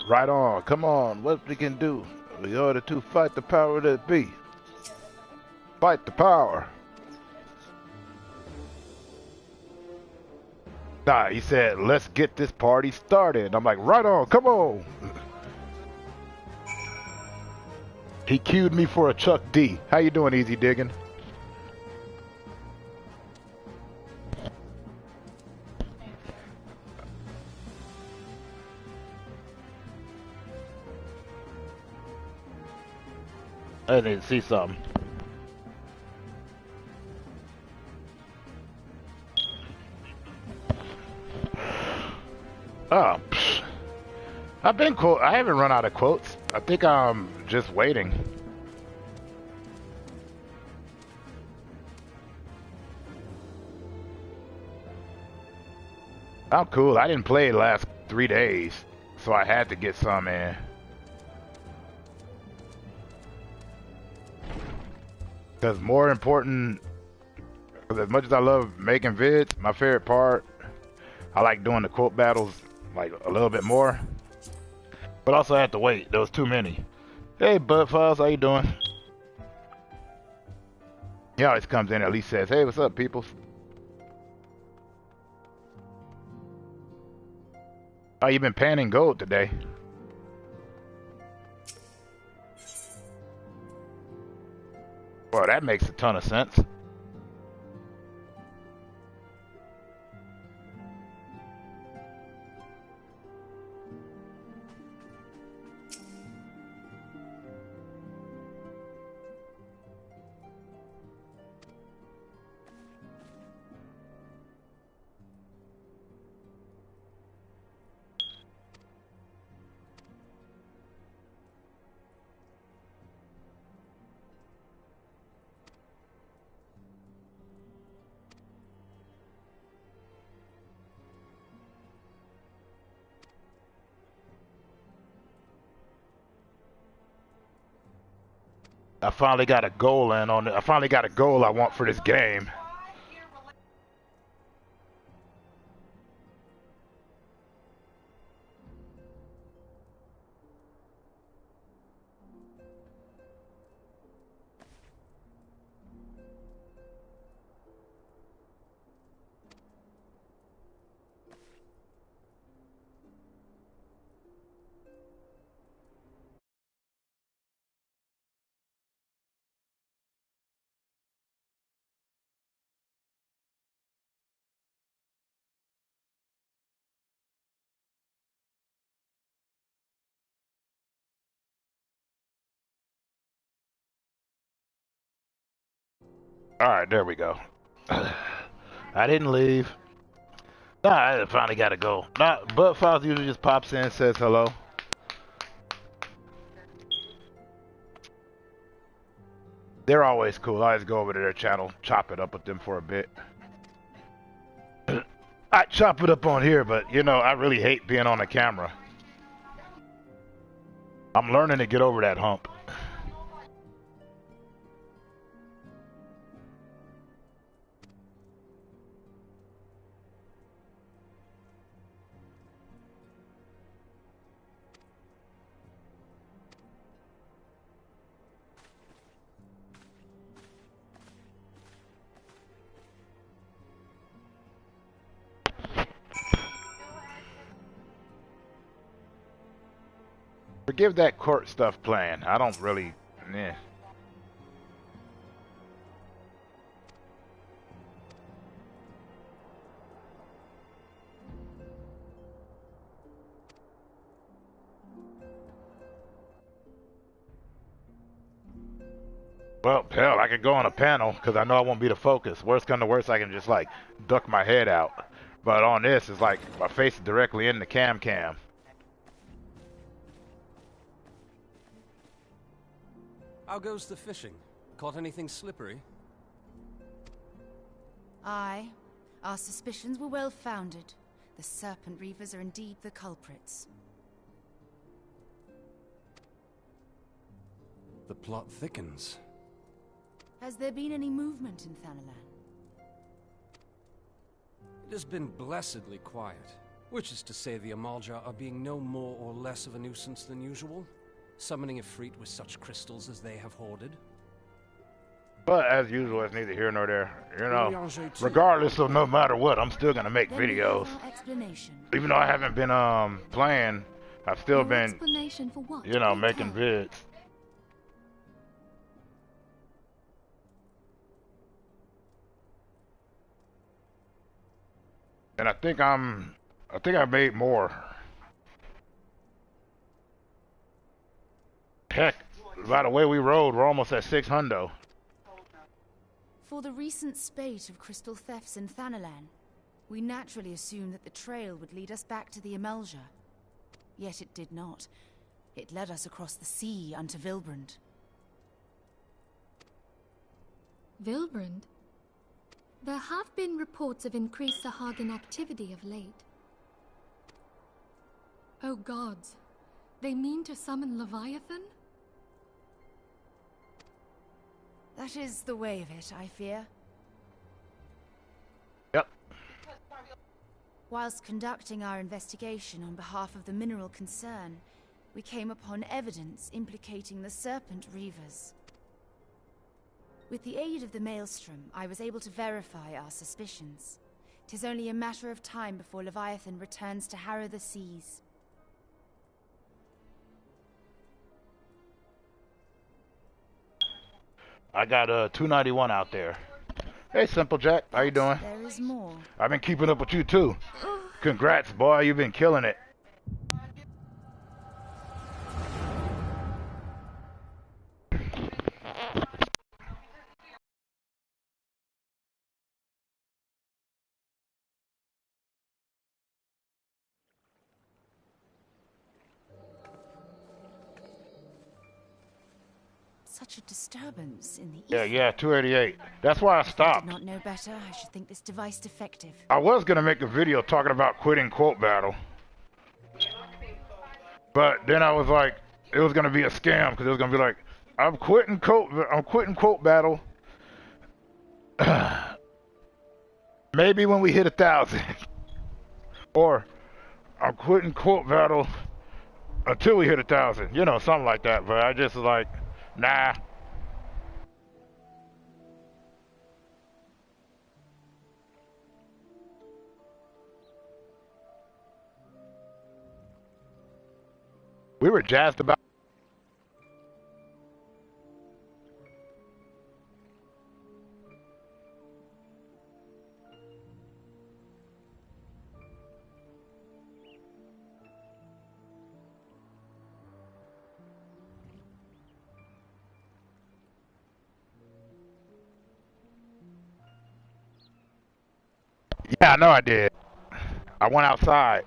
Right on. Come on. What we can do? We order to fight the power that be. Fight the power. Nah, he said, let's get this party started. I'm like, right on. Come on. He cued me for a Chuck D. How you doing, Easy Digging? I didn't see something. Oh, psh. I've been quote. I haven't run out of quotes. I think I'm just waiting. I'm cool. I didn't play the last 3 days, so I had to get some in. Because more important, as much as I love making vids, my favorite part, I like doing the quote battles like a little bit more. But also I had to wait. There was too many. Hey, Bud Files, how you doing? He always comes in and at least says, hey, what's up, people? Oh, you've been panning gold today. Well, that makes a ton of sense. I finally got a goal in on it. I finally got a goal I want for this game. Alright, there we go. I didn't leave. Nah, I finally got to go. Nah, Bud Files usually just pops in and says hello. They're always cool. I always go over to their channel, chop it up with them for a bit. I chop it up on here, but you know, I really hate being on the camera. I'm learning to get over that hump. Forgive that court stuff playing. I don't really, yeah. Well, hell, I could go on a panel because I know I won't be the focus. Worst come to worst, I can just like duck my head out. But on this, it's like my face is directly in the cam. How goes the fishing? Caught anything slippery? Aye. Our suspicions were well founded. The Serpent Reavers are indeed the culprits. The plot thickens. Has there been any movement in Thanalan? It has been blessedly quiet. Which is to say the Amalja are being no more or less of a nuisance than usual, summoning Ifrit with such crystals as they have hoarded. But as usual, it's neither here nor there. You know, regardless of no matter what, I'm still gonna make videos. Even though I haven't been playing, I've still been, you know, making vids. And I think I made more. Heck, by the way we rode, we're almost at 600. For the recent spate of crystal thefts in Thanalan, we naturally assumed that the trail would lead us back to the Amalja. Yet it did not. It led us across the sea unto Vilbrand. Vilbrand? There have been reports of increased Sahagan activity of late. Oh gods, they mean to summon Leviathan? That is the way of it, I fear. Yep. Whilst conducting our investigation on behalf of the mineral concern, we came upon evidence implicating the Serpent Reavers. With the aid of the Maelstrom, I was able to verify our suspicions. 'Tis only a matter of time before Leviathan returns to harrow the seas. I got 291 out there. Hey, Simple Jack, how you doing? There is more. I've been keeping up with you too. Congrats, boy, you've been killing it. Such a disturbance in the ether. Yeah, 288. That's why I stopped. I did not know better. I should think this device defective. I was gonna make a video talking about quitting quote battle, but then I was like, it was gonna be a scam because it was gonna be like, I'm quitting quote battle. Maybe when we hit 1,000, or I'm quitting quote battle until we hit 1,000. You know, something like that. But I just was like, nah. We were jazzed about. Yeah, I know I did. I went outside.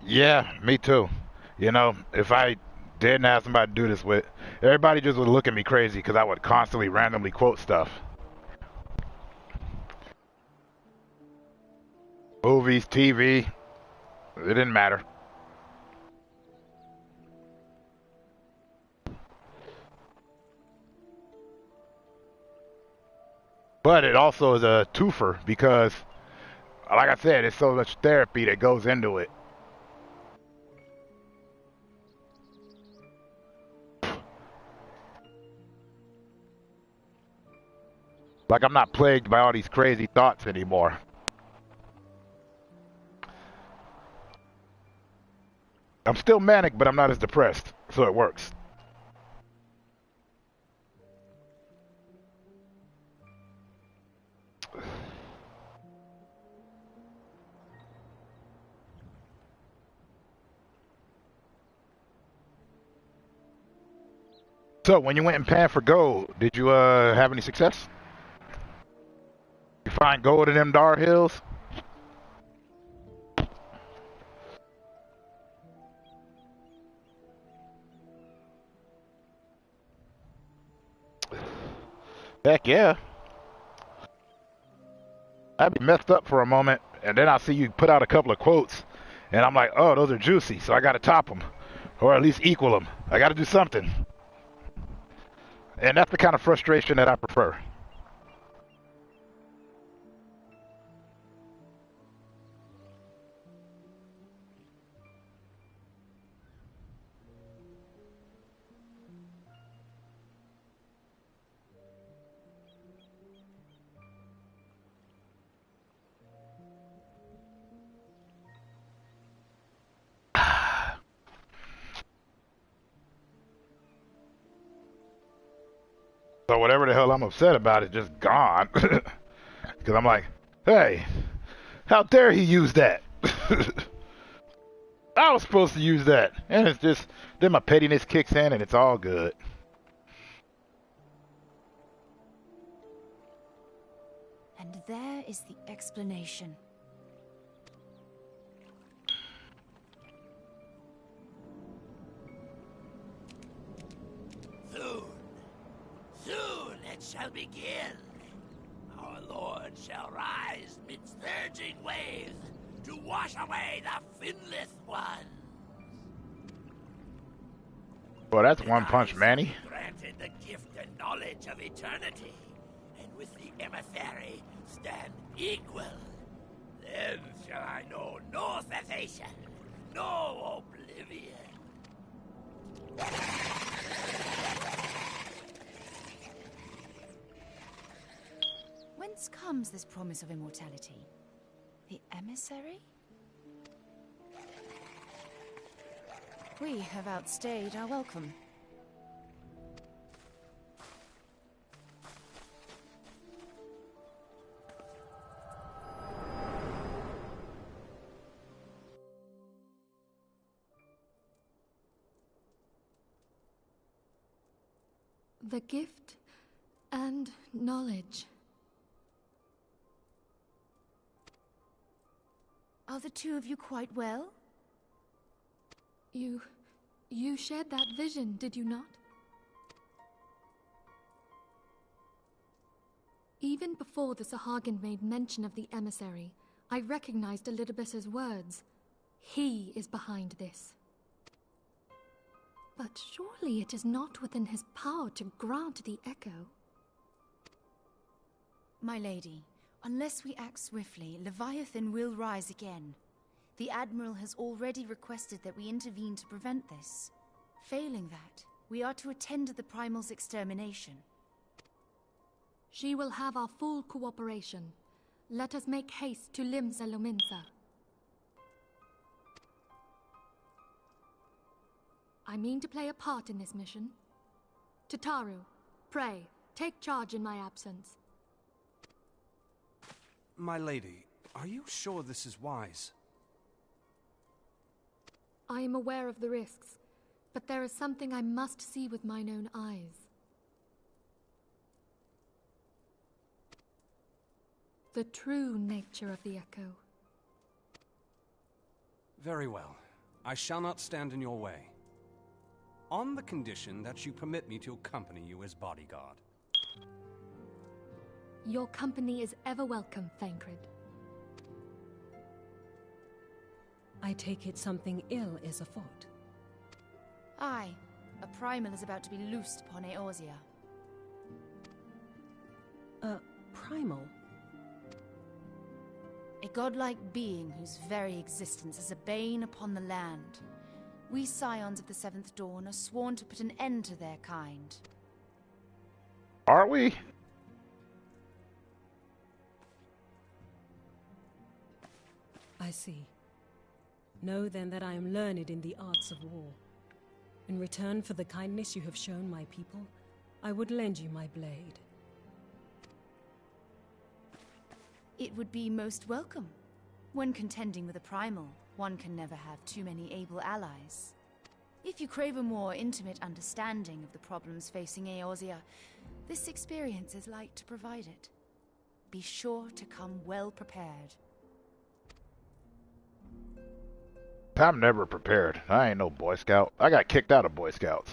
Yeah, me too. You know, if I didn't have somebody to do this with, everybody just would look at me crazy because I would constantly randomly quote stuff. Movies, TV, it didn't matter. But it also is a twofer because, like I said, it's so much therapy that goes into it. Like I'm not plagued by all these crazy thoughts anymore. I'm still manic, but I'm not as depressed, so it works. So, when you went and panned for gold, did you have any success? You find gold in them Dar Hills? Heck yeah. I'd be messed up for a moment, and then I see you put out a couple of quotes, and I'm like, oh, those are juicy, so I gotta top them, or at least equal them. I gotta do something. And that's the kind of frustration that I prefer. So whatever the hell I'm upset about is just gone. Because I'm like, hey, how dare he use that? I was supposed to use that. And it's just, then my pettiness kicks in and it's all good. And there is the explanation. Soon it shall begin. Our Lord shall rise midst surging waves to wash away the finless ones. Well, that's one punch, Manny. Granted the gift and knowledge of eternity, and with the emissary stand equal. Then shall I know no cessation, no oblivion. Whence comes this promise of immortality? The emissary? We have outstayed our welcome. The gift and knowledge. Are the two of you quite well? You shared that vision, did you not? Even before the Sahagin made mention of the emissary, I recognized Elidibus's words. He is behind this. But surely it is not within his power to grant the echo. My lady, unless we act swiftly, Leviathan will rise again. The Admiral has already requested that we intervene to prevent this. Failing that, we are to attend to the Primal's extermination. She will have our full cooperation. Let us make haste to Limsa Lominsa. I mean to play a part in this mission. Tataru, pray, take charge in my absence. My lady, are you sure this is wise? I am aware of the risks, but there is something I must see with mine own eyes. The true nature of the echo. Very well. I shall not stand in your way. On the condition that you permit me to accompany you as bodyguard. Your company is ever welcome, Thancred. I take it something ill is afoot. Aye, a Primal is about to be loosed upon Eorzea. A primal? A godlike being whose very existence is a bane upon the land. We Scions of the Seventh Dawn are sworn to put an end to their kind. Are we? I see. Know then that I am learned in the arts of war. In return for the kindness you have shown my people, I would lend you my blade. It would be most welcome. When contending with a primal, one can never have too many able allies. If you crave a more intimate understanding of the problems facing Eorzea, this experience is like to provide it. Be sure to come well prepared. I'm never prepared. I ain't no Boy Scout. I got kicked out of Boy Scouts.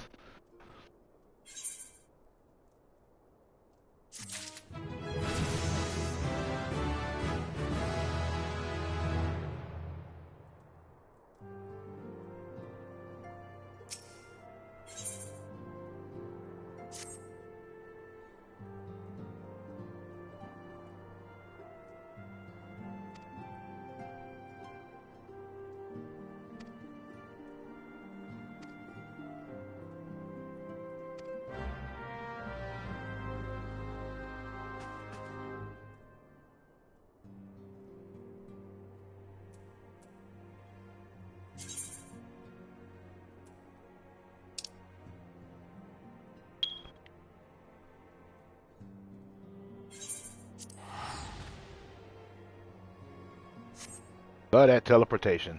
Love that teleportation.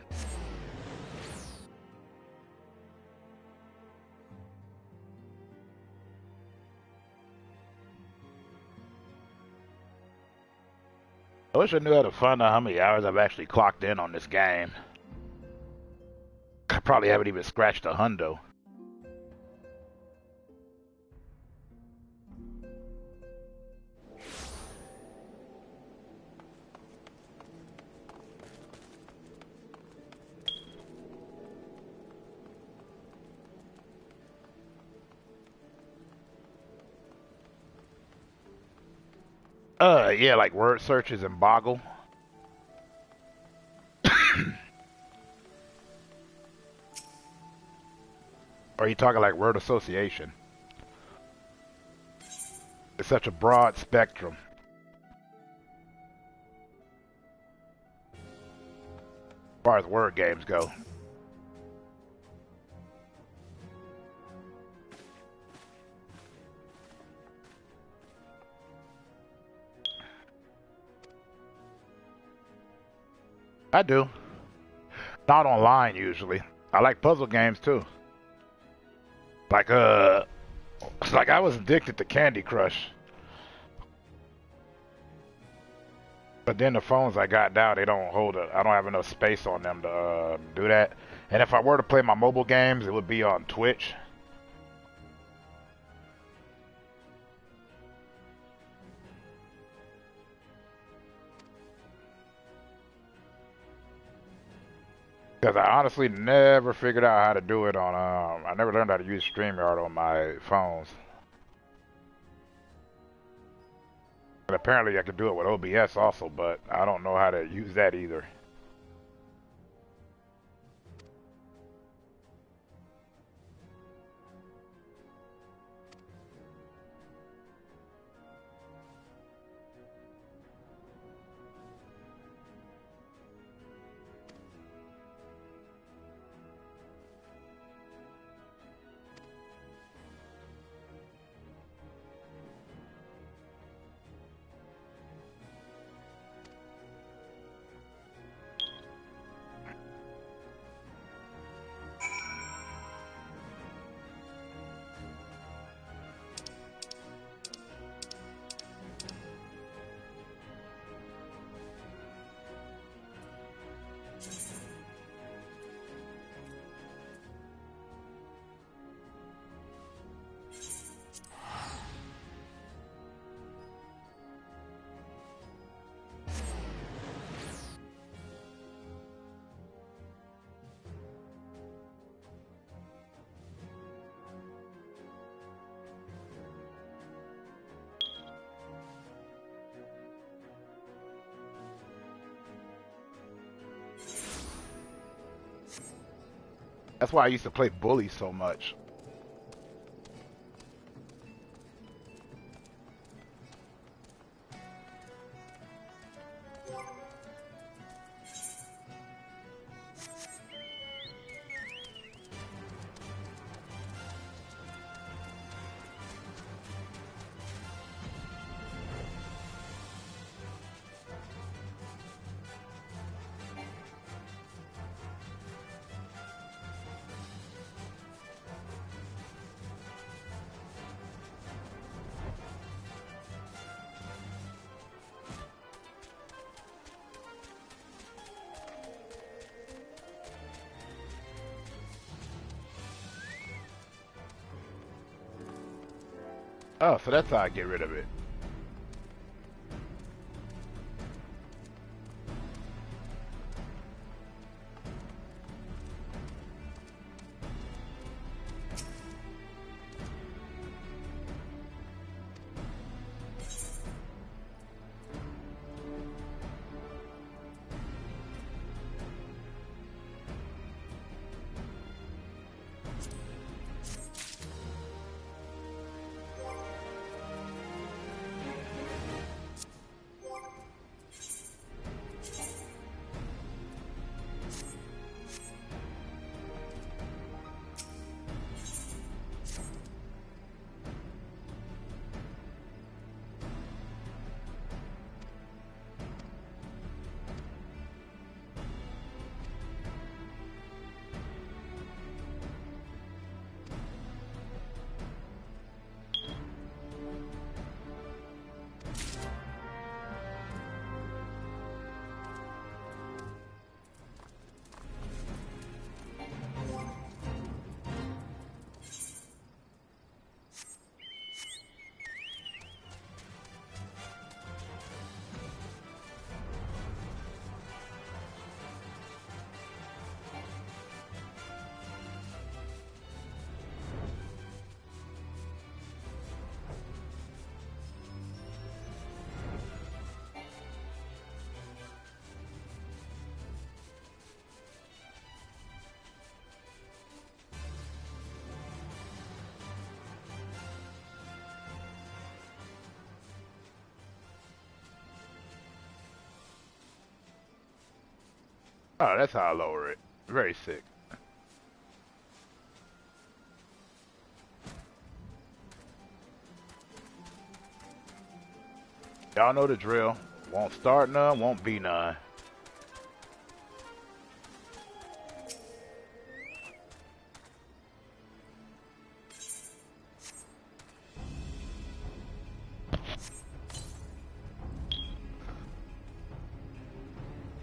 I wish I knew how to find out how many hours I've actually clocked in on this game. I probably haven't even scratched a hundo. Yeah, like word searches and Boggle. Or are you talking like word association? It's such a broad spectrum. As far as word games go. I do. Not online usually. I like puzzle games too. Like I was addicted to Candy Crush. But then the phones I got now, they don't hold it. I don't have enough space on them to do that. And if I were to play my mobile games, it would be on Twitch. Because I honestly never figured out how to do it on, I never learned how to use StreamYard on my phones. And apparently I could do it with OBS also, but I don't know how to use that either. That's why I used to play Bully so much. Oh, so that's how I get rid of it. Oh, that's how I lower it. Very sick. Y'all know the drill. Won't start none, won't be none.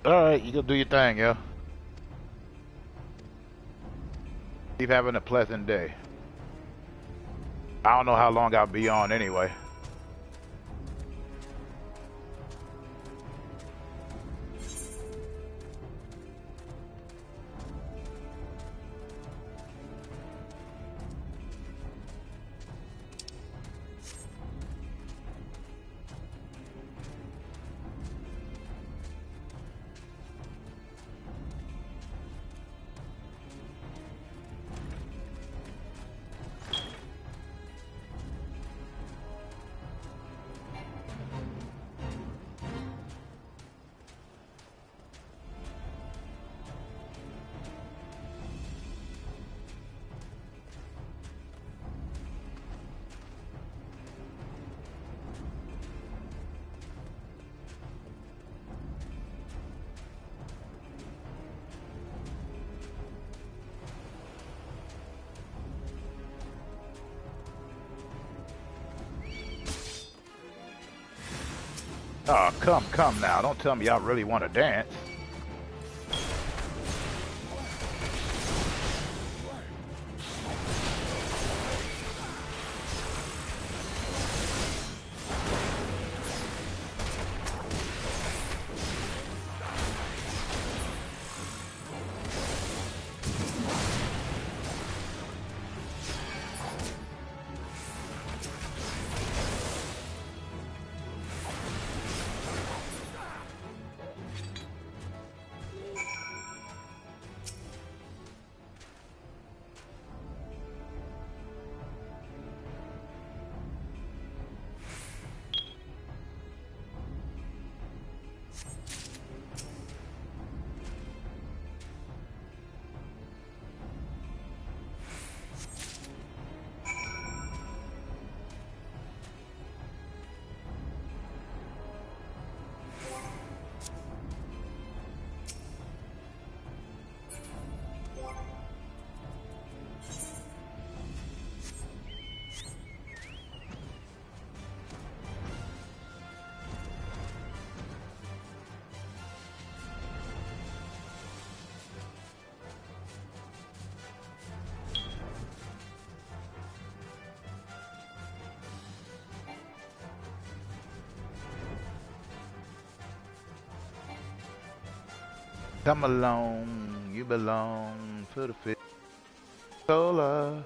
Alright, you go do your thing, yo. Keep having a pleasant day. I don't know how long I'll be on anyway. Oh, come now. Don't tell me y'all really want to dance. Come along, you belong to the fit. Solar.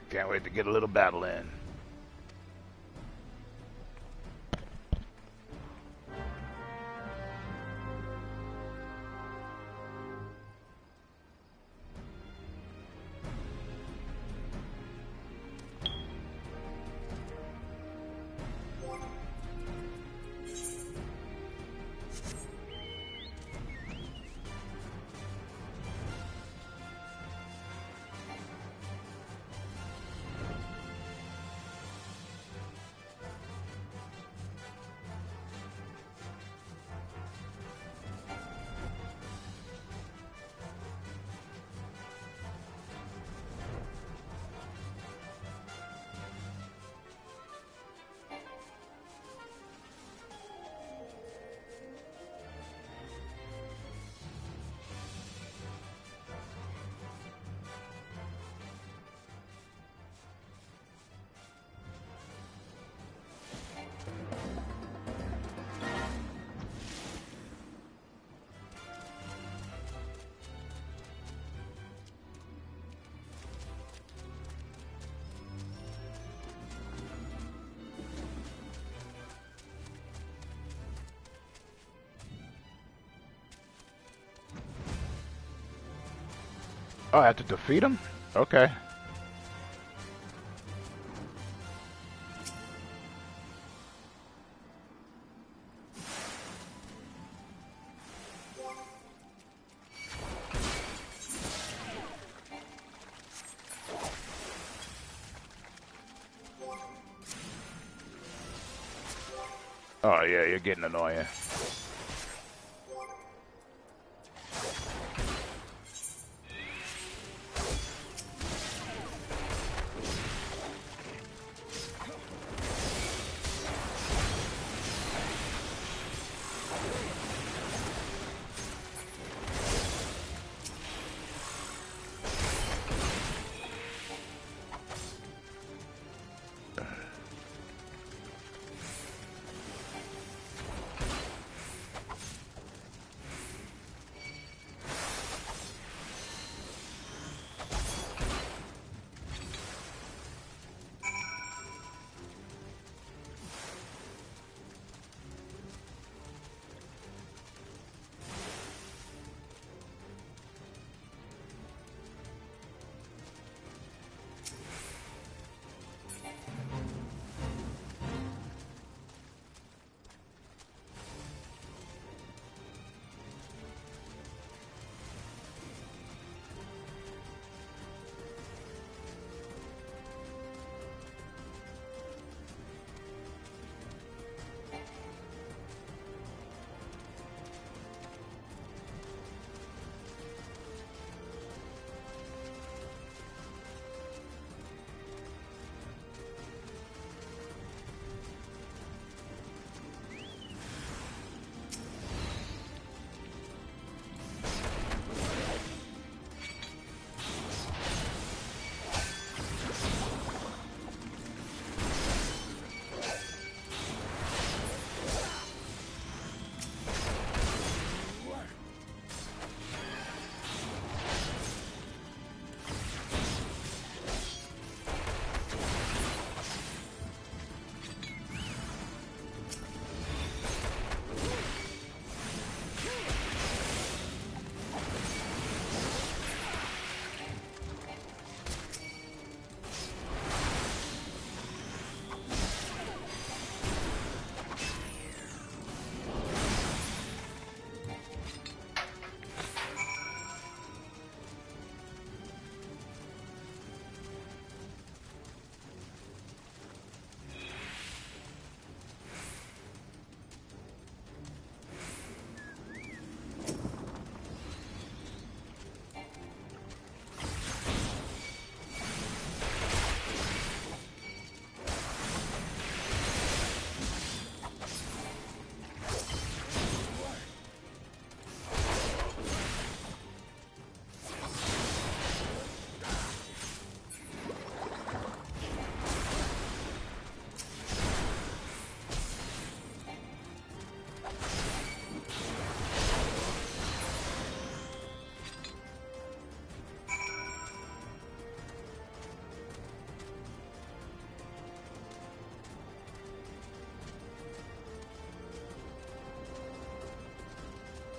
Can't wait to get a little battle in. Oh, I have to defeat him? Okay. Oh yeah, you're getting annoying.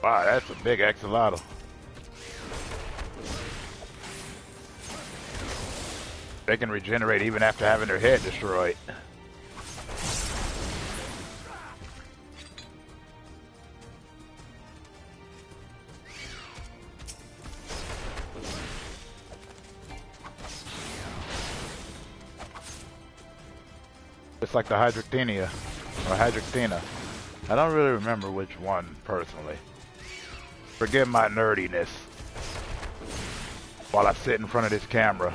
Wow, that's a big axolotl. They can regenerate even after having their head destroyed. It's like the Hydroctenia, or Hydroctina. I don't really remember which one, personally. Forgive my nerdiness while I sit in front of this camera.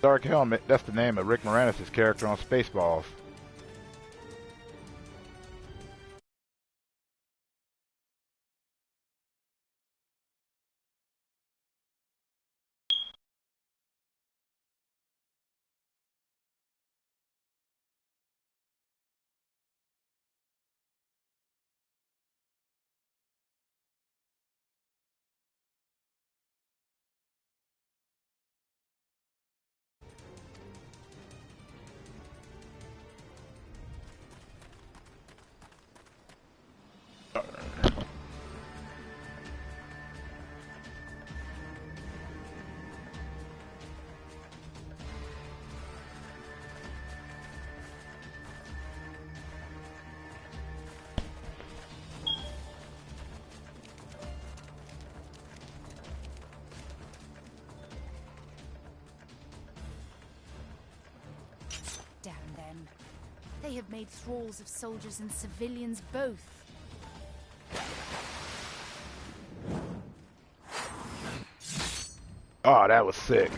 Dark Helmet, that's the name of Rick Moranis' character on Spaceballs. them. They have made thralls of soldiers and civilians both. Oh, that was sick.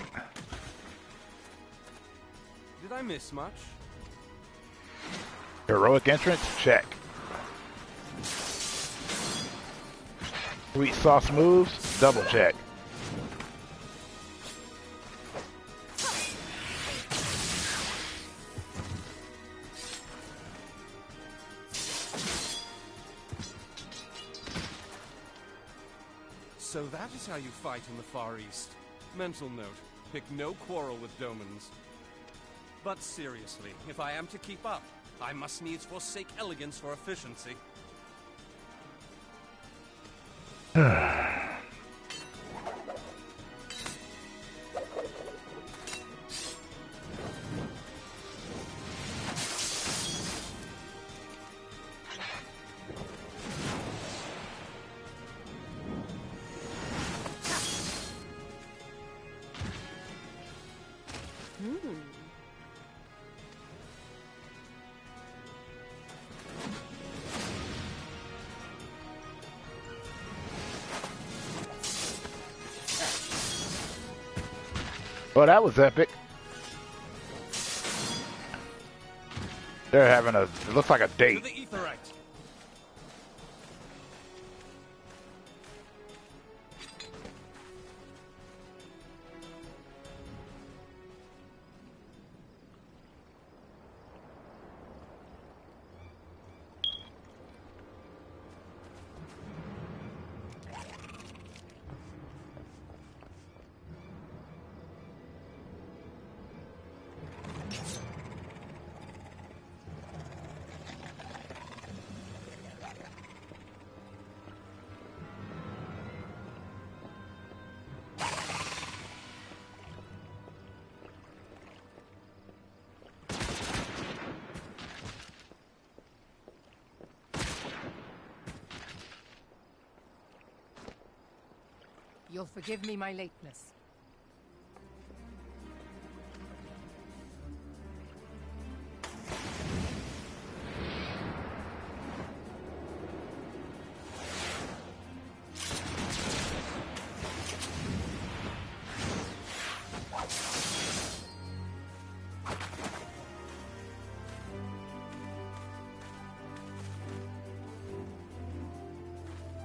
Did I miss much? Heroic entrance? Check. Sweet sauce moves? Double check. So that is how you fight in the Far East. Mental note, pick no quarrel with Domans. But seriously, if I am to keep up, I must needs forsake elegance for efficiency. Well, that was epic. They're having it looks like a To date. the Aetherite! You'll forgive me my lateness.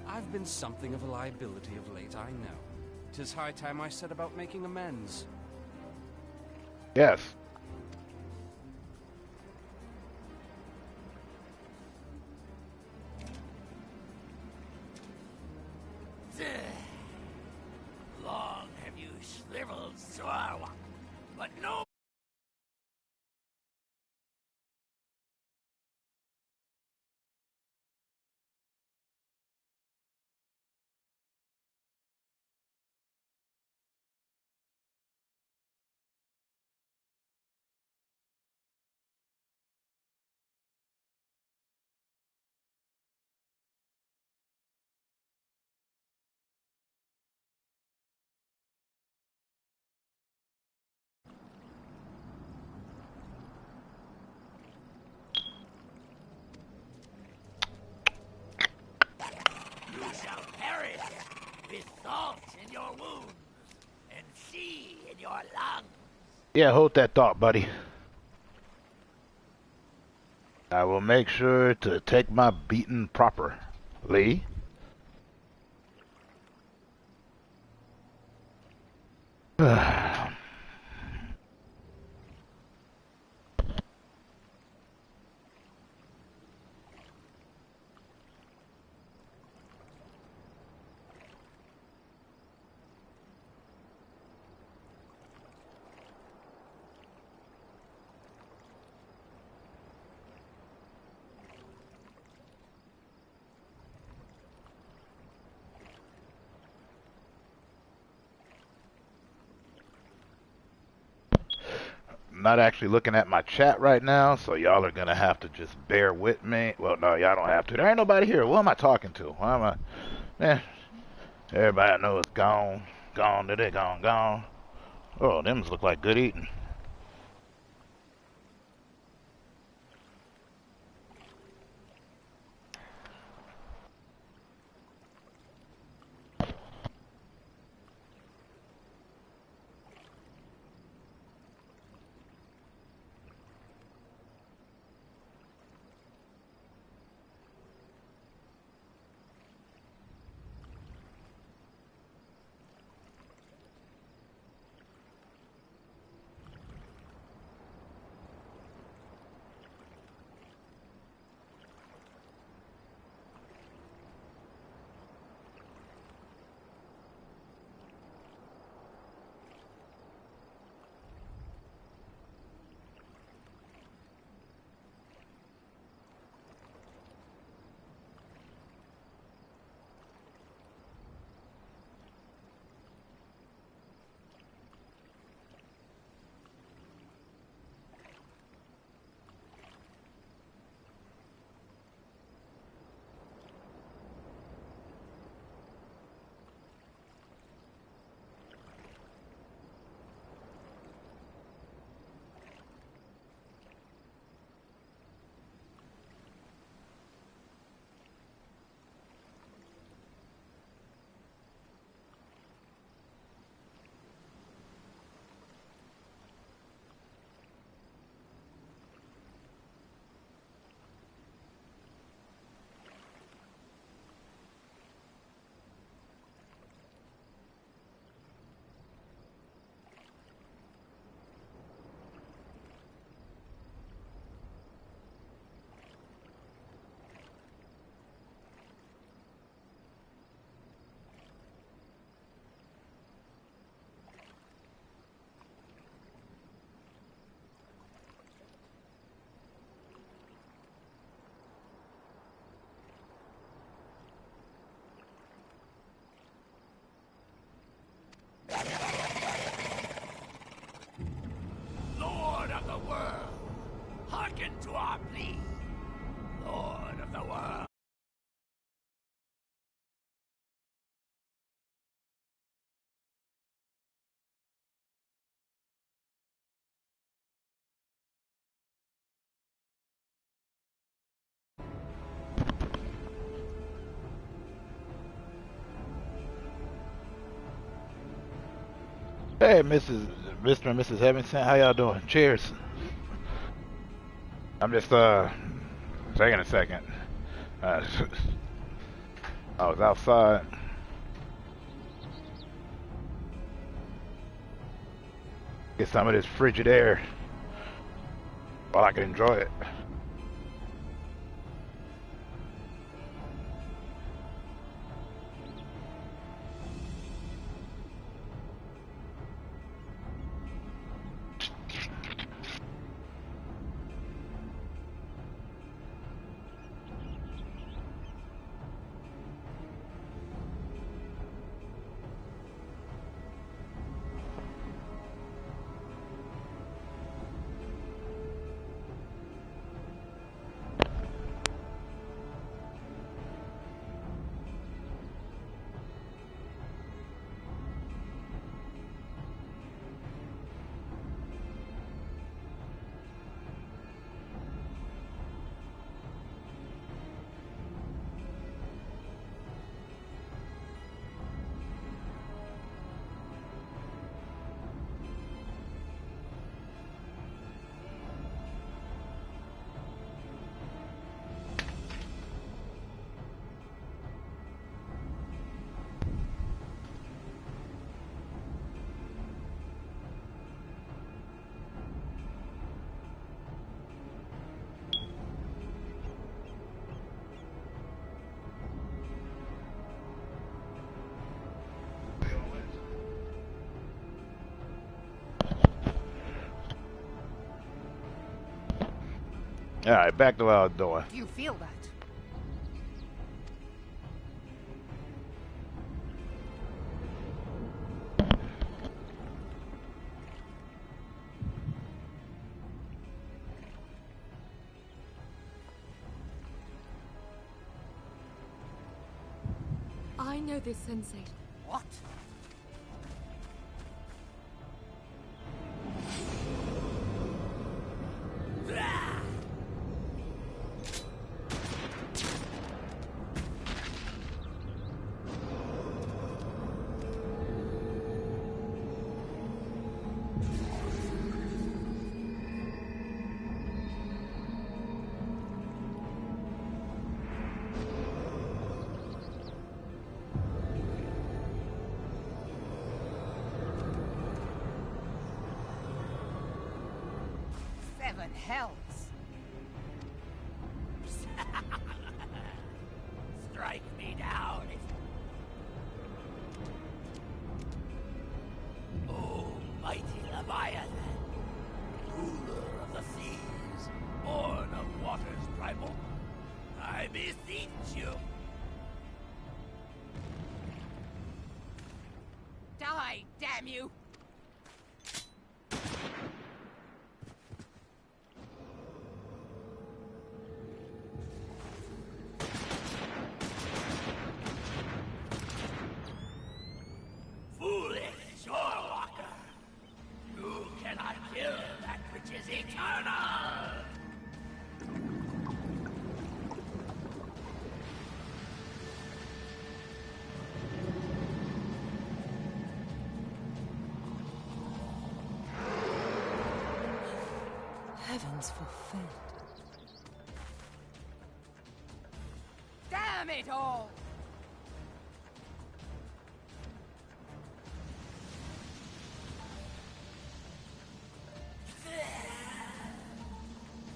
I've been something of a liability of late, I know. 'Tis high time I set about making amends. Yes. Long have you shriveled, Sorwa, but no. You shall perish with salt in your wounds and sea in your lungs. Yeah, hold that thought, buddy. I will make sure to take my beating properly. Not actually looking at my chat right now, so y'all are gonna have to just bear with me. Well, no, y'all don't have to. There ain't nobody here. What am I talking to? Why am I? Everybody I know is gone. Gone today, gone. Oh, them look like good eating. Hey, Mr. and Mrs. Evanston, how y'all doing? Cheers. I'm just taking a second. Uh, I was outside. Get some of this frigid air while I can enjoy it. All right, back to what I was doing. Do you feel that? I know this, Sensei. What? Seven hells. Strike me down if... Oh, mighty Leviathan, ruler of the seas, born of waters primal, I beseech you. Die, damn you! Foolish shorewalker! You cannot kill that which is eternal! Heavens forfend. Damn it all!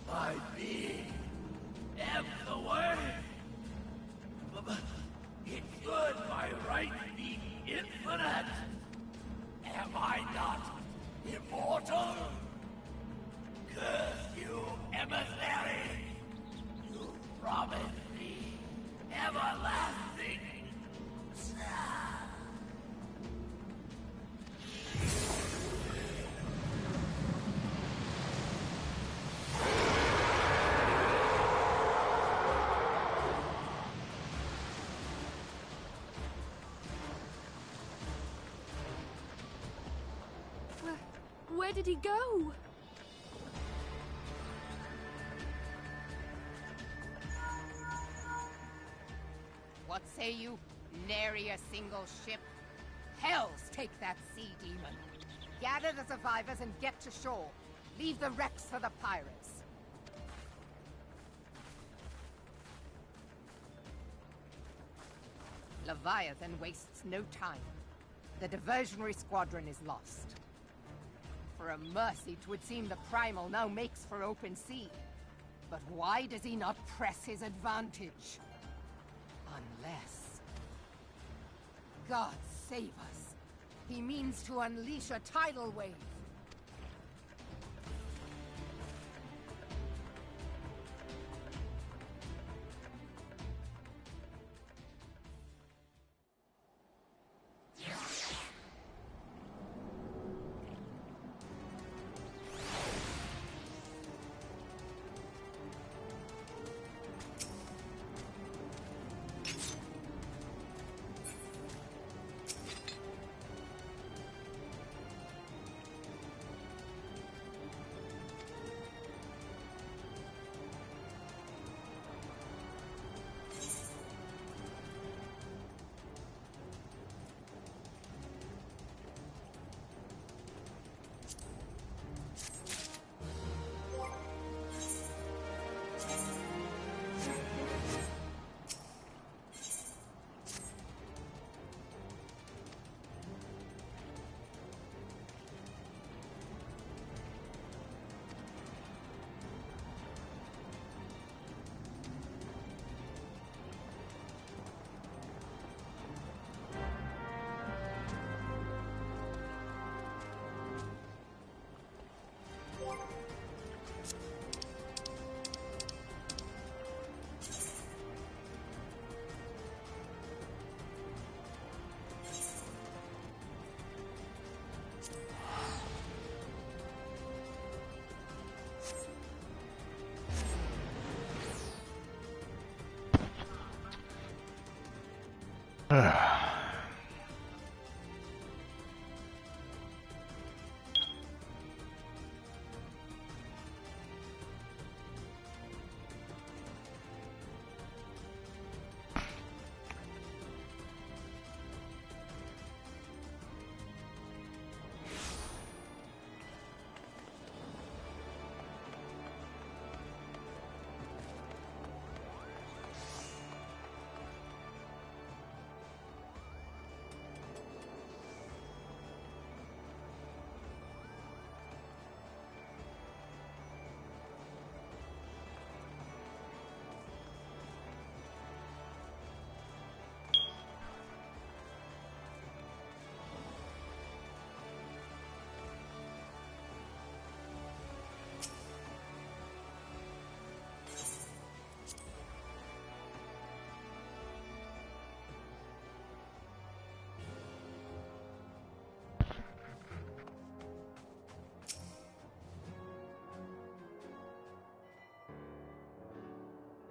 My being am the way. It should by right be infinite. Am I not immortal? Curse you, emissary! You promised me everlasting. Where did he go? What say you? Nary a single ship? Hells take take that sea demon. Gather the survivors and get to shore. Leave the wrecks for the pirates. Leviathan wastes no time. The diversionary squadron is lost. For a mercy, 'twould seem the Primal now makes for open sea. But why does he not press his advantage? Unless... God save us. He means to unleash a tidal wave.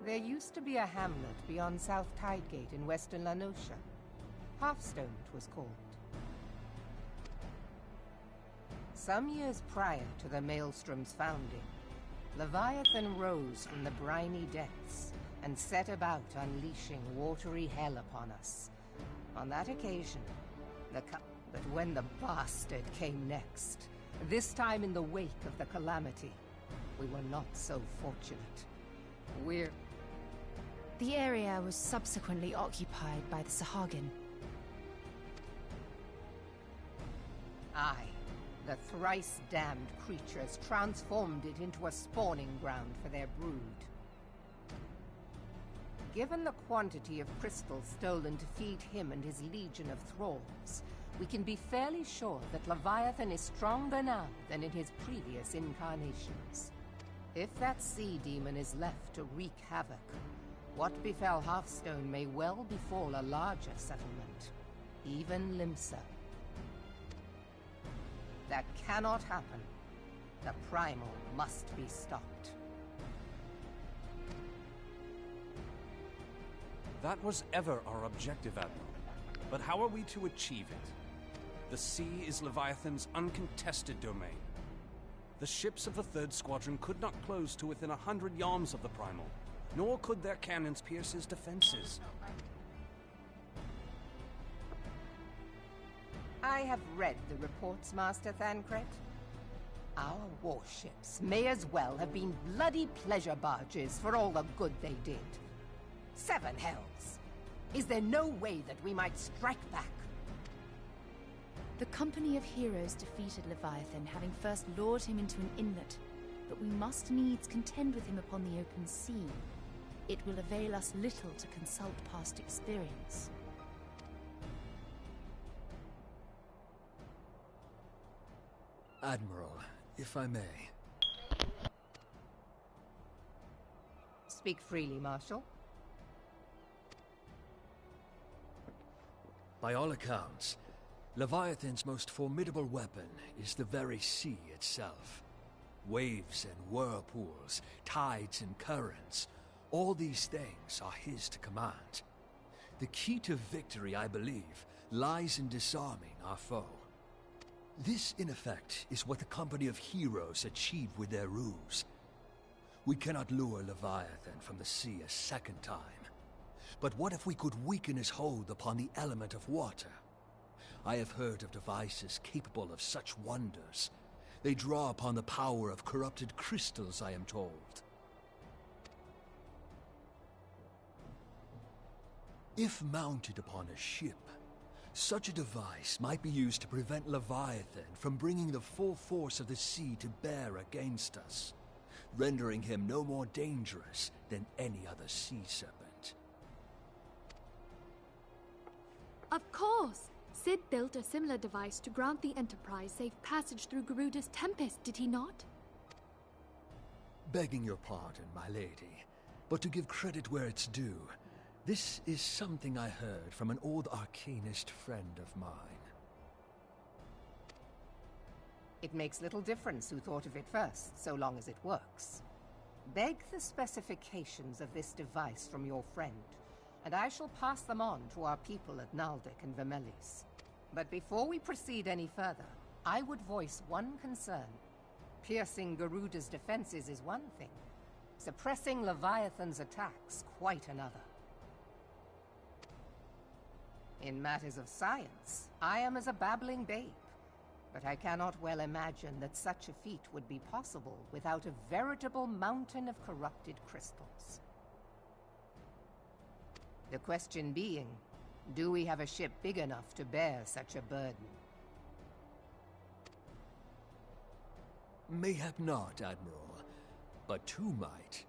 There used to be a hamlet beyond South Tidegate in western Lanosha. Hearthstone, it was called. Some years prior to the Maelstrom's founding, Leviathan rose from the briny depths and set about unleashing watery hell upon us. On that occasion, but when the bastard came next, this time in the wake of the calamity, we were not so fortunate. The area was subsequently occupied by the Sahagin. Aye, the thrice-damned creatures transformed it into a spawning ground for their brood. Given the quantity of crystals stolen to feed him and his legion of thralls, we can be fairly sure that Leviathan is stronger now than in his previous incarnations. If that sea demon is left to wreak havoc, what befell Hearthstone may well befall a larger settlement, even Limsa. That cannot happen. The Primal must be stopped. That was ever our objective, Admiral. But how are we to achieve it? The sea is Leviathan's uncontested domain. The ships of the 3rd Squadron could not close to within 100 yards of the Primal, nor could their cannons pierce his defenses. I have read the reports, Master Thancred. Our warships may as well have been bloody pleasure barges for all the good they did. 7 hells! Is there no way that we might strike back? The company of heroes defeated Leviathan, having first lured him into an inlet, but we must needs contend with him upon the open sea. It will avail us little to consult past experience. Admiral, if I may. Speak freely, Marshal. By all accounts, Leviathan's most formidable weapon is the very sea itself. Waves and whirlpools, tides and currents, all these things are his to command. The key to victory, I believe, lies in disarming our foe. This, in effect, is what the company of heroes achieved with their ruse. We cannot lure Leviathan from the sea a second time. But what if we could weaken his hold upon the element of water? I have heard of devices capable of such wonders. They draw upon the power of corrupted crystals, I am told. If mounted upon a ship, such a device might be used to prevent Leviathan from bringing the full force of the sea to bear against us, rendering him no more dangerous than any other sea serpent. Of course! Sid built a similar device to grant the Enterprise safe passage through Garuda's Tempest, did he not? Begging your pardon, my lady, but to give credit where it's due, this is something I heard from an old arcanist friend of mine. It makes little difference who thought of it first, so long as it works. Beg the specifications of this device from your friend, and I shall pass them on to our people at Naldic and Vermelis. But before we proceed any further, I would voice one concern. Piercing Garuda's defenses is one thing. Suppressing Leviathan's attacks, quite another. In matters of science, I am as a babbling babe. But I cannot well imagine that such a feat would be possible without a veritable mountain of corrupted crystals. The question being, do we have a ship big enough to bear such a burden? Mayhap not, Admiral, but two might.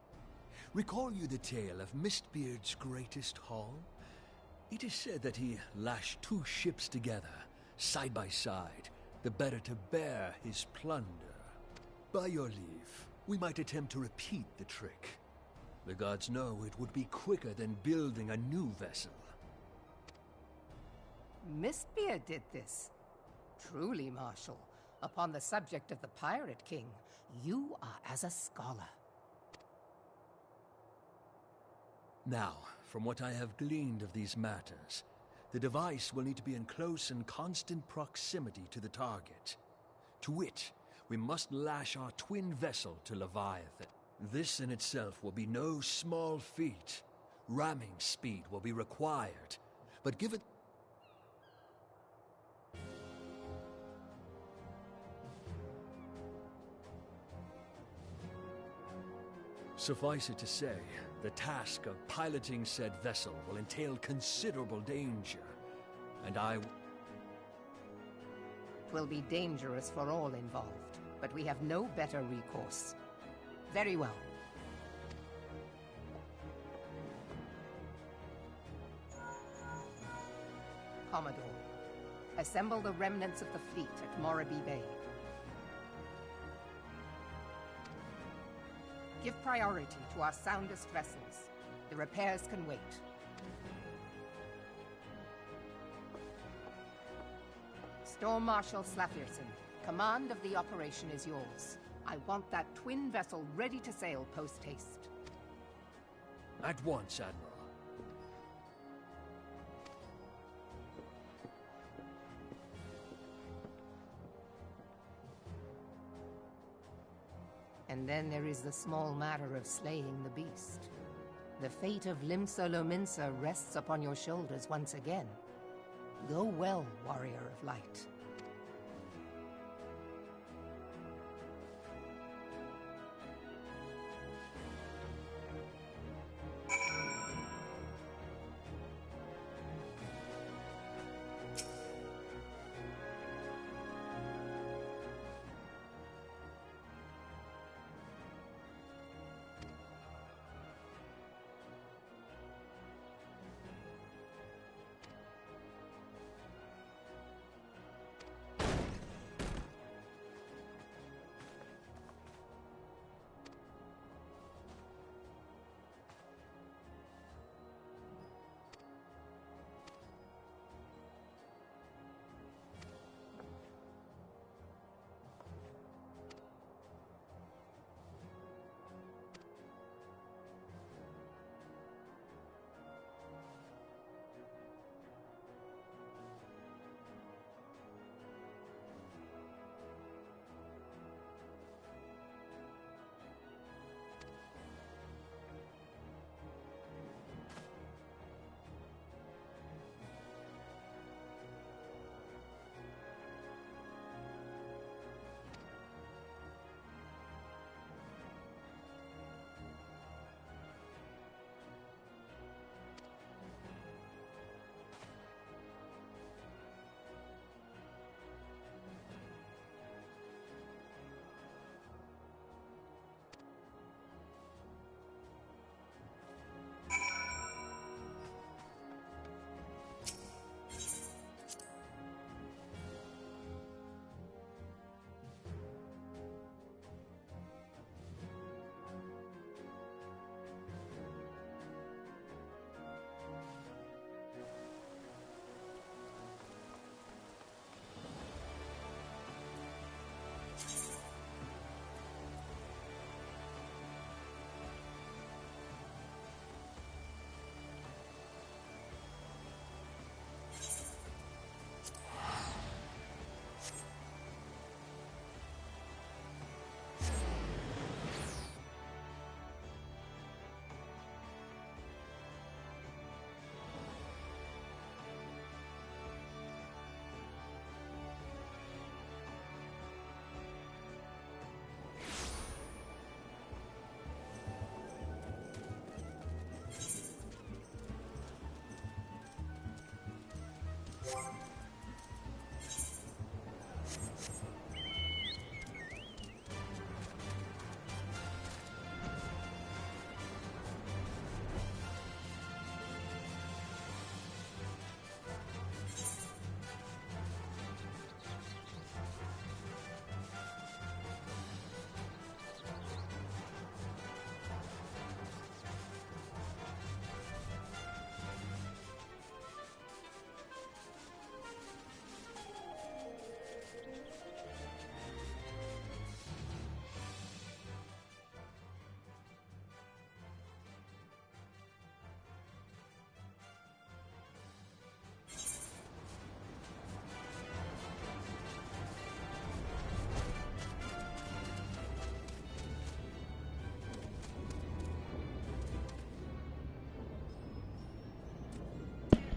Recall you the tale of Mistbeard's greatest haul? It is said that he lashed 2 ships together, side by side, the better to bear his plunder. By your leave, we might attempt to repeat the trick. The gods know it would be quicker than building a new vessel. Mistbeard did this. Truly, Marshal, upon the subject of the Pirate King, you are as a scholar. Now, from what I have gleaned of these matters, the device will need to be in close and constant proximity to the target. To wit, we must lash our twin vessel to Leviathan. This in itself will be no small feat. Ramming speed will be required, but given... Suffice it to say, the task of piloting said vessel will entail considerable danger, and It will be dangerous for all involved, but we have no better recourse. Very well. Commodore, assemble the remnants of the fleet at Morabee Bay. Give priority to our soundest vessels. The repairs can wait. Storm Marshal Slafierson, command of the operation is yours. I want that twin vessel ready to sail post-haste. At once, Admiral. And then there is the small matter of slaying the beast. The fate of Limsa Lominsa rests upon your shoulders once again. Go well, warrior of light.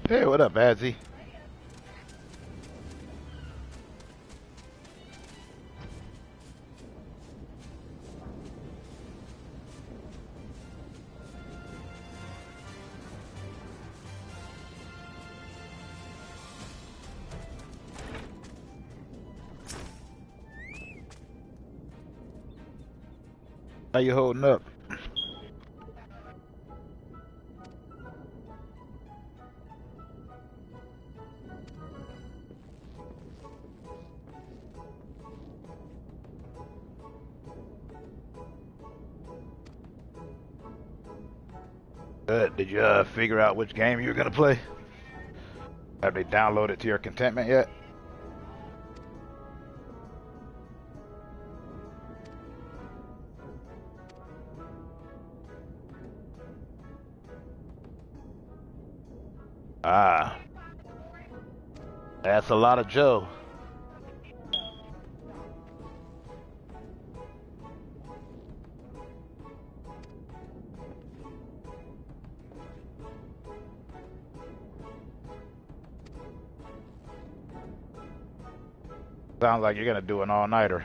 Hey, what up, Azzy? How you holding up? Good. Did you figure out which game you were gonna play? Have they downloaded to your contentment yet? Ah, that's a lot of Joe. Sounds like you're gonna do an all-nighter.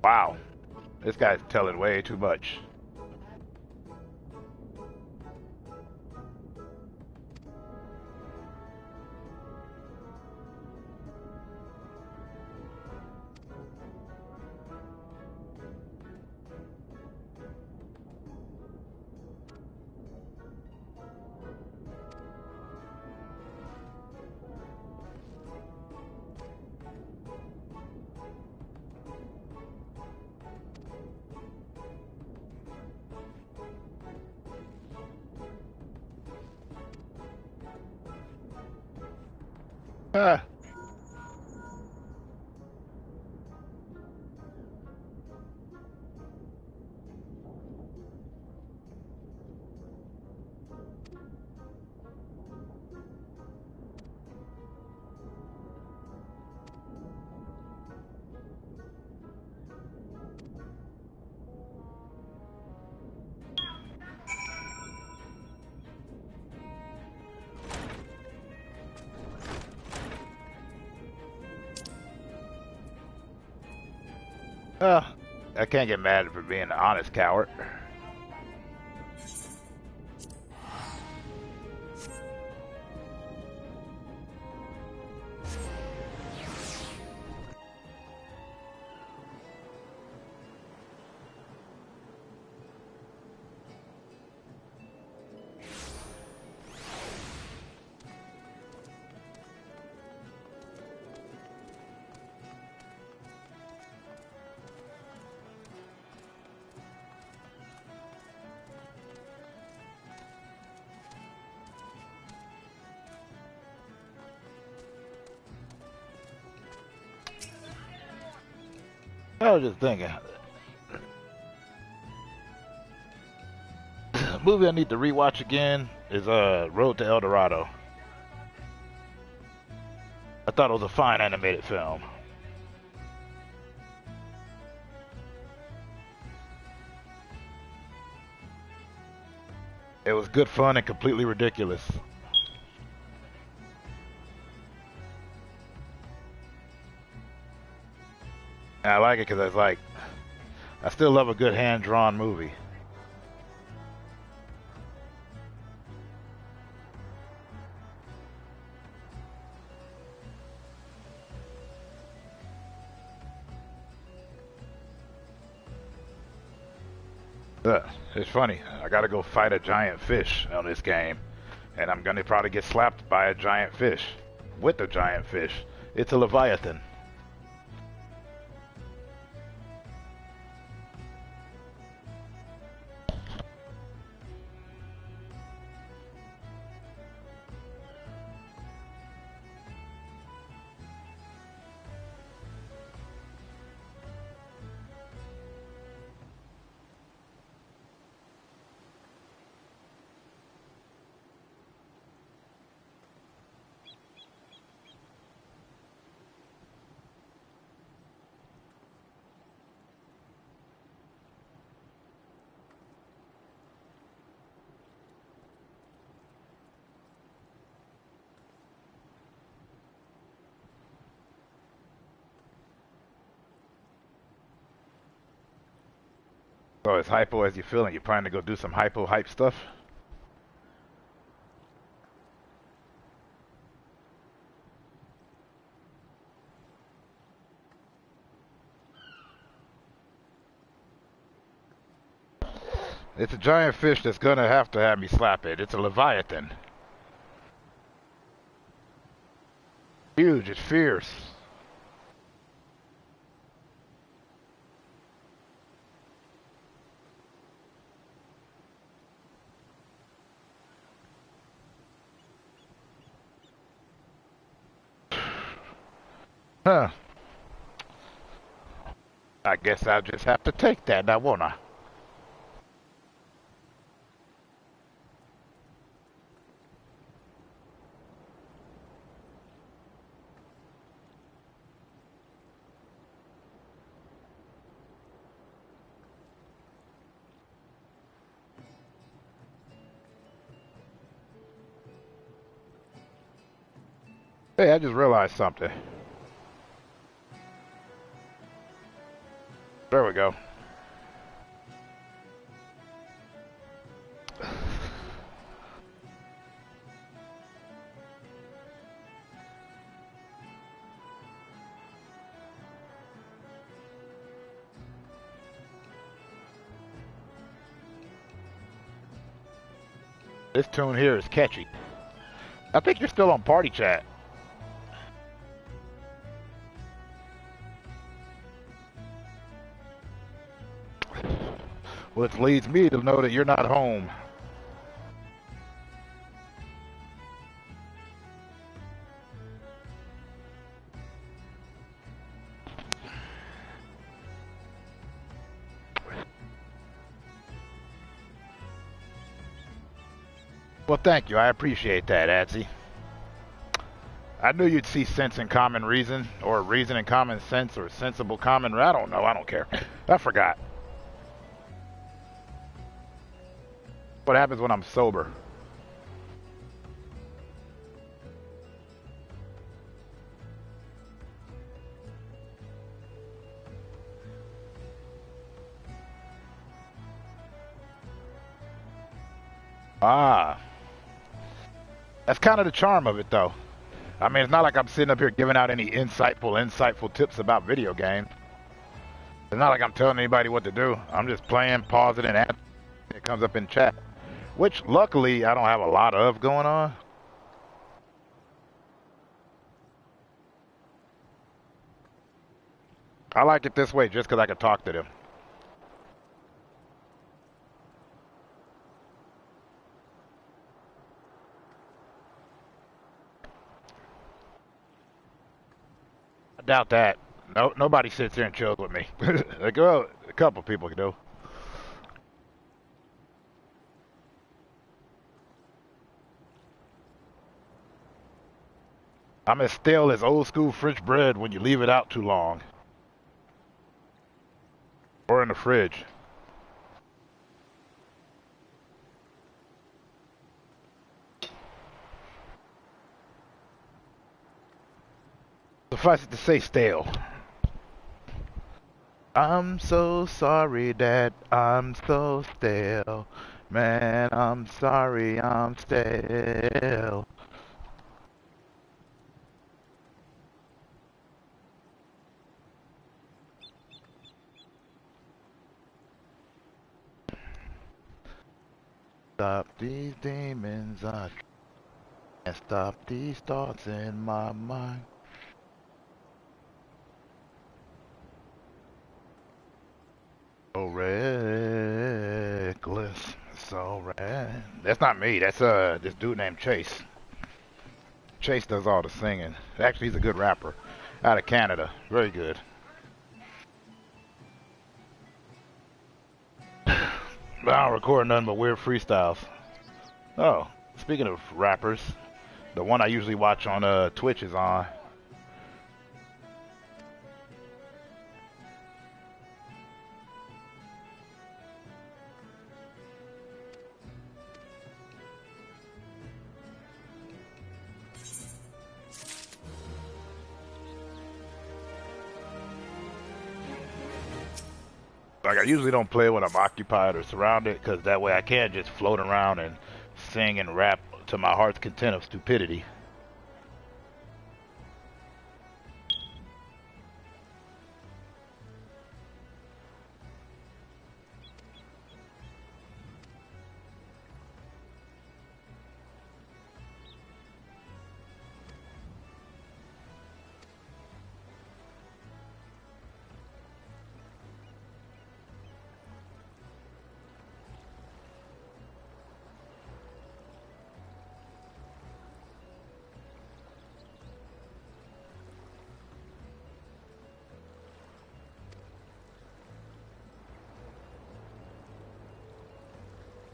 Wow, this guy's telling way too much. Ah. I can't get mad for being an honest coward. I was just thinking, the movie I need to rewatch again is Road to El Dorado. I thought it was a fine animated film. It was good fun and completely ridiculous. And I like it because it's like, I still love a good hand-drawn movie. It's funny. I gotta go fight a giant fish on this game. And I'm gonna probably get slapped by a giant fish. With a giant fish. It's a Leviathan. So as hypo as you feeling, you planning to go do some hypo hype stuff? It's a giant fish that's gonna have to have me slap it. It's a Leviathan. Huge, it's fierce. Huh. I guess I'll just have to take that now, won't I? Hey, I just realized something. There we go. This tune here is catchy. I think you're still on party chat. Which leads me to know that you're not home. Well, thank you. I appreciate that, Adsy. I knew you'd see sense in common reason, or reason in common sense, or sensible common... I don't know. I don't care. I forgot. What happens when I'm sober? Ah. That's kind of the charm of it, though. I mean, it's not like I'm sitting up here giving out any insightful tips about video games. It's not like I'm telling anybody what to do. I'm just playing, pausing, and answering. It comes up in chat. Which, luckily, I don't have a lot of going on. I like it this way just because I can talk to them. I doubt that. No, nobody sits here and chills with me. Like, well, a couple people do. I'm as stale as old school French bread when you leave it out too long. Or in the fridge. Suffice it to say stale. I'm so sorry that I'm so stale. Man, I'm sorry I'm stale. Stop these demons, I can't stop these thoughts in my mind. So reckless, so rad. That's not me. That's this dude named Chase. Chase does all the singing. Actually, he's a good rapper, out of Canada. Very good. But I don't record nothing but weird freestyles. Oh, speaking of rappers, the one I usually watch on Twitch is on. Like, I usually don't play when I'm occupied or surrounded, because that way I can't just float around and sing and rap to my heart's content of stupidity.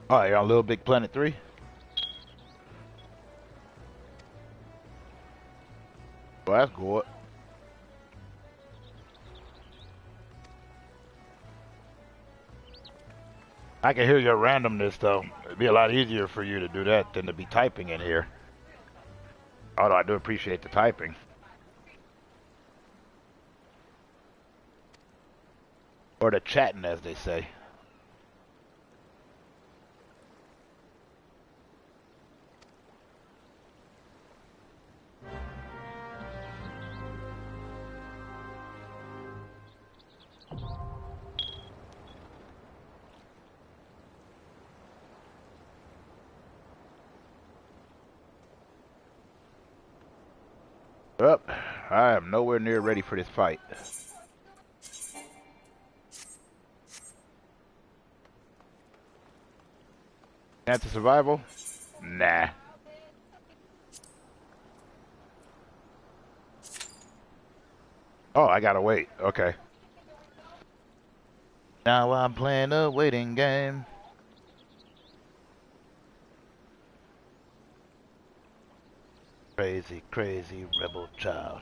Oh, you're on Little Big Planet 3? Well, that's cool. I can hear your randomness, though. It'd be a lot easier for you to do that than to be typing in here. Although I do appreciate the typing. Or the chatting, as they say. Well, I am nowhere near ready for this fight. Chance of survival? Nah. Oh, I gotta wait. Okay. Now I'm playing a waiting game. Crazy, crazy rebel child.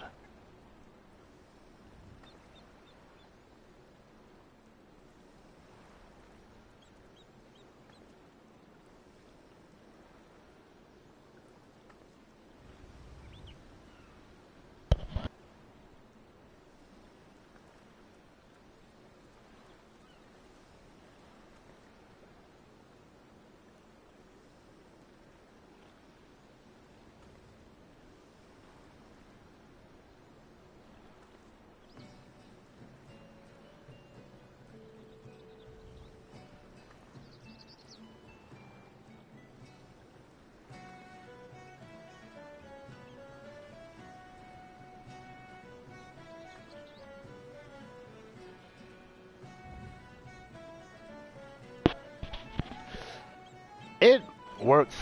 It works.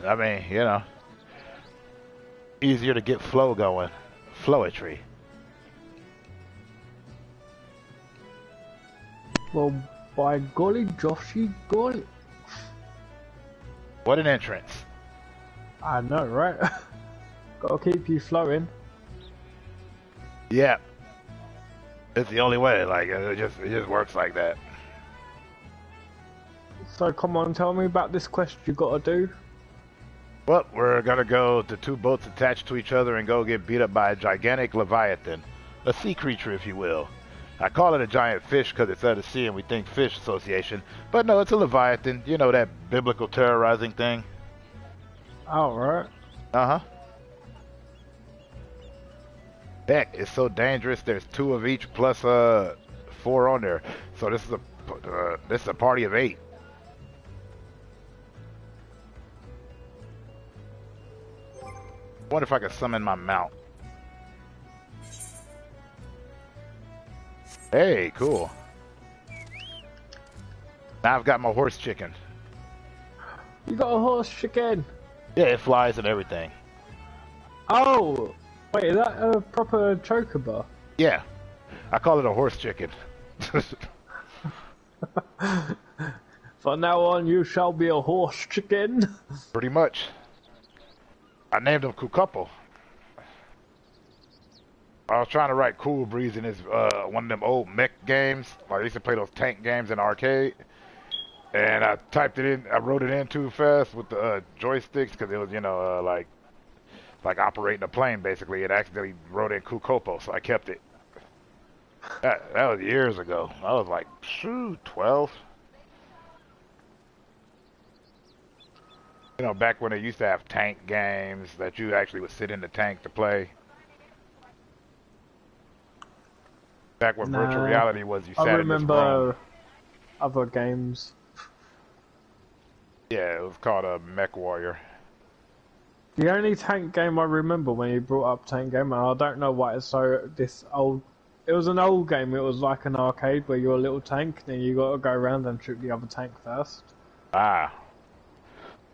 I mean, you know, easier to get flow going. Flowetry. Well, by golly, Joshy, golly. What an entrance. I know, right? Gotta keep you flowing. Yeah. It's the only way. Like, it just works like that. So come on, tell me about this quest you gotta do. Well, we're gonna go to two boats attached to each other and go get beat up by a gigantic leviathan. A sea creature, if you will. I call it a giant fish because it's out of sea and we think fish association. But no, it's a leviathan. You know, that biblical terrorizing thing. Oh, right. Uh-huh. Heck, it's so dangerous. There's 2 of each plus 4 on there. So this is a party of 8. I wonder if I can summon my mount. Hey, cool. Now I've got my horse chicken. You got a horse chicken? Yeah, it flies and everything. Oh! Wait, is that a proper chocobo? Yeah. I call it a horse chicken. From now on, you shall be a horse chicken. Pretty much. I named him Kukupo. I was trying to write Cool Breeze in his one of them old mech games. Like I used to play those tank games in arcade. And I typed it in, I wrote it in too fast with the joysticks because it was, you know, like operating a plane basically. It accidentally wrote in Kukupo, so I kept it. That was years ago. I was like, shoot, 12. You know, back when they used to have tank games that you actually would sit in the tank to play. Back when virtual reality was you sat in this room. I remember other games. Yeah, it was called a Mech Warrior. The only tank game I remember when you brought up tank game, and I don't know why it's so this old. It was an old game. It was like an arcade where you're a little tank, then you got to go around and shoot the other tank first. Ah,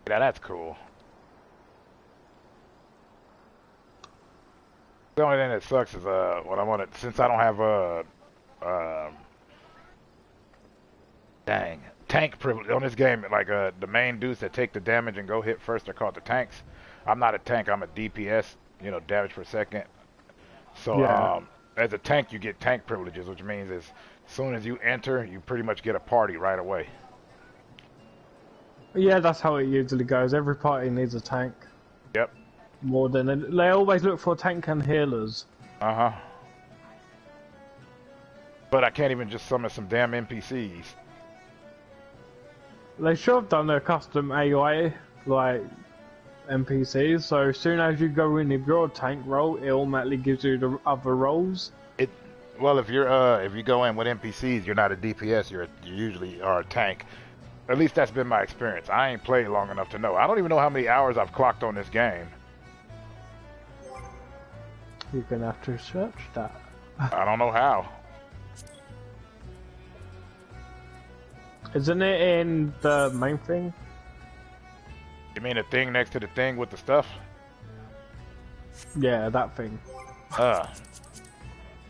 yeah, that's cool. The only thing that sucks is when I want it, since I don't have dang, tank privilege on this game. Like the main dudes that take the damage and go hit first are called the tanks. I'm not a tank. I'm a DPS. You know, damage per second. So Yeah. as a tank, you get tank privileges, which means as soon as you enter, you pretty much get a party right away. Yeah, that's how it usually goes. Every party needs a tank. Yep. More than they always look for tank and healers. Uh-huh. But I can't even just summon some damn NPCs. They should have done a custom AI like NPCs. So as soon as you go in with your tank role, it automatically gives you the other roles. Well, if you go in with NPCs, you're not a DPS. You usually are a tank. At least that's been my experience. I ain't played long enough to know. I don't even know how many hours I've clocked on this game. You're gonna have to search that. I don't know how. Isn't it in the main thing? You mean the thing next to the thing with the stuff? Yeah, that thing.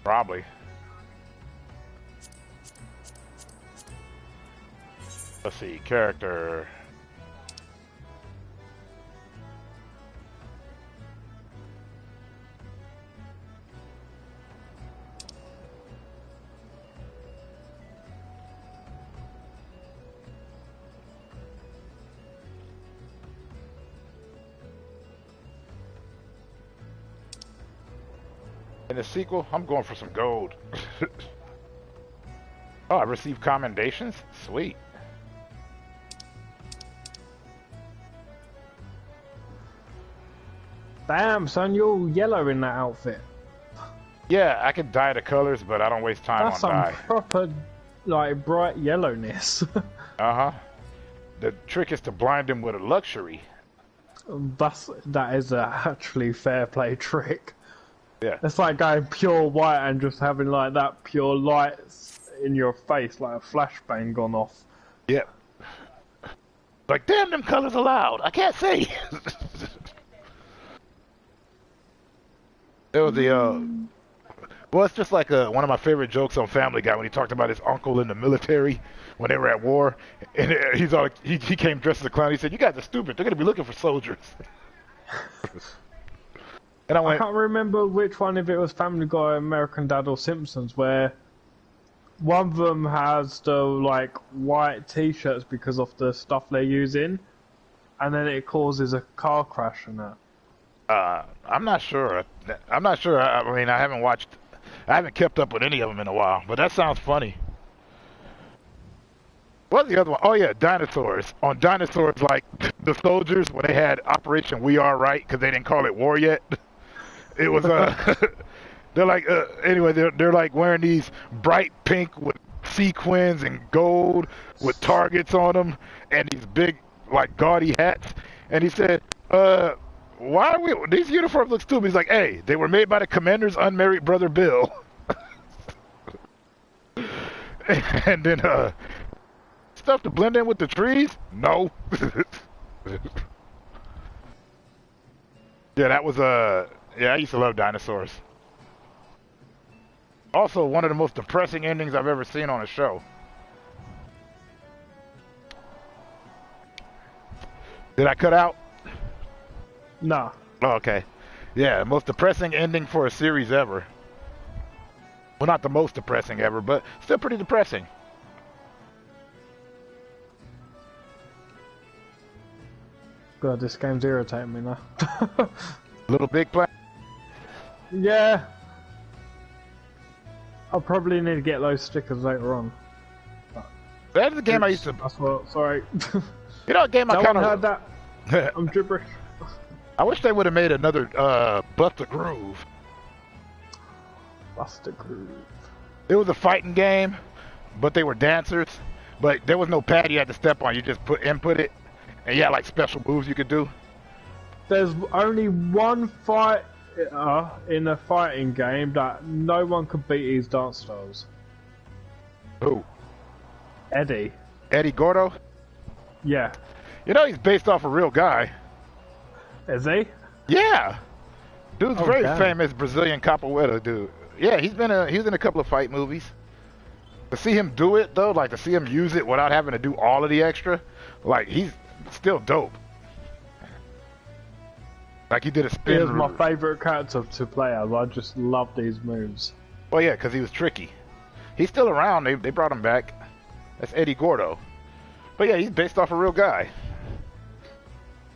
Probably. Let's see, character. In the sequel, I'm going for some gold. Oh, I received commendations? Sweet. Damn, son, you're all yellow in that outfit. Yeah, I can dye the colors, but I don't waste time That's on some dye. proper, like, bright yellowness. Uh-huh. The trick is to blind him with a luxury. That is a actually fair play trick. Yeah. It's like going pure white and just having like that pure lights in your face, like a flashbang gone off. Yep. Like, damn, them colors are loud. I can't see. It was the, well, it's just like one of my favorite jokes on Family Guy when he talked about his uncle in the military when they were at war. And he's all, he came dressed as a clown. He said, "You guys are stupid. They're going to be looking for soldiers." And I can't remember which one, if it was Family Guy, American Dad, or Simpsons, where one of them has the like white T-shirts because of the stuff they're using, and then it causes a car crash and that. I'm not sure. I'm not sure. I mean, I haven't kept up with any of them in a while, but that sounds funny. What's the other one? Oh yeah, dinosaurs. On dinosaurs, like the soldiers when they had Operation We Are Right because they didn't call it war yet. It was they're like anyway they're like wearing these bright pink with sequins and gold with targets on them and these big like gaudy hats. And he said, why are we? These uniforms look stupid. He's like, hey, they were made by the commander's unmarried brother Bill. And then stuff to blend in with the trees? No. Yeah, that was yeah, I used to love dinosaurs. Also, one of the most depressing endings I've ever seen on a show. Did I cut out? No. Oh, okay. Yeah, most depressing ending for a series ever. Well, not the most depressing ever, but still pretty depressing. God, this game's irritating me now. Little Big Planet? Yeah. I'll probably need to get those stickers later on. That's the game I used to... That's what, sorry. You know, a game I kind of... heard that. I'm gibberish. I wish they would have made another Buster Groove. Buster Groove. It was a fighting game, but they were dancers. But there was no pad you had to step on. You just input it, and you had like special moves you could do. There's only one fight in a fighting game that no one could beat his dance styles. Who? Eddie. Eddie Gordo? Yeah. You know he's based off a real guy. Is he? Yeah. Dude's very damn. famous Brazilian capoeira dude. Yeah, he was in a couple of fight movies. To see him do it though, like to see him use it without having to do all of the extra, like he's still dope. Like he did a spin. He was my favorite character to play as. I just love these moves. Well, yeah, because he was tricky. He's still around. They brought him back. That's Eddie Gordo. But yeah, he's based off a real guy.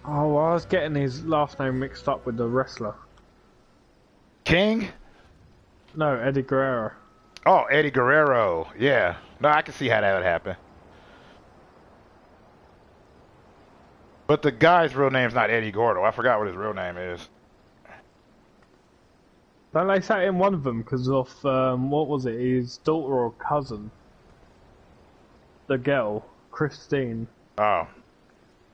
Oh, well, I was getting his last name mixed up with the wrestler. King? No, Eddie Guerrero. Oh, Eddie Guerrero. Yeah. No, I can see how that would happen. But the guy's real name's not Eddie Gordo. I forgot what his real name is. Don't they say in one of them because of, what was it, his daughter or cousin? The girl, Christine. Oh.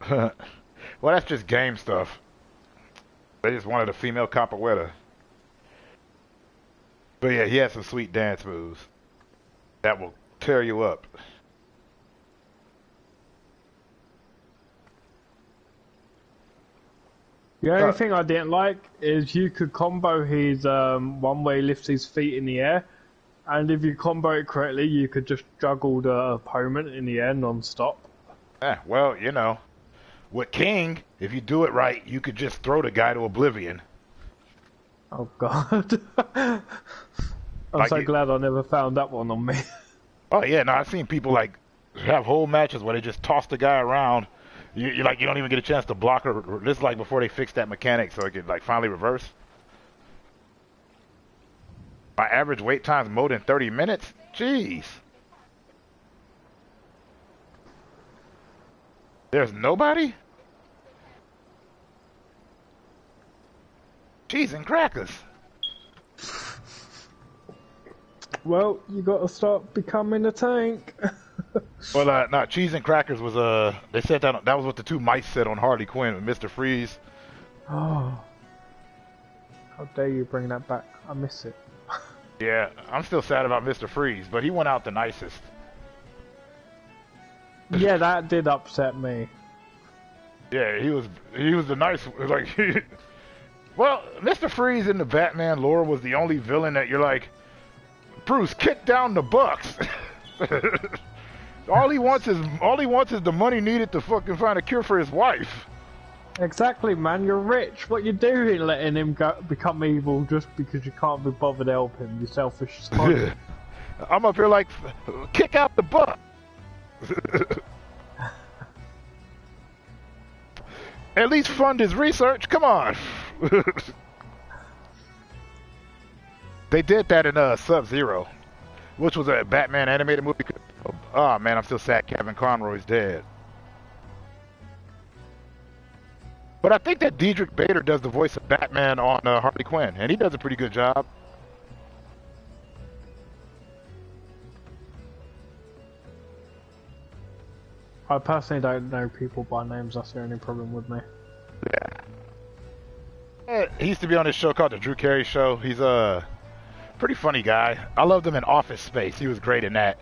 Well, that's just game stuff. They just wanted a female capoeira. But yeah, he has some sweet dance moves that will tear you up. The only thing I didn't like is you could combo his one where he lifts his feet in the air, and if you combo it correctly, you could just juggle the opponent in the air non-stop. Yeah, well, you know, with King, if you do it right, you could just throw the guy to oblivion. Oh God. I'm Like so glad I never found that one on me. Oh yeah, no, I've seen people like have whole matches where they just toss the guy around. You like you don't even get a chance to block or this is like before they fixed that mechanic so it could like finally reverse. My average wait time's more than 30 minutes. Jeez. There's nobody? Cheese and crackers. Well, you gotta start becoming a tank. Well, no, cheese and crackers was they said that was what the two mice said on Harley Quinn with Mr. Freeze. Oh, how dare you bring that back? I miss it. Yeah, I'm still sad about Mr. Freeze, but he went out the nicest. Yeah, that did upset me. Yeah, he was the nice like. Well, Mr. Freeze in the Batman lore was the only villain that you're like, Bruce, kick down the bucks. all he wants is the money needed to fucking find a cure for his wife. Exactly, man. You're rich. What you doing, letting him become evil just because you can't be bothered to help him? You selfish son. I'm up here like, kick out the buck. At least fund his research. Come on. They did that in Sub-Zero, which was a Batman animated movie. Oh man, I'm still sad Kevin Conroy's dead. But I think that Diedrich Bader does the voice of Batman on Harley Quinn, and he does a pretty good job. I personally don't know people by names. That's the only problem with me. Yeah. He used to be on this show called The Drew Carey Show. He's a pretty funny guy. I loved him in Office Space. He was great in that.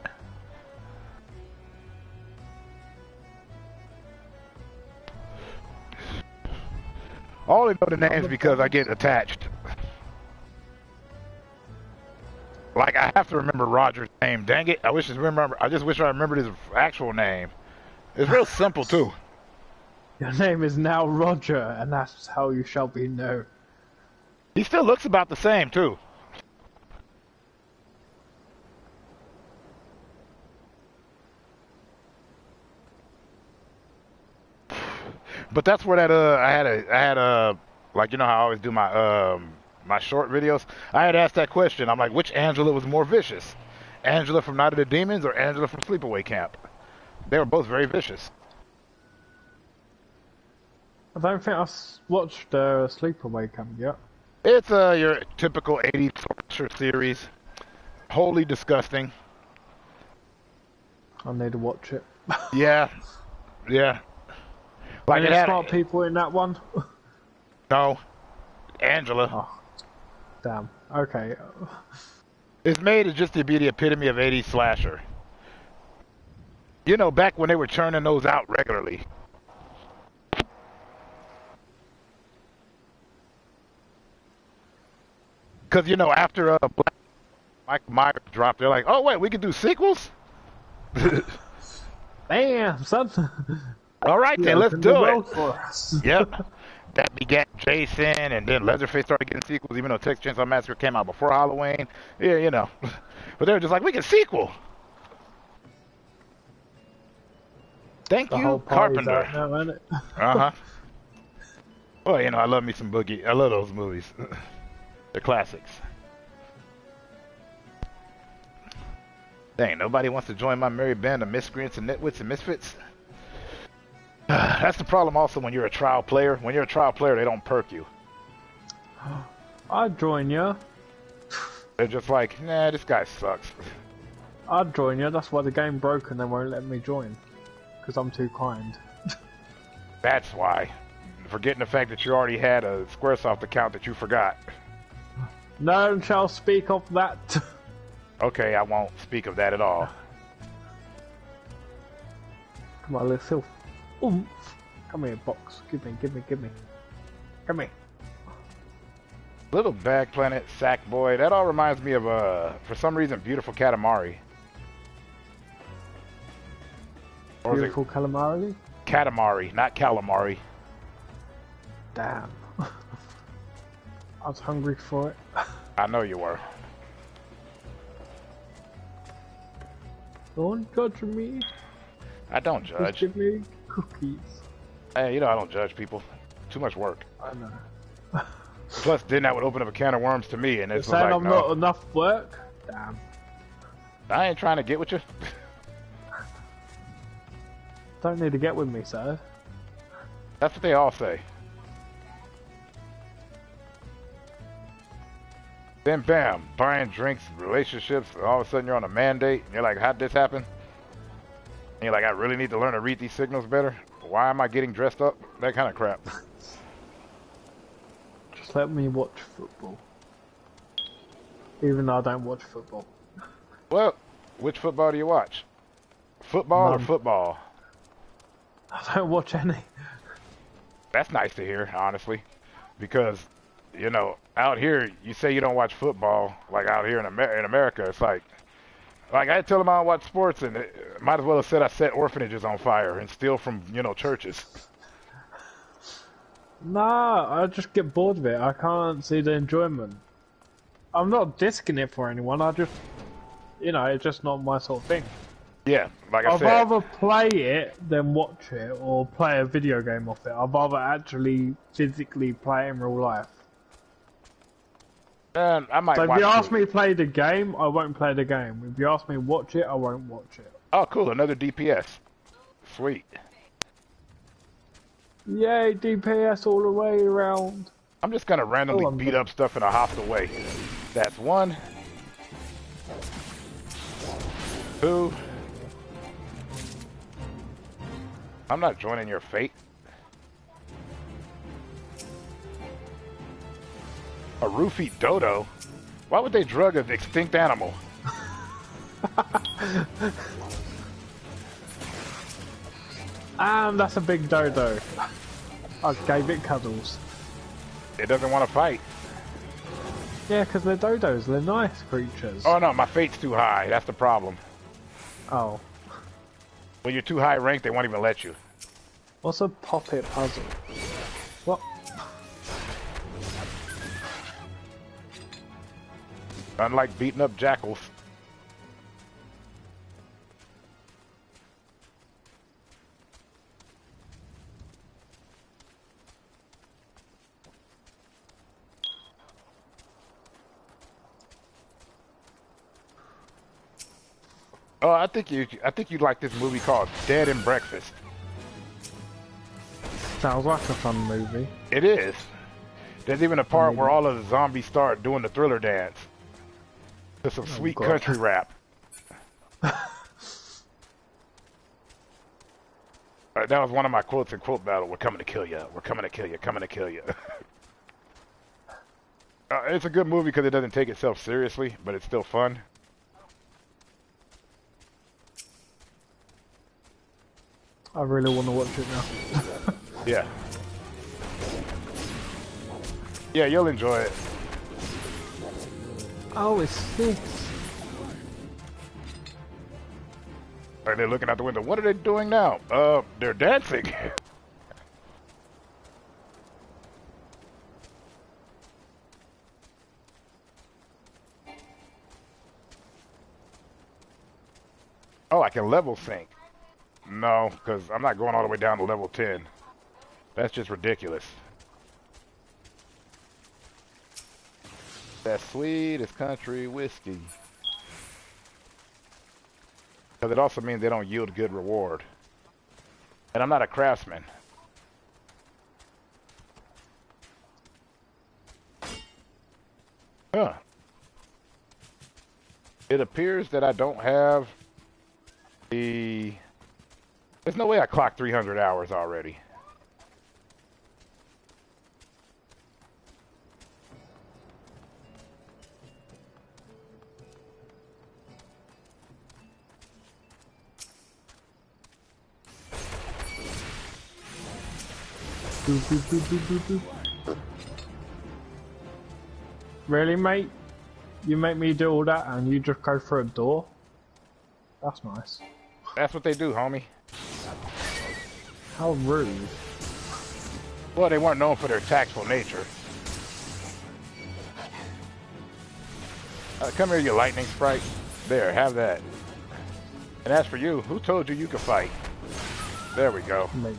I only know the names because I get attached. Like, I have to remember Roger's name. Dang it. I just wish I remembered his actual name. It's real simple, too. Your name is now Roger, and that's how you shall be known. He still looks about the same, too. But that's where that I had like, you know how I always do my my short videos. I had asked that question. I'm like, which Angela was more vicious, Angela from Night of the Demons or Angela from Sleepaway Camp? They were both very vicious. I don't think I've watched Sleepaway Camp yet. It's your typical 80s torture series. Wholly disgusting. I need to watch it. Yeah, yeah. Like Any smart people in that one? No, Angela. Oh, damn. Okay. It's made just to be the epitome of 80s slasher. You know, back when they were churning those out regularly. Because, you know, after Mike Myers dropped. They're like, oh wait, we can do sequels. Damn, son. All right, then let's opened do the it. world for us. Yep. That begat Jason, and then Leatherface started getting sequels, even though Texas Chainsaw Massacre came out before Halloween. Yeah, you know. But they were just like, we can sequel. Thank The you, whole party's Carpenter. out now, isn't it? Uh-huh. Well, you know, I love me some Boogie. I love those movies. They're classics. Dang, nobody wants to join my merry band of miscreants and nitwits and misfits? That's the problem also when you're a trial player. When you're a trial player, they don't perk you. I'd join you. They're just like, nah, this guy sucks. I'd join you. That's why the game broke and they won't let me join. Because I'm too kind. That's why. Forgetting the fact that you already had a Squaresoft account that you forgot. No shall speak of that. Okay, I won't speak of that at all. Come on, let's self. Oomph. Come here, box. Give me. Come here. Little Bag Planet, Sackboy. That all reminds me of, for some reason, Beautiful Katamari. Or Beautiful calamari? Katamari, not calamari. Damn. I was hungry for it. I know you were. Don't judge me. I don't Just judge. give me cookies. Hey, you know I don't judge people. Too much work. I know. Plus, then that would open up a can of worms to me, and You're it's saying like, I'm no. not enough work? Damn. I ain't trying to get with you. Don't need to get with me, sir. That's what they all say. Then bam, buying drinks, relationships, and all of a sudden you're on a mandate, and you're like, how'd this happen? And you're like, I really need to learn to read these signals better? Why am I getting dressed up? That kind of crap. Just let me watch football. Even though I don't watch football. Well, which football do you watch? Football None. or football? I don't watch any. That's nice to hear, honestly. Because, you know, out here, you say you don't watch football, like out here in America, it's like I tell them I don't watch sports, and it, might as well have said I set orphanages on fire and steal from, you know, churches. Nah, I just get bored of it. I can't see the enjoyment. I'm not disking it for anyone, I just, you know, it's just not my sort of thing. Yeah, like I I'd said. rather play it than watch it or play a video game off it. I'd rather actually physically play it in real life. I might So if watch you ask it. me to play the game, I won't play the game. If you ask me to watch it, I won't watch it. Oh, cool, another DPS. Sweet. Yay, DPS all the way around. I'm just gonna randomly I'm beat done. up stuff in a hostile way. That's one. Two. I'm not joining your fate. A roofie dodo? Why would they drug an extinct animal? And that's a big dodo. I gave it cuddles. It doesn't want to fight. Yeah, because they're dodos. They're nice creatures. Oh no, my fate's too high. That's the problem. Oh. When you're too high ranked, they won't even let you. What's a puppet puzzle? What? Unlike beating up jackals. Oh, I think you'd like this movie called Dead and Breakfast. Sounds like a fun movie. It is. There's even a part where all of the zombies start doing the Thriller dance to some sweet God. country rap. That was one of my quotes in Quote Battle. We're coming to kill you. We're coming to kill you. Coming to kill you. It's a good movie because it doesn't take itself seriously, but it's still fun. I really want to watch it now. Yeah. Yeah, you'll enjoy it. Oh, it's this. Like they're looking out the window. What are they doing now? They're dancing. Oh, I can level sync. No, because I'm not going all the way down to level 10. That's just ridiculous. That sweet as country whiskey. Because it also means they don't yield good reward. And I'm not a craftsman. Huh. It appears that I don't have the... There's no way I clocked 300 hours already. Really, mate? You make me do all that and you just go through a door? That's nice. That's what they do, homie. How rude. Well, they weren't known for their tactful nature. Come here, you lightning sprite. There, have that. And as for you, who told you you could fight? There we go. Me.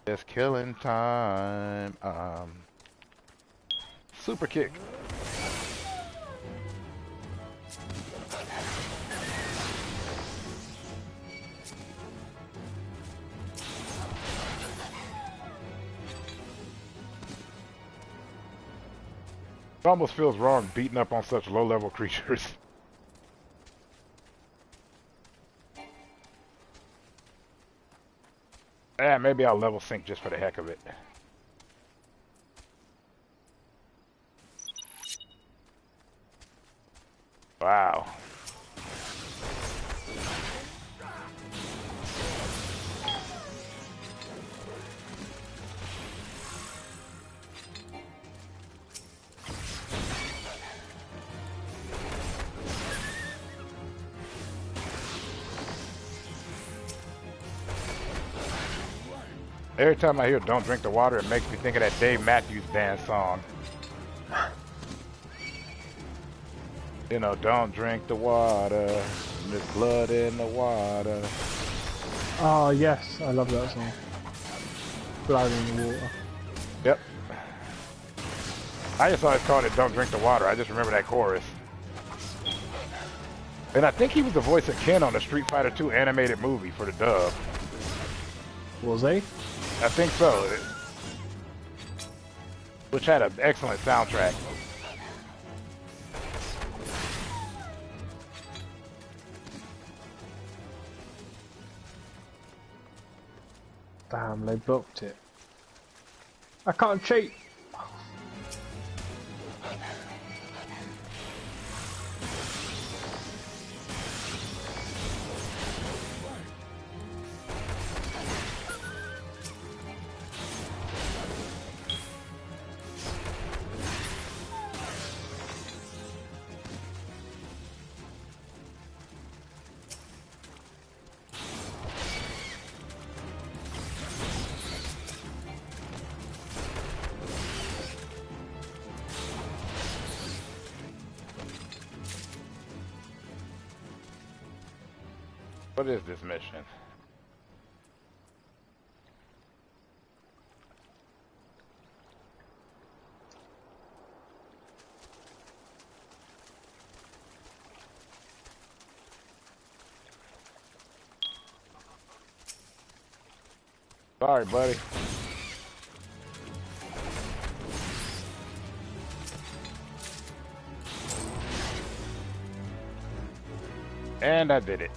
It's killing time. Super kick. It almost feels wrong beating up on such low-level creatures. Yeah, maybe I'll level sync just for the heck of it. Wow. Every time I hear "Don't Drink the Water," it makes me think of that Dave Matthews Band song. You know, don't drink the water, there's blood in the water. Oh, yes, I love that song. Blood in the water. Yep. I just always called it "Don't Drink the Water." I just remember that chorus. And I think he was the voice of Ken on the Street Fighter 2 animated movie for the dub. Was he? I think so. Which had an excellent soundtrack. Damn, they blocked it. I can't cheat! What is this mission? Sorry, buddy. And I did it.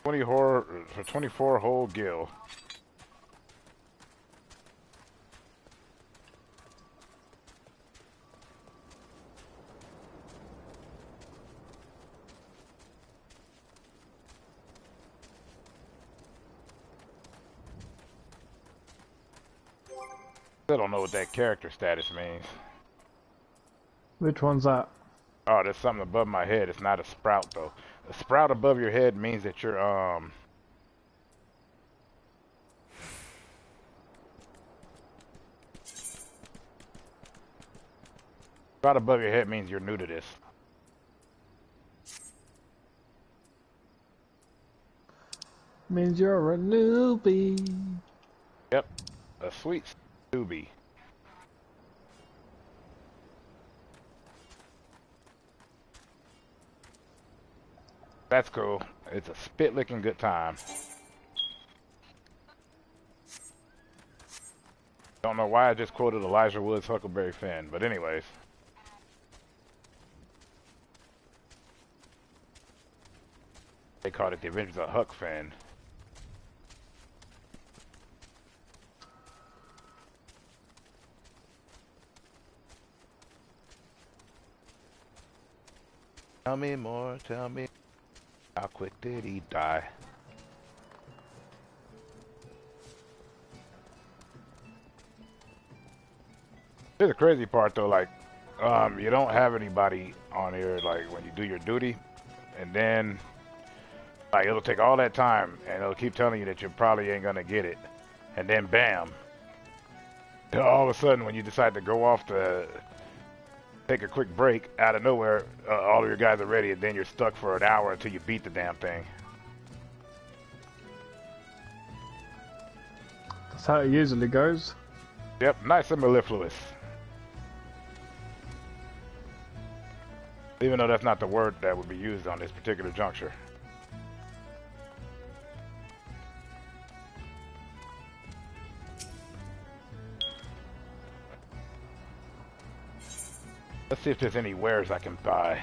24 whole gil. still don't know what that character status means. Which one's that? Oh, there's something above my head. It's not a sprout though. A sprout above your head means that you're sprout above your head means you're new to this. Means you're a newbie. Yep, a sweet newbie. That's cool. It's a spit-licking good time. Don't know why I just quoted Elijah Wood's Huckleberry Finn, but anyways. They called it The Adventures of Huck Finn. Tell me more, tell me. How quick did he die? Here's the crazy part though, like, you don't have anybody on here, like, when you do your duty, and then, like, it'll take all that time, and it'll keep telling you that you probably ain't gonna get it, and then bam, all of a sudden when you decide to go off to take a quick break, out of nowhere, all of your guys are ready, and then you're stuck for an hour until you beat the damn thing. That's how it usually goes. Yep, nice and mellifluous. Even though that's not the word that would be used on this particular juncture. Let's see if there's any wares I can buy.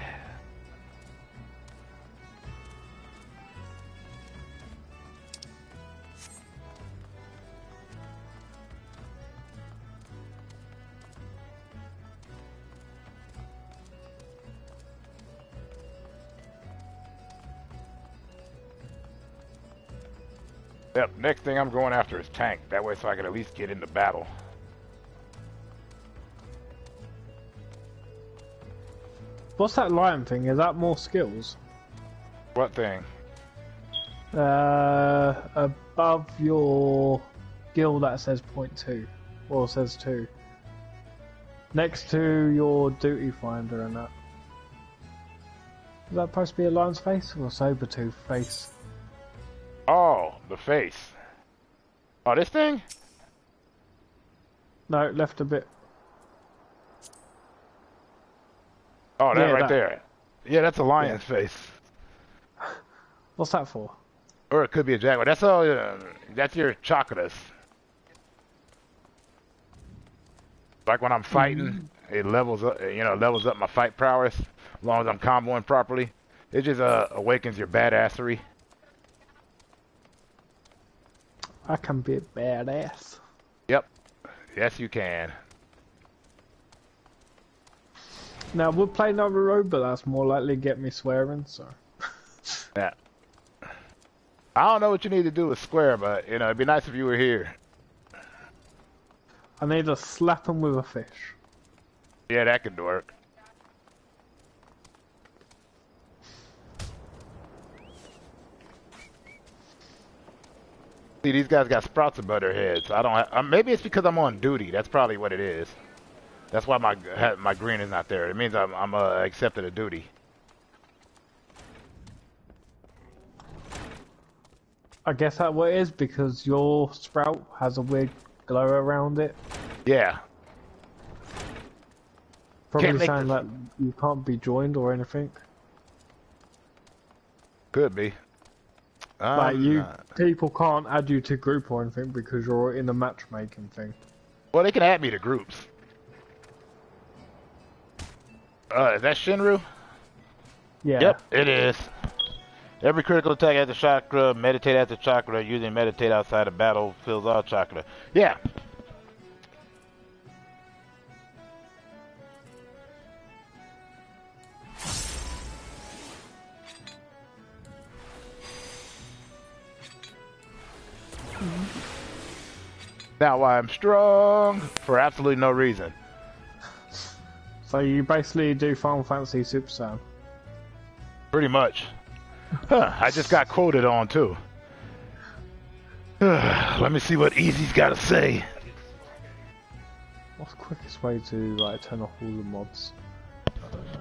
Yep, next thing I'm going after is tank. That way so I can at least get into battle. What's that lion thing? Is that more skills? What thing? Above your skill that says 0.2. Or says 2. Next to your duty finder and that. Is that supposed to be a lion's face or a saber-tooth face? Oh, the face. Oh, this thing? No, left a bit. Oh, that Yeah, right that. there. Yeah, that's a lion's face. What's that for? Or it could be a jaguar. That's all. That's your chakras. Like when I'm fighting, it levels up. You know, levels up my fight prowess. As long as I'm comboing properly, it just awakens your badassery. I can be a badass. Yep. Yes, you can. Now, we'll play another road, but that's more likely to get me swearing, so... Yeah. I don't know what you need to do with Square, but, you know, it'd be nice if you were here. I need to slap him with a fish. Yeah, that could work. See, these guys got sprouts above their heads. I don't have, maybe it's because I'm on duty. That's probably what it is. That's why my green is not there. It means I'm accepted a duty. I guess that's what it is, because your sprout has a weird glow around it. Yeah. Probably saying that you can't be joined or anything. Could be. Like, people can't add you to group or anything because you're in a matchmaking thing. Well, they can add me to groups. Is that Shinru? Yeah. Yep, it is. Every critical attack at the chakra, meditate at the chakra, using meditate outside of battle fills all chakra. Yeah. Now I'm strong for absolutely no reason. So you basically do Final Fantasy Super Saiyan. Pretty much. Huh, I just got quoted on too. Let me see what Easy's got to say. What's the quickest way to like turn off all the mods? I don't know.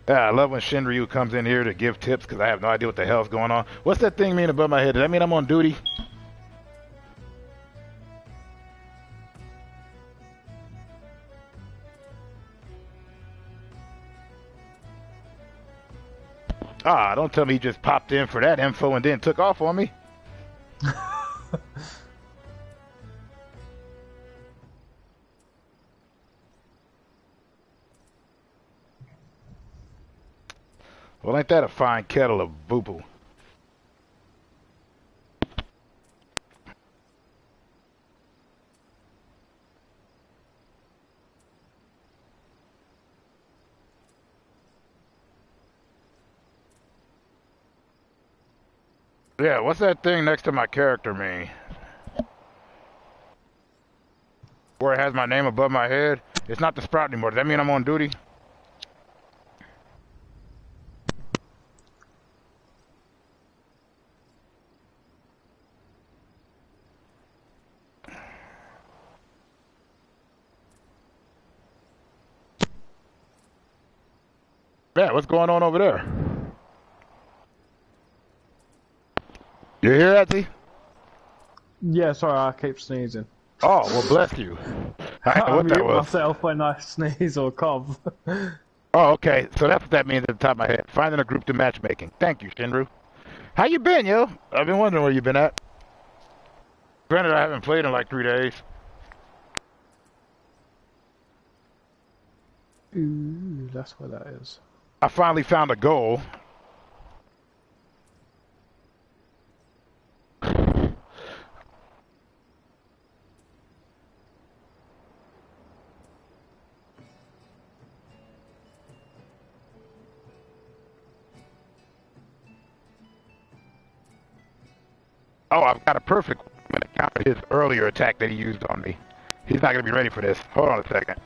Yeah, I love when Shinryu comes in here to give tips because I have no idea what the hell's going on. What's that thing mean above my head? Does that mean I'm on duty? Ah, don't tell me he just popped in for that info and then took off on me. Well, ain't that a fine kettle of boo-boo? Yeah, what's that thing next to my character mean? Where it has my name above my head? It's not the sprout anymore. Does that mean I'm on duty? Yeah, what's going on over there? You hear that, T? Yeah, sorry, I keep sneezing. Oh, well, bless you. I know I what that mute was. myself when I sneeze or cough. Oh, okay. So that's what that means at the top of my head. Finding a group to matchmaking. Thank you, Shinru. How you been, yo? I've been wondering where you been at. Granted, I haven't played in like 3 days. Ooh, that's where that is. I finally found a goal. Oh, I've got a perfect one to counter his earlier attack that he used on me. He's not going to be ready for this. Hold on a second.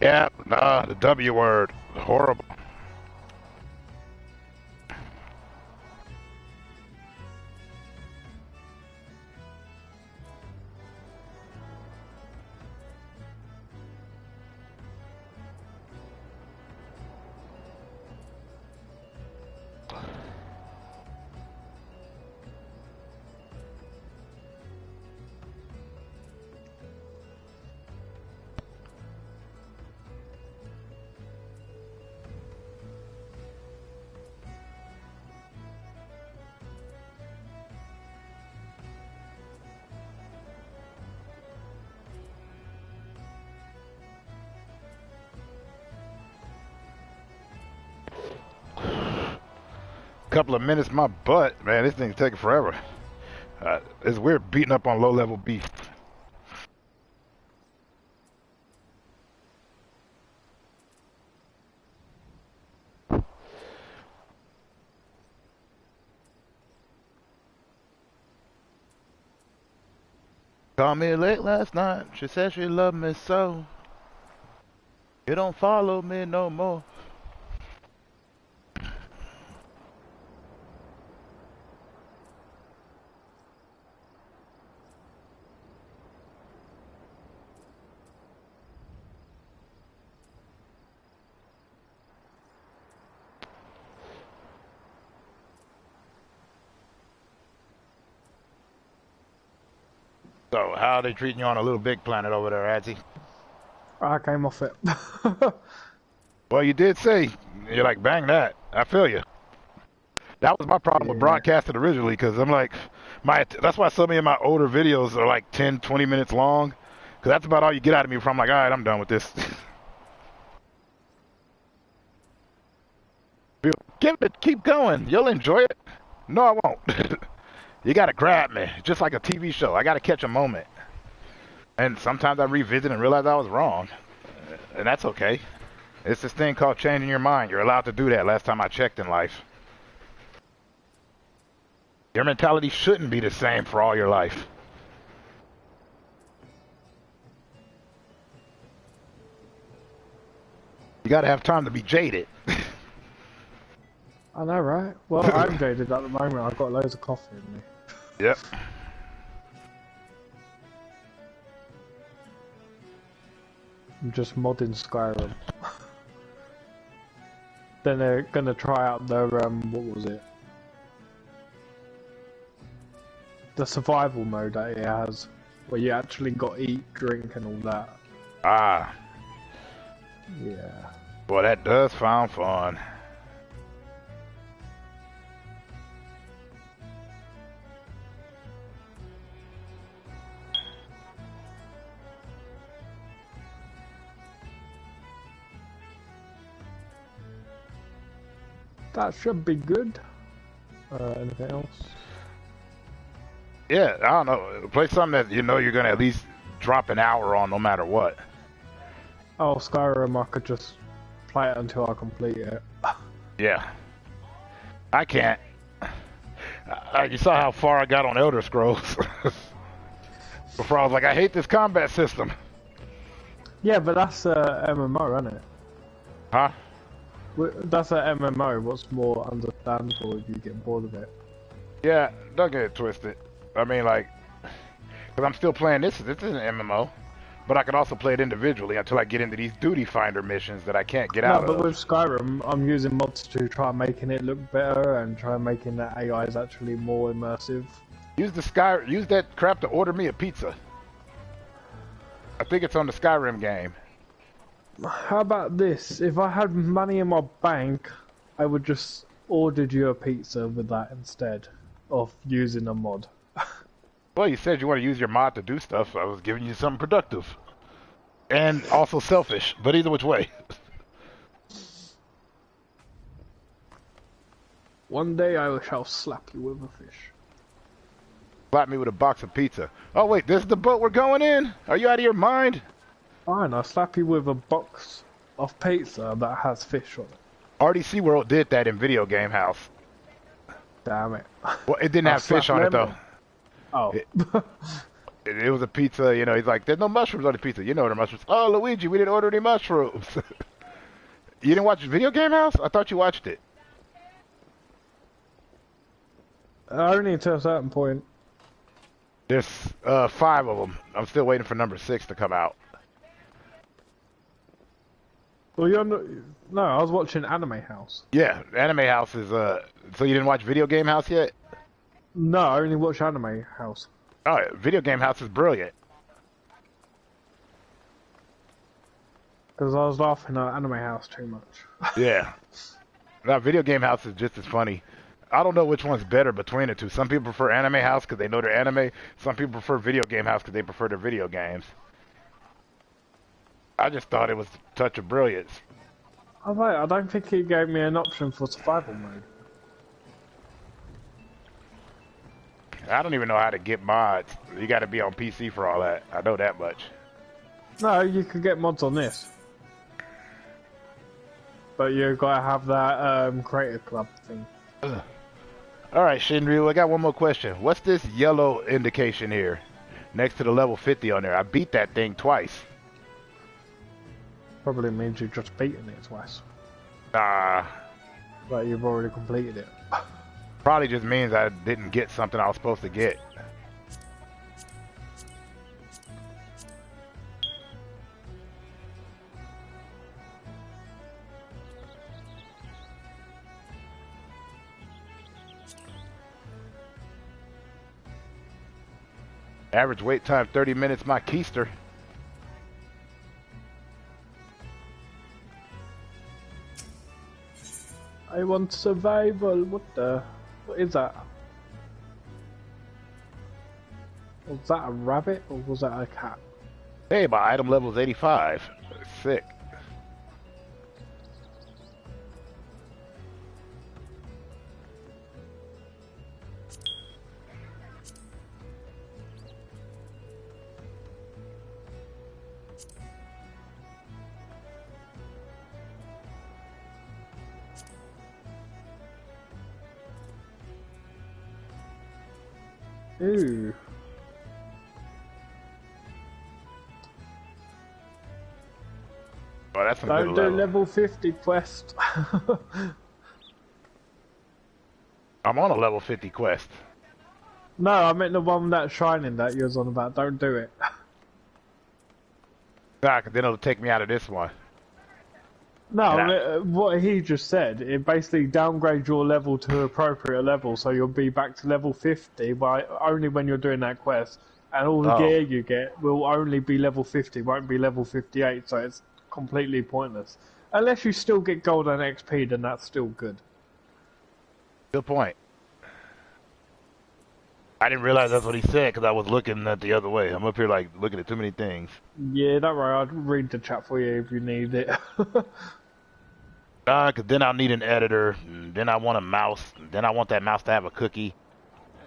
Yeah, nah, the W word. Horrible. Couple of minutes, my butt, man. This thing's taking forever. It's weird beating up on low-level beasts. Called me late last night. She said she loved me so. You don't follow me no more. So, how are they treating you on a little big planet over there, Adzi? I came off it. Well, you did say, you're like, bang that. I feel you. That was my problem with broadcasting originally, because I'm like, that's why so many of my older videos are like 10, 20 minutes long, because that's about all you get out of me before I'm like, all right, I'm done with this. Give it, keep going. You'll enjoy it. No, I won't. You got to grab me, just like a TV show. I got to catch a moment. And sometimes I revisit and realize I was wrong, and that's okay. It's this thing called changing your mind. You're allowed to do that last time I checked in life. Your mentality shouldn't be the same for all your life. You gotta have time to be jaded. I know, right? Well, I'm jaded at the moment. I've got loads of coffee in me. Yep. I'm just modding Skyrim. Then they're gonna try out the what was it? The survival mode that it has, where you actually got to eat, drink, and all that. Ah. Yeah. Boy, that does sound fun. That should be good. Anything else? Yeah, I don't know. Play something that you know you're gonna at least drop an hour on, no matter what. Oh, Skyrim, I could just play it until I complete it. Yeah. I can't. You saw how far I got on Elder Scrolls. Before I was like, I hate this combat system. Yeah, but that's MMO, isn't it? Huh? That's a MMO. What's more understandable if you get bored of it? Yeah, don't get it twisted. I mean, like, because I'm still playing this. This is an MMO, but I can also play it individually until I get into these duty finder missions that I can't get out of. No, but with Skyrim, I'm using mods to try making it look better and try making the AIs actually more immersive. Use that crap to order me a pizza. I think it's on the Skyrim game. How about this? If I had money in my bank, I would just ordered you a pizza with that instead of using a mod. Well, you said you want to use your mod to do stuff. I was giving you something productive. And also selfish, but either which way. One day I shall slap you with a fish. Slap me with a box of pizza. Oh wait, this is the boat we're going in? Are you out of your mind? Fine, I'll slap you with a box of pizza that has fish on it. RDC World did that in Video Game House. Damn it. Well, it didn't have fish on it though. Oh. It was a pizza, you know, he's like, there's no mushrooms on the pizza. You know there are mushrooms. Oh, Luigi, we didn't order any mushrooms. You didn't watch Video Game House? I thought you watched it. Only until a certain point. There's 5 of them. I'm still waiting for number 6 to come out. Well, you're not... No, I was watching Anime House. Yeah, Anime House is, so you didn't watch Video Game House yet? No, I only watch Anime House. Oh, Video Game House is brilliant. Because I was laughing at Anime House too much. Yeah. Now, Video Game House is just as funny. I don't know which one's better between the two. Some people prefer Anime House because they know their anime. Some people prefer Video Game House because they prefer their video games. I just thought it was a touch of brilliance. I don't think he gave me an option for survival mode. I don't even know how to get mods. You got to be on PC for all that. I know that much. No, you could get mods on this. But you gotta have that Creator Club thing. Alright, Shinryu, I got one more question. What's this yellow indication here? Next to the level 50 on there. I beat that thing twice. Probably means you've just beaten it twice. Nah. Like you've already completed it. Probably just means I didn't get something I was supposed to get. Average wait time 30 minutes. My keister. I want survival. What is that? Was that a rabbit or was that a cat? Hey, my item level is 85. Sick. Ooh. Oh, that's a Don't good do level. level 50 quest. I'm on a level 50 quest. No, I meant the one that's shining that you was on about. Don't do it. Nah, 'cause then it'll take me out of this one. No, I mean, what he just said, it basically downgrades your level to appropriate level, so you'll be back to level 50 by only when you're doing that quest, and all the gear you get will only be level 50, won't be level 58, so it's completely pointless. Unless you still get gold and XP, then that's still good. Good point. I didn't realize that's what he said because I was looking at the other way. I'm up here like looking at too many things. Yeah, don't worry, I'll read the chat for you if you need it. Cause then I'll need an editor, and then I want a mouse, and then I want that mouse to have a cookie.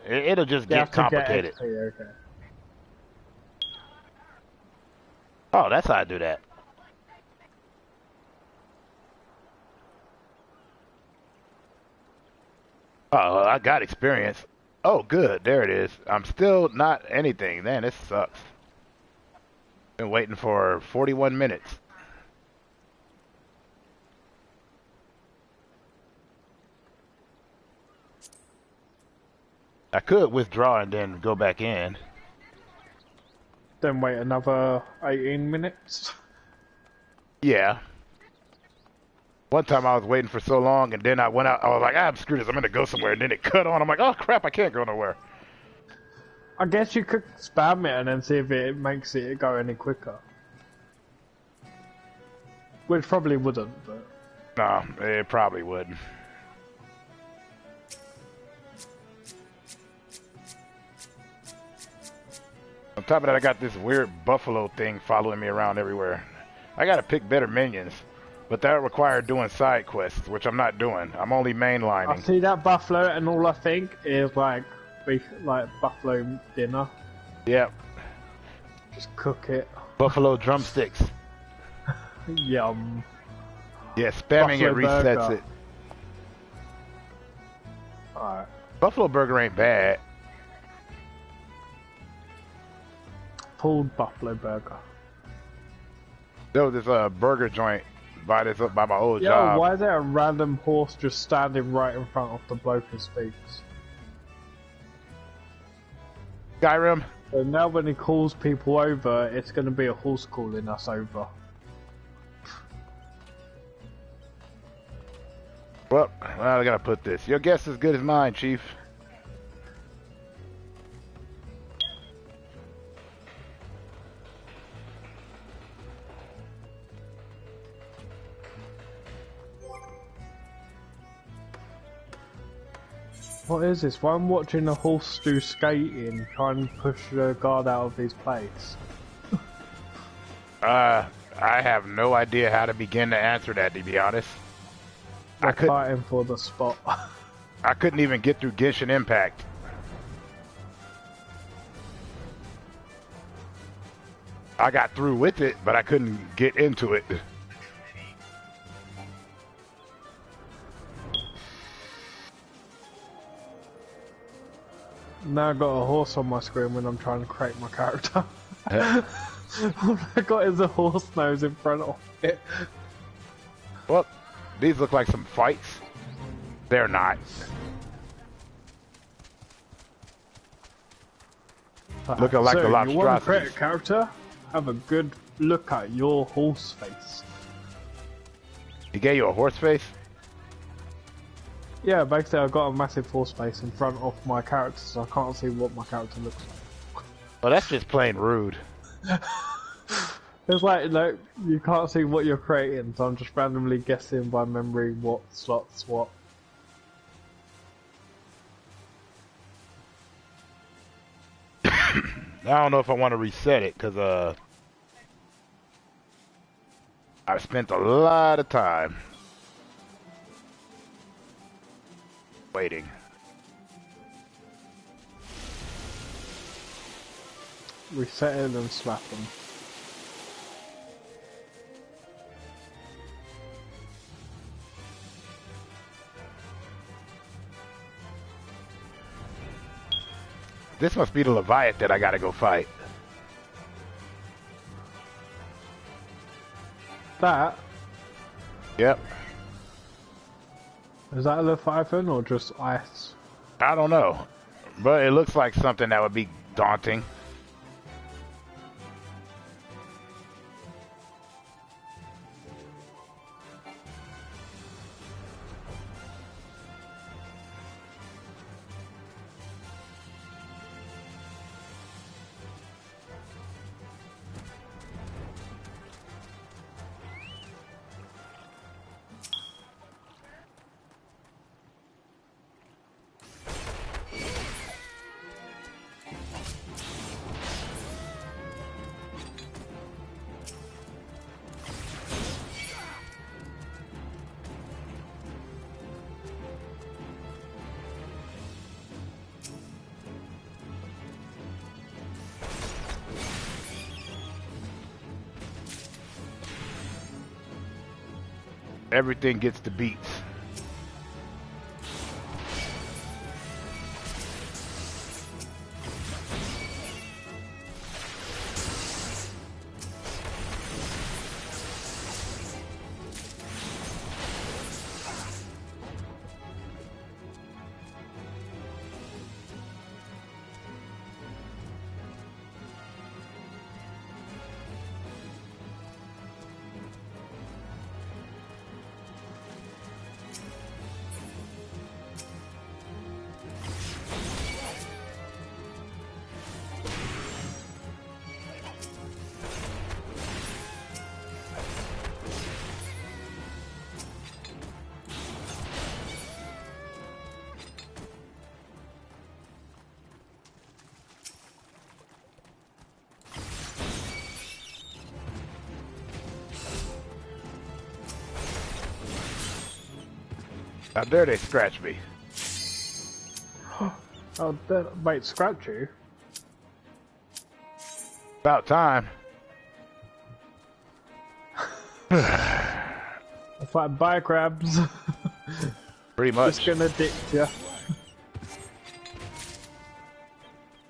It'll just get complicated. Okay. Oh, that's how I do that. Oh, I got experience. Oh, good. There it is. I'm still not anything. Man, this sucks. Been waiting for 41 minutes. I could withdraw and then go back in. Then wait another 18 minutes. Yeah. One time I was waiting for so long, and then I went out. I was like, screw this. I'm gonna go somewhere, and then it cut on. I'm like, oh crap, I can't go nowhere. I guess you could spam it and then see if it makes it go any quicker. Which probably wouldn't, but... No, it probably wouldn't. On top of that, I got this weird buffalo thing following me around everywhere. I gotta pick better minions, but that required doing side quests, which I'm not doing. I'm only mainlining. I see that buffalo, and all I think is like beef, like buffalo dinner. Yep. Just cook it. Buffalo drumsticks. Yum. Yeah, spamming Buffalo it resets burger. it. Alright. Buffalo burger ain't bad. Pulled buffalo burger. There was this burger joint by my old Yo, job. why is there a random horse just standing right in front of the bloke who speaks? Skyrim. So now when he calls people over, it's going to be a horse calling us over. Well, I gotta put this. Your guess is as good as mine, Chief. What is this? Why I'm watching a horse do skating, trying to push the guard out of his place. I have no idea how to begin to answer that, to be honest. They're fighting for the spot. I couldn't even get through Genshin Impact. I got through with it, but I couldn't get into it. Now I've got a horse on my screen when I'm trying to create my character. All I got is a horse nose in front of it. Well, these look like some fights. They're not. Looking like the you want to create a Lobstrosities. character? Have a good look at your horse face. He gave you a horse face? Yeah, basically I've got a massive horse face in front of my character, so I can't see what my character looks like. Oh, that's just plain rude. It's like you can't see what you're creating, so I'm just randomly guessing by memory what slots what. I don't know if I want to reset it because I spent a lot of time waiting. Reset it and slap them. This must be the Leviathan I gotta go fight. That? Yep. Is that a Leviathan or just ice? I don't know. But it looks like something that would be daunting. Everything gets the beats. How dare they scratch me? Oh, that might scratch you. About time. It's like bye crabs. Pretty much. Just gonna addict you.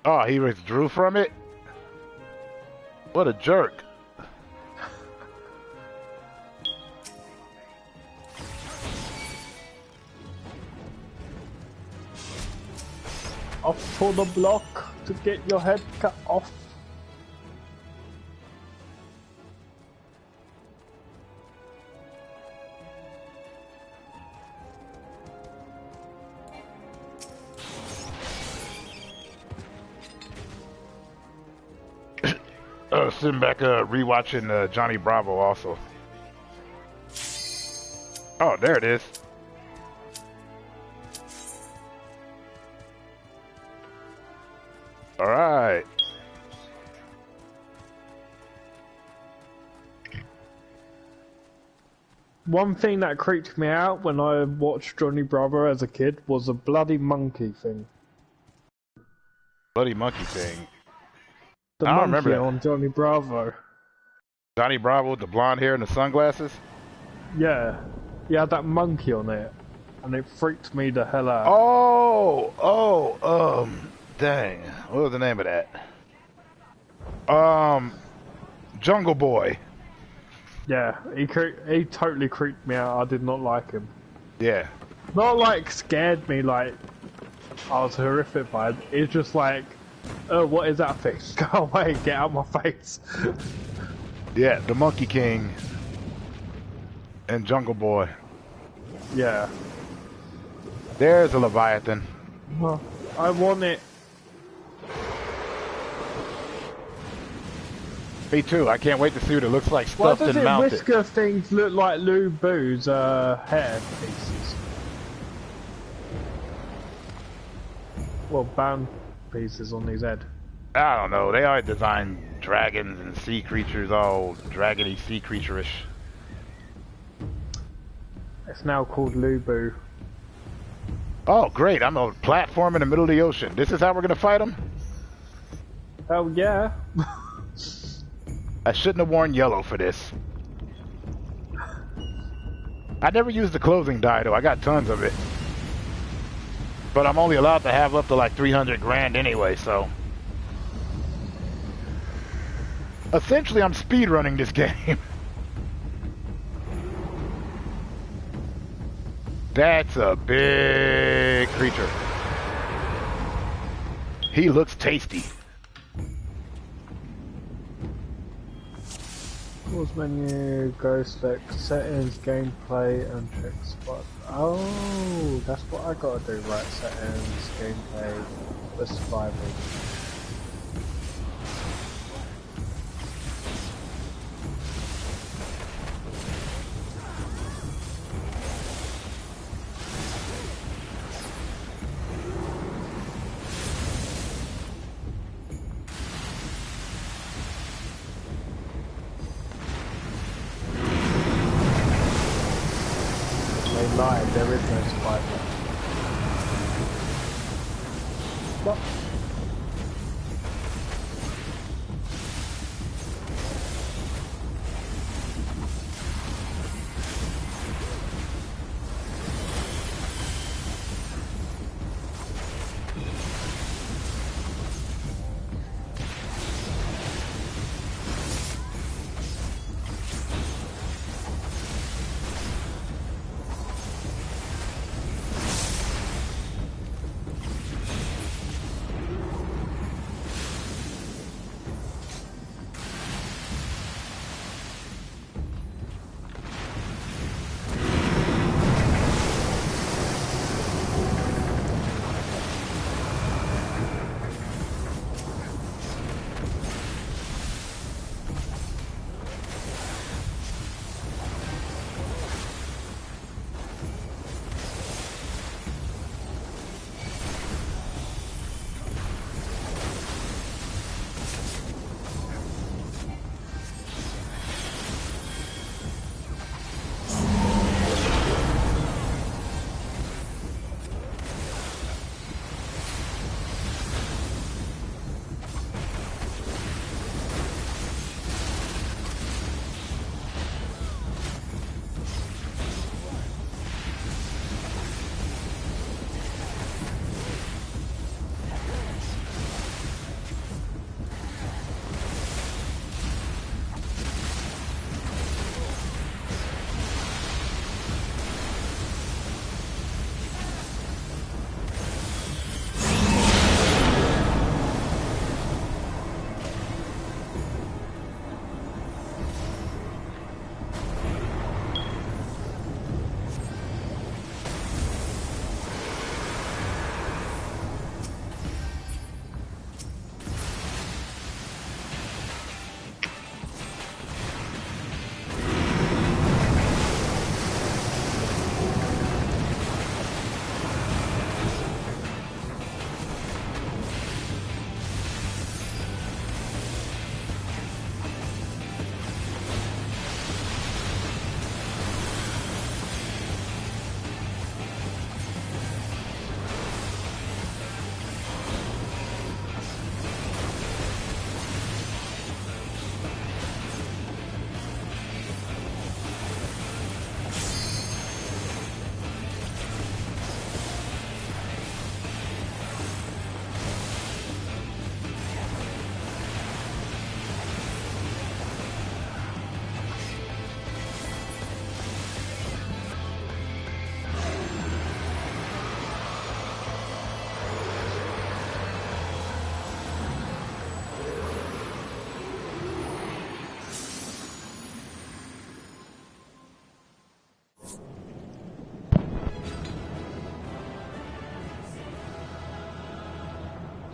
Oh, he withdrew from it? What a jerk. Off for the block to get your head cut off. Sitting back rewatching Johnny Bravo also. Oh, there it is. All right. One thing that creeped me out when I watched Johnny Bravo as a kid was a bloody monkey thing. Bloody monkey thing. The I don't monkey remember that. on Johnny Bravo. Johnny Bravo with the blonde hair and the sunglasses? Yeah. He had that monkey on it. And it freaked me the hell out. Dang. What was the name of that? Jungle Boy. Yeah, he totally creeped me out. I did not like him. Yeah. Not like scared me, like I was horrified. It's just like, oh, what is that thing? Go away, get out of my face. Yeah, the Monkey King and Jungle Boy. Yeah. There's a Leviathan. Well, I want it. Me too. I can't wait to see what it looks like Why stuffed does and it mounted. whisker things look like Lou Boo's hair pieces? Well, band pieces on his head. I don't know. They are designed dragons and sea creatures, all dragony sea creature-ish. It's now called Lubu. Oh, great. I'm on a platform in the middle of the ocean. This is how we're going to fight them? Oh, yeah. I shouldn't have worn yellow for this. I never used the closing die, though. I got tons of it. But I'm only allowed to have up to like 300 grand anyway, so... Essentially, I'm speedrunning this game. That's a big creature. He looks tasty. Pause menu, go select settings, gameplay, and check spot. Oh, that's what I gotta do, right? Settings, gameplay, the survival. Live, there is no survival. What?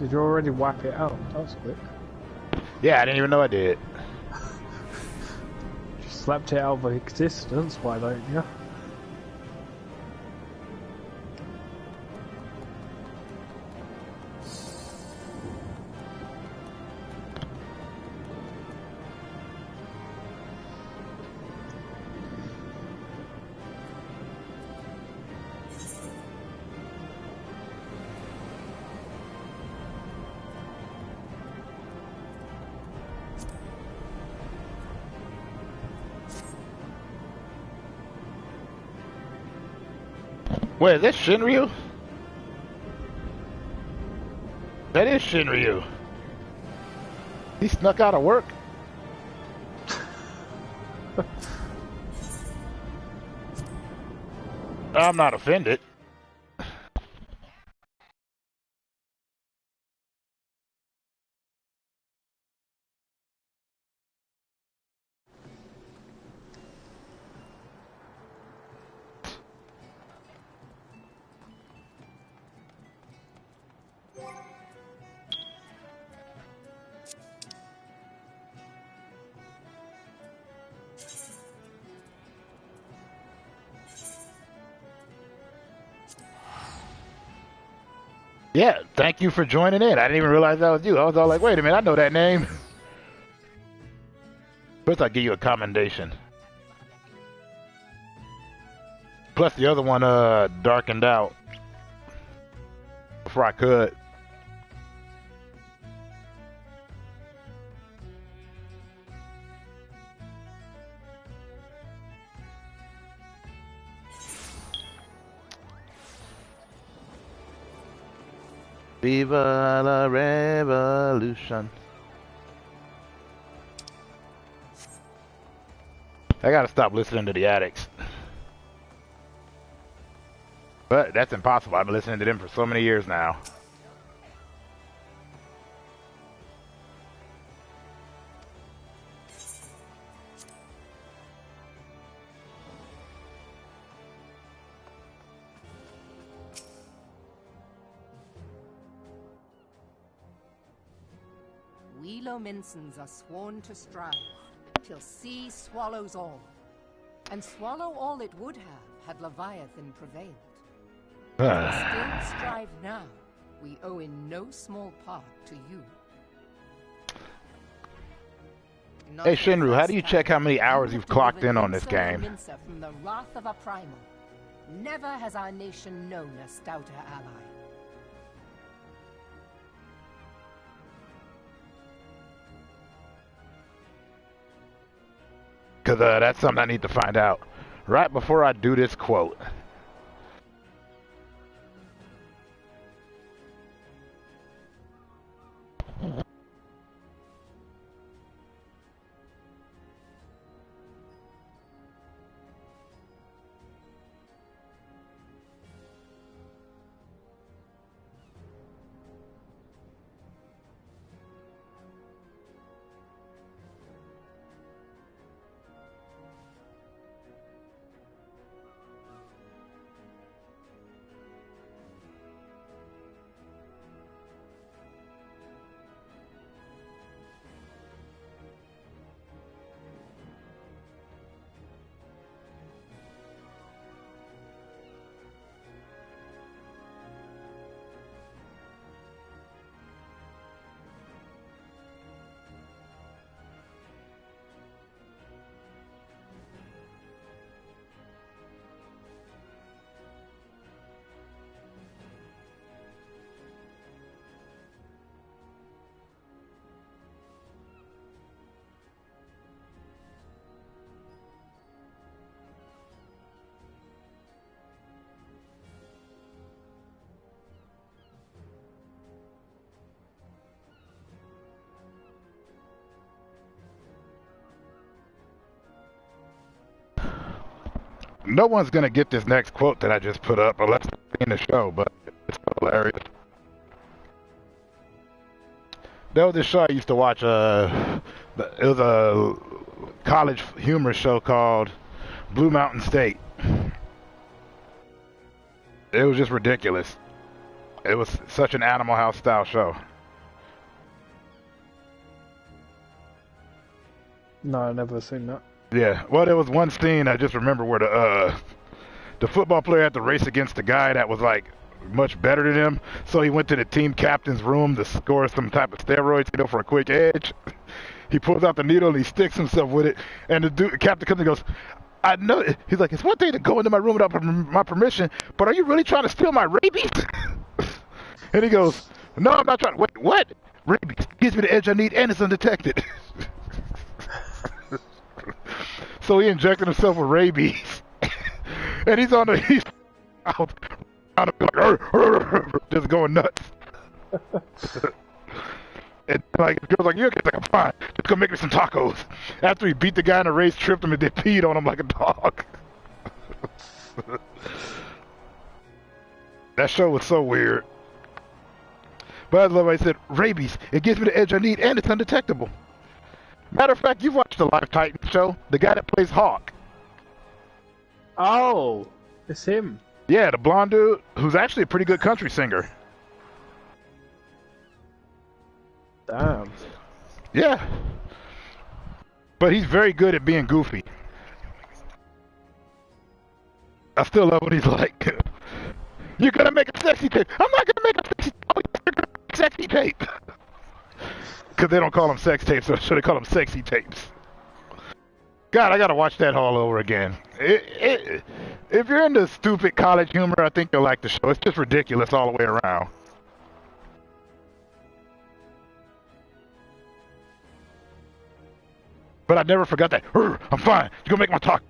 Did you already wipe it out? That was quick. Yeah, I didn't even know I did. slapped it out of existence, why don't you? Wait, is that Shinryu? That is Shinryu. He snuck out of work. I'm not offended. Yeah, thank you for joining in. I didn't even realize that was you. I was all like, wait a minute, I know that name. First, I'll give you a commendation. Plus, the other one darkened out before I could. Viva la revolution. I gotta stop listening to the addicts. But that's impossible. I've been listening to them for so many years now. We Lominsons are sworn to strive, till sea swallows all. And swallow all it would have, had Leviathan prevailed. We still strive now. We owe in no small part to you. Hey Shinru, how do you check how many hours you've clocked in on this game? From the wrath of a primal. Never has our nation known a stouter ally. Because that's something I need to find out right before I do this quote. No one's gonna get this next quote that I just put up unless they've seen the show, but it's hilarious. There was this show I used to watch. It was a college humor show called Blue Mountain State. It was just ridiculous. It was such an Animal House style show. No, I've never seen that. Yeah. Well, there was one scene I just remember where the football player had to race against the guy that was like much better than him. So he went to the team captain's room to score some type of steroids, for a quick edge. He pulls out the needle and he sticks himself with it. And the captain comes and goes, I know. He's like, it's one thing to go into my room without my permission, but are you really trying to steal my rabies? And he goes, no, I'm not trying. Wait, what? Rabies gives me the edge I need and it's undetected. So he injected himself with rabies. And he's out, like, just going nuts. And like the girl's like, you okay? Like, I'm fine. Just go make me some tacos. After he beat the guy in the race, tripped him, and then peed on him like a dog. That show was so weird. But I love how he said, rabies, it gives me the edge I need and it's undetectable. Matter of fact, you've watched the Live Titan show. The guy that plays Hawk. Oh, it's him. Yeah, the blonde dude who's actually a pretty good country singer. Damn. Yeah. But he's very good at being goofy. I still love what he's like. You're gonna make a sexy tape. I'm not gonna make a sexy tape. You're gonna make a sexy tape. Because they don't call them sex tapes, so should they call them sexy tapes? God, I gotta watch that all over again. If you're into stupid college humor, I think you'll like the show. It's just ridiculous all the way around. But I never forgot that. I'm fine. You go make my tacos.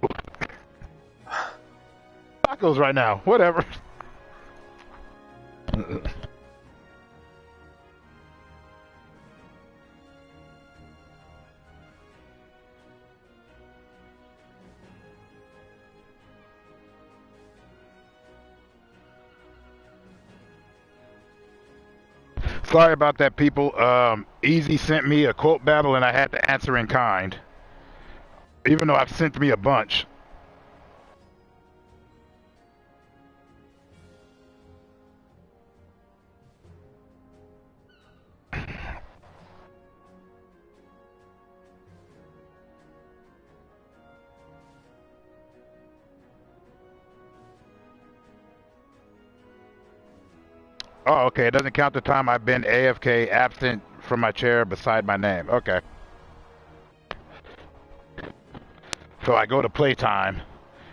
Tacos right now. Whatever. Sorry about that, people. Easy sent me a quote battle and I had to answer in kind. Even though I've sent me a bunch. Oh, okay. It doesn't count the time I've been AFK, absent from my chair beside my name. Okay. So I go to playtime.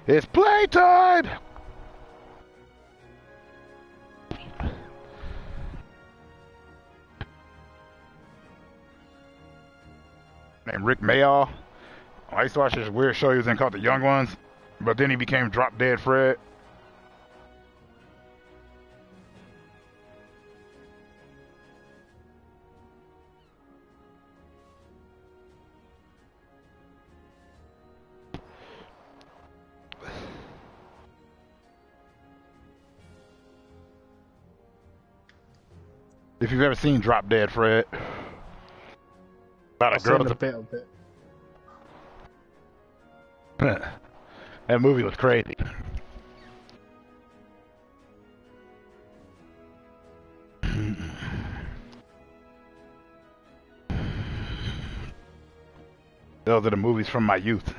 It's playtime! Named Rick Mayall. I used to watch this weird show he was in called The Young Ones, but then he became Drop Dead Fred. If you've ever seen Drop Dead Fred. About a girl. A bit of it. That movie was crazy. Those are the movies from my youth.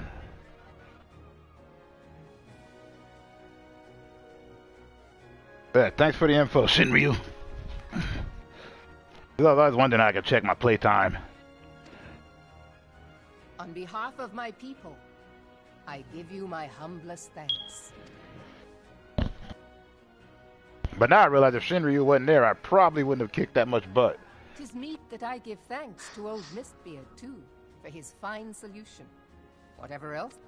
Thanks for the info, Shinryu. I was always wondering how I could check my playtime. On behalf of my people, I give you my humblest thanks. But now I realize if Shinryu wasn't there, I probably wouldn't have kicked that much butt. 'Tis meet that I give thanks to old Mistbeard, too, for his fine solution. Whatever else?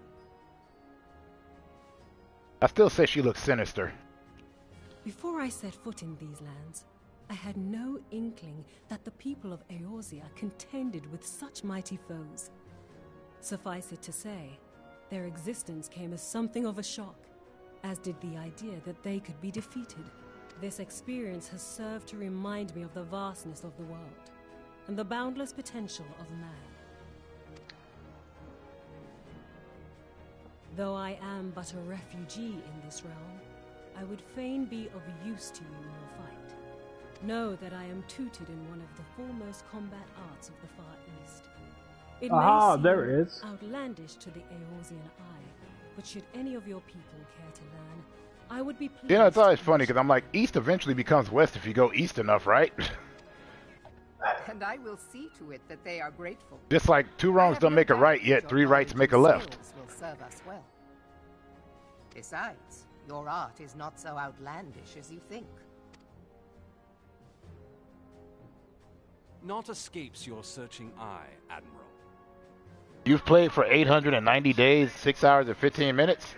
I still say she looks sinister. Before I set foot in these lands, I had no inkling that the people of Eorzea contended with such mighty foes. Suffice it to say, their existence came as something of a shock, as did the idea that they could be defeated. This experience has served to remind me of the vastness of the world, and the boundless potential of man. Though I am but a refugee in this realm, I would fain be of use to you in your fight. Know that I am tutored in one of the foremost combat arts of the Far East. It Aha, may there seem it is. outlandish to the Eorzean eye, but should any of your people care to learn, I would be pleased. You know, it's always to funny because I'm like, east eventually becomes west if you go east enough, right? And I will see to it that they are grateful. Just like 2 wrongs don't make a right, yet 3 rights make a left. Will serve us well. Besides, your art is not so outlandish as you think. Naught escapes your searching eye, Admiral. You've played for 890 days, 6 hours and 15 minutes?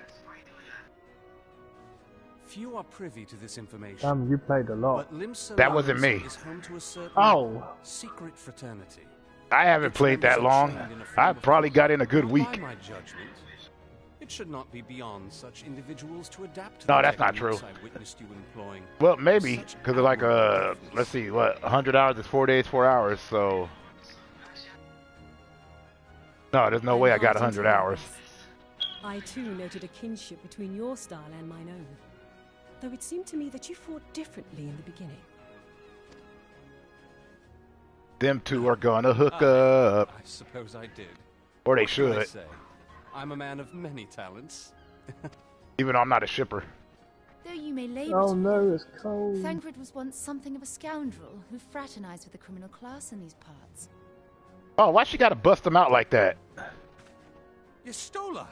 Few are privy to this information. Damn, you played a lot. But Limsa That wasn't me. is home to a certain secret fraternity. I haven't played that long. I probably got in a good week. By my judgment, it should not be beyond such individuals to adapt to No, the that's not true. techniques I witnessed you employing. Well, maybe, because like, let's see, what, 100 hours is 4 days, 4 hours, so... No, there's no way I got 100 hours. I too noted a kinship between your style and mine own, though it seemed to me that you fought differently in the beginning. Them two are gonna hook up. I suppose I did. Or they What can I should. say? I'm a man of many talents. Even though I'm not a shipper. Though you may label Oh to no, it's cold. Thancred was once something of a scoundrel who fraternized with the criminal class in these parts. Oh, why she gotta bust them out like that? Yestola!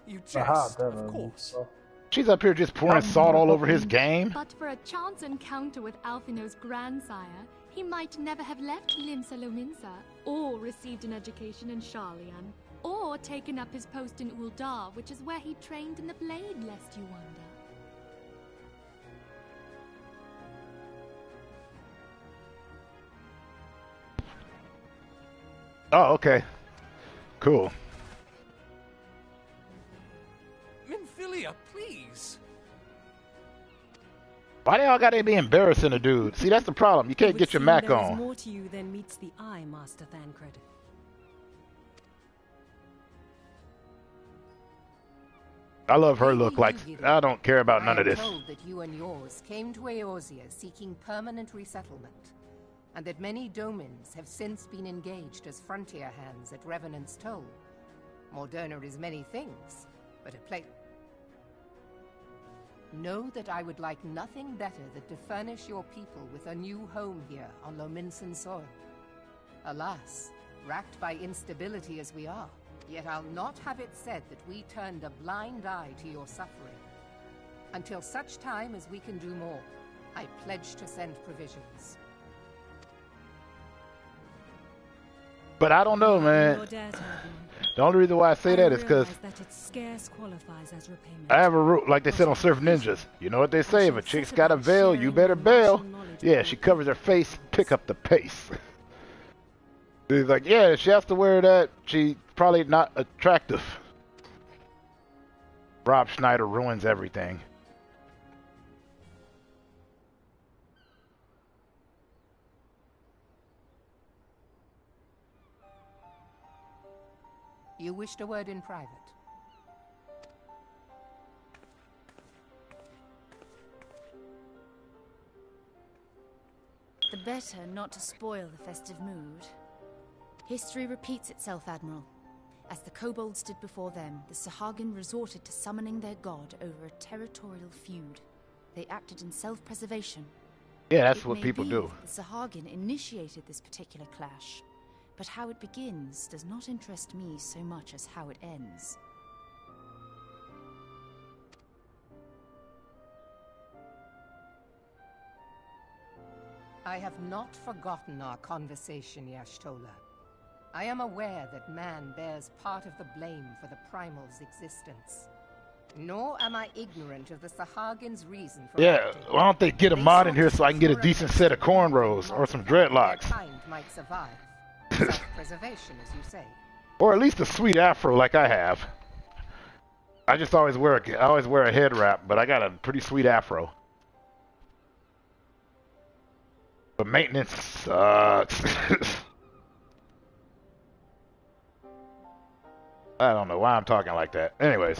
You jest, Aha, of course. She's up here just pouring salt all over his game. But for a chance encounter with Alphino's grandsire, he might never have left Limsa Lominsa, or received an education in Sharlian, or taken up his post in Uldar, which is where he trained in the blade, lest you wonder. Oh, okay. Cool. Minfilia, please! Why they all gotta be embarrassing a dude? See, that's the problem. You can't get your Mac There is on. more to you than meets the eye, Master Thancred. I love her look like I don't care about none of this. I am told that you and yours came to Eorzea seeking permanent resettlement, and that many domins have since been engaged as frontier hands at Revenant's Toll. Moderna is many things, but a place... Know that I would like nothing better than to furnish your people with a new home here on Lominsan soil. Alas, racked by instability as we are, yet I'll not have it said that we turned a blind eye to your suffering. Until such time as we can do more, I pledge to send provisions. But I don't know, man. The only reason why I say that is because that it scarce qualifies as repayment. I have a rule, like they said on Surf Ninjas. You know what they say? If a chick's got a veil, you better bail. Yeah, she covers her face, pick up the pace. He's like, yeah, she has to wear that. She's probably not attractive. Rob Schneider ruins everything. You wished a word in private. The better not to spoil the festive mood. History repeats itself, Admiral. As the kobolds did before them, the Sahagin resorted to summoning their god over a territorial feud. They acted in self-preservation. Yeah, that's what people do. The Sahagin initiated this particular clash, but how it begins does not interest me so much as how it ends. I have not forgotten our conversation, Y'shtola. I am aware that man bears part of the blame for the Primal's existence. Nor am I ignorant of the Sahagin's reason for Yeah, acting. why don't they get a mod in here so I can get a decent set of cornrows or some dreadlocks? Kind might survive. Self-preservation, as you say. Or at least a sweet afro like I have. I just always wear a head wrap, but I got a pretty sweet afro. But maintenance sucks. I don't know why I'm talking like that. Anyways.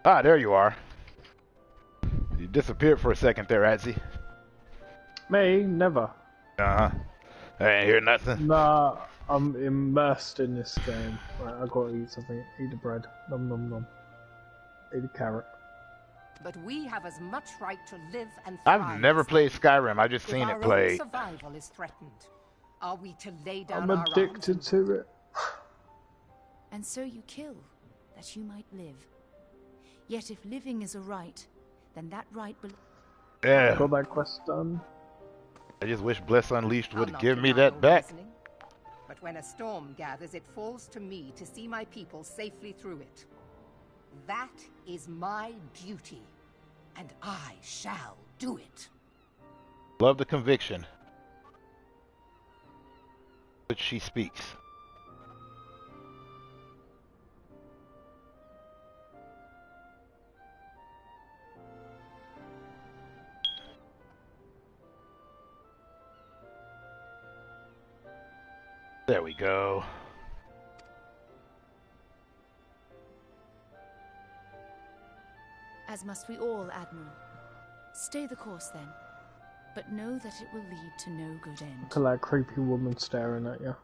Ah, there you are. You disappeared for a second there, Atzi. Me? Never. Uh-huh. I ain't hear nothing. Nah, I'm immersed in this game. Right, I gotta eat something. Eat the bread. Nom nom nom. Eat a carrot. But we have as much right to live and thrive. I've never played Skyrim. I've just seen it played. If our own survival is threatened, are we to lay down I'm our addicted arms to it. And so you kill, that you might live. Yet if living is a right, then that right Yeah. Got that quest done. I just wish Bless Unleashed I'll would not give me deny that your back. reasoning, but when a storm gathers, it falls to me to see my people safely through it. That is my duty, and I shall do it. Love the conviction. Which she speaks. There we go. As must we all, Admiral. Stay the course then, but know that it will lead to no good end. To that creepy woman staring at you.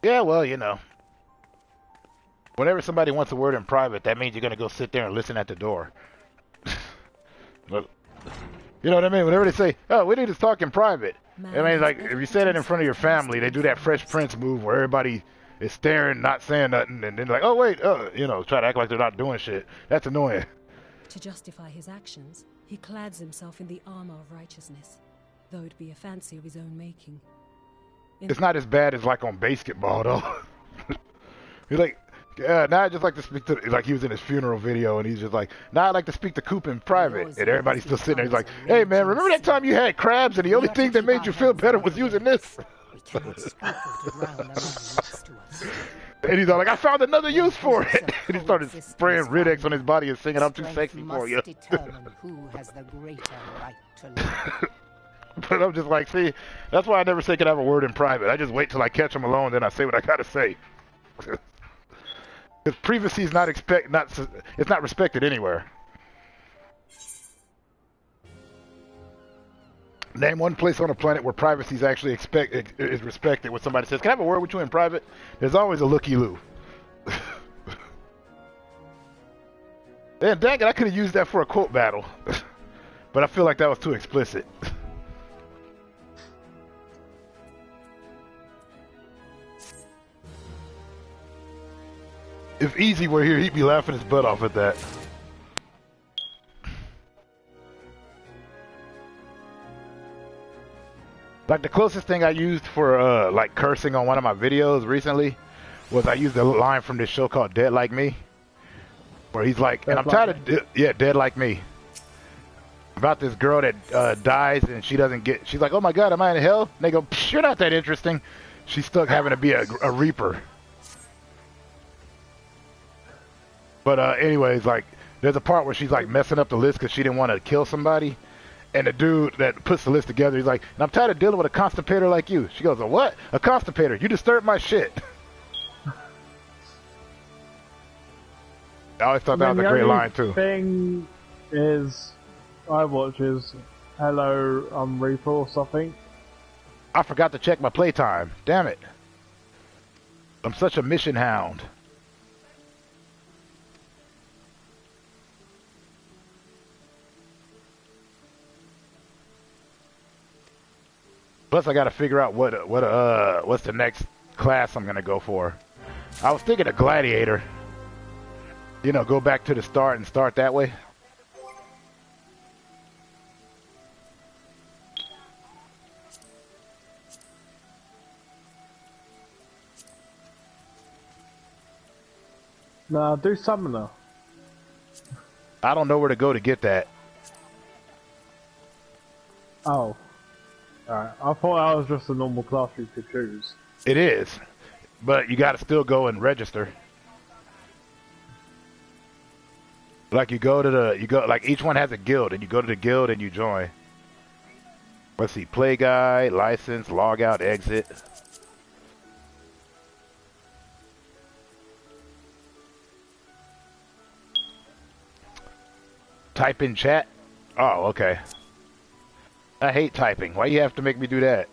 Yeah, well, you know. Whenever somebody wants a word in private, that means you're gonna go sit there and listen at the door. But, you know what I mean? Whenever they say, "Oh, we need to talk in private," I mean, like if you say that in front of your family, they do that Fresh Prince move where everybody is staring, not saying nothing, and then like, "Oh wait," you know, try to act like they're not doing shit. That's annoying. To justify his actions, he clads himself in the armor of righteousness, though it be a fancy of his own making. It's not as bad as like on basketball though. He's like, now I just like to speak to, like he was in his funeral video and he's just like, now I'd like to speak to Coop in private. And everybody's still sitting there. He's like, hey man, remember that time you had crabs and the only thing that made you feel better was using this? We cannot scruple to drown a man next to us. And he's all like, I found another use for it. And he started spraying Rid-X on his body and singing, I'm too sexy for you. Determine who has the greater right to live. But I'm just like, see, that's why I never say can I have a word in private. I just wait till I catch him alone, then I say what I gotta say. Because privacy is it's not respected anywhere. Name one place on the planet where privacy is actually is respected. When somebody says, "Can I have a word with you in private?" There's always a looky-loo. Then dang it, I could have used that for a quote battle, but I feel like that was too explicit. If Easy were here, he'd be laughing his butt off at that. Like the closest thing I used for like cursing on one of my videos recently was I used a line from this show called Dead Like Me, where he's like, and I'm tired of Dead Like Me, about this girl that dies and she doesn't get. She's like, oh my god, am I in hell? And they go, you're not that interesting. She's stuck having to be a reaper. But anyways, like there's a part where she's like messing up the list because she didn't want to kill somebody. And the dude that puts the list together, he's like, and I'm tired of dealing with a constipator like you. She goes, a what? A constipator. You disturbed my shit. I always thought that was a great line, too. The thing is, I watch is Hello, Reaper or something. I forgot to check my playtime. Damn it. I'm such a mission hound. Plus, I got to figure out what's the next class I'm gonna go for. I was thinking a gladiator. You know, go back to the start and start that way. Nah, do summoner. I don't know where to go to get that. Oh. Alright, I thought that was just a normal class you could choose. It is, but you got to still go and register. Like like each one has a guild, and you go to the guild and you join. Let's see, play guide, license, log out, exit. Type in chat? Oh, okay. I hate typing. Why you have to make me do that?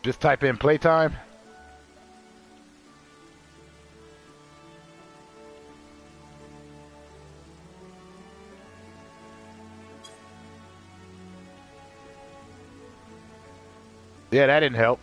Just type in playtime? Yeah, that didn't help.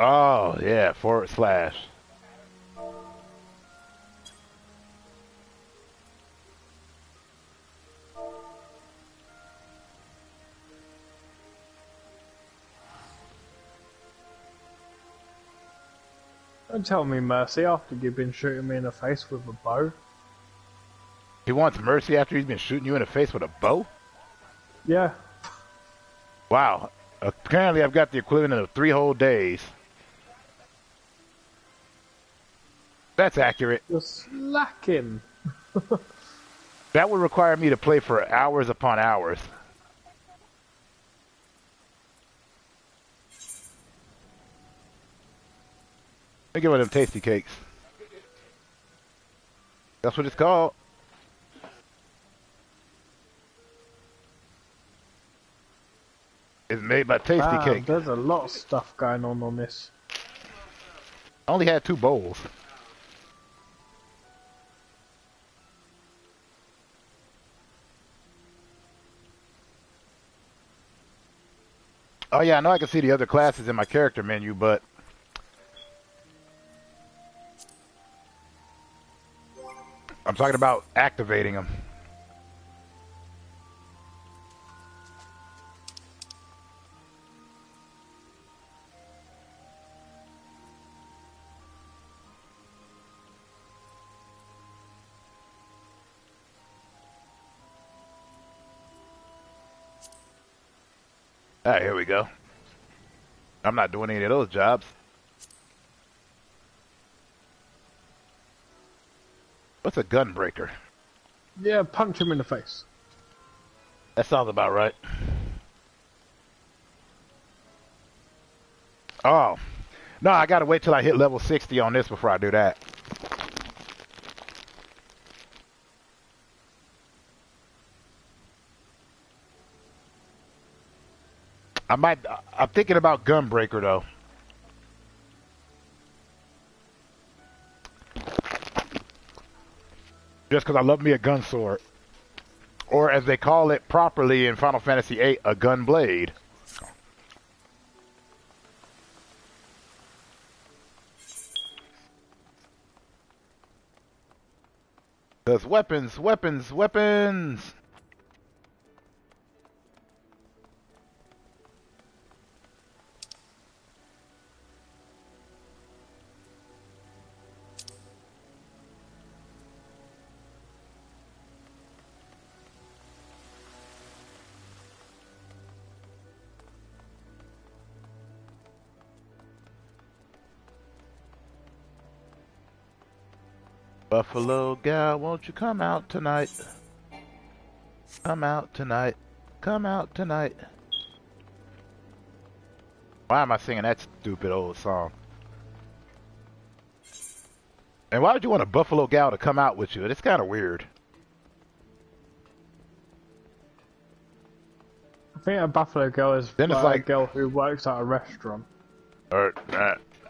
Oh, yeah, /. Don't tell me mercy after you've been shooting me in the face with a bow. He wants mercy after he's been shooting you in the face with a bow? Yeah. Wow. Apparently I've got the equivalent of 3 whole days. That's accurate. You're slacking. That would require me to play for hours upon hours. Let me get one of them tasty cakes. That's what it's called. It's made by Tasty Cake. There's a lot of stuff going on this. I only had 2 bowls. Oh yeah, I know I can see the other classes in my character menu, but I'm talking about activating them. Alright, here we go. I'm not doing any of those jobs. What's a gun breaker? Yeah, punch him in the face. That sounds about right. Oh. No, I gotta wait till I hit level 60 on this before I do that. I'm thinking about Gunbreaker though. Just because I love me a gun sword. Or as they call it properly in Final Fantasy VIII, a gun blade. Because weapons, weapons, weapons! Buffalo gal, won't you come out tonight? Come out tonight. Come out tonight. Why am I singing that stupid old song? And why would you want a buffalo gal to come out with you? It's kind of weird. I think a buffalo girl is Then it's like a girl who works at a restaurant. Or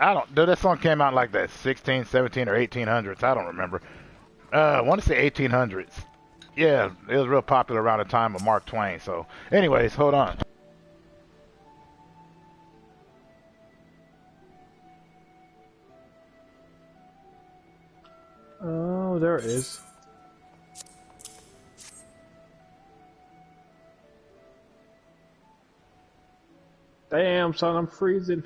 I don't. That song came out in like the 16, 17, or 1800s. I don't remember. I want to say 1800s. Yeah, it was real popular around the time of Mark Twain. So, anyways, hold on. Oh, there it is. Damn, son, I'm freezing.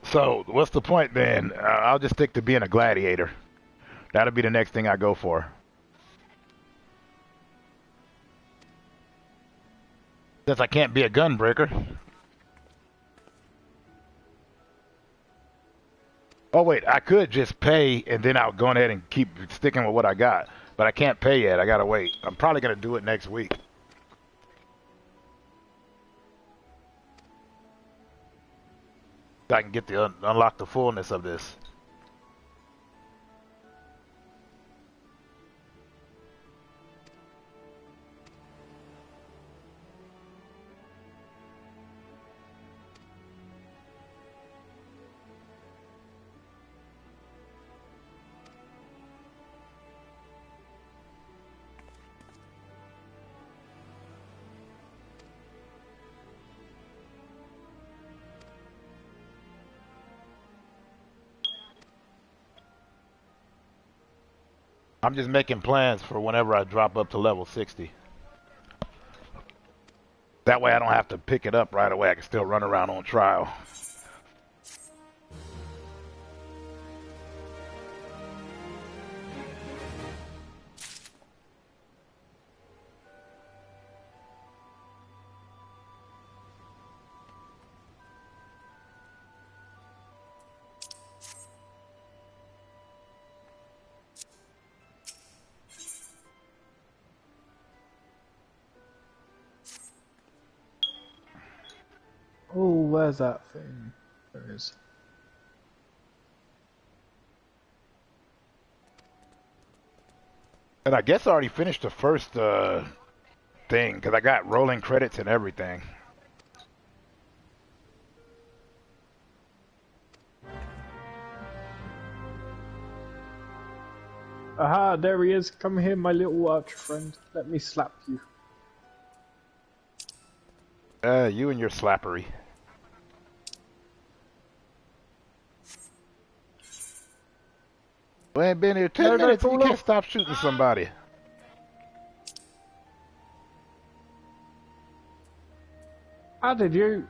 So what's the point then? I'll just stick to being a gladiator. That'll be the next thing I go for. Since I can't be a gunbreaker. Oh wait, I could just pay and then I'll go ahead and keep sticking with what I got. But I can't pay yet. I gotta wait. I'm probably gonna do it next week. So I can get the unlock the fullness of this. I'm just making plans for whenever I drop up to level 60. That way I don't have to pick it up right away. I can still run around on trial. Oh, where's that thing? There it is. And I guess I already finished the first thing, because I got rolling credits and everything. Aha, there he is. Come here, my little archer friend. Let me slap you. You and your slappery. We ain't been here 10 minutes and you can't stop shooting somebody. How did you?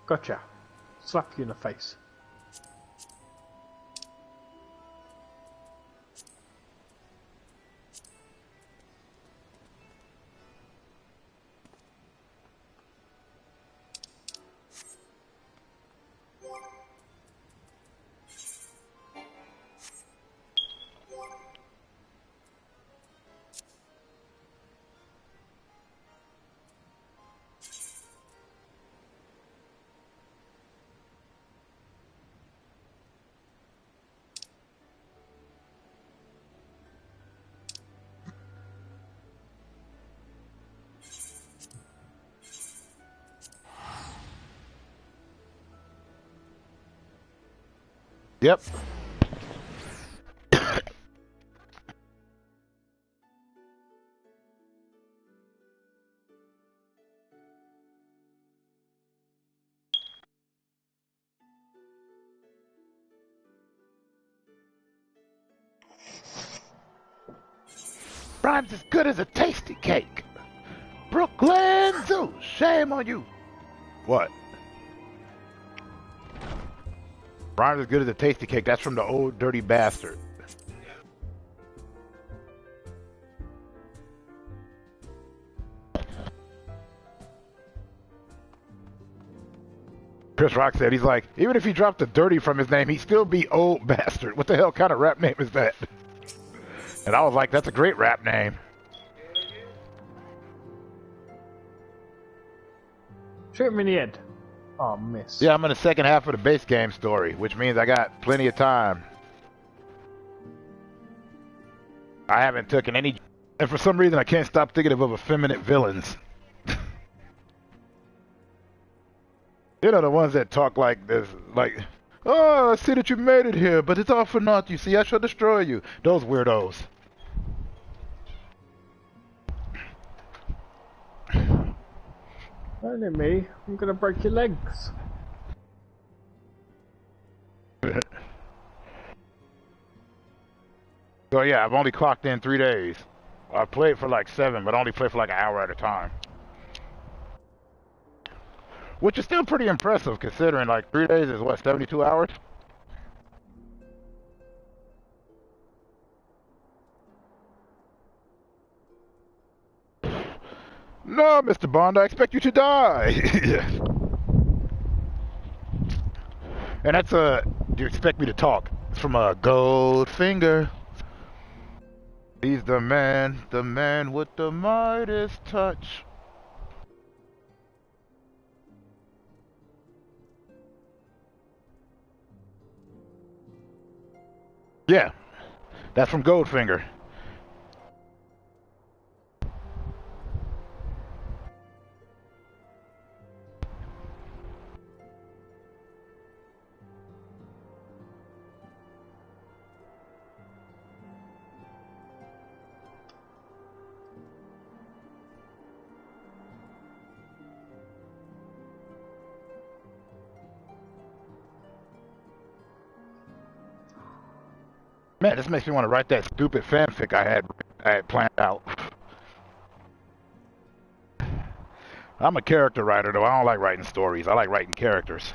Gotcha. Slap you in the face. Yep. Rhymes as good as a tasty cake. Brooklyn Zoo, shame on you. What? Rhymes as good as a tasty cake. That's from the old dirty bastard. Chris Rock said, he's like, even if he dropped the dirty from his name, he'd still be old bastard. What the hell kind of rap name is that? And I was like, that's a great rap name. Shoot him in the head. Oh, miss. Yeah, I'm in the second half of the base game story, which means I got plenty of time. I haven't taken any... And for some reason, I can't stop thinking of effeminate villains. You know, the ones that talk like this, like, oh, I see that you made it here, but it's all for naught, you see, I shall destroy you. Those weirdos. Don't hit me. I'm gonna break your legs. So yeah, I've only clocked in 3 days. I've played for like 7, but I only play for like an hour at a time. Which is still pretty impressive considering like 3 days is what, 72 hours? No, Mr. Bond, I expect you to die. And that's do you expect me to talk? It's from a Goldfinger. He's the man with the Midas touch. Yeah, that's from Goldfinger. Man, this makes me want to write that stupid fanfic I had planned out. I'm a character writer, though. I don't like writing stories. I like writing characters.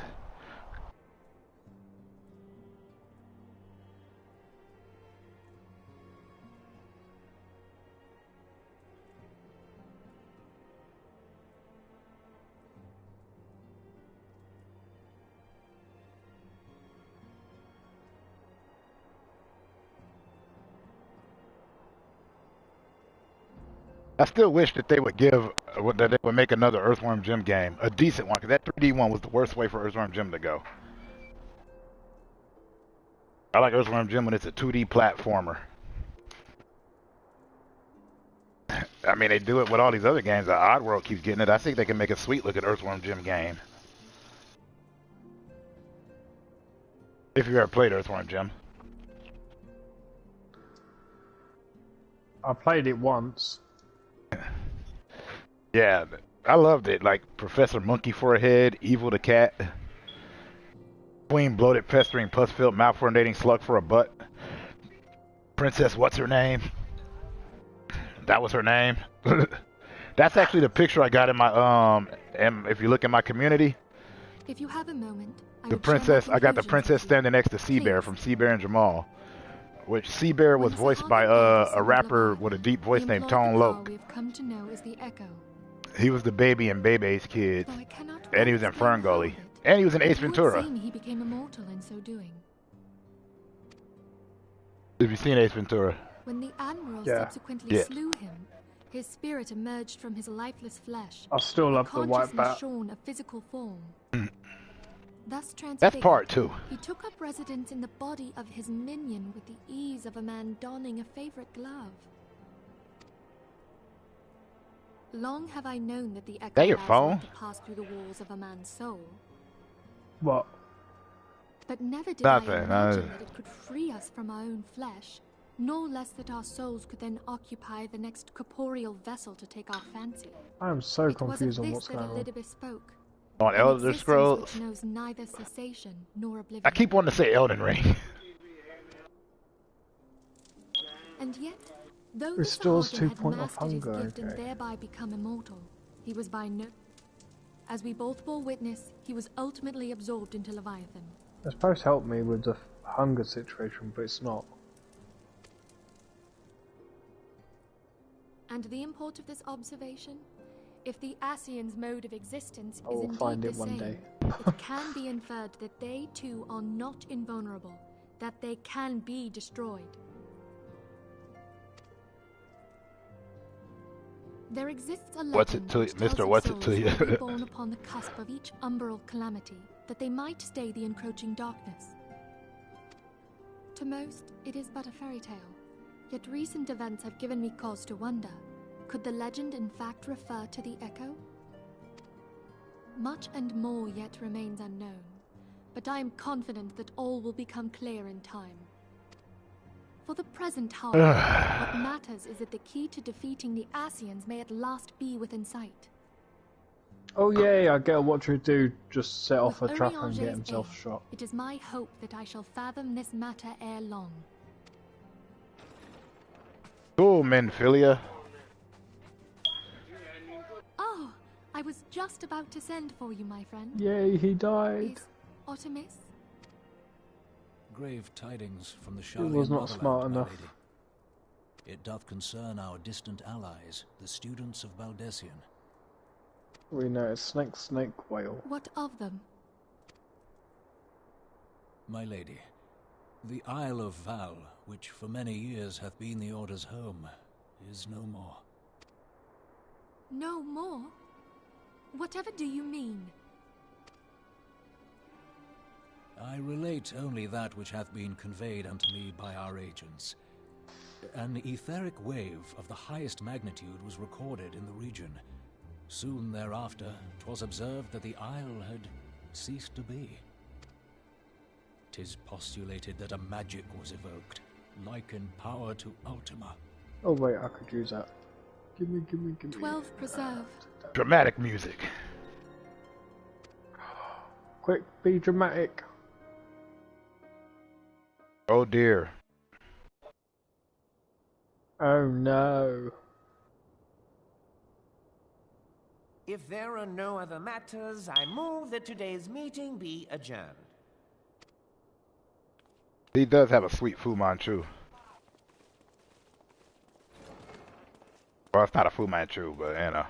I still wish that they would that they would make another Earthworm Jim game, a decent one, because that 3D one was the worst way for Earthworm Jim to go. I like Earthworm Jim when it's a 2D platformer. I mean, they do it with all these other games. Oddworld keeps getting it. I think they can make a sweet-looking Earthworm Jim game. If you ever played Earthworm Jim. I played it once. Yeah, I loved it. Like Professor Monkey for a head, Evil the cat, Queen bloated, pestering, pus-filled, mouth-ornating slug for a butt, Princess what's her name? That was her name. That's actually the picture I got in my if you look in my community. If you have a moment, The princess, I got the princess standing next to Seabear from Seabear and Jamal. Which Seabear was voiced by a rapper with a deep voice named Tone Loc. We've come to know is the Echo. He was the baby in Bebe's Kids, and he was in Ferngully, and he was in Ace Ventura. He became immortal in so doing. Have you seen Ace Ventura? When the Admiral subsequently slew him, his spirit emerged from his lifeless flesh. I still love the white bat. Shorn a physical form. Thus That's part 2. He took up residence in the body of his minion with the ease of a man donning a favorite glove. Long have I known that the Echo has to pass through the walls of a man's soul. What? But never did I imagine that it could free us from our own flesh, no less that our souls could then occupy the next corporeal vessel to take our fancy. I am so confused on what's going on. Elizabeth spoke. On Elder Scrolls? Knows neither cessation nor oblivion. I keep wanting to say Elden Ring. And yet, though restores Mr. 2 Harden points had of hunger. gift and thereby become immortal, he was by no. As we both bore witness, he was ultimately absorbed into Leviathan. It's supposed to help me with the hunger situation, but it's not. And the import of this observation? If the Ascians' mode of existence I will is find indeed it one day. it can be inferred that they too are not invulnerable, that they can be destroyed. There exists a legend Mr. What's it to you? born upon the cusp of each umbral calamity, that they might stay the encroaching darkness. To most, it is but a fairy tale, yet recent events have given me cause to wonder. Could the legend in fact refer to the Echo? Much and more yet remains unknown, but I am confident that all will become clear in time. For the present, however, what matters is that the key to defeating the Ascians may at last be within sight. Oh yeah, I get what you do, just set off a trap and get himself shot. It is my hope that I shall fathom this matter ere long. Cool, Menphilia. Oh, I was just about to send for you, my friend. Yay, he died. Is Artemis? Grave tidings from the He Charlian was not motherland, smart my enough. lady. It doth concern our distant allies, the students of Baldessian. We know it's snake, whale. What of them? My lady, the Isle of Val, which for many years hath been the Order's home, is no more. No more? Whatever do you mean? I relate only that which hath been conveyed unto me by our agents. An etheric wave of the highest magnitude was recorded in the region. Soon thereafter, 'twas observed that the isle had ceased to be. 'Tis postulated that a magic was evoked, like in power to Ultima. Oh wait, I could use that. Give me. 12 preserve. Dramatic music. Quick, be dramatic. Oh dear. Oh no. If there are no other matters, I move that today's meeting be adjourned. He does have a sweet Fu Manchu. Well, it's not a Fu Manchu, but you know.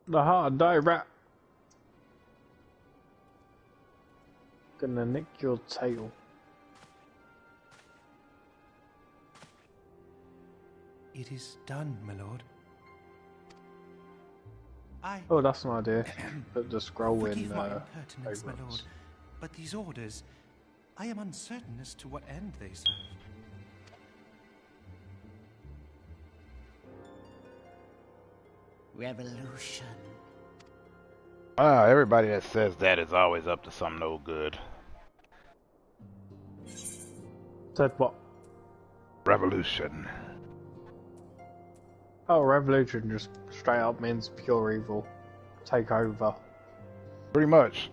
The hard die rat. Gonna nick your tail. It is done, my lord. Oh, that's an idea. Put the scroll Forgive in my impertinence, my lord, favorites. but these orders, I am uncertain as to what end they serve. Revolution. Everybody that says that is always up to some no good. Said what? Revolution. Oh, revolution just straight up means pure evil. Take over. Pretty much.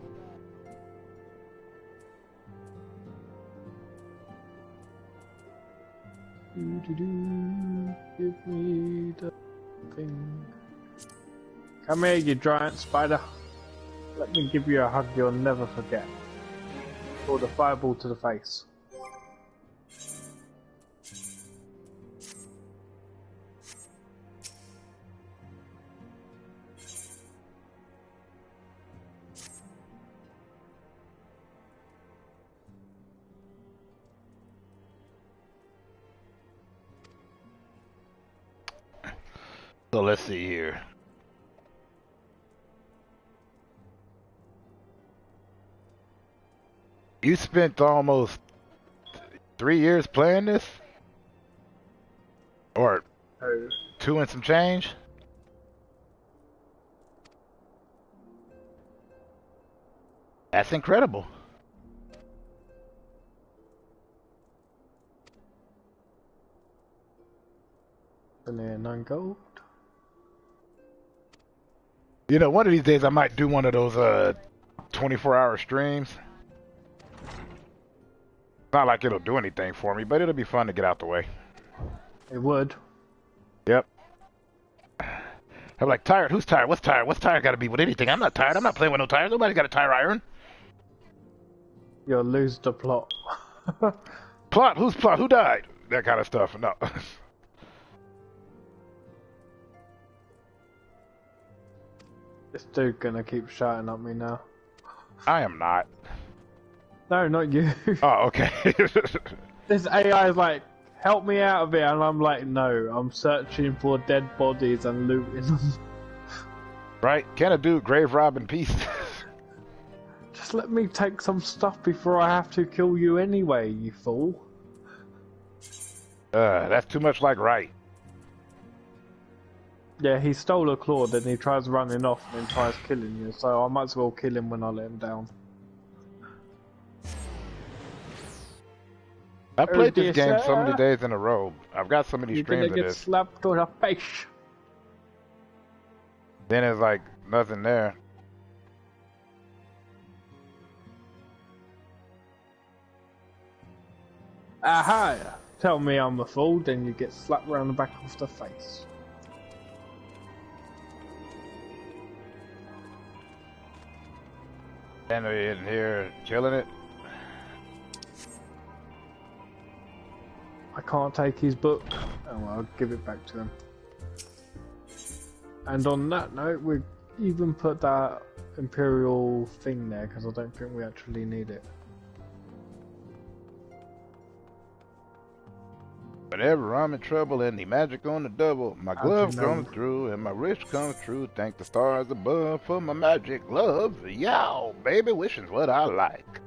Give me the thing. Come here, you giant spider. Let me give you a hug you'll never forget. Or the fireball to the face. So let's see here. You spent almost 3 years playing this? Or 2 and some change? That's incredible. And then 9 gold. You know, one of these days I might do one of those 24-hour streams. Not like it'll do anything for me, but it'll be fun to get out the way. It would. Yep. I'm like, tired? Who's tired? What's tired? What's tired gotta be with anything? I'm not tired. I'm not playing with no tires. Nobody got a tire iron. You'll lose the plot. Plot? Who's plot? Who died? That kind of stuff. No. This dude gonna keep shouting at me now. I am not. No, not you. Oh, okay. This AI is like, help me out of it, and I'm like, no, I'm searching for dead bodies and looting them. Right? Can a dude grave rob in peace? Just let me take some stuff before I have to kill you anyway, you fool. That's too much like right. Yeah, he stole a claw, then he tries running off and then tries killing you, so I might as well kill him when I let him down. I played this dear game so sir. many days in a row. I've got so many You're streams gonna of get this. slapped on the face. Then it's like nothing there. Aha! Tell me I'm a fool, then you get slapped around the back of the face. And we're in here killing it. I can't take his book. Oh well, I'll give it back to him. And on that note, we even put that Imperial thing there, because I don't think we actually need it. Whenever I'm in trouble and the magic on the double, my glove comes through and my wish comes true. Thank the stars above for my magic love. Yow, baby, wishing's what I like.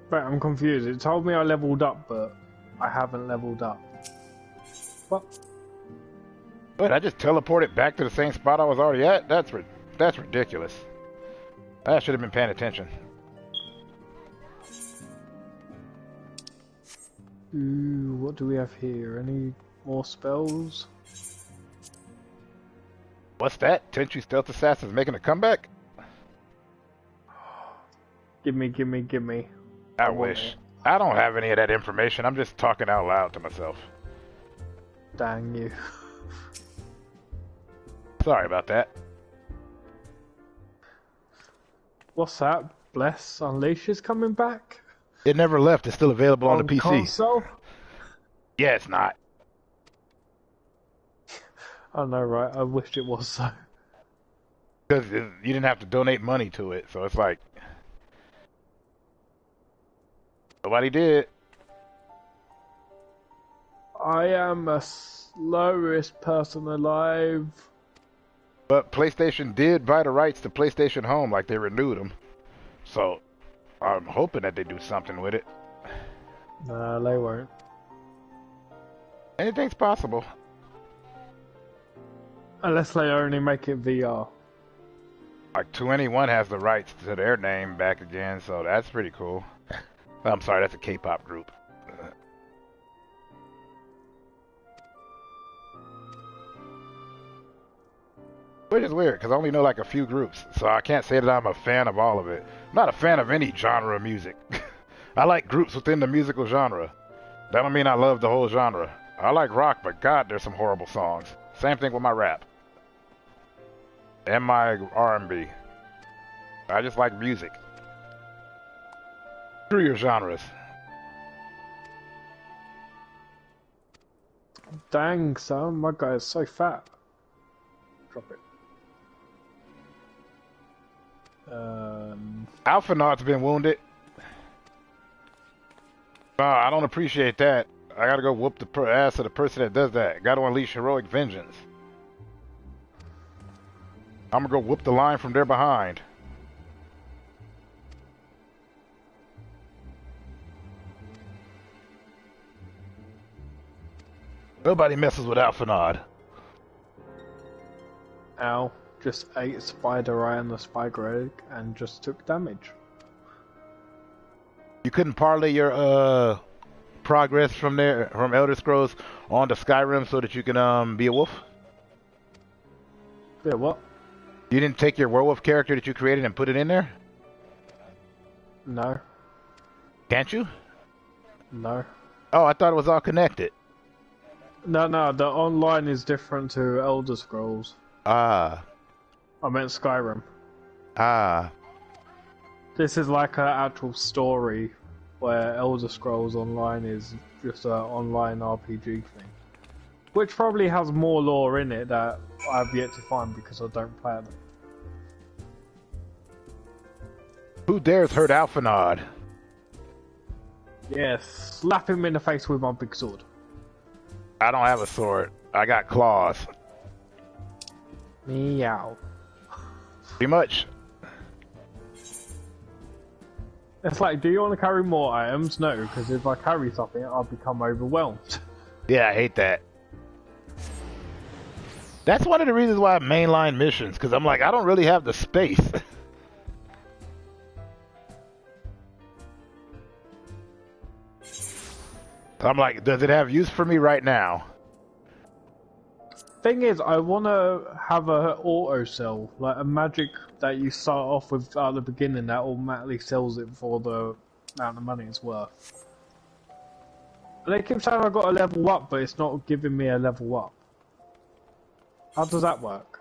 But I'm confused. It told me I leveled up, but I haven't leveled up. What? But I just teleported back to the same spot I was already at? That's ridiculous. I should have been paying attention. Ooh, what do we have here? Any more spells? What's that? Tenchu Stealth Assassin's making a comeback? Gimme. I wish. I don't have any of that information. I'm just talking out loud to myself. Dang you. Sorry about that. What's that? Bless Unleash is coming back? It never left. It's still available on the PC. Console? Yeah, it's not. I know, right? I wished it was so. Because you didn't have to donate money to it, so it's like... Nobody did. I am the slowest person alive. But PlayStation did buy the rights to PlayStation Home, like they renewed them. So, I'm hoping that they do something with it. Nah, they won't. Anything's possible. Unless they only make it VR. Like 2NE1 has the rights to their name back again, so that's pretty cool. I'm sorry, that's a K-pop group. Which is weird, because I only know like a few groups, so I can't say that I'm a fan of all of it. I'm not a fan of any genre of music. I like groups within the musical genre. That don't mean I love the whole genre. I like rock, but God, there's some horrible songs. Same thing with my rap. And my R&B. I just like music. Screw your genres. Dang, son, my guy is so fat. Drop it. Alphanaud's been wounded. I don't appreciate that. I gotta go whoop the ass of the person that does that. Gotta unleash heroic vengeance. I'm gonna go whoop the line from there behind. Nobody messes with Alphanaud. Ow. Just ate Spider Eye and the Spider Egg and just took damage. You couldn't parlay your progress from there, from Elder Scrolls onto Skyrim so that you can be a wolf? Yeah, what? You didn't take your werewolf character that you created and put it in there? No. Can't you? No. Oh, I thought it was all connected. No, the online is different to Elder Scrolls. Ah. I meant Skyrim. Ah. This is like an actual story, where Elder Scrolls Online is just an online RPG thing. Which probably has more lore in it that I've yet to find because I don't play them. Who dares hurt Alphanaud? Yes, slap him in the face with my big sword. I don't have a sword. I got claws. Meow. Pretty much. It's like, do you want to carry more items? No, because if I carry something, I'll become overwhelmed. Yeah, I hate that. That's one of the reasons why I mainline missions, because I'm like, I don't really have the space. I'm like, does it have use for me right now? Thing is, I want to have a auto sell, like a magic that you start off with at the beginning that automatically sells it for the amount of money it's worth. And they keep saying I got a level up, but it's not giving me a level up. How does that work?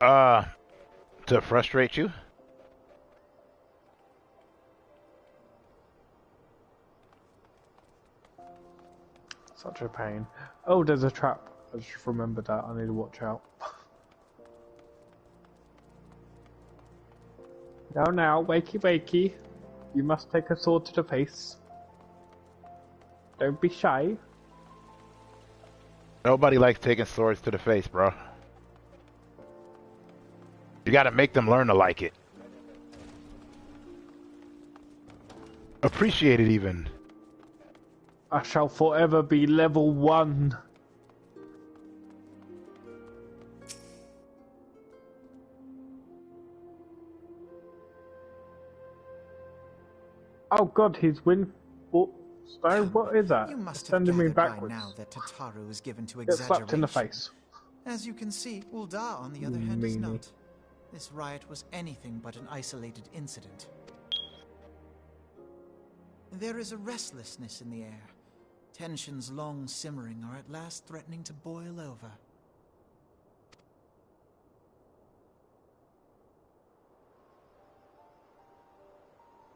To frustrate you? Such a pain. Oh, there's a trap. I just remembered that. I need to watch out. Now, wakey wakey. You must take a sword to the face. Don't be shy. Nobody likes taking swords to the face, bro. You gotta make them learn to like it. Appreciate it even. I shall forever be level 1. Oh god, he's win. Stone, what is that? You must It's have sending me gathered by backwards. now that Tataru is given to Get exaggeration. slapped in the face. As you can see, Uldar, on the other hand, is Meanie. not. This riot was anything but an isolated incident. There is a restlessness in the air. Tensions long simmering are at last threatening to boil over.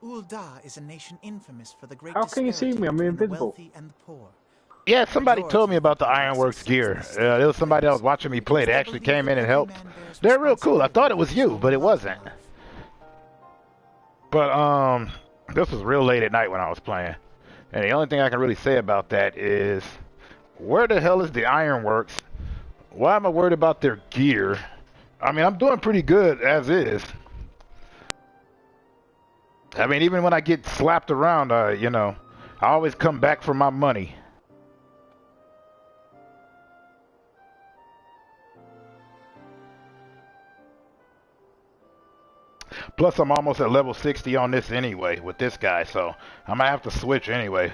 Uldar is a nation infamous for the great How can you see me? I'm disparity between the invisible. wealthy and the poor. Yeah, somebody told me about the Ironworks gear. There was somebody else watching me play. They actually came in and helped. They're real cool. I thought it was you, but it wasn't. But, this was real late at night when I was playing. And the only thing I can really say about that is, where the hell is the Ironworks? Why am I worried about their gear? I mean, I'm doing pretty good as is. I mean, even when I get slapped around, you know, I always come back for my money. Plus, I'm almost at level 60 on this anyway, with this guy, so I might have to switch anyway.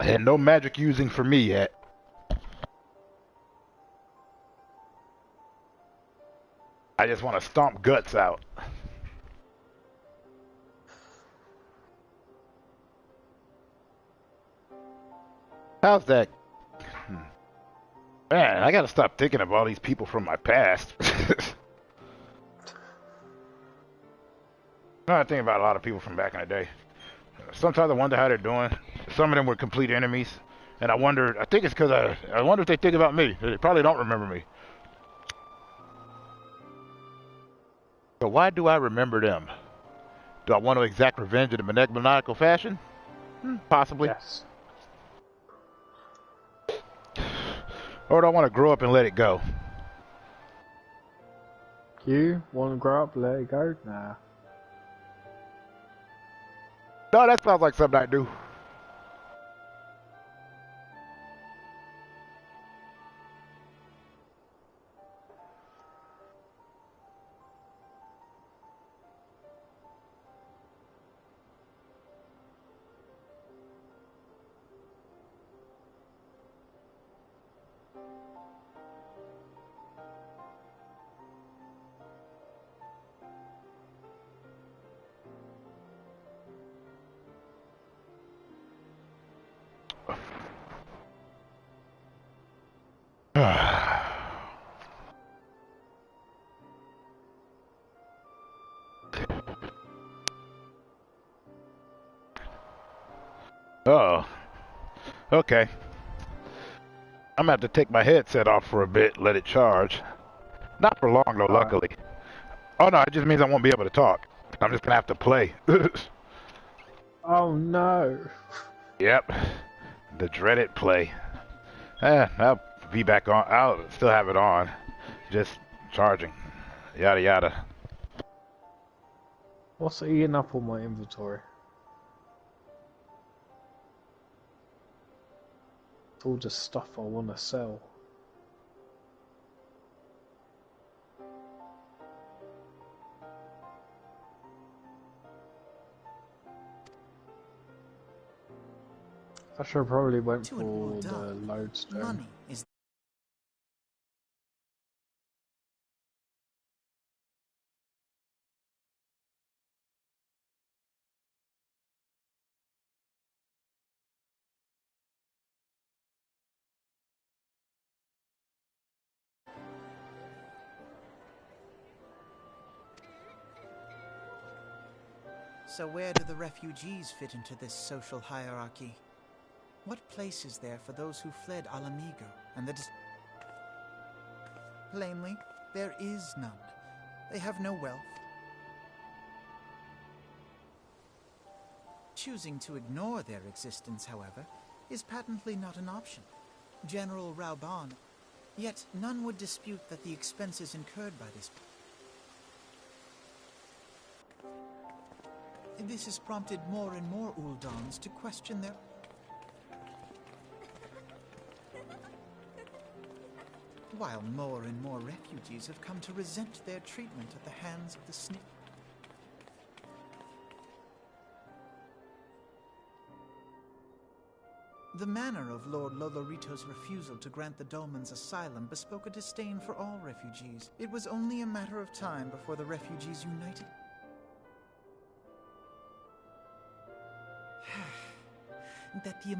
And no magic using for me yet. I just want to stomp guts out. How's that? Man, I gotta stop thinking of all these people from my past. I think about a lot of people from back in the day. Sometimes I wonder how they're doing. Some of them were complete enemies. And I think it's because I wonder if they think about me. They probably don't remember me. So why do I remember them? Do I want to exact revenge in a maniacal fashion? Possibly. Yes. Or do I want to grow up and let it go? You want to grow up, let it go? Nah. No, that sounds like something I do. Oh, okay. I'm gonna have to take my headset off for a bit, let it charge. Not for long though, luckily. Oh no, it just means I won't be able to talk. I'm just gonna have to play. Oh no. Yep, the dreaded play. I'll be back on. I'll still have it on, just charging. Yada yada. What's eating up all my inventory? It's all just stuff I want to sell. I should have probably went for the lodestone. Money is So where do the refugees fit into this social hierarchy? What place is there for those who fled Alamigo and the Plainly, there is none. They have no wealth. Choosing to ignore their existence, however, is patently not an option. General Rauban, yet none would dispute that the expenses incurred by this has prompted more and more Uldans to question their... While more and more refugees have come to resent their treatment at the hands of the snake. The manner of Lord Lolorito's refusal to grant the dolmens asylum bespoke a disdain for all refugees. It was only a matter of time before the refugees united. That the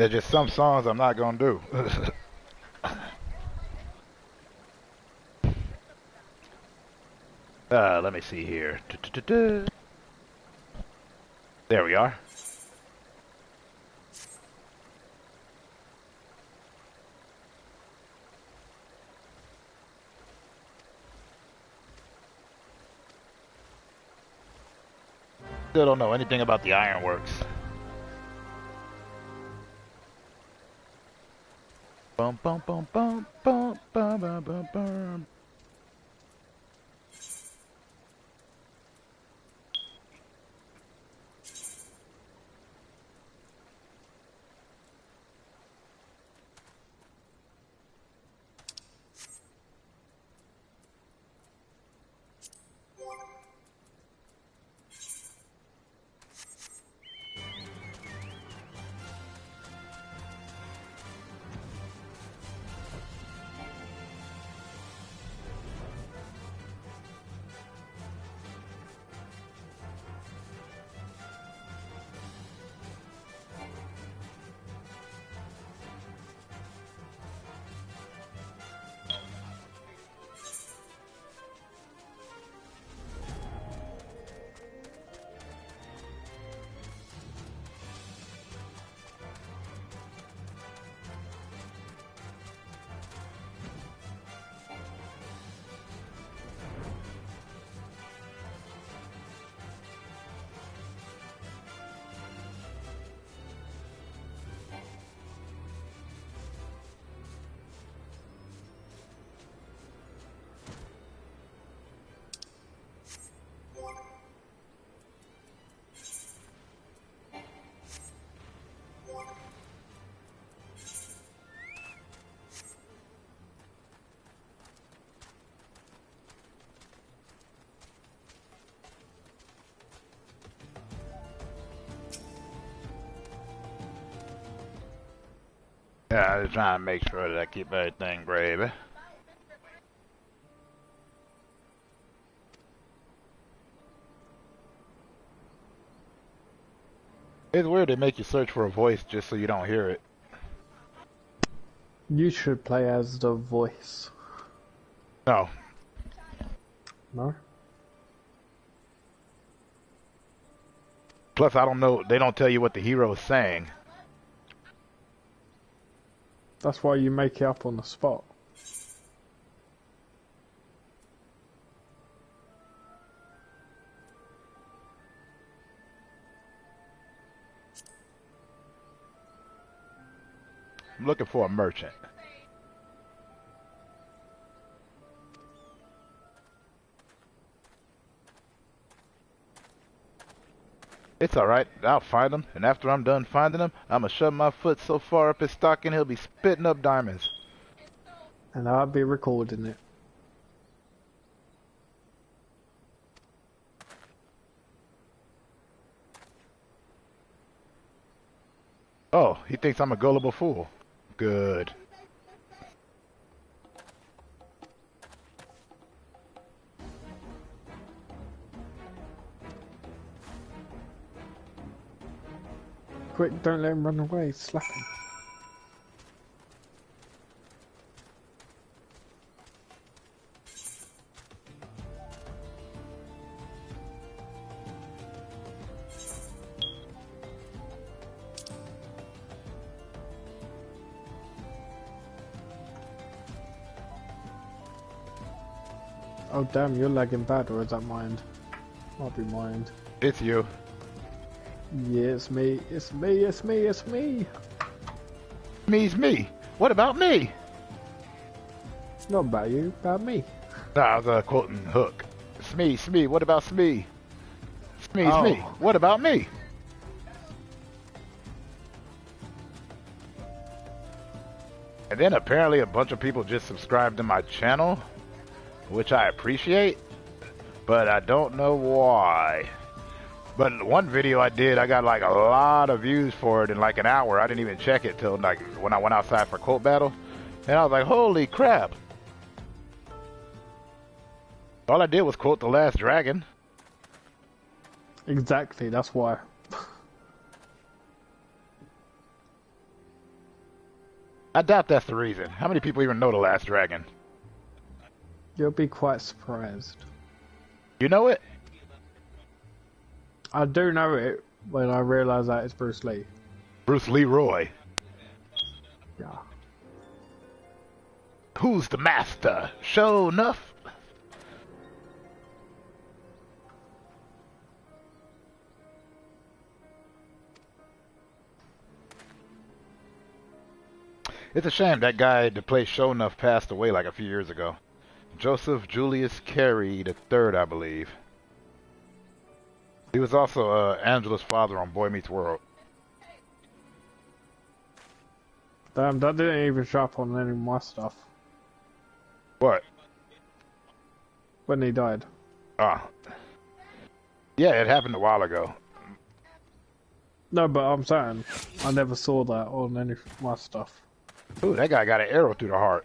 There's just some songs I'm not gonna do. Let me see here. There we are. Still don't know anything about the ironworks. Bum bum bum bum bum bum bum bum bum. Yeah, I was trying to make sure that I keep everything gravy. It's weird they make you search for a voice just so you don't hear it. You should play as the voice. No. No? Plus, I don't know, they don't tell you what the hero is saying. That's why you make it up on the spot. I'm looking for a merchant. It's alright, I'll find him, and after I'm done finding him, I'ma shove my foot so far up his stocking he'll be spitting up diamonds. And I'll be recording it. Oh, he thinks I'm a gullible fool. Good. Quick, don't let him run away, slap him. Oh damn, you're lagging bad, or is that mine? Might be mine. It's you. Yeah, it's me, it's me, it's me, it's me! Me's me. What about me? It's not about you, about me. Nah, I was quoting Hook. Smee, what about Smee? Smee's Oh. me. What about me? And then apparently a bunch of people just subscribed to my channel, which I appreciate, but I don't know why. But one video I did, I got like a lot of views for it in like an hour. I didn't even check it till like when I went outside for quote battle, and I was like, holy crap. All I did was quote The Last Dragon. Exactly, that's why. I doubt that's the reason. How many people even know the last dragon? You'll be quite surprised. You know it? I do know it when I realise that it's Bruce Lee. Bruce Leroy. Yeah. Who's the master? Show enough. It's a shame that guy that played Sho'nuff passed away like a few years ago. Joseph Julius Carey III, I believe. He was also Angela's father on Boy Meets World. Damn, that didn't even show up on any of my stuff. What? When he died. Ah. Yeah, it happened a while ago. No, but I'm saying, I never saw that on any of my stuff. Ooh, that guy got an arrow through the heart.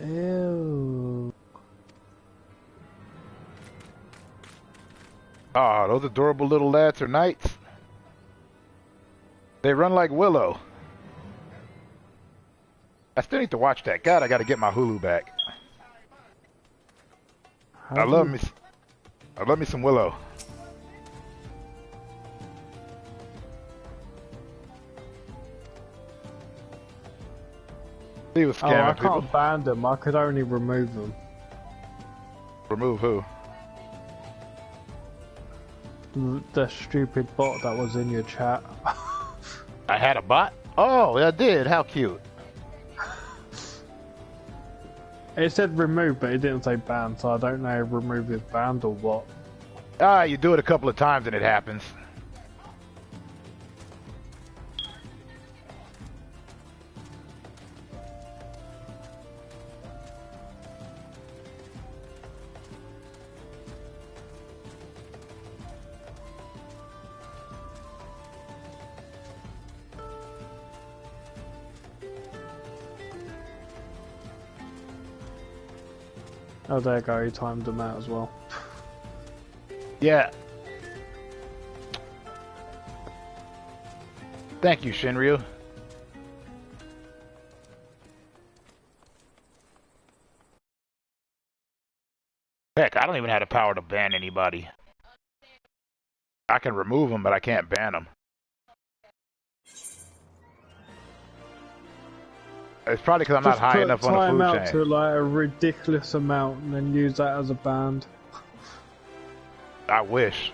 Ew. Ah, those adorable little lads are knights. They run like Willow. I still need to watch that. God, I gotta get my Hulu back. I love me some Willow. He was scamming I people. can't ban them, I could only remove them. Remove who? The stupid bot that was in your chat. I had a bot? Oh, I did. How cute. It said remove, but it didn't say ban, so I don't know if remove is banned or what. Ah, you do it a couple of times and it happens. Oh, there you go, he timed them out as well. Yeah. Thank you, Shinryu. Heck, I don't even have the power to ban anybody. I can remove them, but I can't ban them. It's probably because I'm not high enough on the food chain. Just put time out to like a ridiculous amount and then use that as a band. I wish.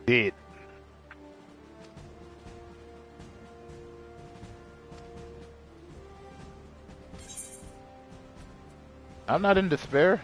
Did. I'm not in despair.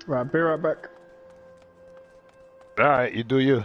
Right, be right back. Alright, you do you.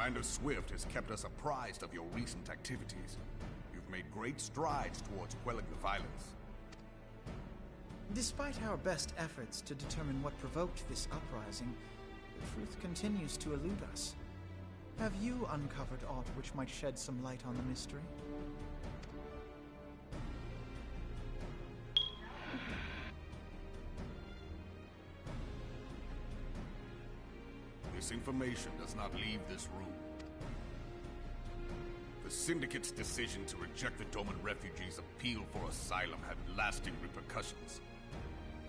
Commander Swift has kept us apprised of your recent activities. You've made great strides towards quelling the violence. Despite our best efforts to determine what provoked this uprising, the truth continues to elude us. Have you uncovered aught which might shed some light on the mystery? This information does not leave this room. The Syndicate's decision to reject the Doman refugees' appeal for asylum had lasting repercussions.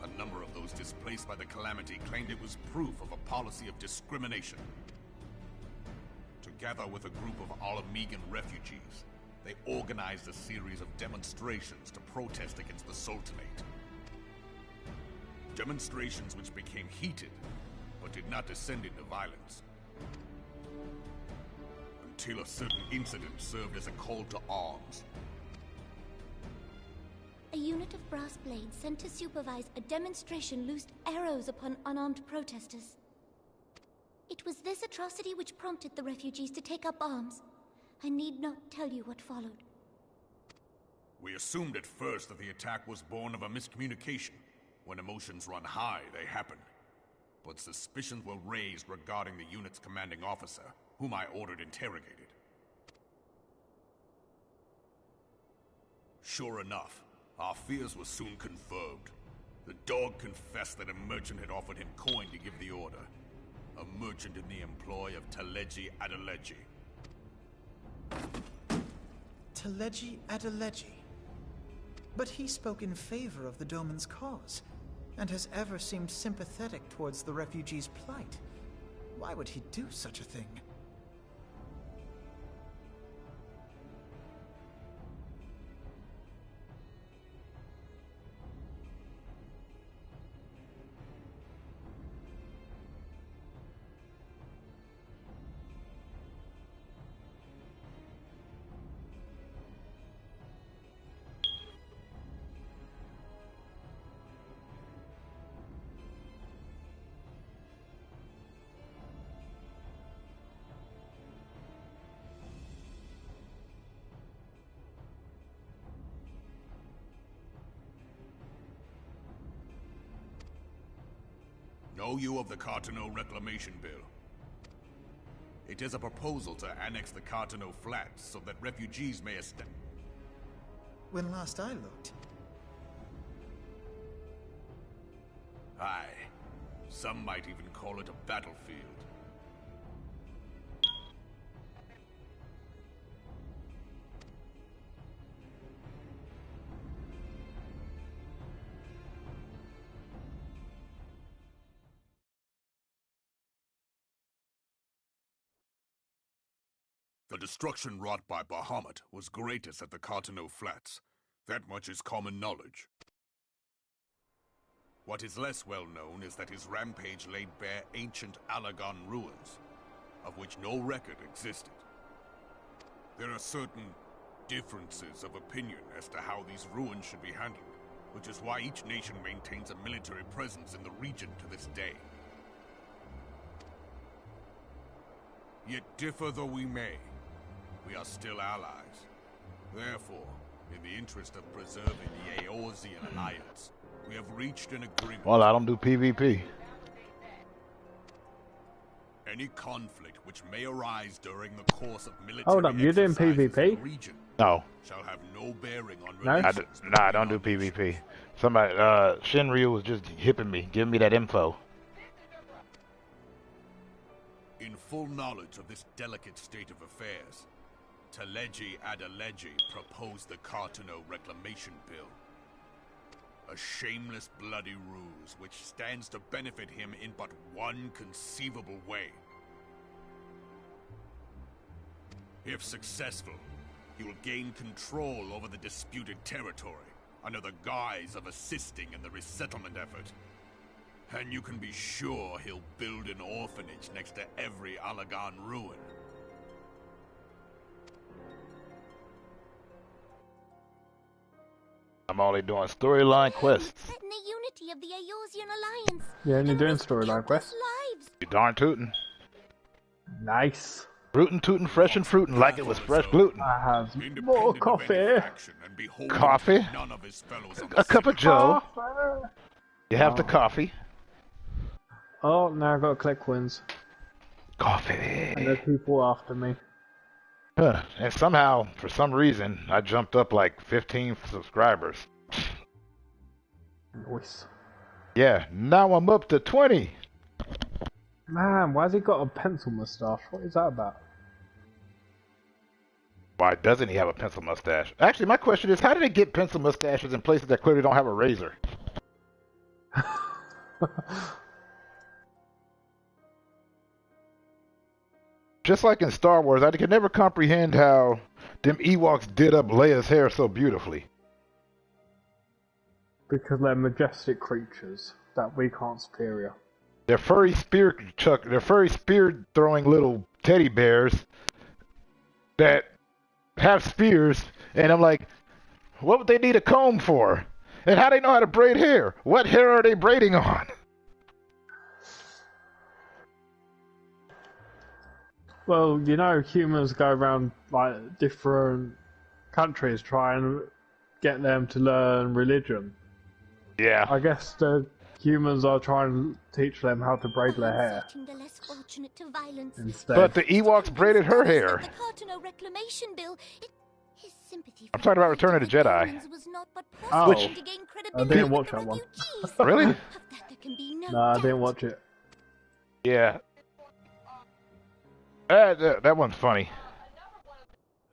A number of those displaced by the Calamity claimed it was proof of a policy of discrimination. Together with a group of Alamegan refugees, they organized a series of demonstrations to protest against the Sultanate. Demonstrations which became heated, but did not descend into violence. Until a certain incident served as a call to arms. A unit of brass blades sent to supervise a demonstration loosed arrows upon unarmed protesters. It was this atrocity which prompted the refugees to take up arms. I need not tell you what followed. We assumed at first that the attack was born of a miscommunication. When emotions run high, they happen. But suspicions were raised regarding the unit's commanding officer, whom I ordered interrogated. Sure enough, our fears were soon confirmed. The dog confessed that a merchant had offered him coin to give the order. A merchant in the employ of Teleji Adeleji. Teleji Adeleji? But he spoke in favor of the Doman's cause, and has ever seemed sympathetic towards the refugees' plight. Why would he do such a thing? Know you of the Cartano Reclamation Bill? It is a proposal to annex the Cartano Flats so that refugees may When last I looked. Aye. Some might even call it a battlefield. The destruction wrought by Bahamut was greatest at the Cartano Flats. That much is common knowledge. What is less well known is that his rampage laid bare ancient Alagan ruins, of which no record existed. There are certain differences of opinion as to how these ruins should be handled, which is why each nation maintains a military presence in the region to this day. Yet differ though we may, we are still allies. Therefore, in the interest of preserving the Eorzean alliance, we have reached an agreement. Well, I don't do PvP. Any conflict which may arise during the course of military Hold up, you're doing exercises in PvP? the region No. shall have no bearing on No? relations. Nah, I don't do PvP. Somebody, Shinryu was just hipping me, giving me that info. In full knowledge of this delicate state of affairs, Teleji Adeleji proposed the Cartano Reclamation Bill. A shameless bloody ruse which stands to benefit him in but one conceivable way. If successful, he will gain control over the disputed territory under the guise of assisting in the resettlement effort. And you can be sure he'll build an orphanage next to every Alagan ruin. I'm only doing storyline quests. Threaten the unity of the Eorzean alliance. You're only doing storyline quests. Lives. You darn tootin'. Nice. Rootin' tootin' fresh and fruitin' like it was fresh gluten. I have more coffee. Coffee? A cup of joe. You have the coffee. Oh, now I've got to collect wins. Coffee. And there's people after me. Huh. And somehow, for some reason, I jumped up like 15 subscribers. Nice. Yeah, now I'm up to 20. Man, why's he got a pencil mustache? What is that about? Why doesn't he have a pencil mustache? Actually, my question is, how do they get pencil mustaches in places that clearly don't have a razor? Just like in Star Wars, I can never comprehend how them Ewoks did up Leia's hair so beautifully. Because they're majestic creatures that we can't superior. They're furry spear throwing little teddy bears that have spears, and I'm like, what would they need a comb for? And how do they know how to braid hair? What hair are they braiding on? Well, you know, humans go around like different countries trying to get them to learn religion. Yeah. I guess the humans are trying to teach them how to braid their hair. The less fortunate to violence. Instead. But the Ewoks braided her hair. The Cartano reclamation bill. His sympathy I'm talking about Return of the Jedi. was not but Oh, to gain I didn't watch that one. Really? Of that there can be no No, I doubt. didn't watch it. Yeah. That one's funny.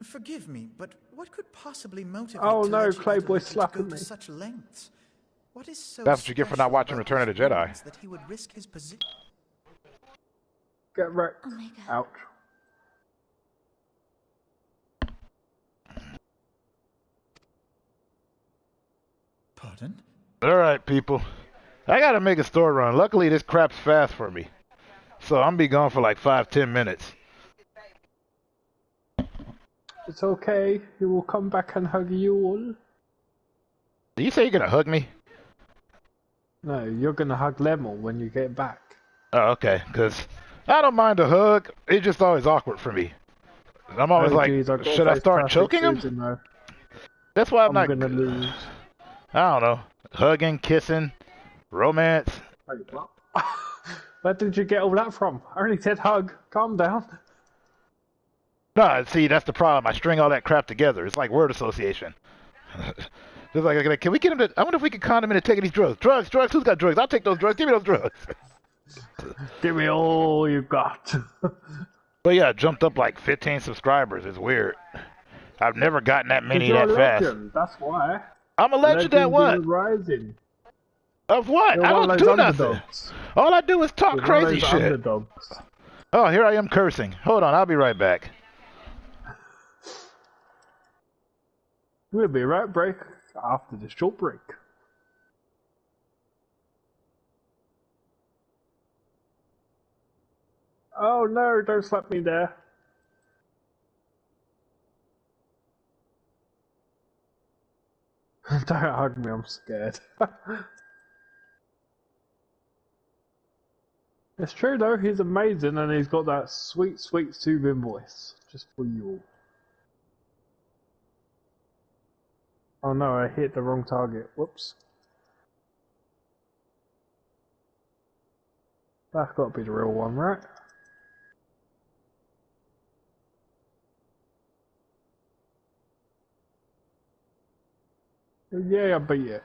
Forgive me, but what could possibly motivate Oh no, Telechi Clayboy Adelaide to slapping go me. to such lengths? What is so That's what you get for not special watching about Return of the these Jedi. Romans that he would risk his position? Get wrecked. Omega. Ouch. Pardon? Alright, people. I gotta make a store run. Luckily, this crap's fast for me. So I'm be gone for like 5-10 minutes. It's okay. He will come back and hug you all. Did you say you're gonna hug me? No, you're gonna hug Lemel when you get back. Oh, okay. Because I don't mind a hug. It's just always awkward for me. I'm always like, geez, I've got should I face start perfect choking him? Susan, though. That's why I'm not gonna lose. I don't know. Hugging, kissing, romance. Wait, what? Where did you get all that from? I only said hug. Calm down. No, see, that's the problem. I string all that crap together. It's like word association. Just like, can we get him to... I wonder if we can con him into taking these drugs. Drugs. Who's got drugs? I'll take those drugs. Give me those drugs. Give me all you got. But yeah, I jumped up like 15 subscribers. It's weird. I've never gotten that many You're that a fast. legend, that's why. I'm a legend at what? Rising. Of what? You're I one don't of do those nothing. underdogs. All I do is talk You're one of crazy those shit. Underdogs. Oh, here I am cursing. Hold on, I'll be right back. We'll be right back after this short break. Oh no, don't slap me there. Don't hug me, I'm scared. It's true though, he's amazing and he's got that sweet, sweet soothing voice. Just for you all. Oh no, I hit the wrong target. Whoops. That's got to be the real one, right? Yeah, I beat it.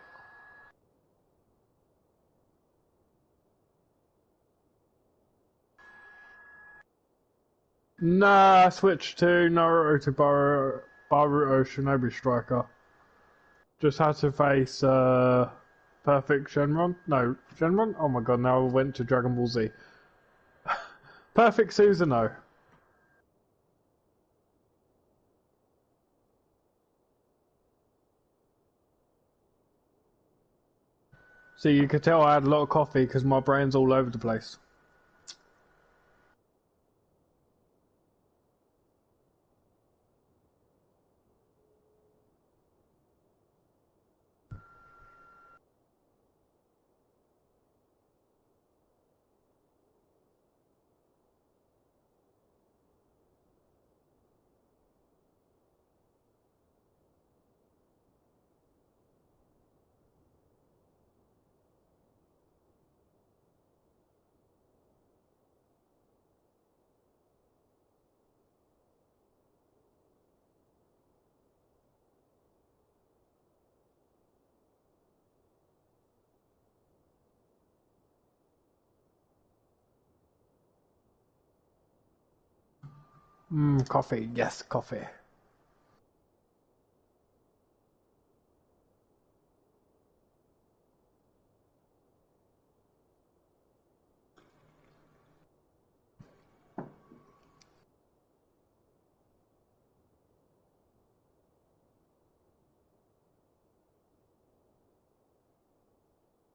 Nah, I switched to Naruto to Baruto Shinobi Striker. Just had to face Perfect Shenron. No, Shenron? Oh my god, now I went to Dragon Ball Z. Perfect Susanoo. So you could tell I had a lot of coffee because my brain's all over the place. Coffee. Yes, coffee.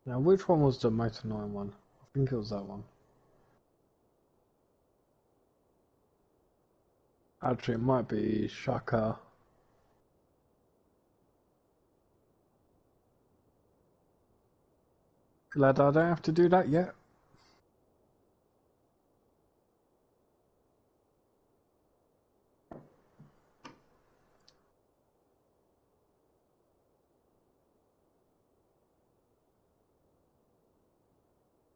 Now, which one was the most annoying one? I think it was that one. Actually, it might be Shaka. Glad I don't have to do that yet.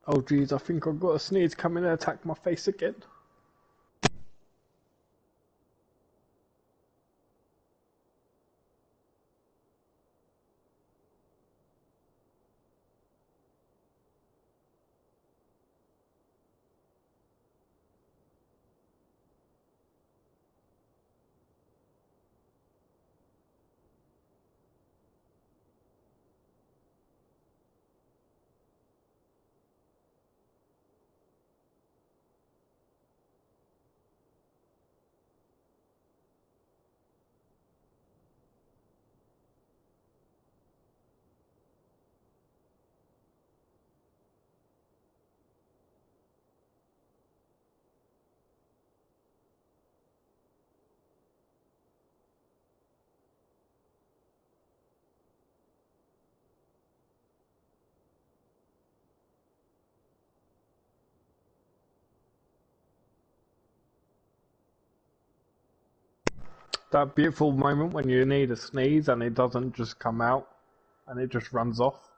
Oh geez, I think I've got a sneeze coming and attack my face again. That beautiful moment when you need a sneeze and it doesn't just come out and it just runs off.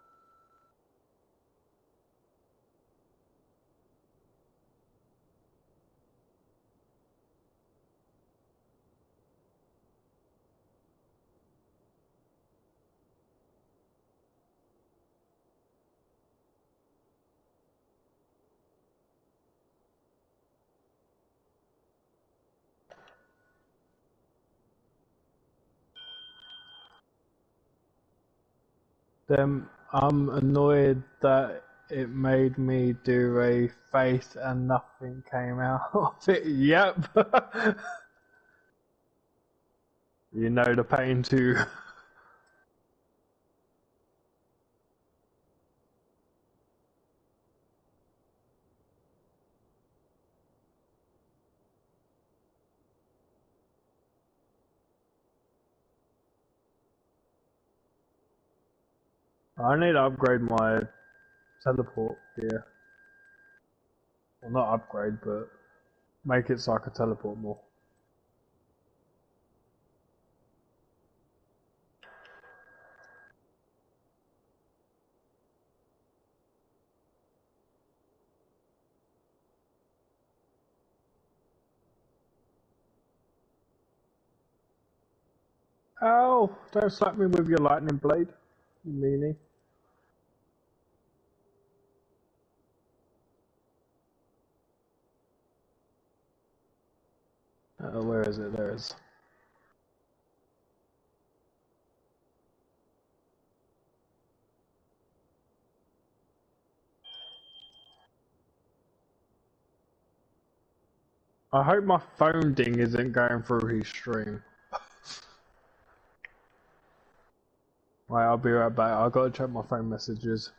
Then I'm annoyed that it made me do a face and nothing came out of it. Yep. You know the pain too. I need to upgrade my teleport gear. Well, not upgrade, but make it so I can teleport more. Ow! Don't slap me with your lightning blade, you meanie. Where is it? There it is. I hope my phone ding isn't going through his stream. Right, I'll be right back. I've got to check my phone messages.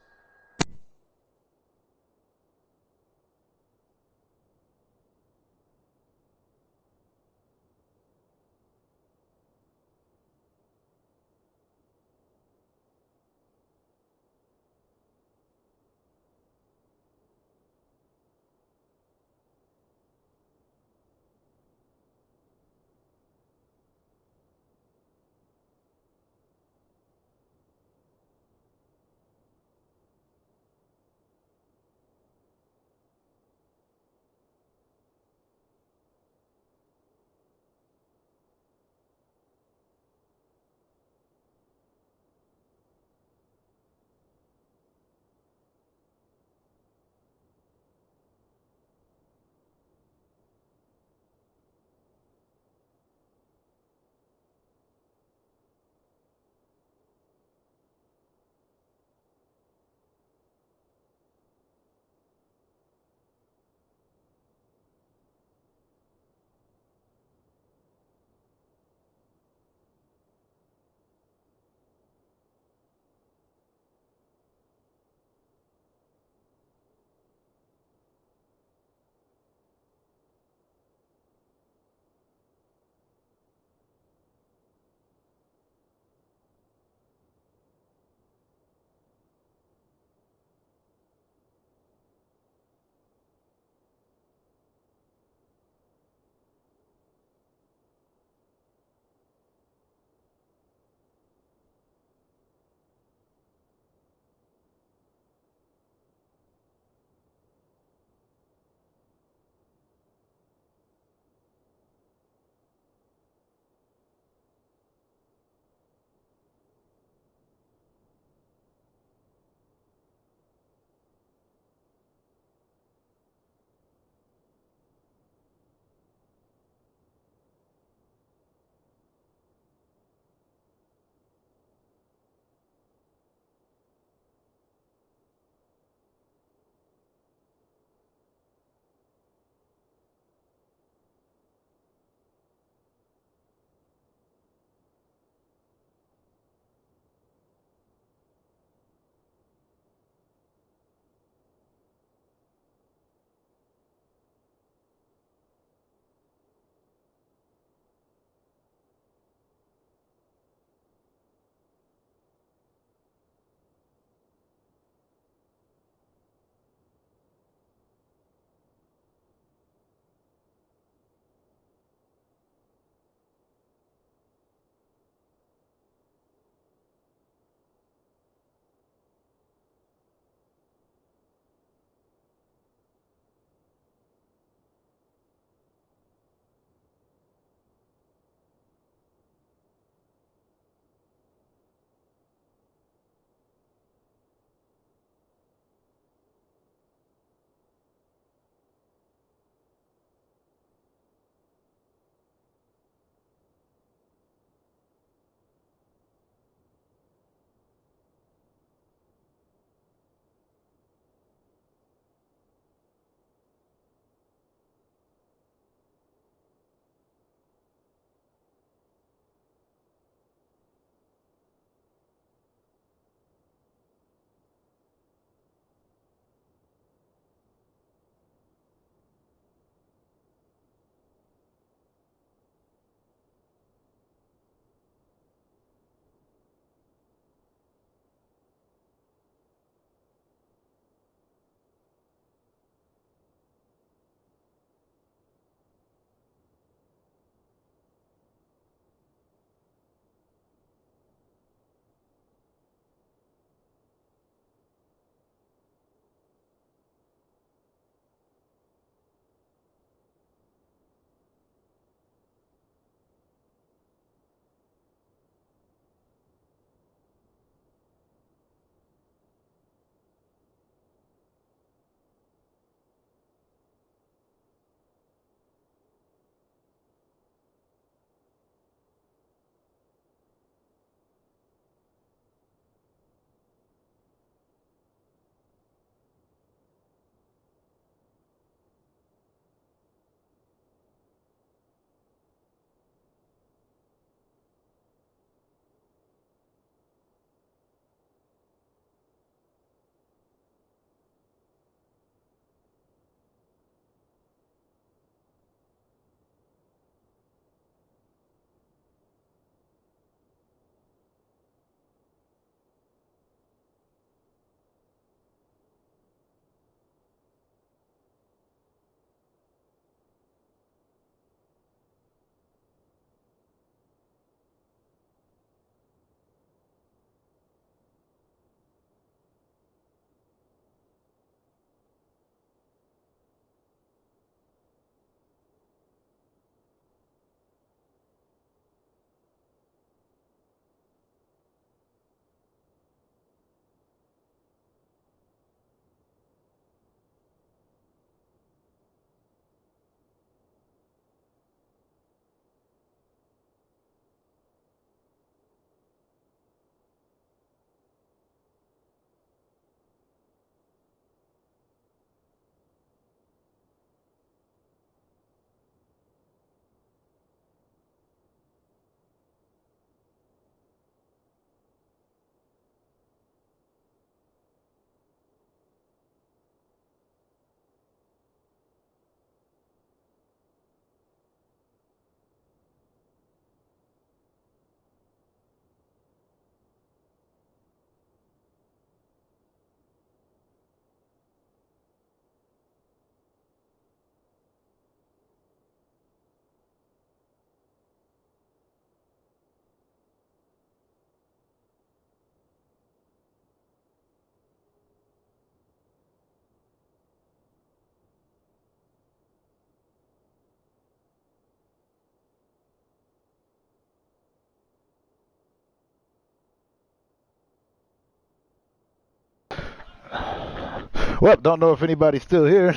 Well, don't know if anybody's still here.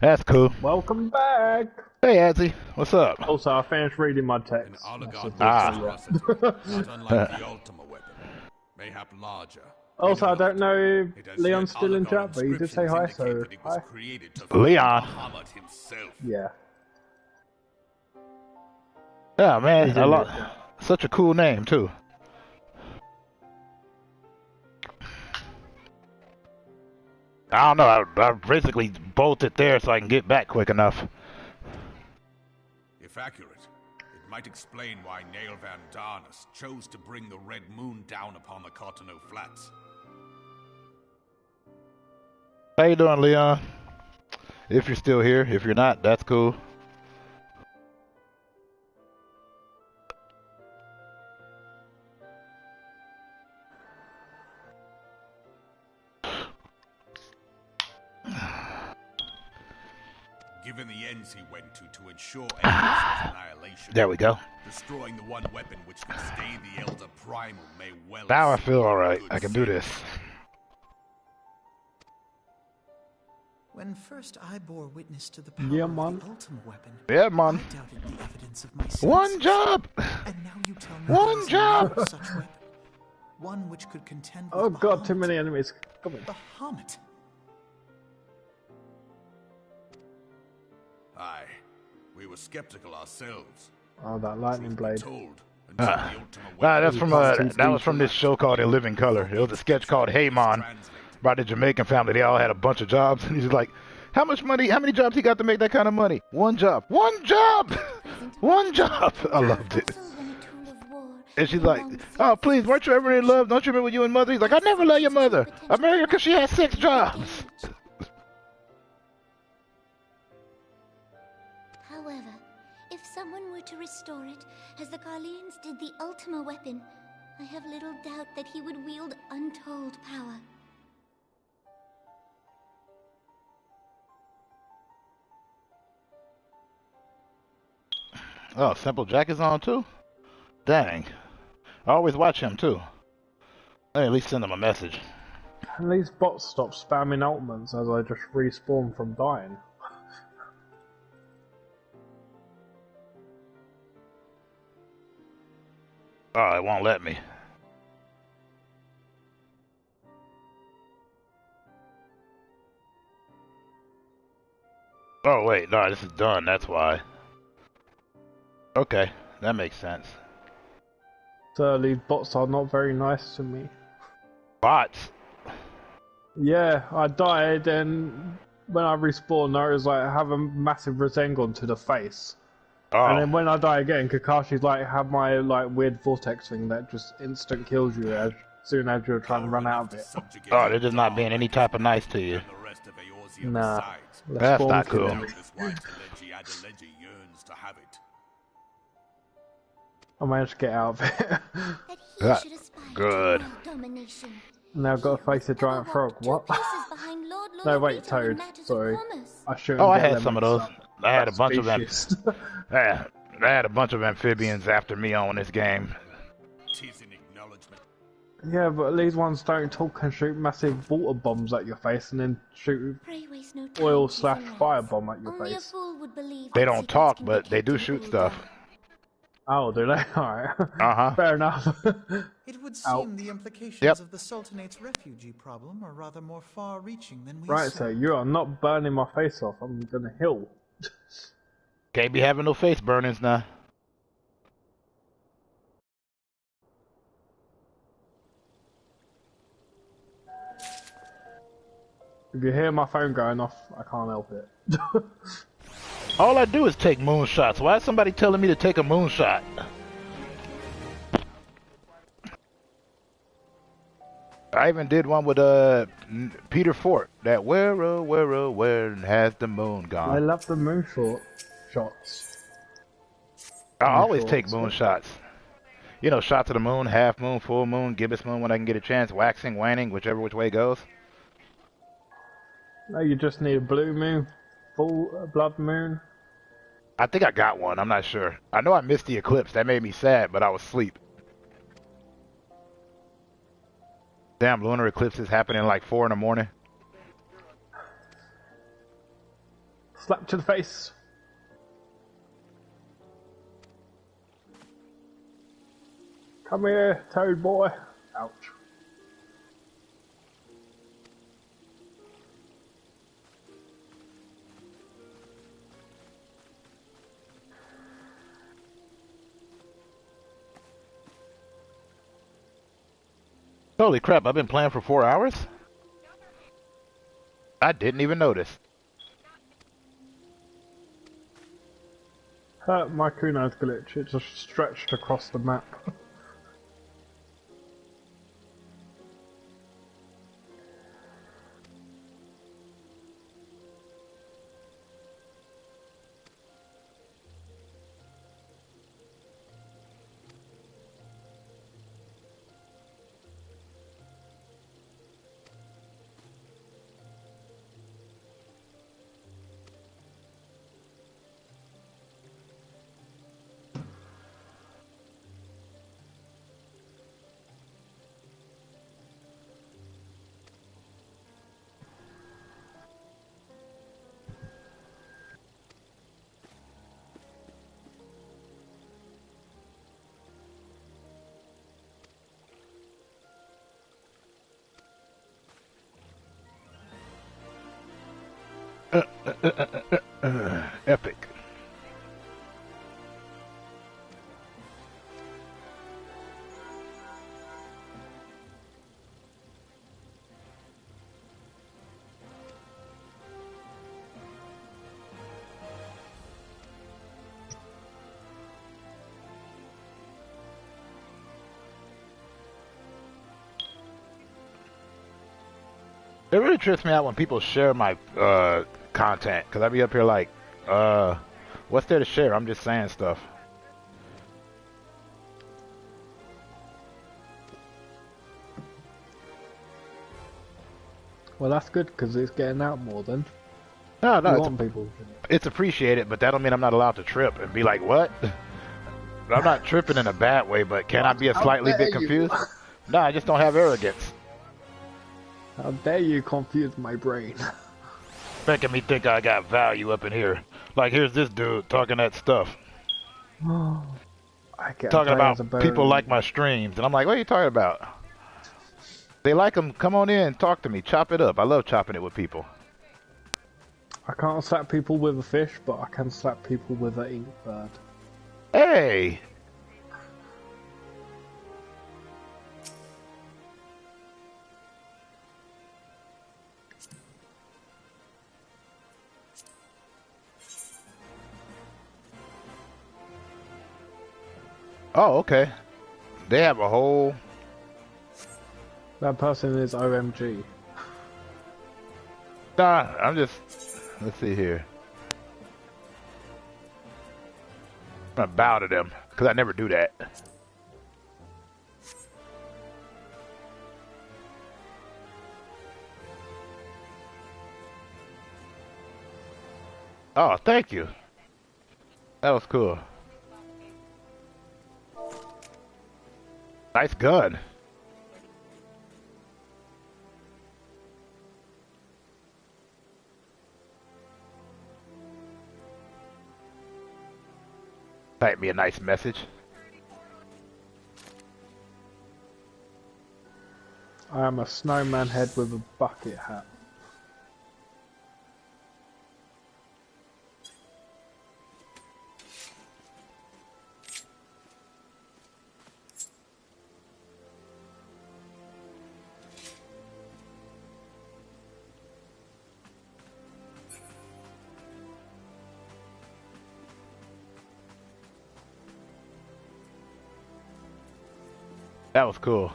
That's cool. Welcome back. Hey, Adzi, what's up? Also, I finished reading my text. Not unlike the Ultima weapon, mayhap larger. Also, I don't know if Leon's still in chat, but he did say hi, so hi. Leon. Yeah. Yeah, man, such a cool name too. I don't know. I basically bolted there so I can get back quick enough. If accurate, it might explain why Nail Van Darnus chose to bring the Red Moon down upon the Cotonou Flats. How you doing, Leon? If you're still here. If you're not, that's cool. Given the ends he went to ensure annihilation, there we go. Destroying the one weapon which can stay the Elder Primal may well. Now I feel alright. I can do this. When first I bore witness to the power of the Ultima weapon, yeah, man. I doubted the evidence of my senses. One job. And now you tell me one job. Such weapon, one which could contend with oh god, too many enemies. Come on. Bahamut. Aye, we were skeptical ourselves. Oh, that lightning blade. That's from that was from this show called A Living Color. It was a sketch called Hey Mon about the Jamaican family. They all had a bunch of jobs, and he's like, "How much money? How many jobs he got to make that kind of money? One job. One job. One job." I loved it. And she's like, "Oh, please, weren't you ever in love? Don't you remember you and mother?" He's like, "I never loved your mother. I married her because she had 6 jobs." However, if someone were to restore it, as the Garleans did the Ultima weapon, I have little doubt that he would wield untold power. Oh, Simple Jack is on too? Dang. I always watch him too. Hey, at least send him a message. At least bots stop spamming ultimates as I just respawn from dying. Oh, it won't let me. Oh, wait, no, this is done, that's why. Okay, that makes sense. So these bots are not very nice to me. Bots? Yeah, I died and when I respawned I was like, I have a massive Rasengan to the face. Oh. And then when I die again, Kakashi's like, have my like weird vortex thing that just instant kills you as soon as you're trying to run out of it. Oh, they're just not being any type of nice to you. Nah. That's not cool. I managed to get out of it. Good. Now I've got to face a giant frog. What? No, wait, Toad. Sorry. I shouldn't. Oh, I had some of those. I had a bunch of them. Yeah, I had a bunch of amphibians after me on this game. Yeah, but these ones don't talk and shoot massive water bombs at your face and then shoot oil/fire bomb at your face. They don't talk, but they do shoot stuff. Oh, do they? Alright. Uh-huh. Fair enough. It would seem the implications of the Sultanate's refugee problem are rather more far-reaching than we Right, so you are not burning my face off. I'm gonna heal. Can't be having no face burnings now. If you hear my phone going off, I can't help it. All I do is take moonshots. Why is somebody telling me to take a moonshot? I even did one with Peter Fort. That where has the moon gone? I love the shots. I always take moonshots. You know, shot to the moon, half moon, full moon, gibbous moon when I can get a chance, waxing, waning, whichever which way it goes. No, you just need a blue moon, full blood moon. I think I got one. I'm not sure. I know I missed the eclipse. That made me sad, but I was asleep. Damn, lunar eclipse is happening like 4 in the morning. Slap to the face. Come here, toad boy. Ouch. Holy crap, I've been playing for 4 hours? I didn't even notice. My kunai's glitch, it just stretched across the map. Epic. It really trips me out when people share my content, because I be up here like, what's there to share? I'm just saying stuff. Well, that's good because it's getting out more then. No, People. It's appreciated, but that don't mean I'm not allowed to trip and be like, what? I'm not tripping in a bad way, but can I be a slightly bit confused? No, I just don't have arrogance. How dare you confuse my brain? Making me think I got value up in here. Like, here's this dude talking that stuff. Talking about people like my streams. And I'm like, what are you talking about? They like them. Come on in, talk to me, chop it up. I love chopping it with people. I can't slap people with a fish, but I can slap people with an ink bird. Hey! Oh, okay. They have a whole... That person is OMG. Nah, I'm just... Let's see here. I'm gonna bow to them, because I never do that. Oh, thank you. That was cool. Nice gun. Type me a nice message. I am a snowman head with a bucket hat. That was cool.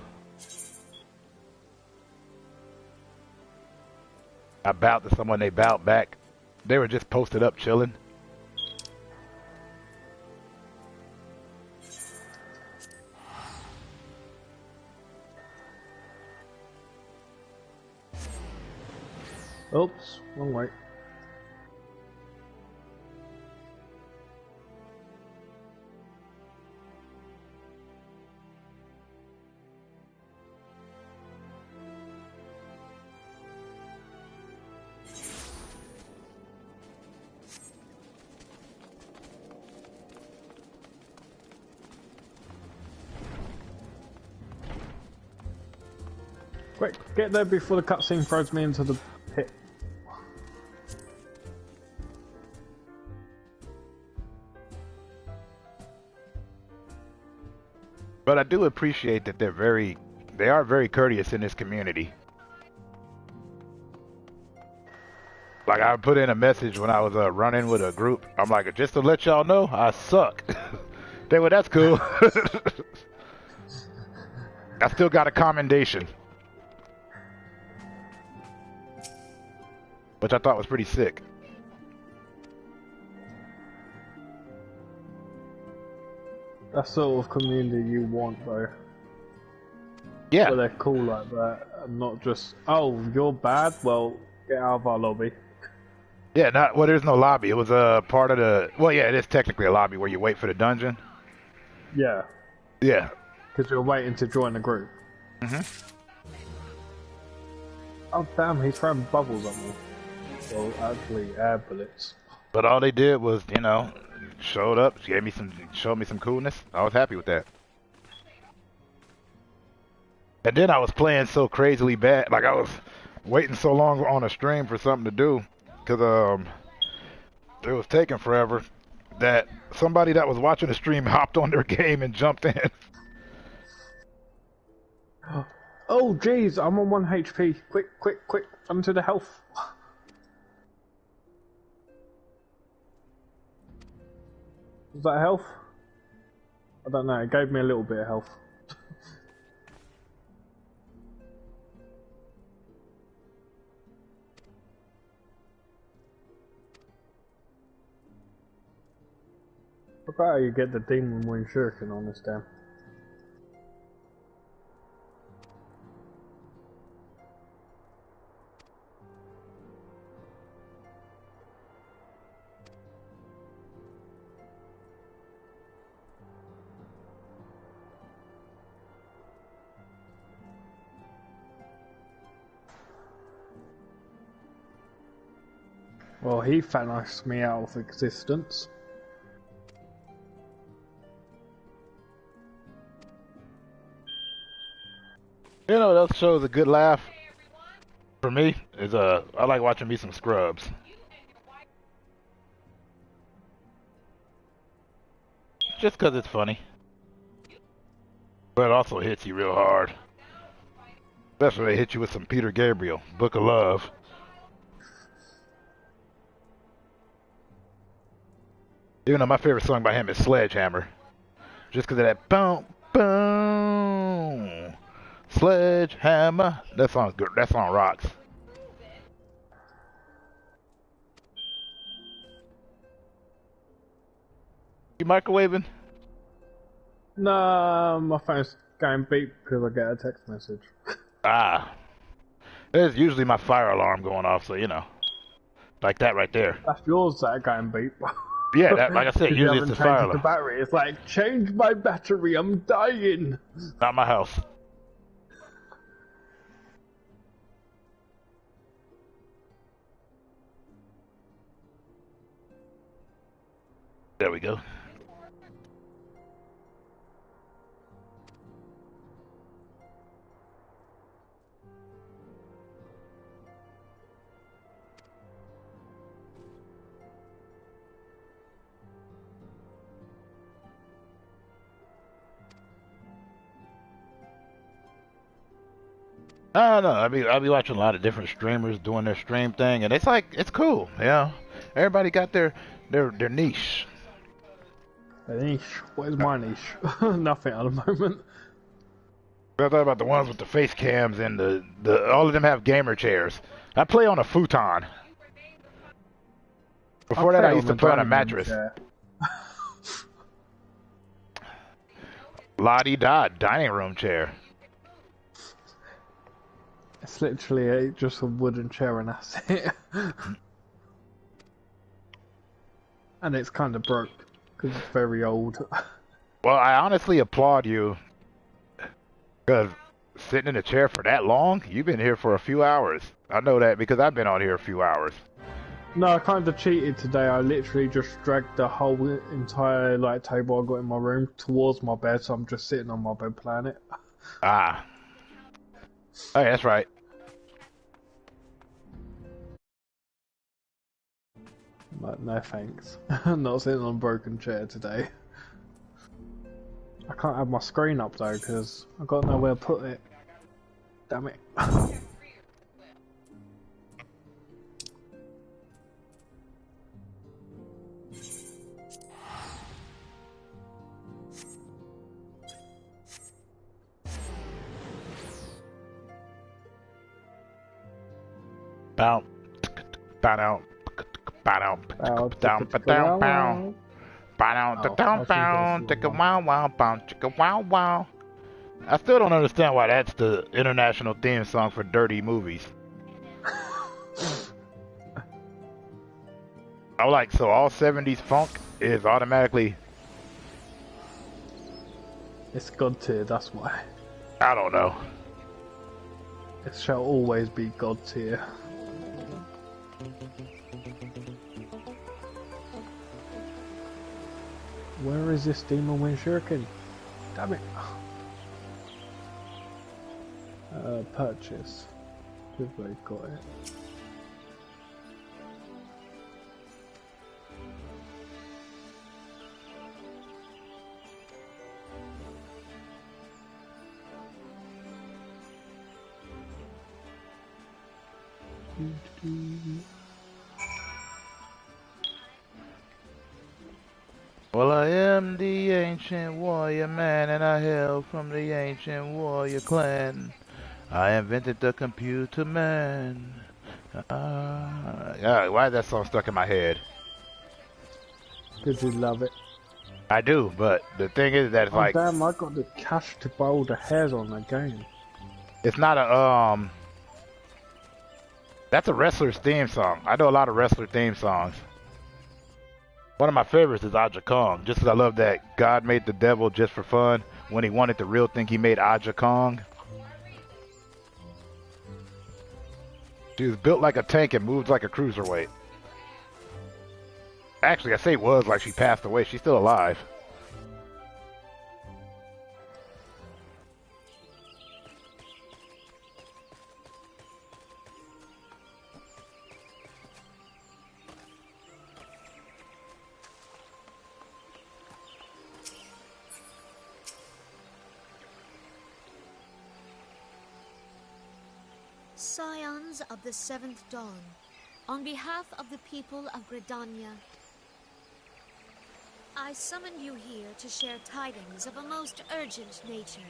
I bowed to someone, they bowed back. They were just posted up chilling. Oops, wrong way. Quick, get there before the cutscene throws me into the pit. But I do appreciate that they are very courteous in this community. Like, I put in a message when I was running with a group. I'm like, just to let y'all know, I suck. They were, that's cool. I still got a commendation. Which I thought was pretty sick. That sort of community you want, though. Yeah. Where they're cool like that, and not just, oh, you're bad? Well, get out of our lobby. Yeah, well, there's no lobby. It was a part of the... Well, yeah, it is technically a lobby where you wait for the dungeon. Yeah. Yeah. Because you're waiting to join the group. Oh, damn, he's throwing bubbles at me. Well, actually, air bullets. But all they did was, you know, showed up, showed me some coolness. I was happy with that. And then I was playing so crazily bad. Like, I was waiting so long on a stream for something to do. Because it was taking forever that somebody that was watching the stream hopped on their game and jumped in. Oh jeez, I'm on 1 HP. Quick, quick, quick, onto the health. Was that health? I don't know, it gave me a little bit of health. I bet how you get the demon wing shuriken on this damn. Well, he vanished me out of existence. You know, that shows a good laugh for me. Is I like watching me some Scrubs. Just because it's funny. But it also hits you real hard. Especially when they hit you with some Peter Gabriel, Book of Love. Even though my favorite song by him is Sledgehammer. Just because of that boom, boom, Sledgehammer. That song's good. That song rocks. You microwaving? No, my phone's going beep because I get a text message. Ah. There's usually my fire alarm going off, so you know. Like that right there. That's yours that going beep. Yeah, that, like I said, usually it's the fire alarm. The battery. It's like, change my battery, I'm dying. Not my house. There we go. No, I'll be watching a lot of different streamers doing their stream thing, and it's like, it's cool, you know. Everybody got their niche. A niche? What is my niche? Nothing at the moment. I thought about the ones with the face cams and the all of them have gamer chairs. I play on a futon. Before that, I used to play on a mattress. La-di-da, dining room chair. It's literally just a wooden chair and that's it. And it's kind of broke because it's very old. Well, I honestly applaud you because sitting in a chair for that long, you've been here for a few hours. I know that because I've been on here a few hours. No, I kind of cheated today. I literally just dragged the whole entire table I got in my room towards my bed, so I'm just sitting on my bed playing it. Ah. Oh, yeah, that's right. But no thanks. I'm not sitting on a broken chair today. I can't have my screen up though because I've got nowhere to put it. Damn it. Bow. Bow down. Bow down. Down. Down. Bow. Bow down. Down. Bow. Chicka wow wow. Bow. Chicka wow wow. I still don't understand why that's the international theme song for dirty movies. I like, so all 70s funk is automatically... It's God tier, that's why. I don't know. It shall always be God tier. Where is this demon wind shuriken? Damn it. Purchase. We've already got it. Well, I am the ancient warrior man, and I hail from the ancient warrior clan. I invented the computer man. Yeah, why is that song stuck in my head? Because you love it. I do, but the thing is that it's like... damn, I got the cash to buy all the hairs on the game. It's not a, that's a wrestler's theme song. I know a lot of wrestler theme songs. One of my favorites is Aja Kong, just because I love that God made the devil just for fun. When he wanted to real think he made Aja Kong. She was built like a tank and moved like a cruiserweight. Actually, I say was like she passed away. She's still alive. Scions of the Seventh Dawn, on behalf of the people of Gridania, I summon you here to share tidings of a most urgent nature.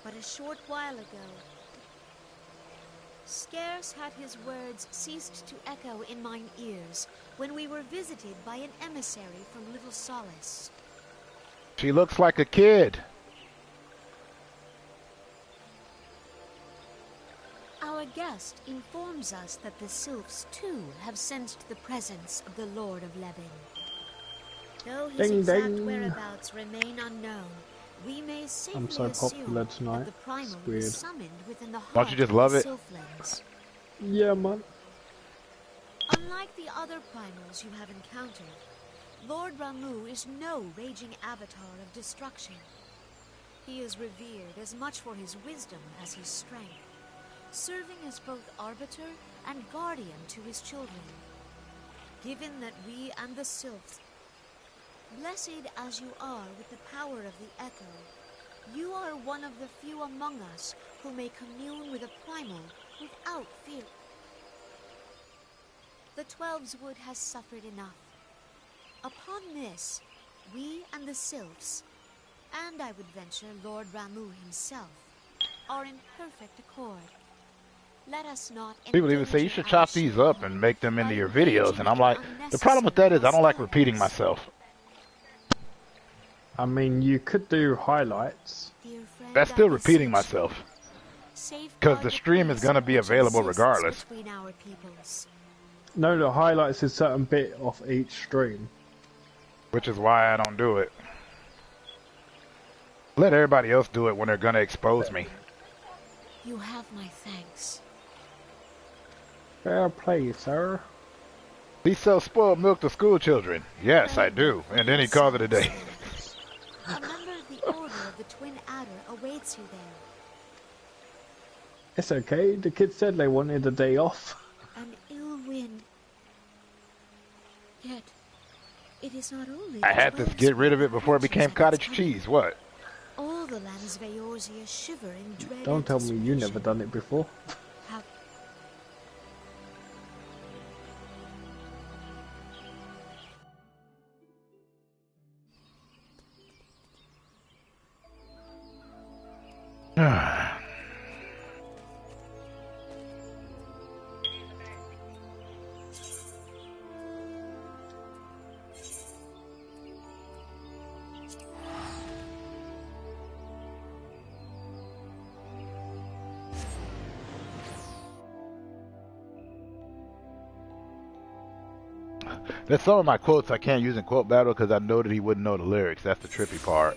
But a short while ago, scarce had his words ceased to echo in mine ears when we were visited by an emissary from Little Solace. She looks like a kid. Our guest informs us that the Sylphs, too, have sensed the presence of the Lord of Levin. Though his exact whereabouts remain unknown, we may safely assume that the primal was summoned within the heart of the Sylphlands. Yeah, man. Unlike the other primals you have encountered, Lord Ramuh is no raging avatar of destruction. He is revered as much for his wisdom as his strength, serving as both arbiter and guardian to his children. Given that we and the Sylphs, blessed as you are with the power of the Echo, you are one of the few among us who may commune with a primal without fear. The Twelves Wood has suffered enough. Upon this, we and the Sylphs, and I would venture Lord Ramuh himself, are in perfect accord. Let us not. People even say you should chop these up and make them into your videos, and I'm like, the problem with that is I don't like repeating myself. I mean, you could do highlights. That's still repeating myself. Because the stream is going to be available regardless. No, the highlights is a certain bit off each stream. Which is why I don't do it. Let everybody else do it when they're going to expose me. You have my thanks. Fair play, sir. He sells spoiled milk to school children. Yes, I do. And then he called it a day. A member of the Order of the Twin Adder awaits you there. It's okay. The kids said they wanted a day off. An ill wind. Yet, it is not only... I had to get rid of it before it became cottage cheese. What? All the lands of Eorzea shiver in dread. Don't tell me you never done it before. How... There's some of my quotes I can't use in quote battle because I know that he wouldn't know the lyrics. That's the trippy part.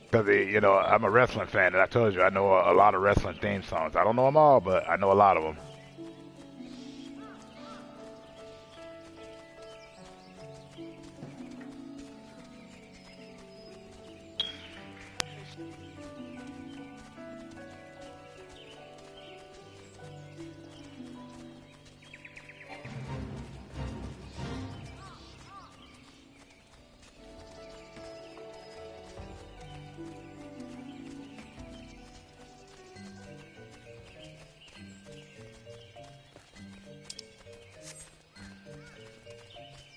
Because, you know, I'm a wrestling fan, and I told you I know a lot of wrestling theme songs. I don't know them all, but I know a lot of them.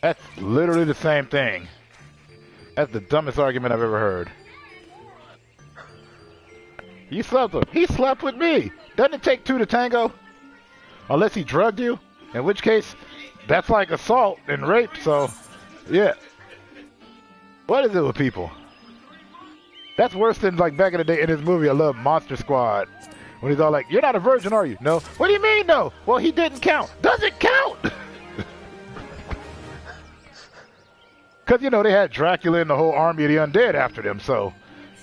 That's literally the same thing. That's the dumbest argument I've ever heard. You slept with him. He slept with me. Doesn't it take two to tango? Unless he drugged you, in which case, that's like assault and rape, so, yeah. What is it with people? That's worse than, like, back in the day in his movie, I love Monster Squad. When he's all like, you're not a virgin, are you? No. What do you mean, no? Well, he didn't count. Doesn't count! Because, you know, they had Dracula and the whole army of the undead after them, so,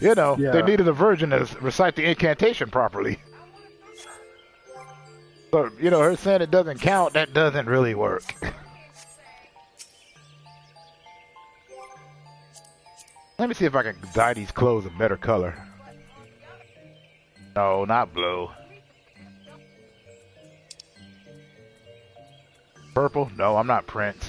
you know, they needed a virgin to recite the incantation properly. So, you know, her saying it doesn't count, that doesn't really work. Let me see if I can dye these clothes a better color. No, not blue. Purple? No, I'm not Prince.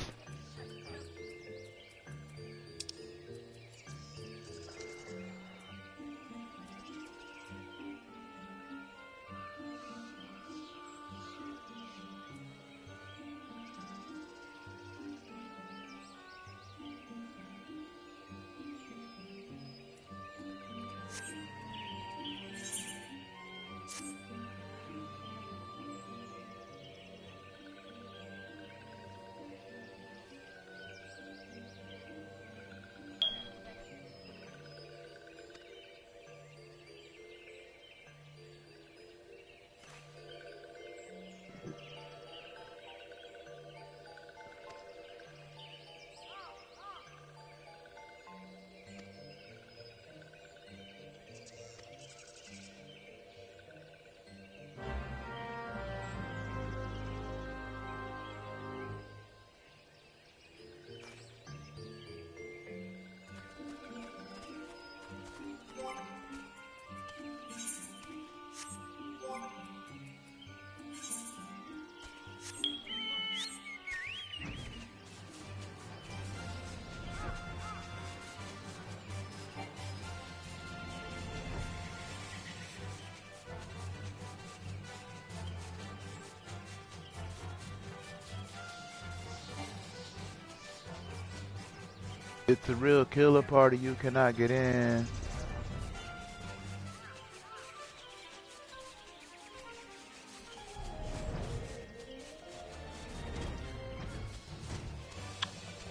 It's a real killer party, you cannot get in.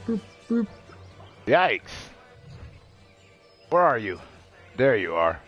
Boop, boop. Yikes. Where are you? There you are.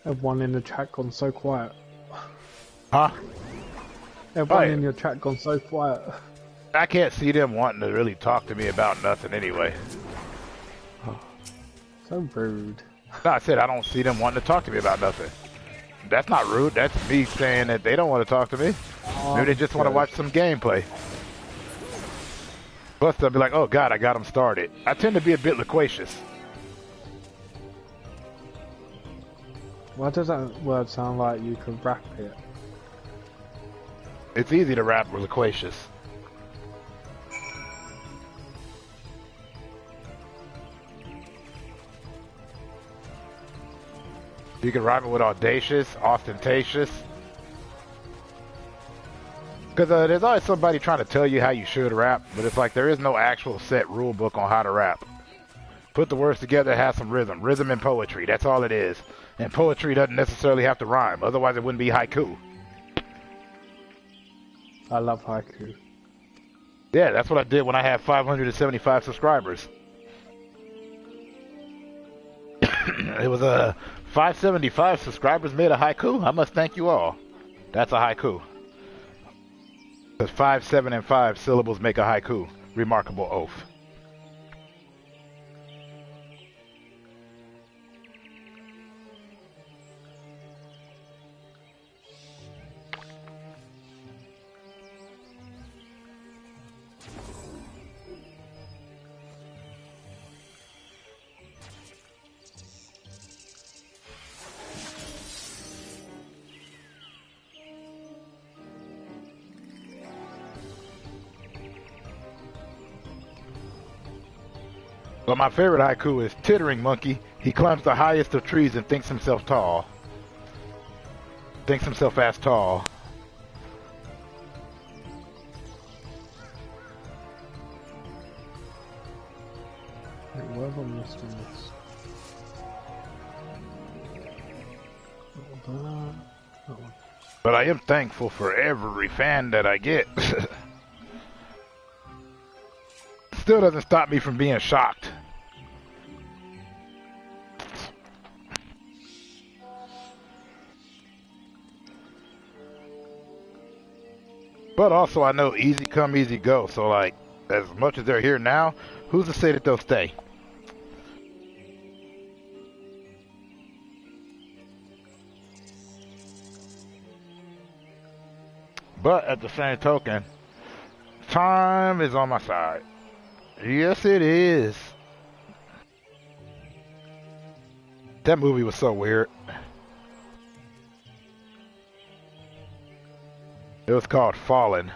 Everyone in the chat gone so quiet. Huh? Everyone in your chat gone so quiet. I can't see them wanting to really talk to me about nothing anyway. So rude. No, I said I don't see them wanting to talk to me about nothing. That's not rude. That's me saying that they don't want to talk to me. Maybe they just want to watch some gameplay. Plus they'll be like, oh god, I got them started. I tend to be a bit loquacious. Why does that word sound like you could rap it? It's easy to rap with loquacious. You can rhyme it with audacious, ostentatious. Because there's always somebody trying to tell you how you should rap, but it's like there is no actual set rule book on how to rap. Put the words together, have some rhythm. Rhythm and poetry, that's all it is. And poetry doesn't necessarily have to rhyme, otherwise it wouldn't be haiku. I love haiku. Yeah, that's what I did when I had 575 subscribers. It was 575 subscribers made a haiku. I must thank you all. That's a haiku. Because 5, 7, and 5 syllables make a haiku. Remarkable oath. But my favorite haiku is Tittering Monkey. He climbs the highest of trees and thinks himself tall. Thinks himself as tall. Wait, where have I missed on this? That one. But I am thankful for every fan that I get. Still doesn't stop me from being shocked. But also I know easy come, easy go. So like, as much as they're here now, who's to say that they'll stay? But at the same token, time is on my side. Yes, it is. That movie was so weird. It was called Fallen.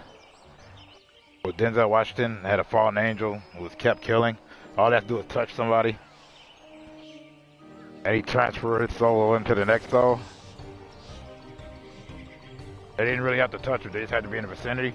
With Denzel Washington had a fallen angel who was kept killing. All they have to do is touch somebody. And he transferred his soul into the next soul. They didn't really have to touch her, they just had to be in the vicinity.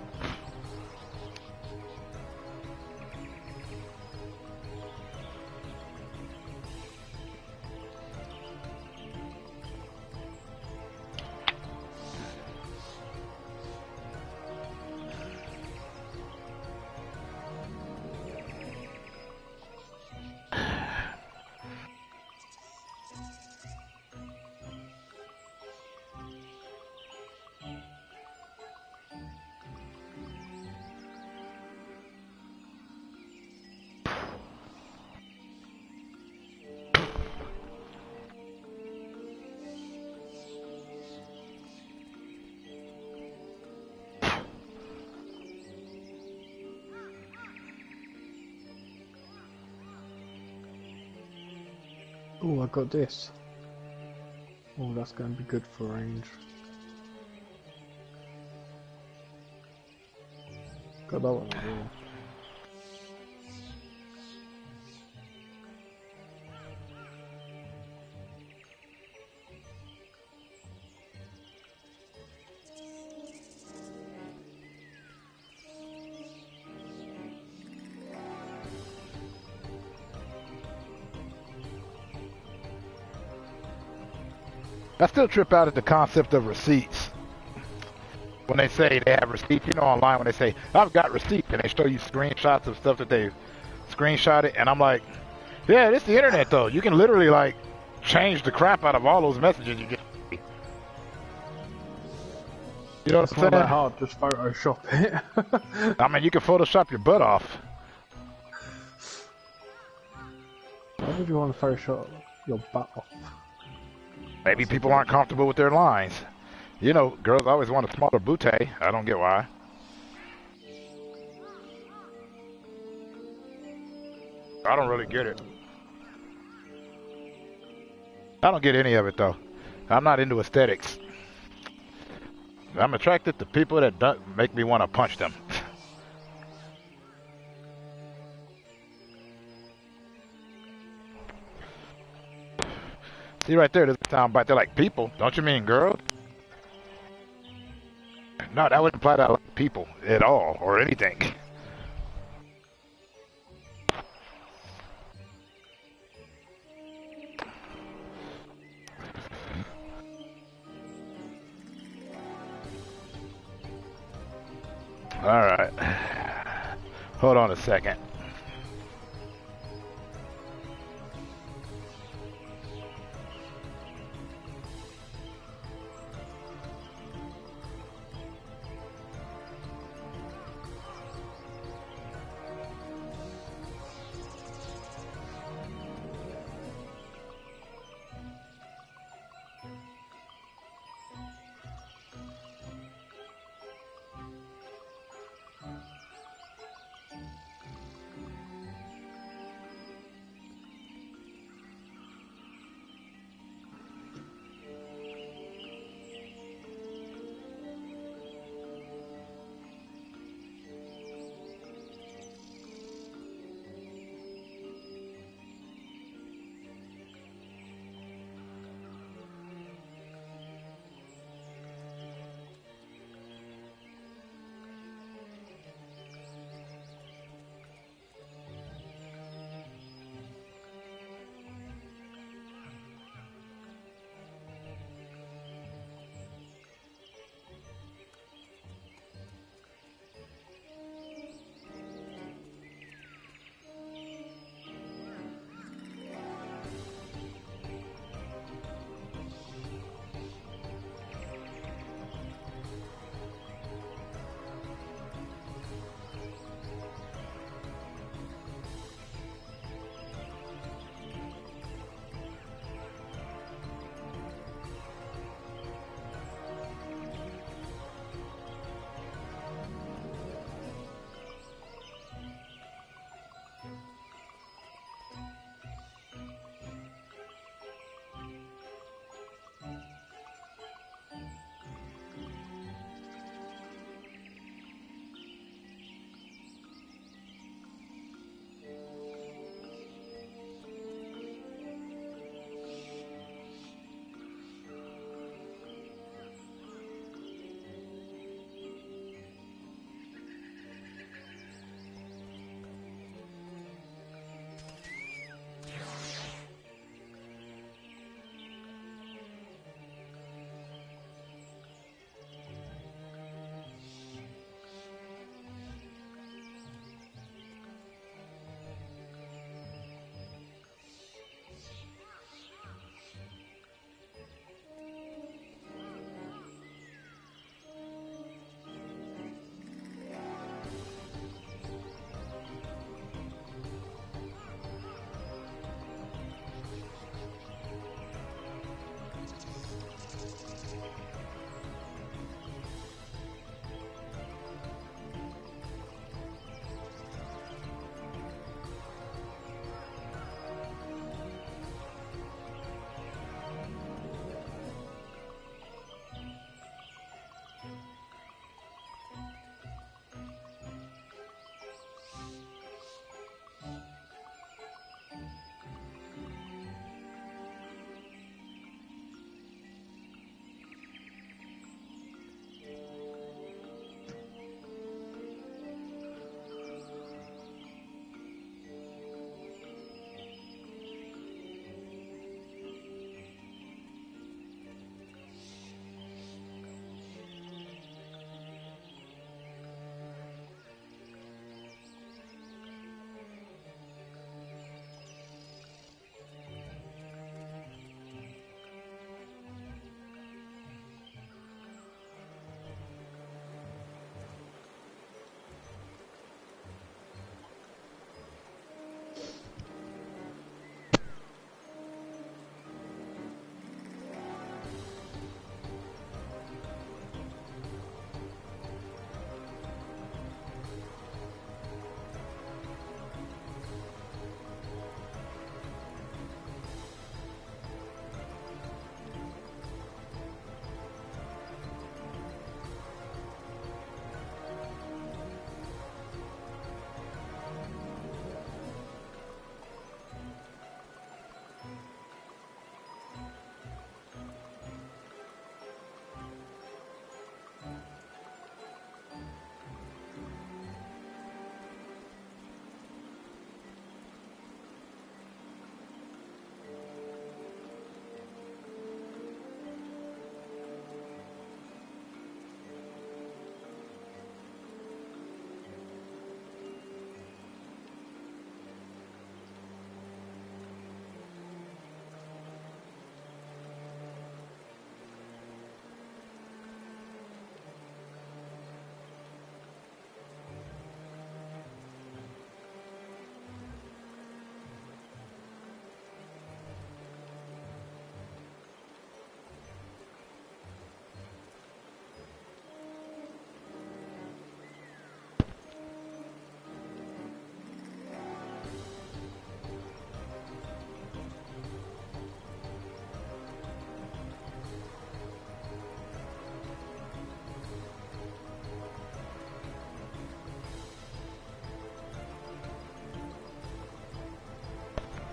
Oh, I got this. Oh, that's going to be good for range. Got that one as well. I still trip out at the concept of receipts. When they say they have receipts, you know, online when they say, I've got receipts, and they show you screenshots of stuff that they've screenshotted, and I'm like, yeah, it's the internet though. You can literally like change the crap out of all those messages you get. You know what It's I'm not saying? that hard, just Photoshop it. I mean, you can Photoshop your butt off. Why would you want to Photoshop your butt off? Maybe people aren't comfortable with their lines. You know, girls always want a smaller bootay. I don't get why. I don't really get it. I don't get any of it, though. I'm not into aesthetics. I'm attracted to people that don't make me want to punch them. See right there, there's a sound bite. They're like, people? Don't you mean girls? No, that wouldn't imply that I like people at all, or anything. Alright. Hold on a second.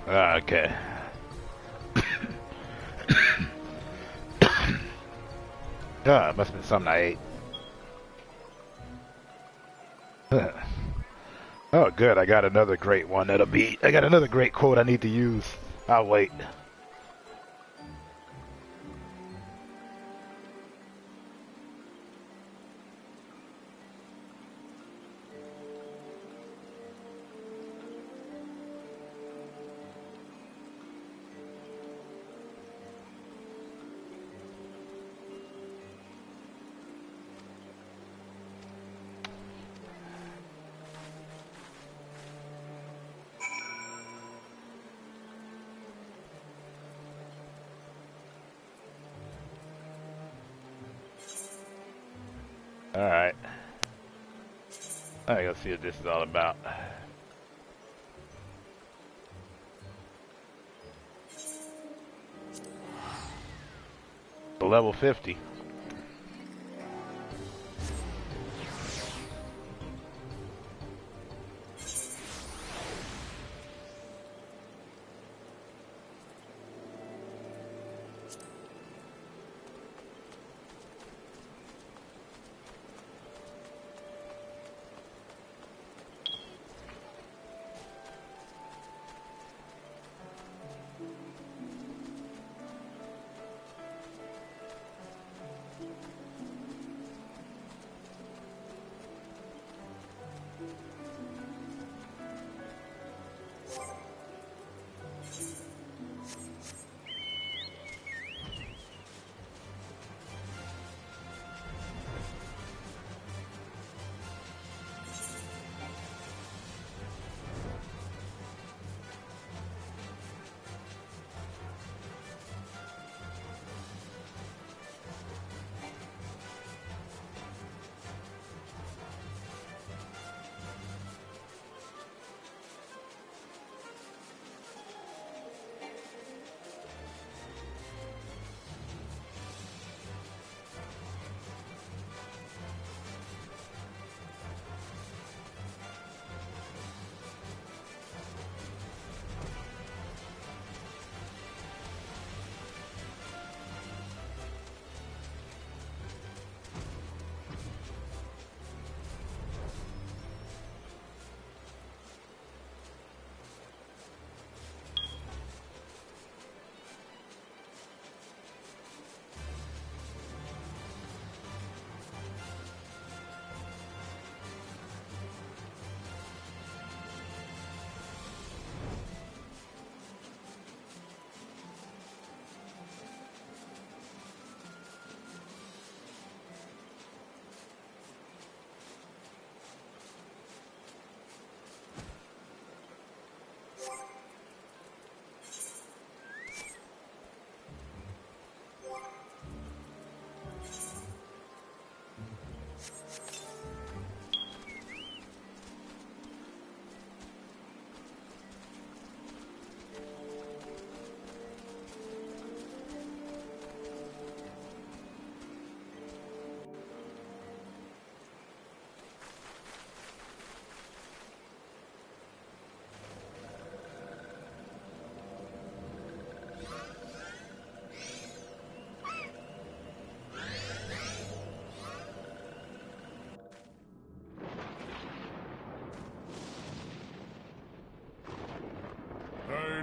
Okay. God, must have been something I ate. Oh, good. I got another great one. I got another great quote I need to use. I'll wait. Alright. I gotta see what this is all about. Level 50.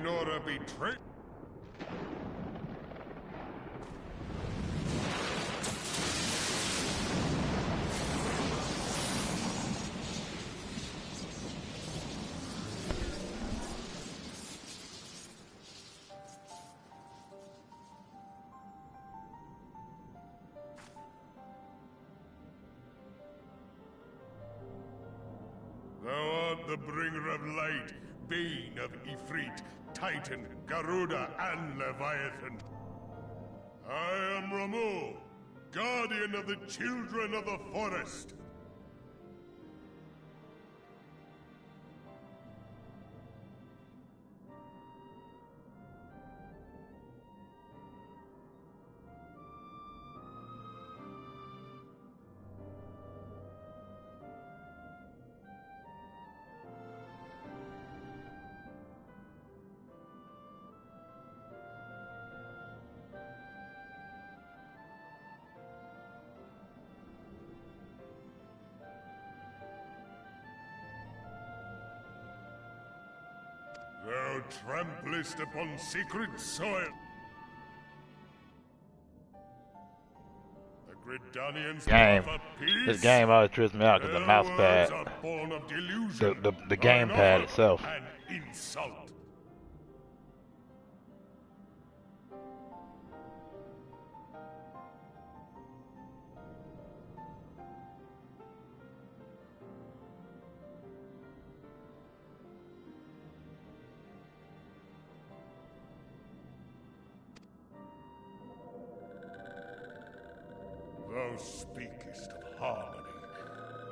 Nora betrayed. Thou art the bringer of light, bane of Ifrit, Titan, Garuda, and Leviathan. I am Ramu, guardian of the children of the forest. Thou tramplest upon sacred soil. The Gridanians Game. offer peace. This game always trips me out because the mouse pad, Their words are born of delusion, the gamepad an itself. offer, an insult. Thou speakest of harmony,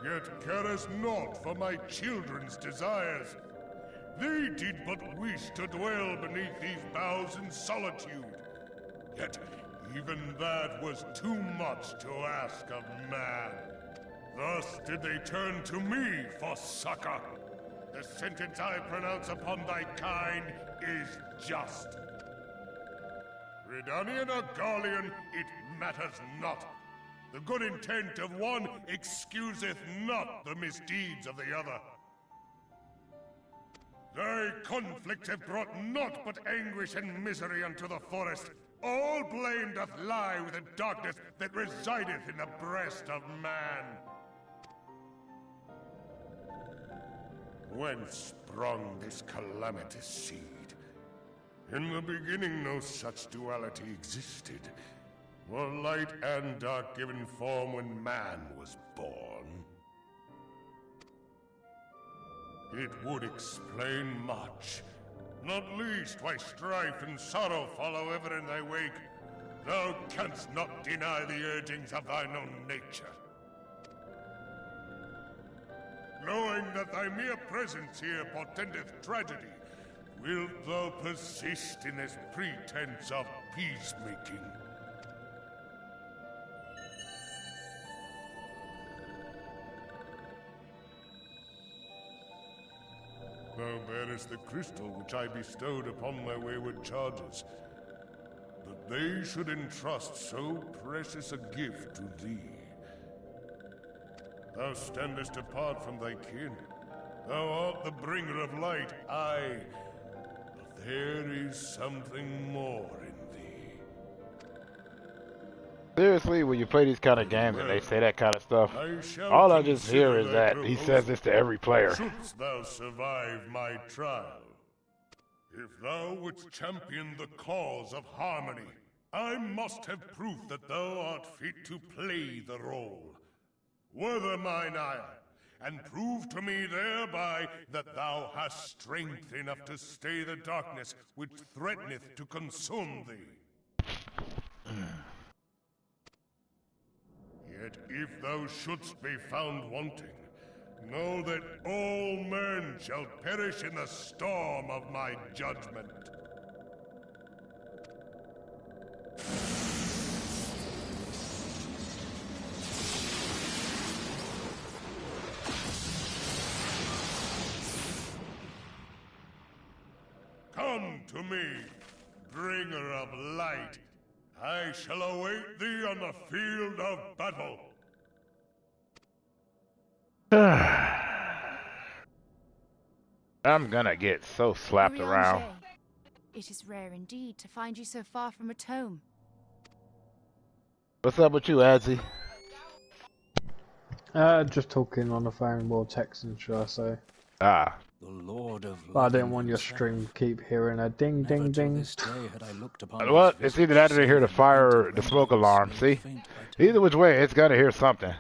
yet carest naught for my children's desires. They did but wish to dwell beneath these boughs in solitude. Yet even that was too much to ask of man. Thus did they turn to me for succor. The sentence I pronounce upon thy kind is just. Redanian or Garlean, it matters not. The good intent of one excuseth not the misdeeds of the other. Thy conflicts have brought naught but anguish and misery unto the forest. All blame doth lie with the darkness that resideth in the breast of man. Whence sprung this calamitous seed? In the beginning no such duality existed. Were light and dark given form when man was born? It would explain much, not least why strife and sorrow follow ever in thy wake. Thou canst not deny the urgings of thine own nature. Knowing that thy mere presence here portendeth tragedy, wilt thou persist in this pretense of peacemaking? Thou bearest the crystal which I bestowed upon thy wayward charges. That they should entrust so precious a gift to thee. Thou standest apart from thy kin. Thou art the bringer of light, aye. But there is something more in thee. Seriously, when you play these kind of games and they say that kind of stuff, all I just hear is that he says this to every player. Shouldst thou survive my trial? If thou wouldst champion the cause of harmony, I must have proof that thou art fit to play the role. Wither mine ire, and prove to me thereby that thou hast strength enough to stay the darkness which threateneth to consume thee. Yet if thou shouldst be found wanting, know that all men shall perish in the storm of my judgment. Come to me, bringer of light. I shall await thee on the field of battle. I'm gonna get so slapped around. It is rare indeed to find you so far from a tome. What's up with you, Adzi? Just talking on the phone, more texting, should I say. Ah. The Lord of But I didn't want your stream to keep hearing a ding, ding, ding. Well, it's either that or they hear the fire or the smoke alarm, see? Either which way, it's gotta hear something.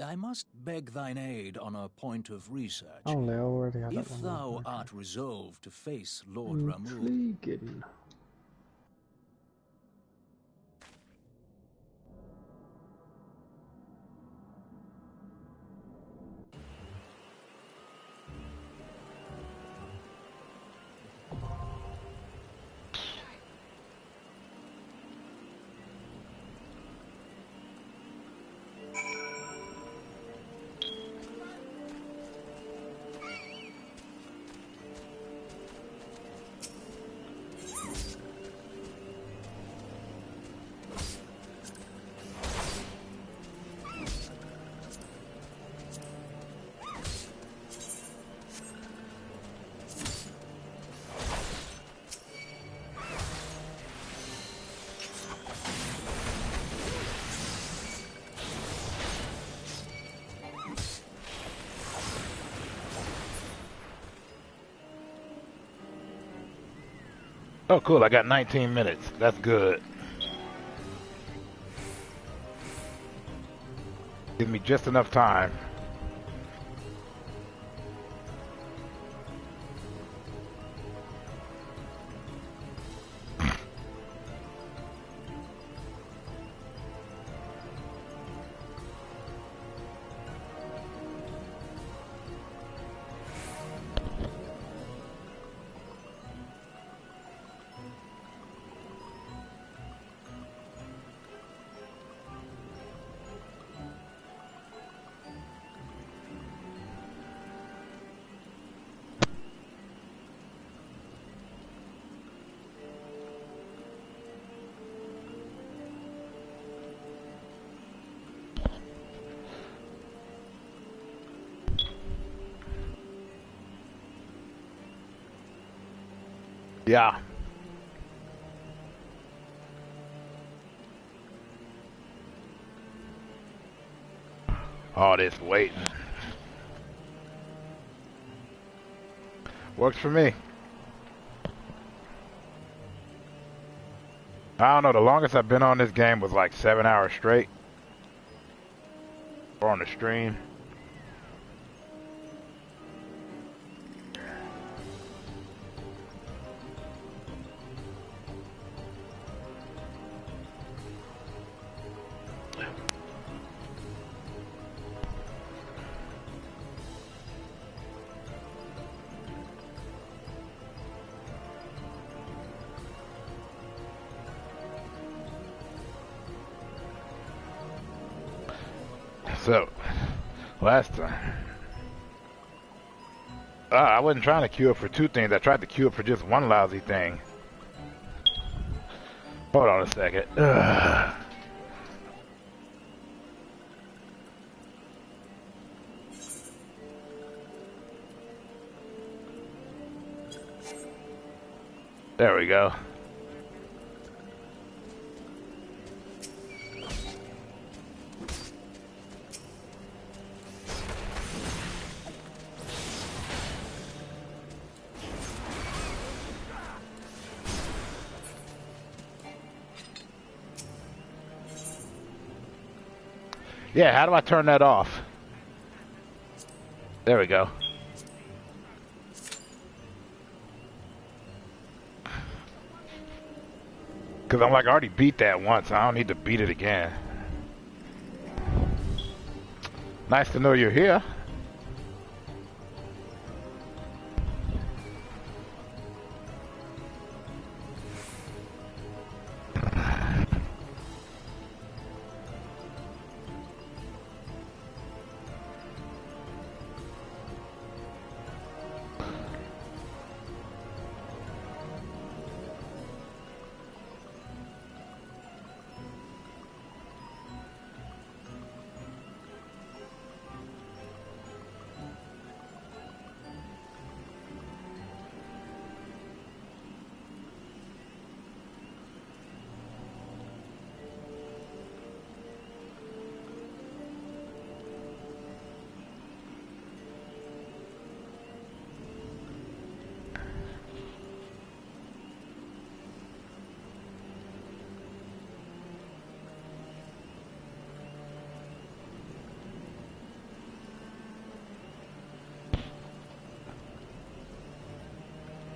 I must beg thine aid on a point of research. Oh, they already had that If one. thou art resolved to face Lord Ramu, Intriguing. Oh, cool. I got 19 minutes. That's good. Give me just enough time. Yeah. All this waiting. Works for me. I don't know, the longest I've been on this game was like 7 hours straight. Or on the stream. So, last time, I wasn't trying to queue up for 2 things. I tried to queue up for just 1 lousy thing. Hold on a second. Ugh. There we go. Yeah, how do I turn that off? There we go. Because I'm like, I already beat that once. I don't need to beat it again. Nice to know you're here.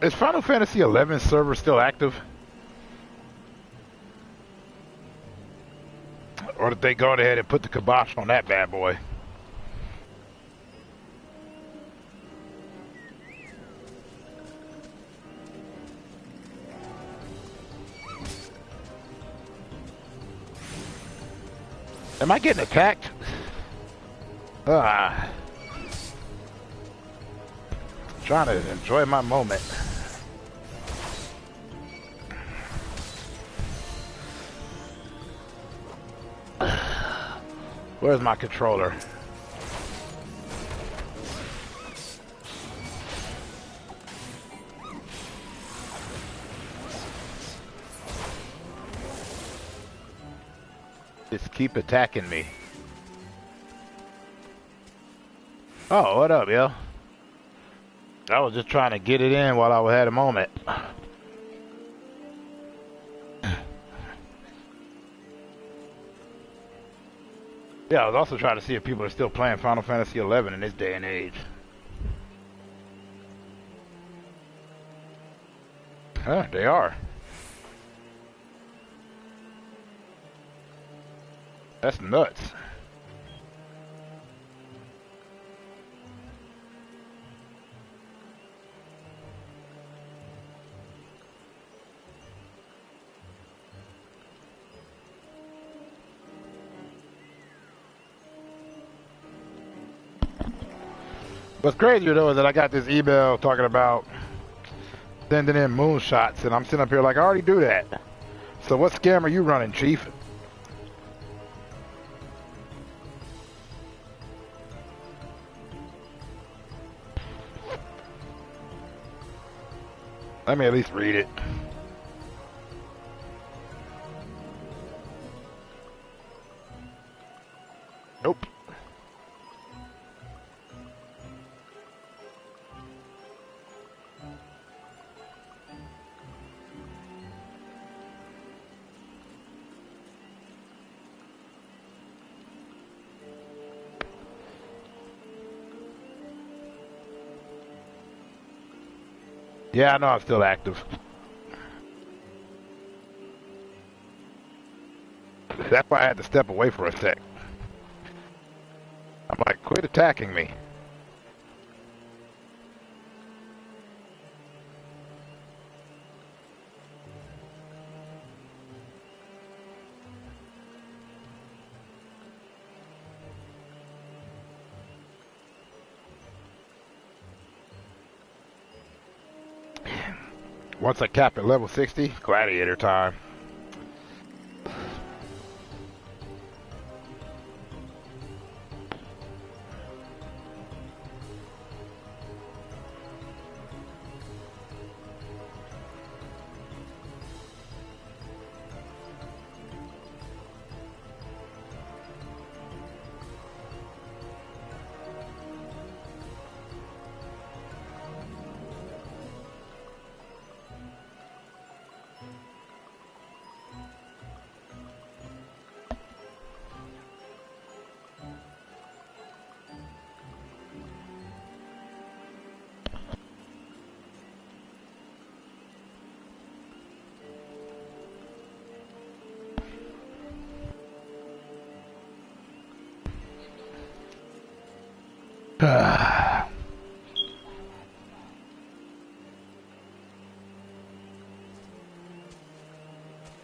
Is Final Fantasy XI server still active? Or did they go ahead and put the kibosh on that bad boy? Am I getting attacked? Trying to enjoy my moment. Where's my controller? Just keep attacking me. Oh, what up, yo? I was just trying to get it in while I had a moment. Yeah, I was also trying to see if people are still playing Final Fantasy XI in this day and age. Huh, they are. That's nuts. What's crazier though is that I got this email talking about sending in moonshots, and I'm sitting up here like I already do that. So what scam are you running, Chief? Let me at least read it. Nope. Yeah, I know I'm still active. That's why I had to step away for a sec. I'm like, quit attacking me. Once I cap at level 60, gladiator time.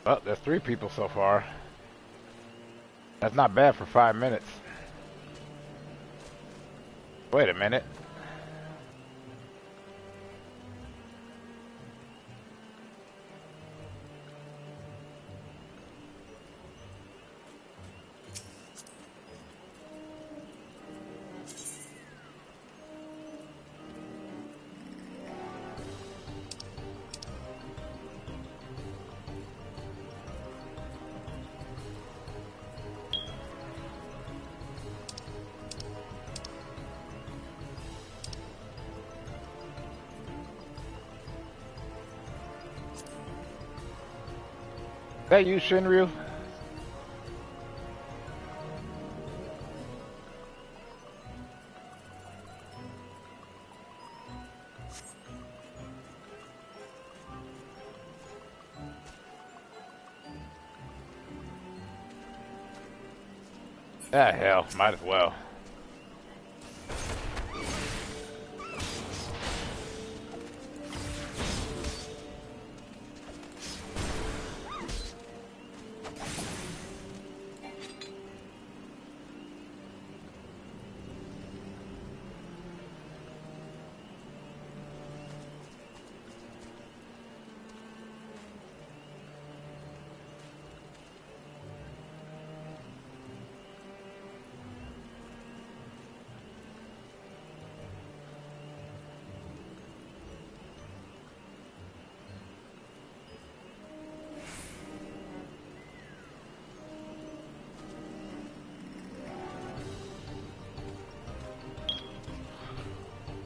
Oh, there's 3 people so far. That's not bad for 5 minutes. Wait a minute. Is that you, Shinryu? Ah, hell, might as well.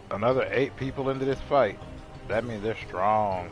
Another 8 people into this fight. That means they're strong.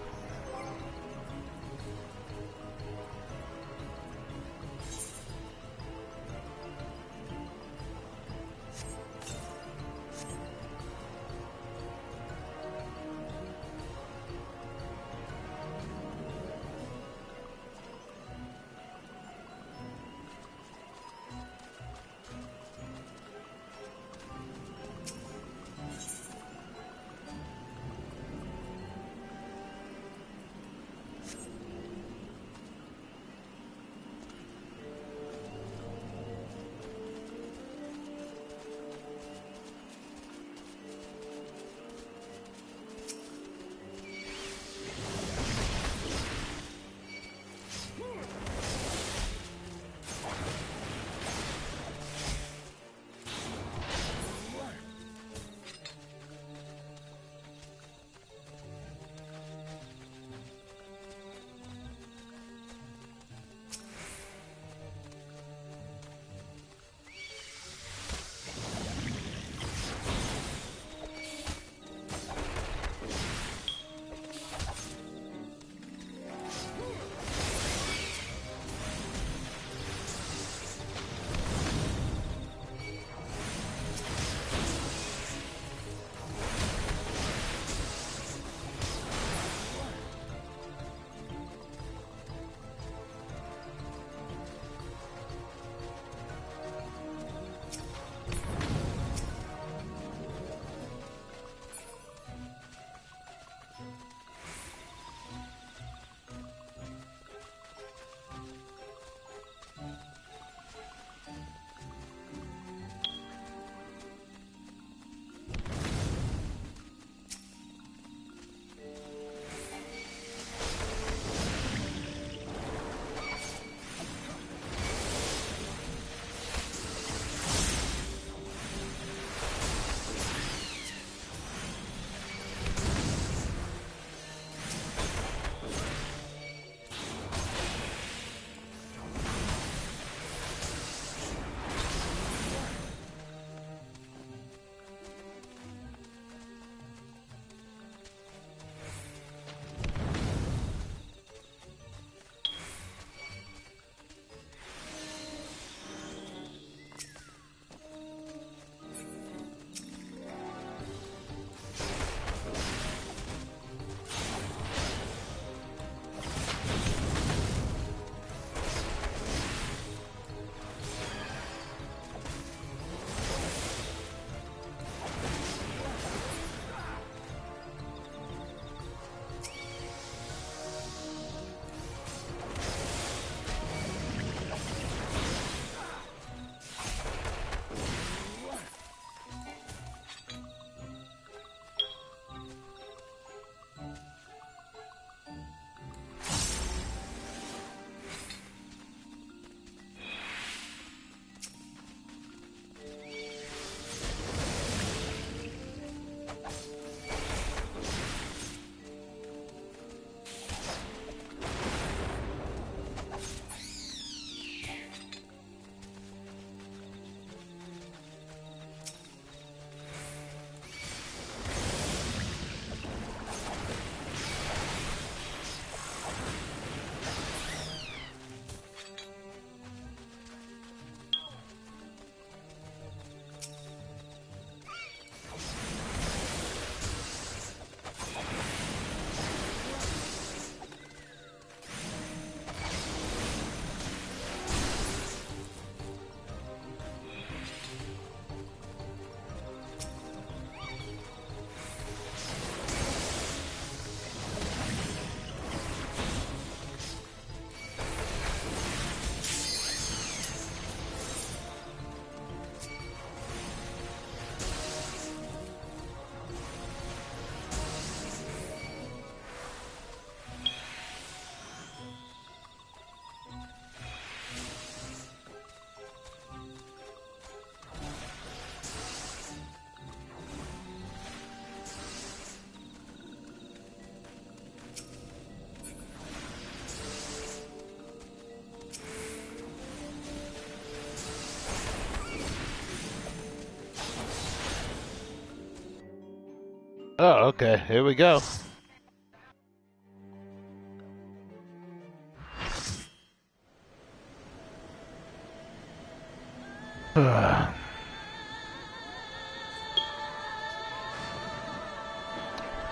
Oh, okay. Here we go.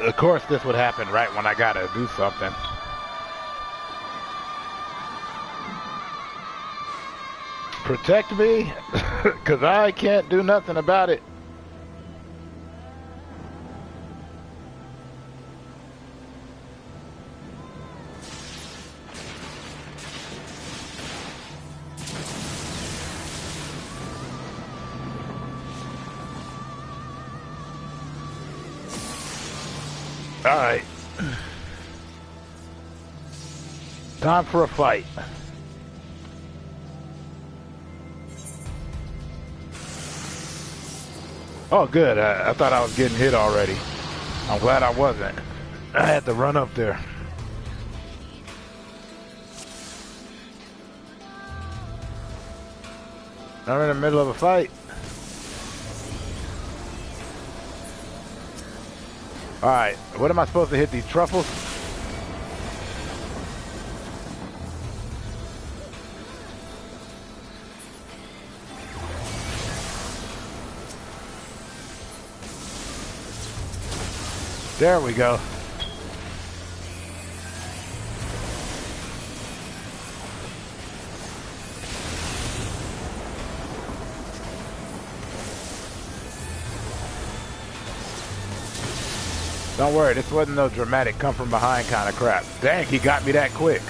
Of course, this would happen right when I gotta do something. Protect me, because I can't do nothing about it. All right. Time for a fight. Oh, good. I thought I was getting hit already. I'm glad I wasn't. I had to run up there. I'm in the middle of a fight. Alright, what am I supposed to hit, these truffles? There we go. Don't worry, this wasn't no dramatic come from behind kind of crap. Dang, he got me that quick.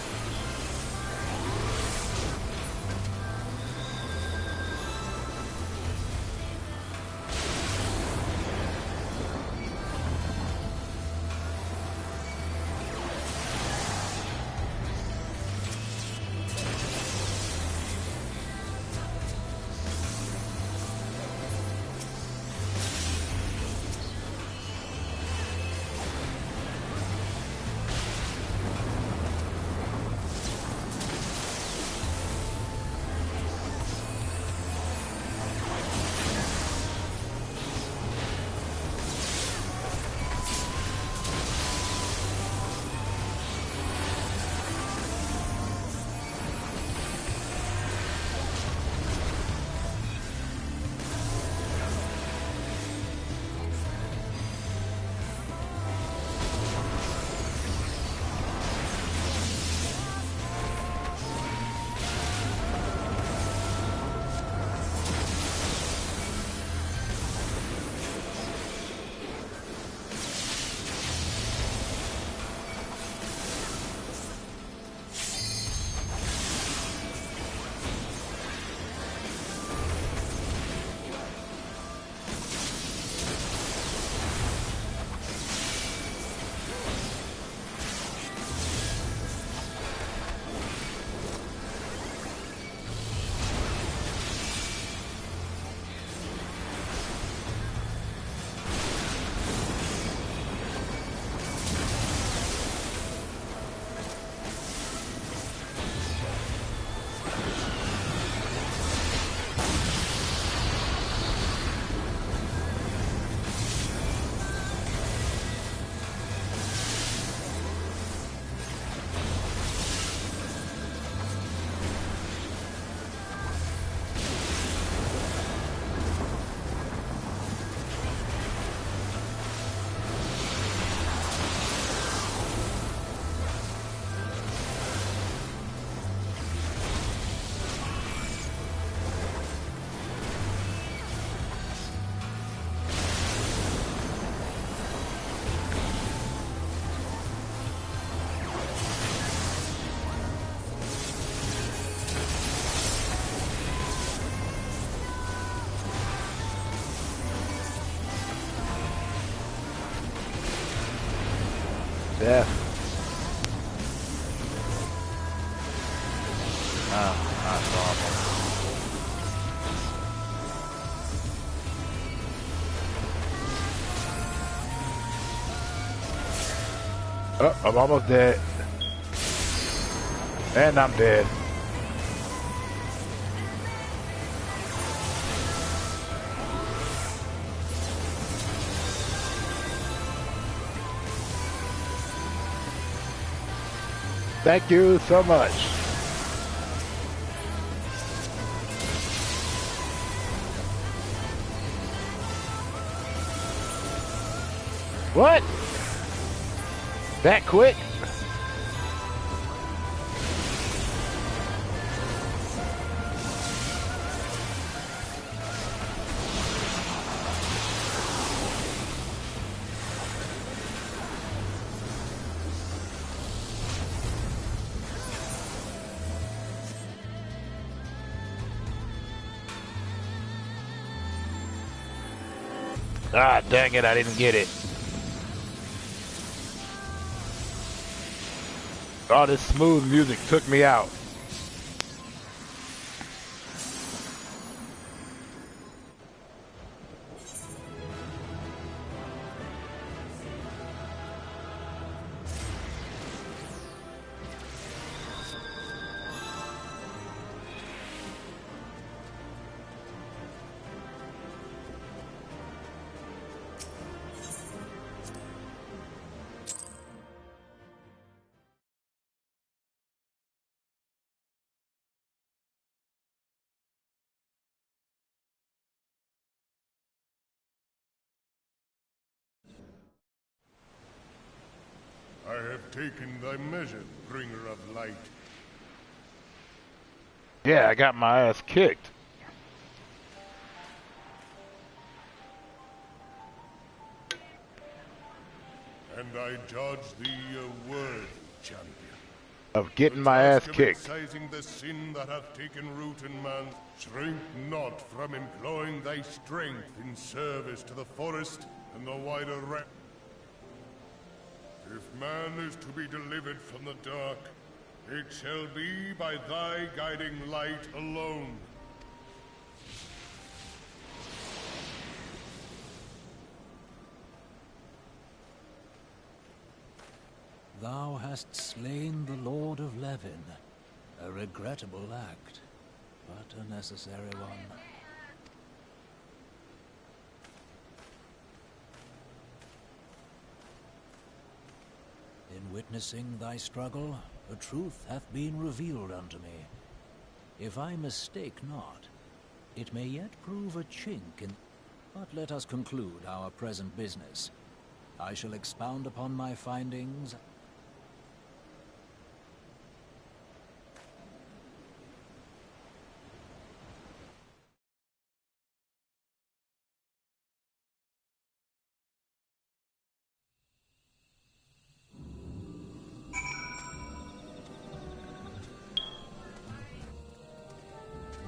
Yeah. Oh, that's awful. Oh, I'm almost dead. And I'm dead. Thank you so much. What? That quick? Ah, dang it, I didn't get it. All this smooth music took me out. I have taken thy measure, bringer of light. Yeah, I got my ass kicked. And I judge thee a worthy champion. Of getting my ass kicked. Excising the sin that hath taken root in man, shrink not from employing thy strength in service to the forest and the wider realm. If man is to be delivered from the dark, it shall be by thy guiding light alone. Thou hast slain the Lord of Levin. A regrettable act, but a necessary one. In witnessing thy struggle, the truth hath been revealed unto me. If I mistake not, it may yet prove a chink in... But let us conclude our present business. I shall expound upon my findings.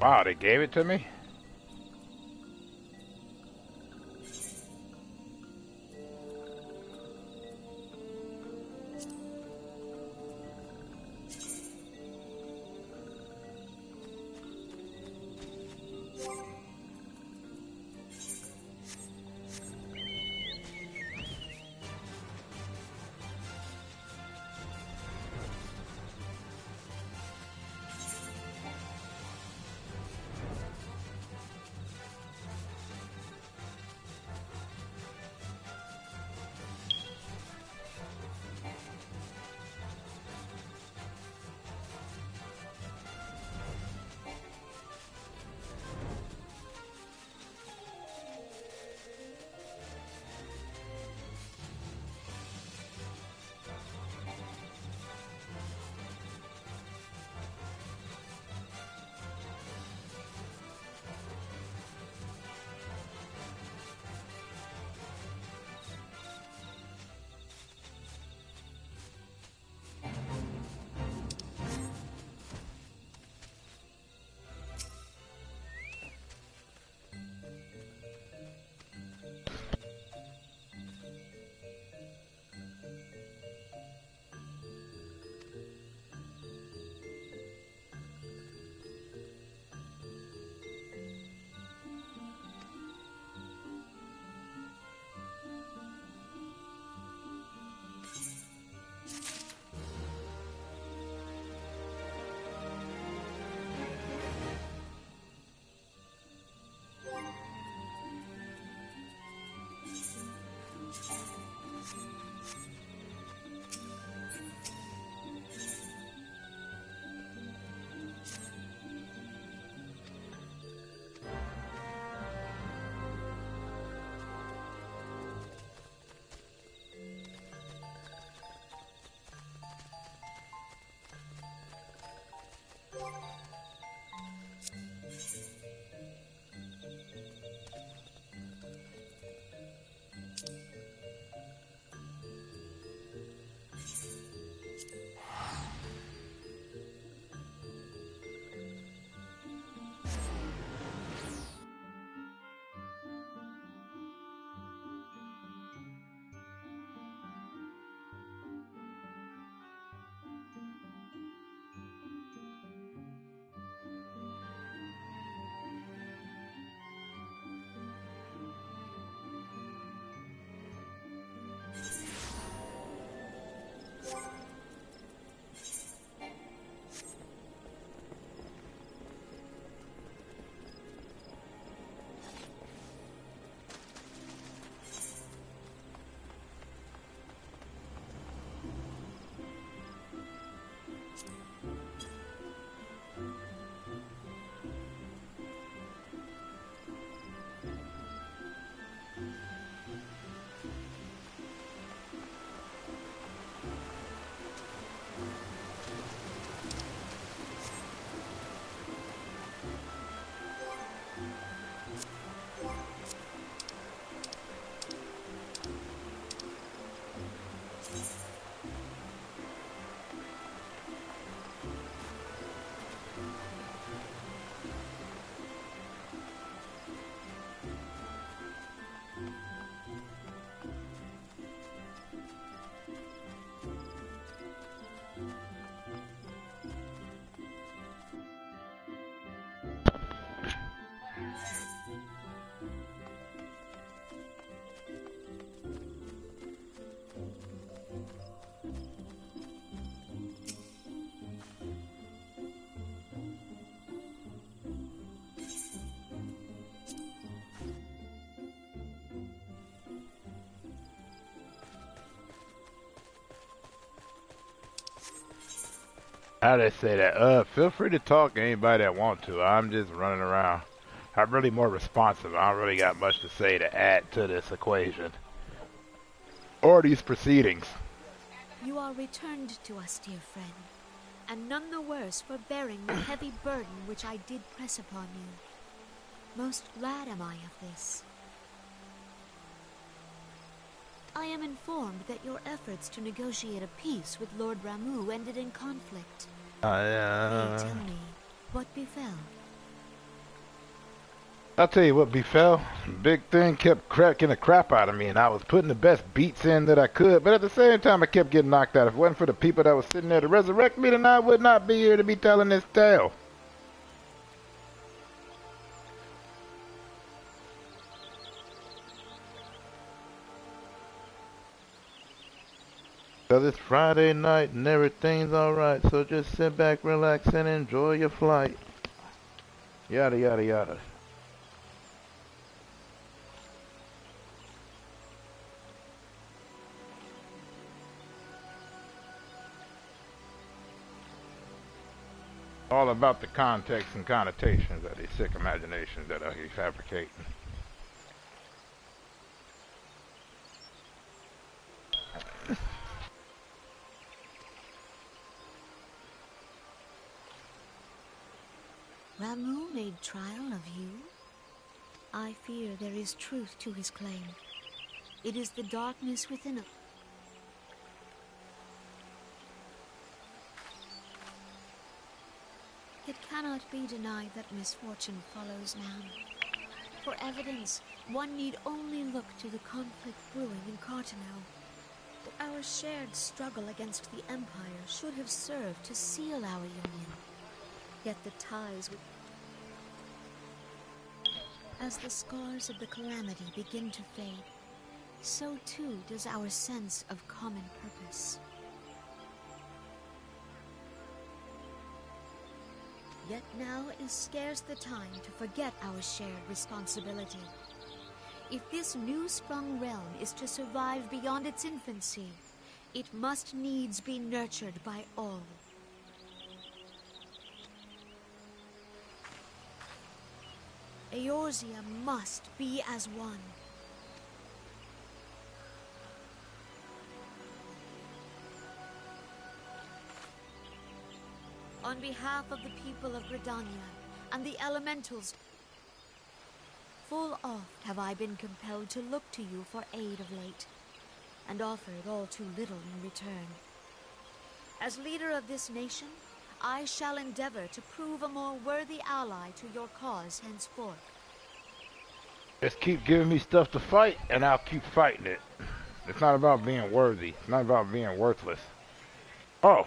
Wow, they gave it to me? How they say that? Feel free to talk to anybody that want to. I'm just running around. I'm really more responsive. I don't really got much to say to add to this equation. Or these proceedings. You are returned to us, dear friend, and none the worse for bearing the heavy burden which I did press upon you. Most glad am I of this. I am informed that your efforts to negotiate a peace with Lord Ramuh ended in conflict. Pray tell me, what befell? I'll tell you what befell. Big thing kept cracking the crap out of me, and I was putting the best beats in that I could, but at the same time I kept getting knocked out. If it wasn't for the people that was sitting there to resurrect me, then I would not be here to be telling this tale. Cause it's Friday night and everything's alright, so just sit back, relax, and enjoy your flight. Yada yada yada. All about the context and connotations of these sick imaginations that are fabricating. Ramuh made trial of you? I fear there is truth to his claim. It is the darkness within us. It cannot be denied that misfortune follows man. For evidence, one need only look to the conflict brewing in Cartanel. Our shared struggle against the Empire should have served to seal our union. Yet the ties with... As the scars of the calamity begin to fade, so too does our sense of common purpose. Yet now is scarce the time to forget our shared responsibility. If this new-sprung realm is to survive beyond its infancy, it must needs be nurtured by all. Eorzea must be as one. On behalf of the people of Gridania and the elementals, full oft have I been compelled to look to you for aid of late, and offered all too little in return. As leader of this nation, I shall endeavor to prove a more worthy ally to your cause henceforth. Just keep giving me stuff to fight, and I'll keep fighting it. It's not about being worthy. It's not about being worthless. Oh.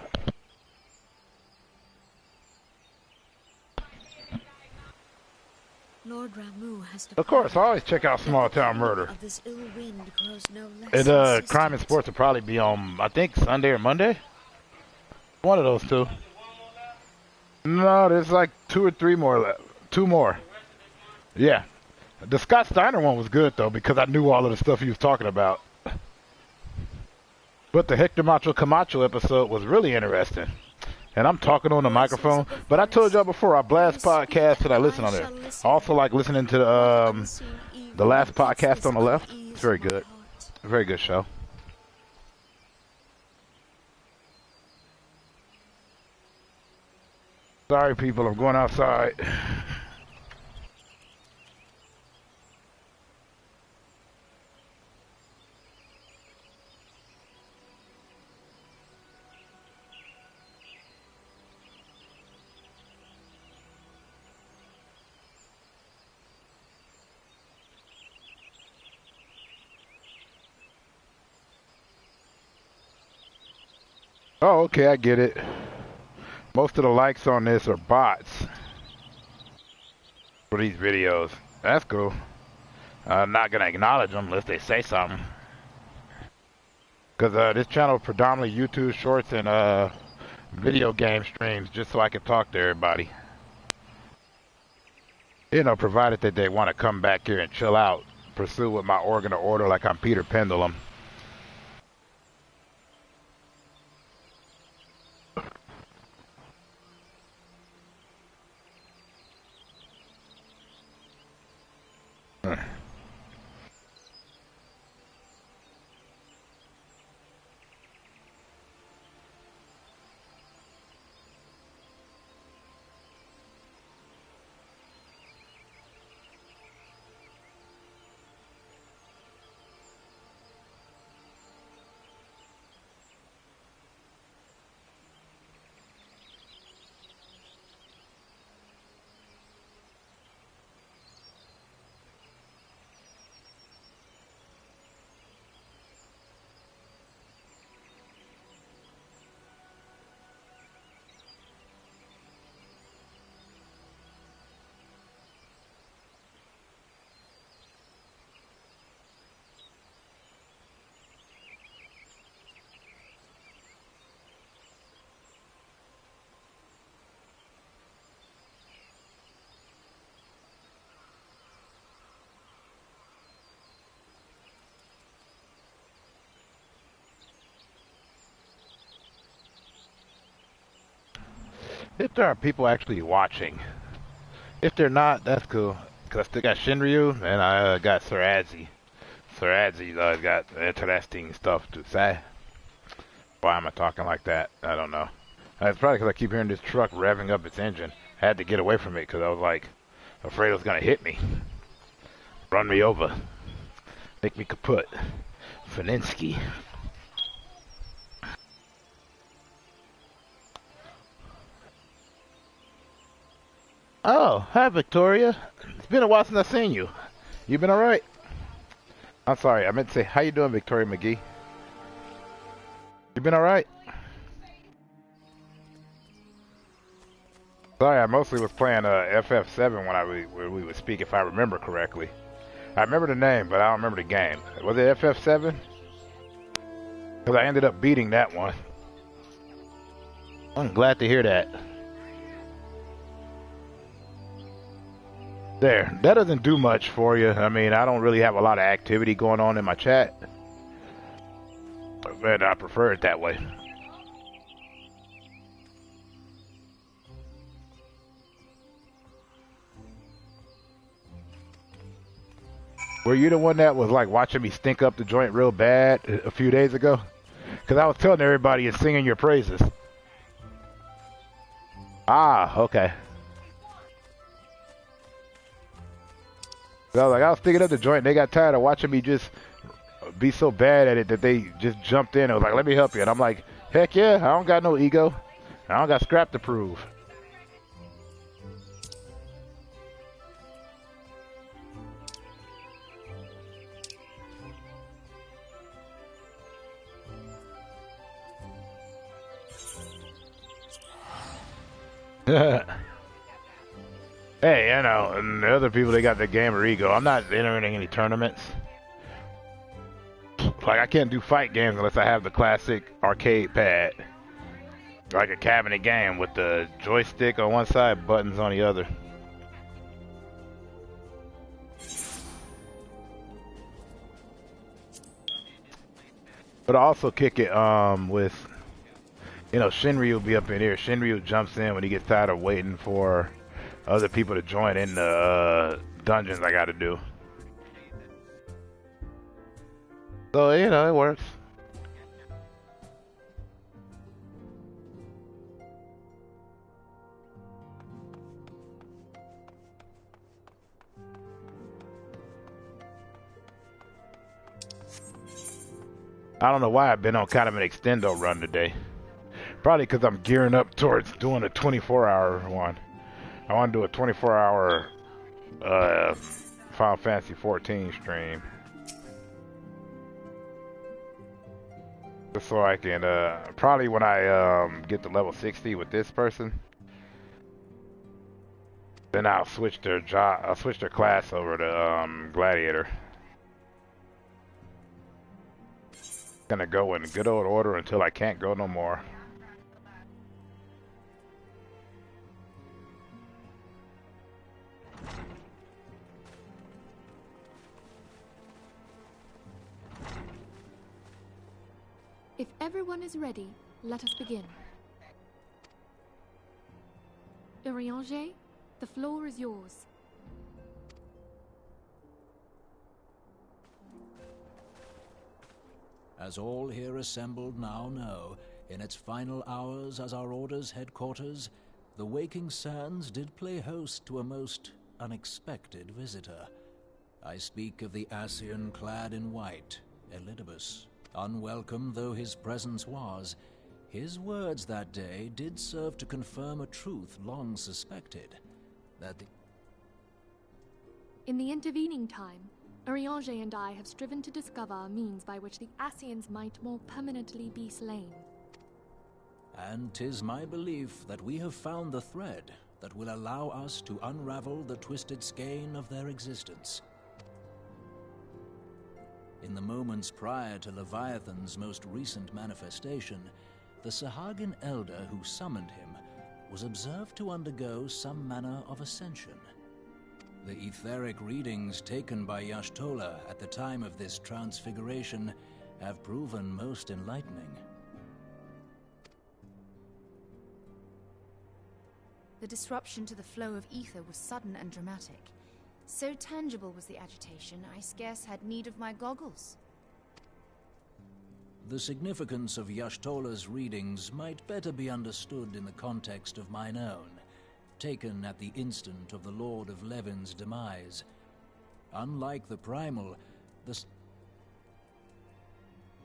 Lord Ramuh has Of course, I always check out Small Town Murder. of this ill wind grows no less And insistent. Crime and Sports will probably be on, I think, Sunday or Monday. One of those two. No, there's like 2 or 3 more left. 2 more. Yeah. The Scott Steiner one was good, though, because I knew all of the stuff he was talking about. But the Hector Macho Camacho episode was really interesting. And I'm talking on the microphone. But I told y'all before, I blast podcasts that I listen on there. I also like listening to the last podcast on the left. It's very good. Very good show. Sorry, people, I'm going outside. Oh, okay, I get it. Most of the likes on this are bots for these videos. That's cool. I'm not going to acknowledge them unless they say something. Because this channel is predominantly YouTube shorts and video game streams just so I can talk to everybody. You know, provided that they want to come back here and chill out, pursue with my organ of order like I'm Peter Pendulum. If there are people actually watching. If they're not, that's cool. Because I still got Shinryu, and I got Sir Adzi. Sir Adzi got interesting stuff to say. Why am I talking like that? I don't know. It's probably because I keep hearing this truck revving up its engine. I had to get away from it because I was like afraid it was going to hit me. Run me over. Make me kaput. Faninsky. Oh, hi Victoria. It's been a while since I've seen you. You been alright? I'm sorry, I meant to say, how you doing, Victoria McGee? You been alright? Sorry, I mostly was playing FF7 when we would speak, if I remember correctly. I remember the name, but I don't remember the game. Was it FF7? Because I ended up beating that one. I'm glad to hear that. There, that doesn't do much for you. I mean, I don't really have a lot of activity going on in my chat. But I prefer it that way. Were you the one that was like watching me stink up the joint real bad a few days ago? Because I was telling everybody and singing your praises. Ah, okay. So I was thinking of the joint, and they got tired of watching me just be so bad at it that they just jumped in and was like, let me help you. And I'm like, heck yeah, I don't got no ego. I don't got scrap to prove. Hey, you know, and the other people, they got their gamer ego. I'm not entering any tournaments. Like, I can't do fight games unless I have the classic arcade pad. Like a cabinet game with the joystick on one side, buttons on the other. But I also kick it with, you know, Shinryu will be up in here. Shinryu jumps in when he gets tired of waiting for other people to join in the dungeons I gotta do. So, you know, it works. I don't know why I've been on kind of an extendo run today. Probably because I'm gearing up towards doing a 24-hour one. I want to do a 24-hour Final Fantasy 14 stream. Just so I can, probably when I get to level 60 with this person, then I'll switch their class over to Gladiator. Gonna go in good old order until I can't go no more. If everyone is ready, let us begin. Urianger, the floor is yours. As all here assembled now know, in its final hours as our Order's headquarters, the Waking Sands did play host to a most unexpected visitor. I speak of the Ascian clad in white, Elidibus. Unwelcome though his presence was, his words that day did serve to confirm a truth long suspected, that the... In the intervening time, Urianger and I have striven to discover a means by which the Ascians might more permanently be slain. And 'tis my belief that we have found the thread that will allow us to unravel the twisted skein of their existence. In the moments prior to Leviathan's most recent manifestation, the Sahagin elder who summoned him was observed to undergo some manner of ascension. The etheric readings taken by Y'shtola at the time of this transfiguration have proven most enlightening. The disruption to the flow of ether was sudden and dramatic. So tangible was the agitation, I scarce had need of my goggles. The significance of Y'shtola's readings might better be understood in the context of mine own, taken at the instant of the Lord of Levin's demise. Unlike the primal,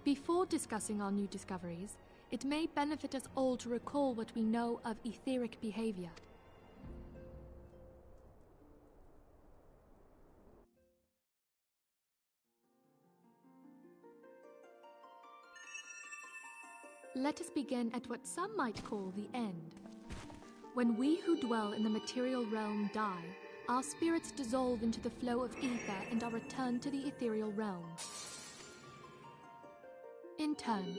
Before discussing our new discoveries, it may benefit us all to recall what we know of etheric behavior. Let us begin at what some might call the end. When we who dwell in the material realm die, our spirits dissolve into the flow of ether and are returned to the ethereal realm. In turn,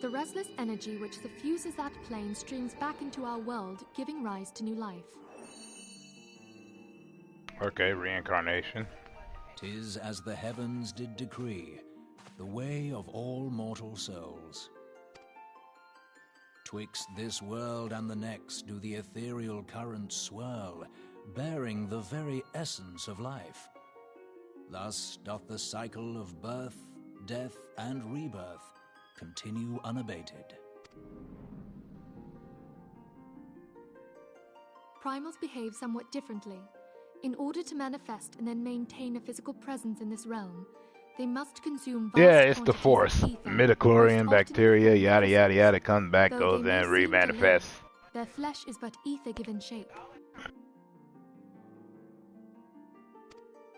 the restless energy which suffuses that plane streams back into our world, giving rise to new life. Okay, reincarnation. 'Tis as the heavens did decree, the way of all mortal souls. Twixt this world and the next do the ethereal currents swirl, bearing the very essence of life. Thus doth the cycle of birth, death, and rebirth continue unabated. Primals behave somewhat differently. In order to manifest and then maintain a physical presence in this realm, they must consume vast Yeah, it's the quantities force. of ether, Midichlorian, most often bacteria, in yada yada crystals. yada, comes back, Though goes they may in, seem to remanifests. live, their flesh is but ether given shape.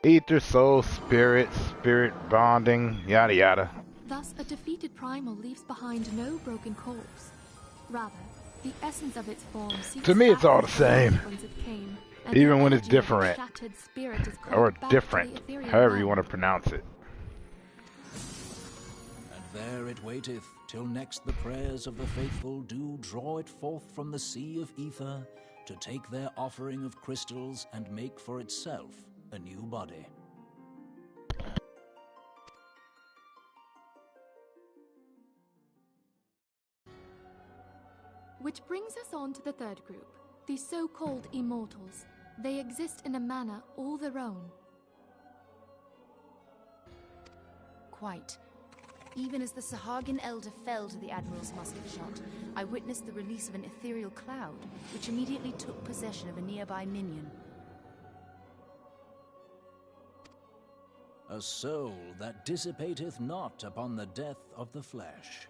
Ether, soul, spirit, spirit bonding, yada yada. Thus, a defeated primal leaves behind no broken corpse. Rather, the essence of its form seeps To me, it's back all the into same. whence it came, and Even the when it's energy of its different. shattered spirit is Or called back to different, the ethereal however you realm. want to pronounce it. And there it waiteth, till next the prayers of the faithful do draw it forth from the sea of ether, to take their offering of crystals and make for itself a new body. Which brings us on to the third group, the so-called immortals. They exist in a manner all their own. Quite. Even as the Sahagin Elder fell to the Admiral's musket shot, I witnessed the release of an ethereal cloud, which immediately took possession of a nearby minion. A soul that dissipateth not upon the death of the flesh.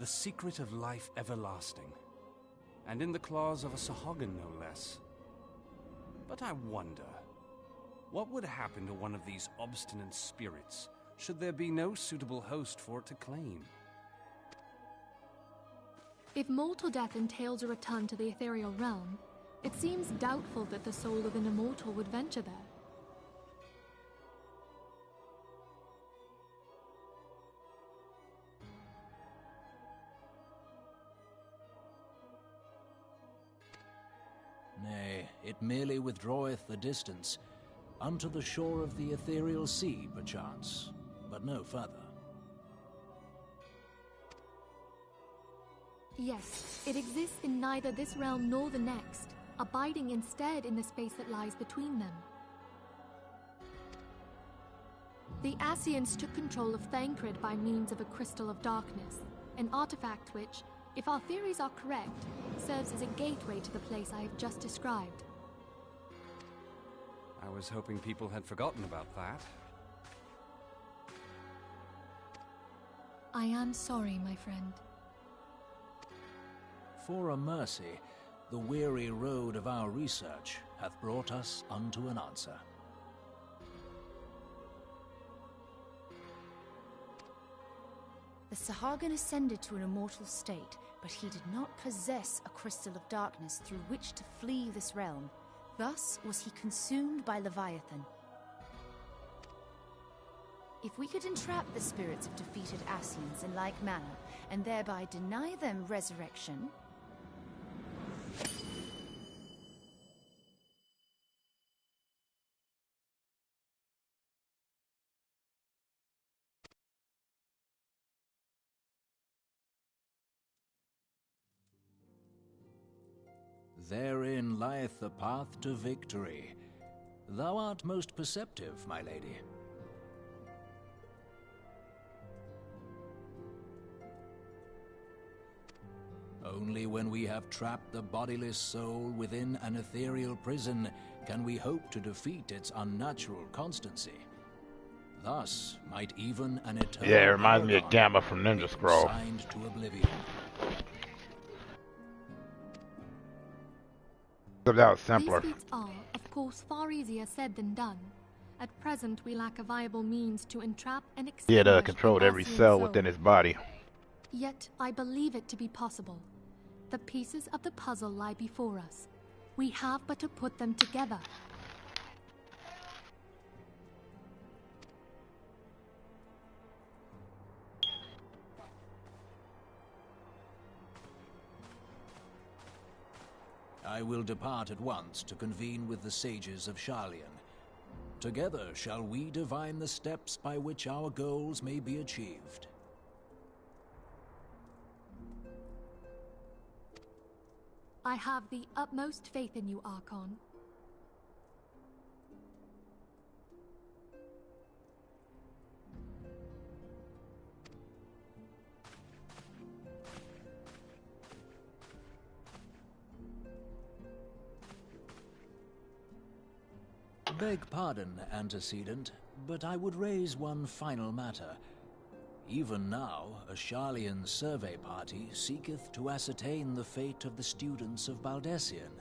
The secret of life everlasting, and in the claws of a Sahagin no less. But I wonder, what would happen to one of these obstinate spirits, should there be no suitable host for it to claim? If mortal death entails a return to the ethereal realm, it seems doubtful that the soul of an immortal would venture there. Nay, it merely withdraweth the distance, unto the shore of the ethereal sea, perchance, but no further. Yes, it exists in neither this realm nor the next, abiding instead in the space that lies between them. The Ascians took control of Thancred by means of a crystal of darkness, an artifact which, if our theories are correct, serves as a gateway to the place I have just described. I was hoping people had forgotten about that. I am sorry, my friend. For a mercy, the weary road of our research hath brought us unto an answer. The Sahagin ascended to an immortal state, but he did not possess a crystal of darkness through which to flee this realm. Thus was he consumed by Leviathan. If we could entrap the spirits of defeated Ascians in like manner, and thereby deny them resurrection... therein lieth the path to victory. Thou art most perceptive, my lady. Only when we have trapped the bodiless soul within an ethereal prison can we hope to defeat its unnatural constancy. Thus might even an eternal Yeah, it reminds me of paragon Gamma from Ninja be Scroll. consigned to oblivion. Except that was These simpler. feats are, of course, far easier said than done. At present, we lack a viable means to entrap and He had extinguish controlled the every Arcean cell soul. within his body. Yet, I believe it to be possible. The pieces of the puzzle lie before us. We have but to put them together. I will depart at once to convene with the sages of Sharlayan. Together shall we divine the steps by which our goals may be achieved. I have the utmost faith in you, Archon. Beg pardon, antecedent, but I would raise one final matter. Even now, a Sharlayan survey party seeketh to ascertain the fate of the students of Baldessian.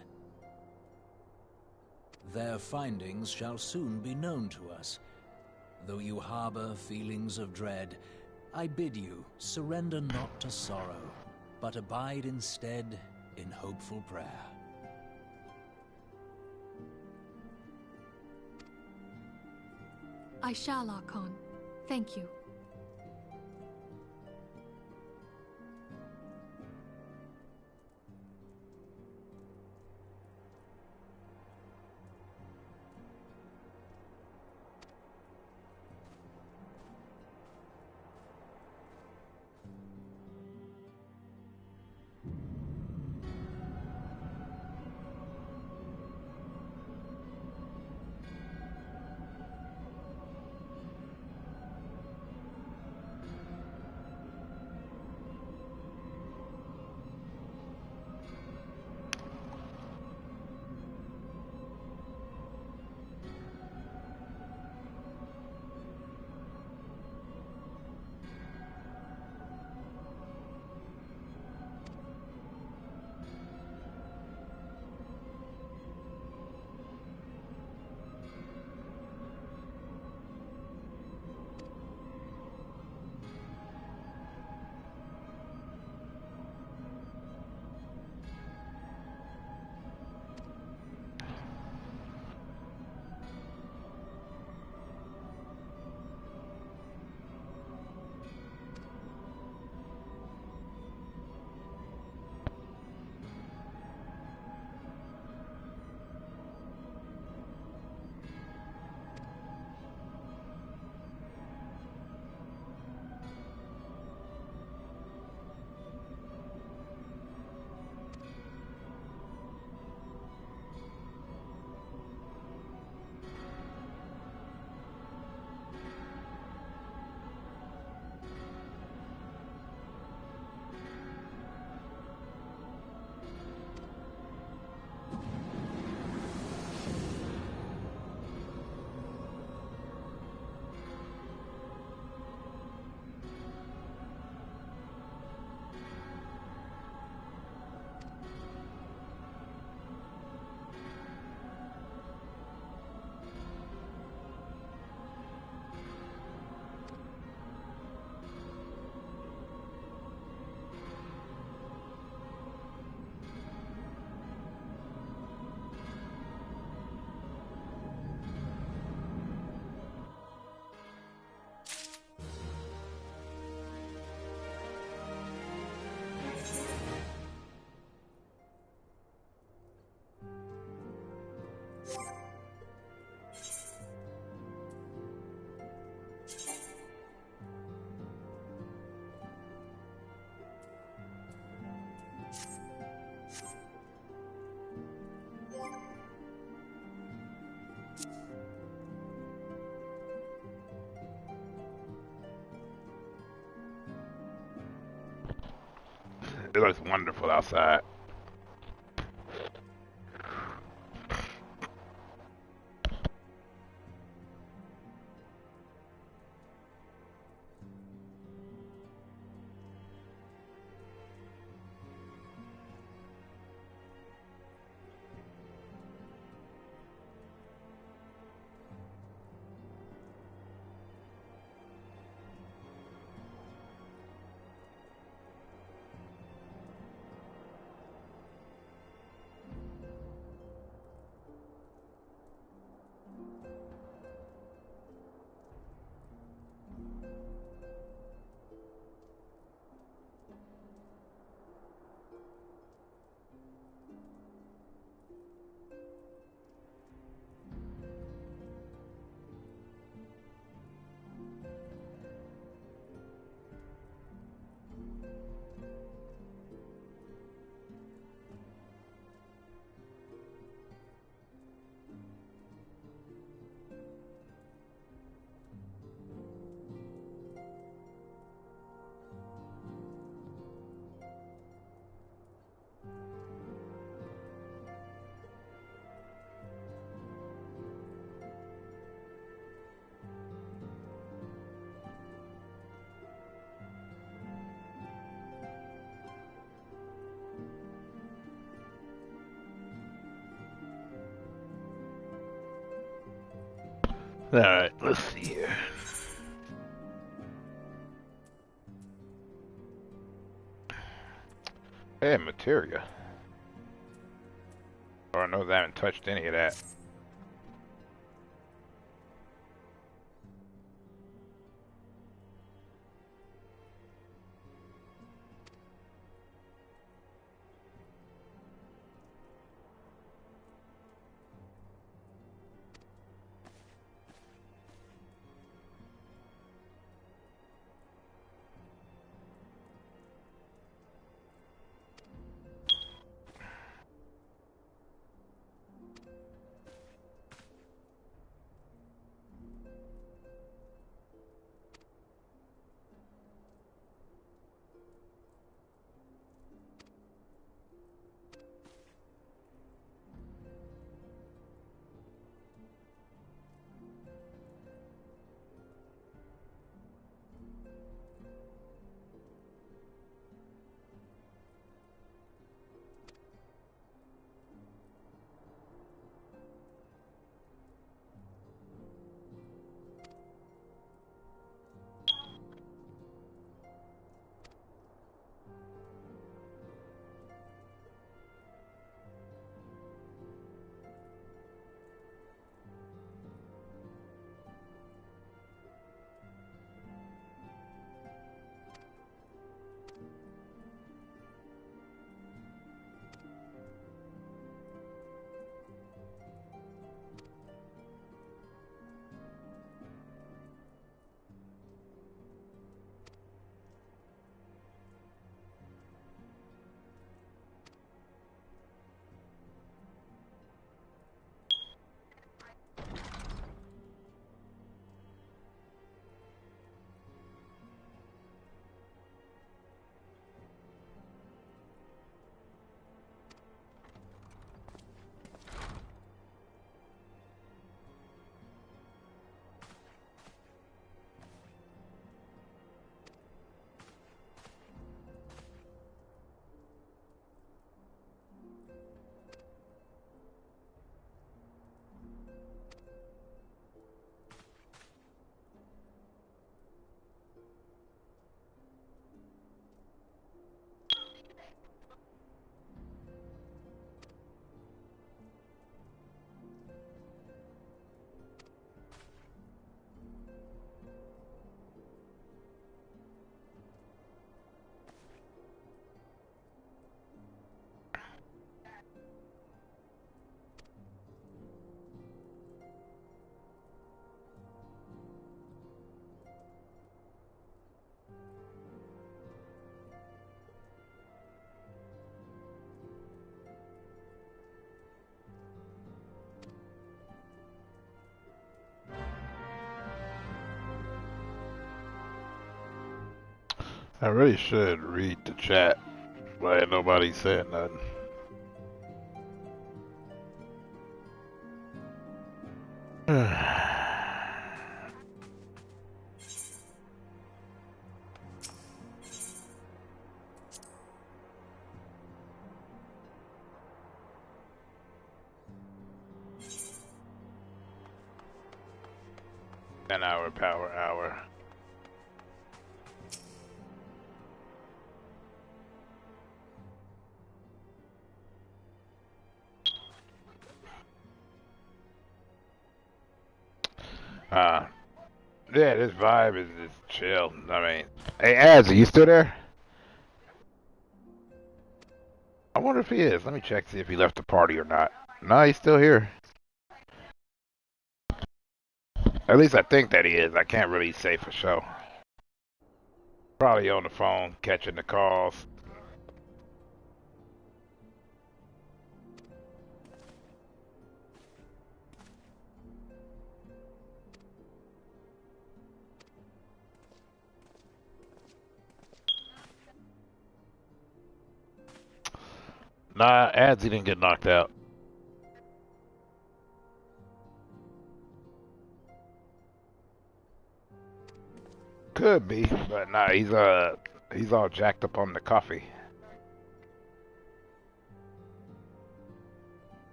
Their findings shall soon be known to us. Though you harbor feelings of dread, I bid you surrender not to sorrow, but abide instead in hopeful prayer. I shall, Archon. Thank you. It looks wonderful outside. Alright, let's see here. Hey, materia. Oh, I know they haven't touched any of that. I really should read the chat. Glad nobody said nothing. An hour power hour. Yeah, this vibe is just chill. I mean, hey, Az, are you still there? I wonder if he is. Let me check, see if he left the party or not. No, he's still here. At least I think that he is. I can't really say for sure. Probably on the phone, catching the calls. Nah, Az, he didn't get knocked out. Could be, but nah, he's all jacked up on the coffee.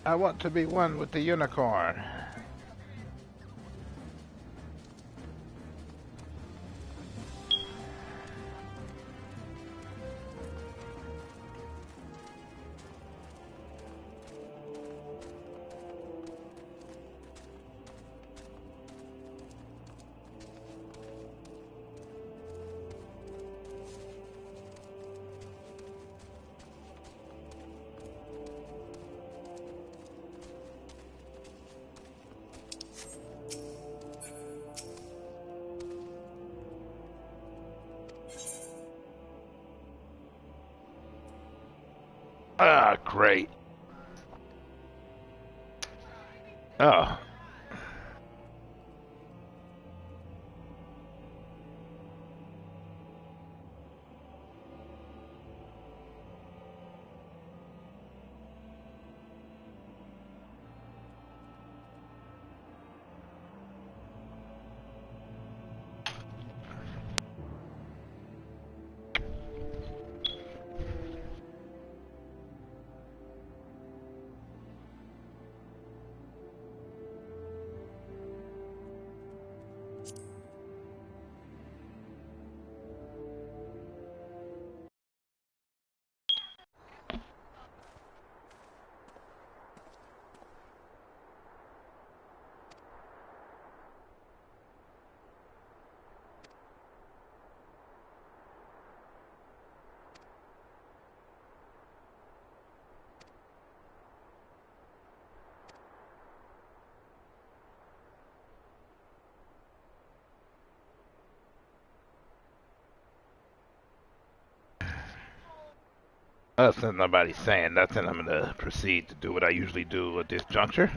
I want to be one with the unicorn. Ah, great. Oh. Since nobody's saying nothing, I'm gonna proceed to do what I usually do at this juncture.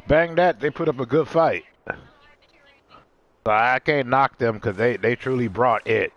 Bang that, they put up a good fight. So I can't knock them because they truly brought it.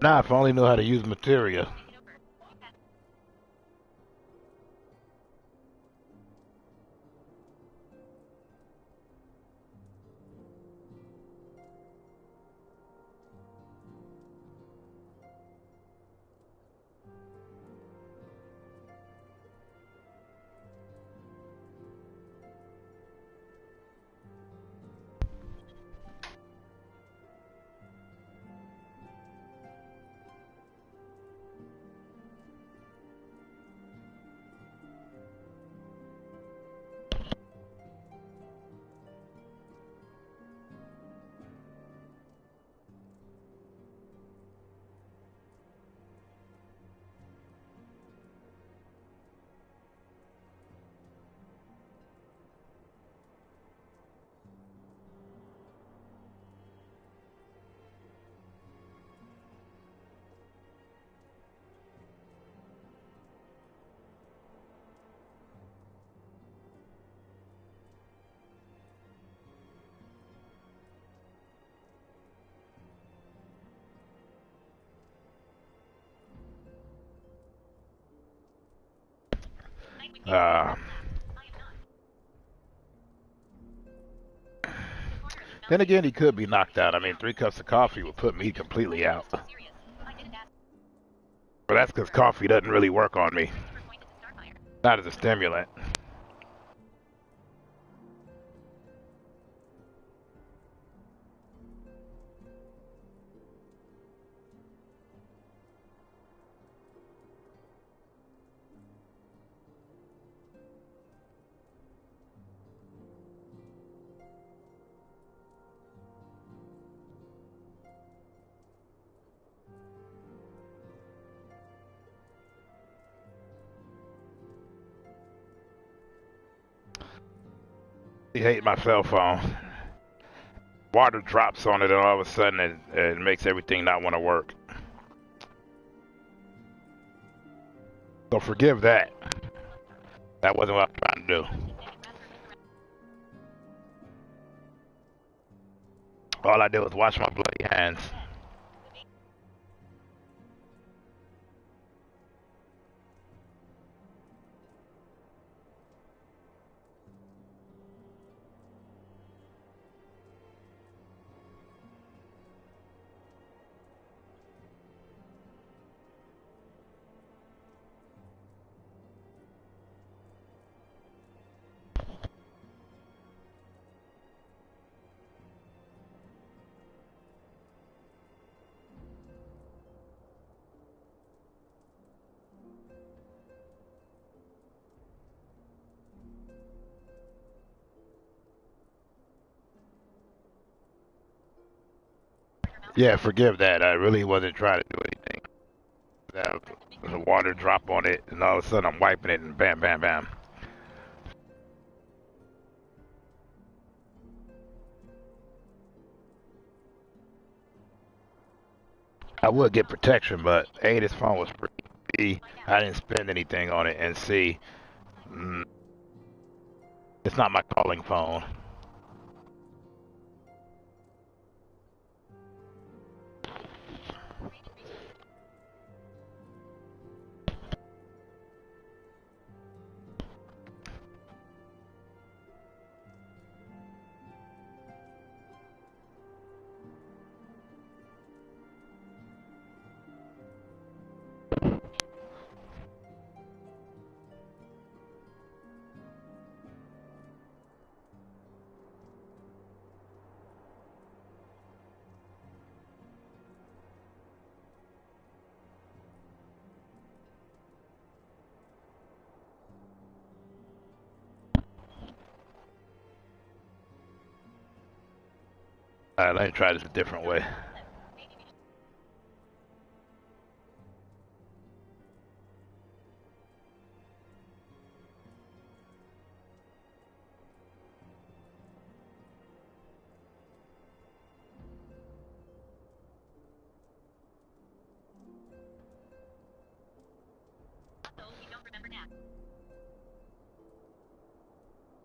Nah, if I only knew how to use materia. Then again, he could be knocked out. I mean, 3 cups of coffee would put me completely out. But that's because coffee doesn't really work on me. Not as a stimulant. I hate my cell phone. Water drops on it and all of a sudden it makes everything not want to work. So forgive that. That wasn't what I was trying to do. All I did was wash my bloody hands. Yeah, forgive that. I really wasn't trying to do anything. The water drop on it, and all of a sudden I'm wiping it, and bam, bam, bam. I would get protection, but A, this phone was free. B, I didn't spend anything on it, and C, it's not my calling phone. Alright, let me try this a different way.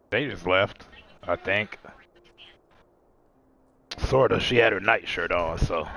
They just left, I think. Sorta. She had her nightshirt on, so.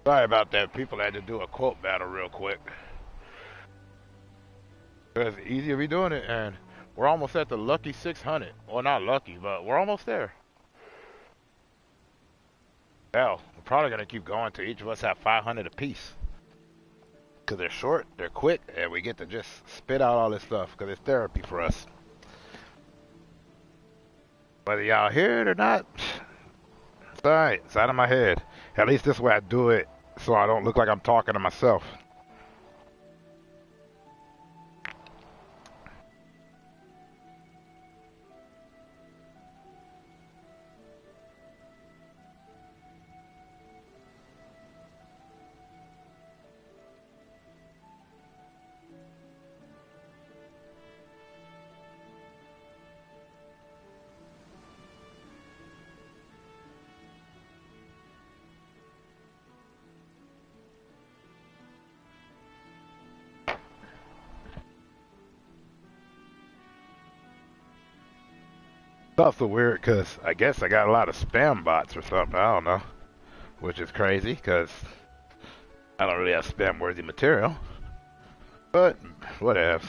Sorry about that. People had to do a quote battle real quick. It's easy to be doing it, and we're almost at the lucky 600. Well, not lucky, but we're almost there. Hell, we're probably gonna keep going till each of us have 500 apiece. Cause they're short, they're quick, and we get to just spit out all this stuff. Cause it's therapy for us. Whether y'all hear it or not, it's alright. It's out of my head. At least this way I do it, so I don't look like I'm talking to myself. It's also weird because I guess I got a lot of spam bots or something. I don't know. Which is crazy because I don't really have spam worthy material. But, whatever.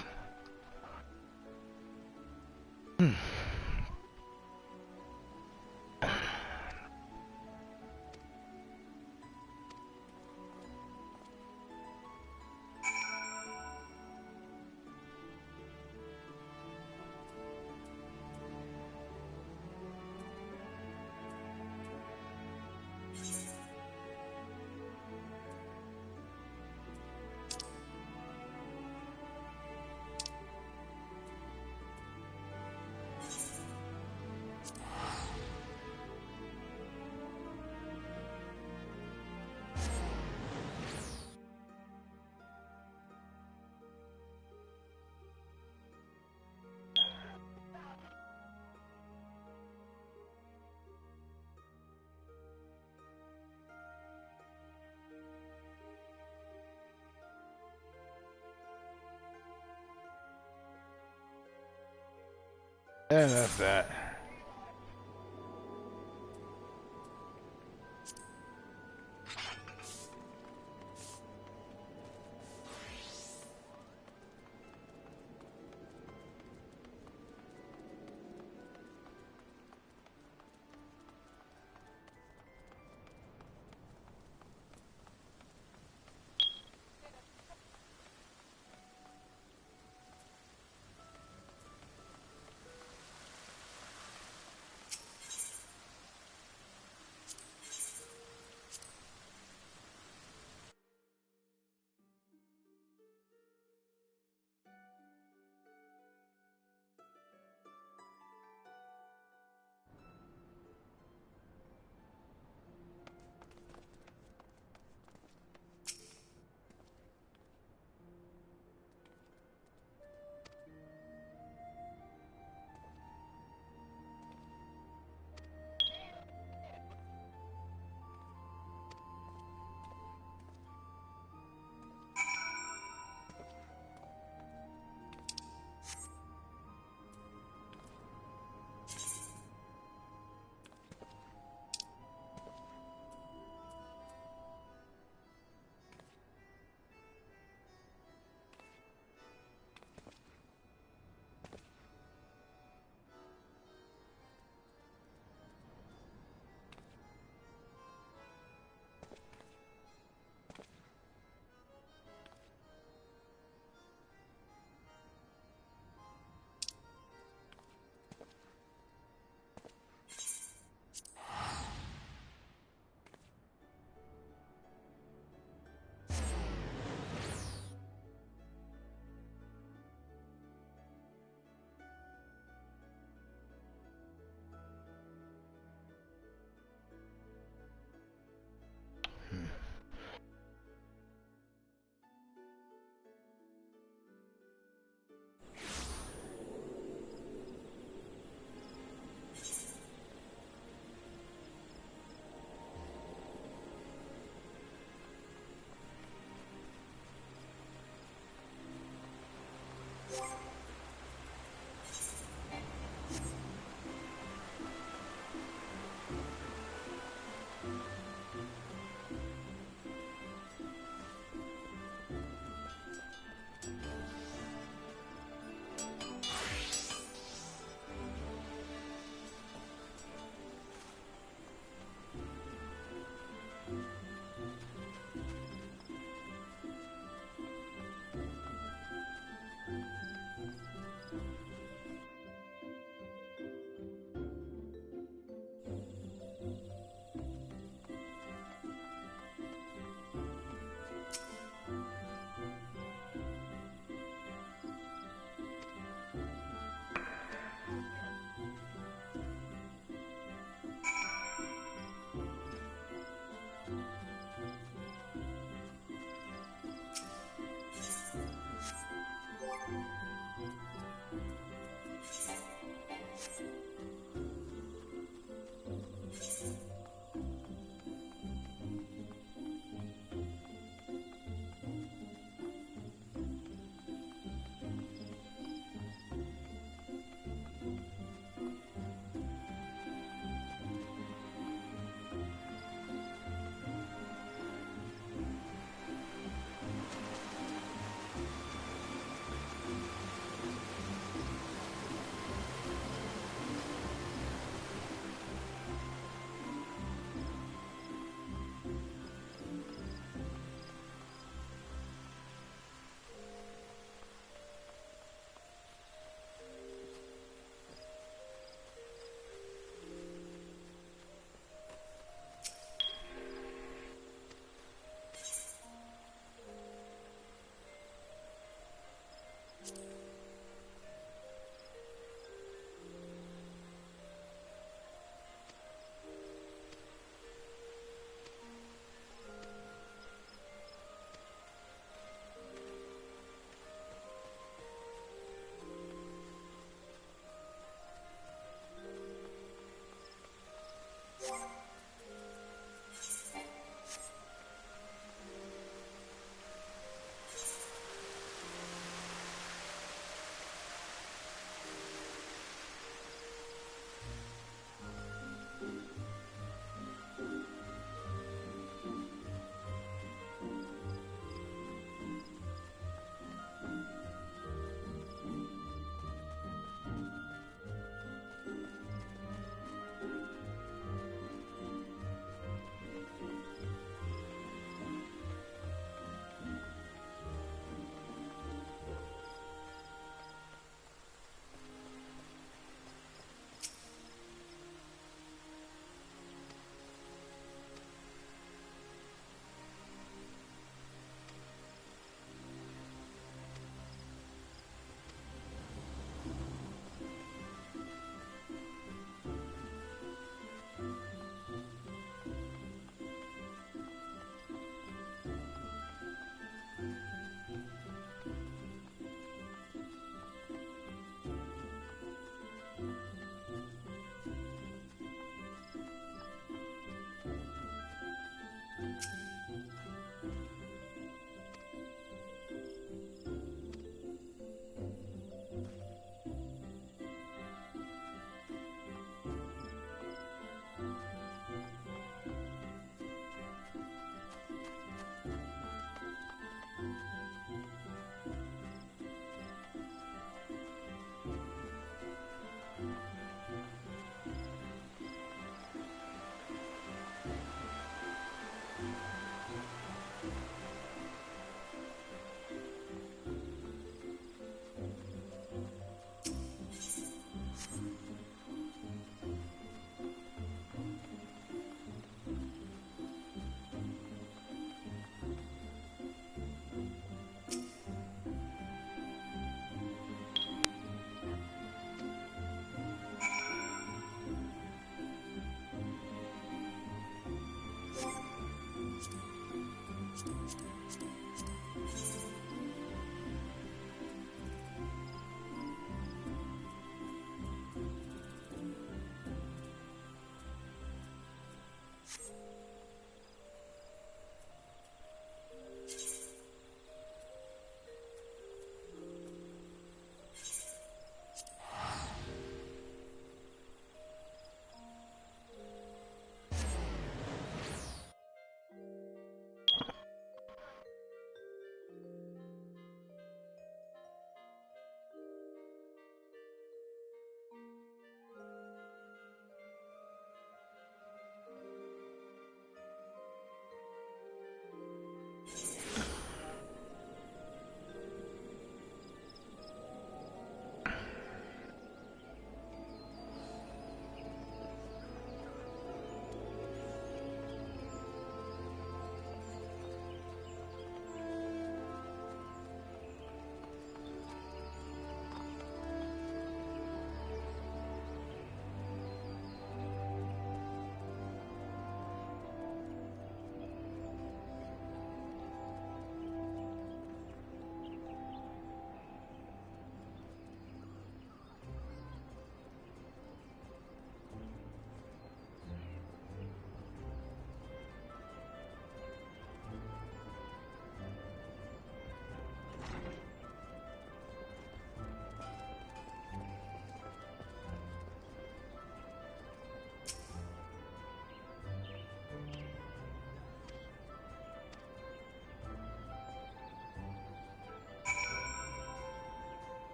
And that's that.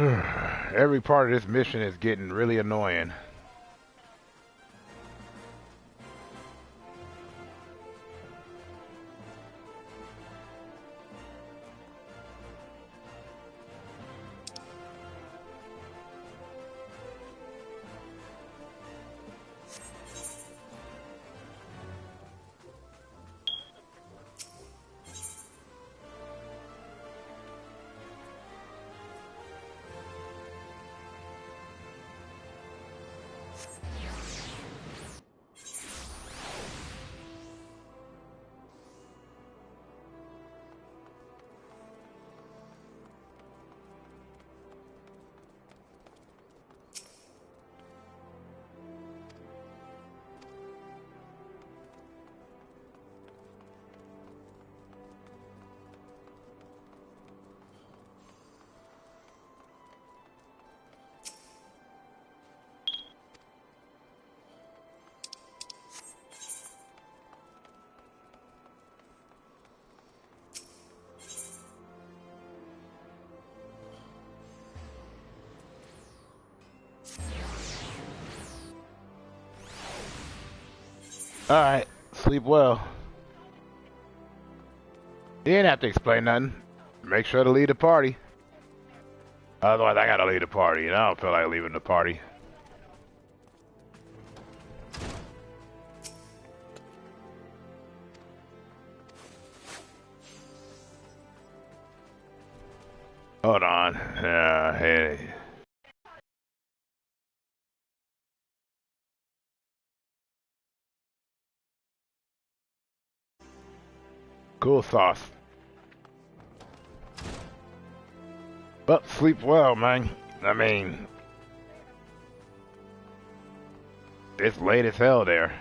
Every part of this mission is getting really annoying. Alright, sleep well. You didn't have to explain nothing. Make sure to lead the party. Otherwise, I gotta lead the party, and I don't feel like leaving the party. Hold on. Hey. Cool sauce. But sleep well, man. I mean, it's late as hell there.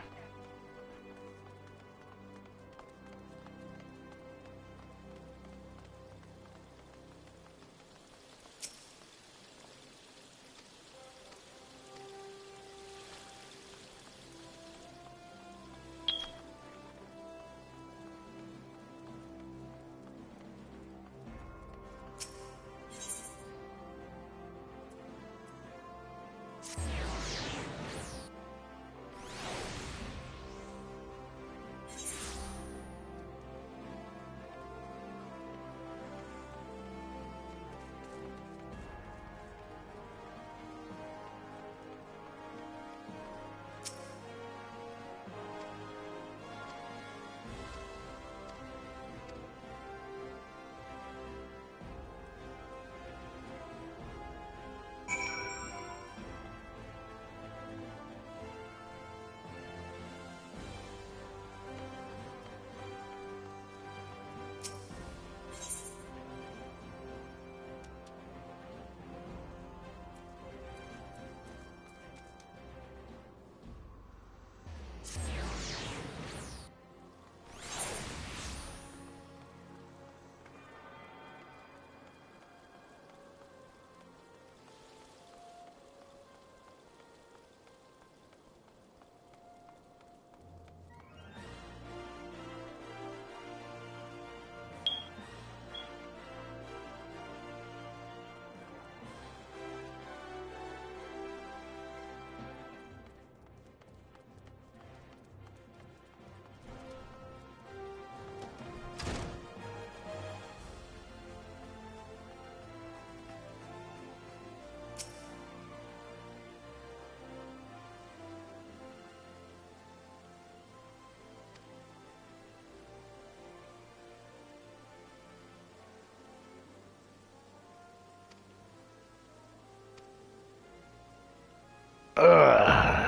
Ugh.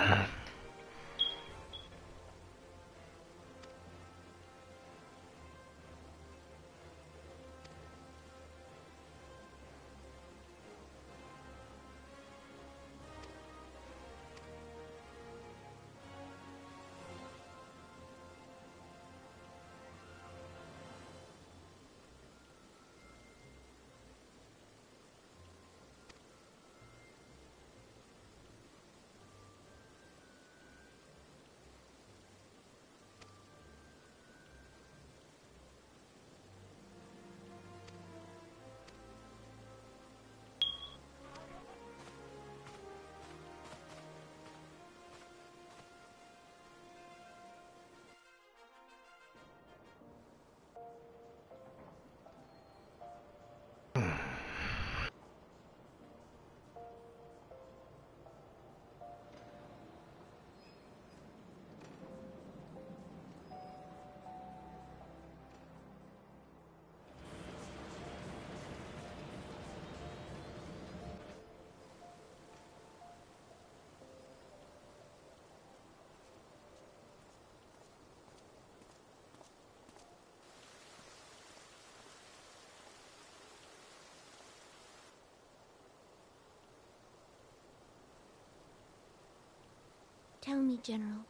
Tell me, General,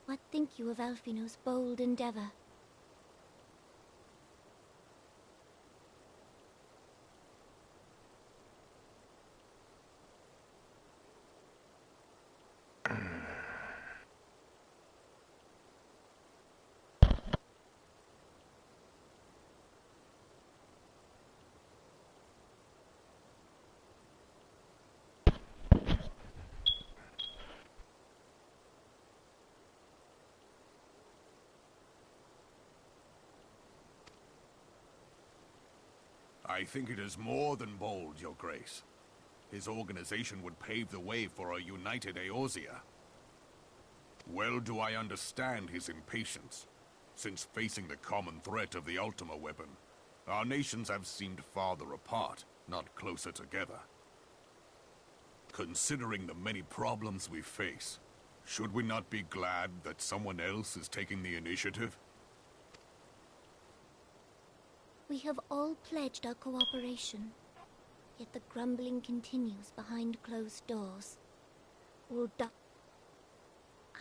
what think you of Alphino's bold endeavor? I think it is more than bold, Your Grace. His organization would pave the way for a united Eorzea. Well do I understand his impatience, since facing the common threat of the Ultima weapon, our nations have seemed farther apart, not closer together. Considering the many problems we face, should we not be glad that someone else is taking the initiative? We have all pledged our cooperation, yet the grumbling continues behind closed doors.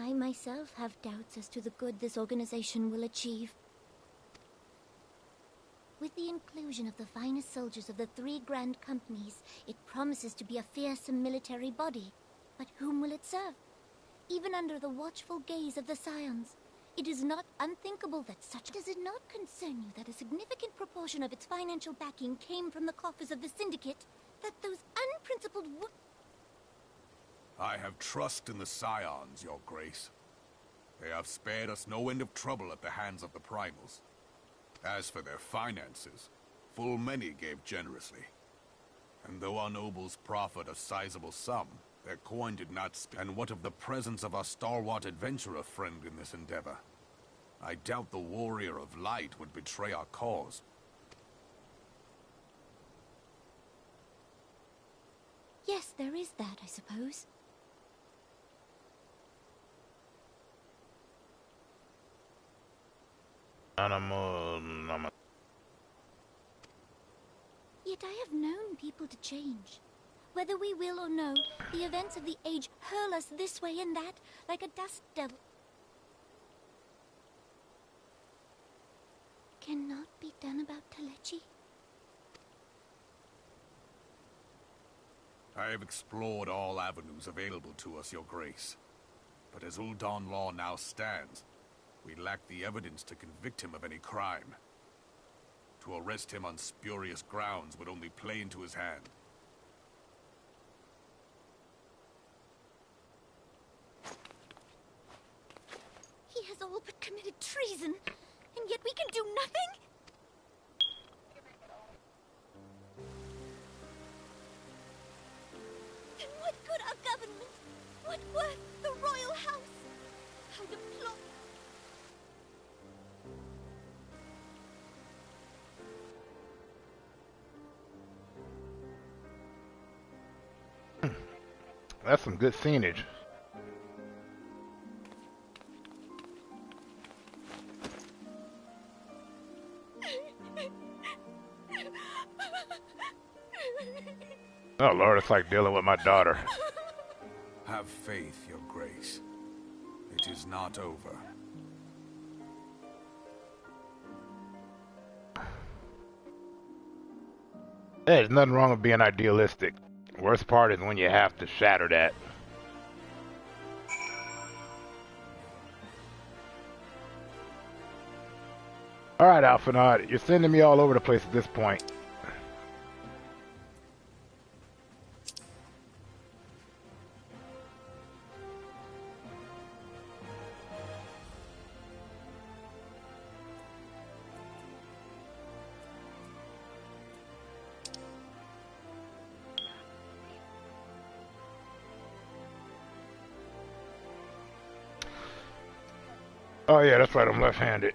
I myself have doubts as to the good this organization will achieve. With the inclusion of the finest soldiers of the 3 grand companies, it promises to be a fearsome military body. But whom will it serve? Even under the watchful gaze of the Scions, it is not unthinkable that such... Does it not concern you that a significant proportion of its financial backing came from the coffers of the Syndicate? That those unprincipled I have trust in the Scions, Your Grace. They have spared us no end of trouble at the hands of the Primals. As for their finances, full many gave generously. And though our nobles proffered a sizable sum, their coin did not speak. And what of the presence of our stalwart adventurer friend in this endeavor? I doubt the Warrior of Light would betray our cause. Yes, there is that, I suppose. Yet I have known people to change. Whether we will or no, the events of the age hurl us this way and that, like a dust devil. Cannot be done about Telechi? I have explored all avenues available to us, Your Grace. But as Ul'Dan law now stands, we lack the evidence to convict him of any crime. To arrest him on spurious grounds would only play into his hand. He has all but committed treason, and yet we can do nothing? Then what good our government? What worth the royal house? How deplorable. That's some good scenage. Oh Lord, it's like dealing with my daughter. Have faith, Your Grace. It is not over. There's nothing wrong with being idealistic. Worst part is when you have to shatter that. Alright, Alphinaud, you're sending me all over the place at this point. Oh yeah, that's right, I'm left-handed.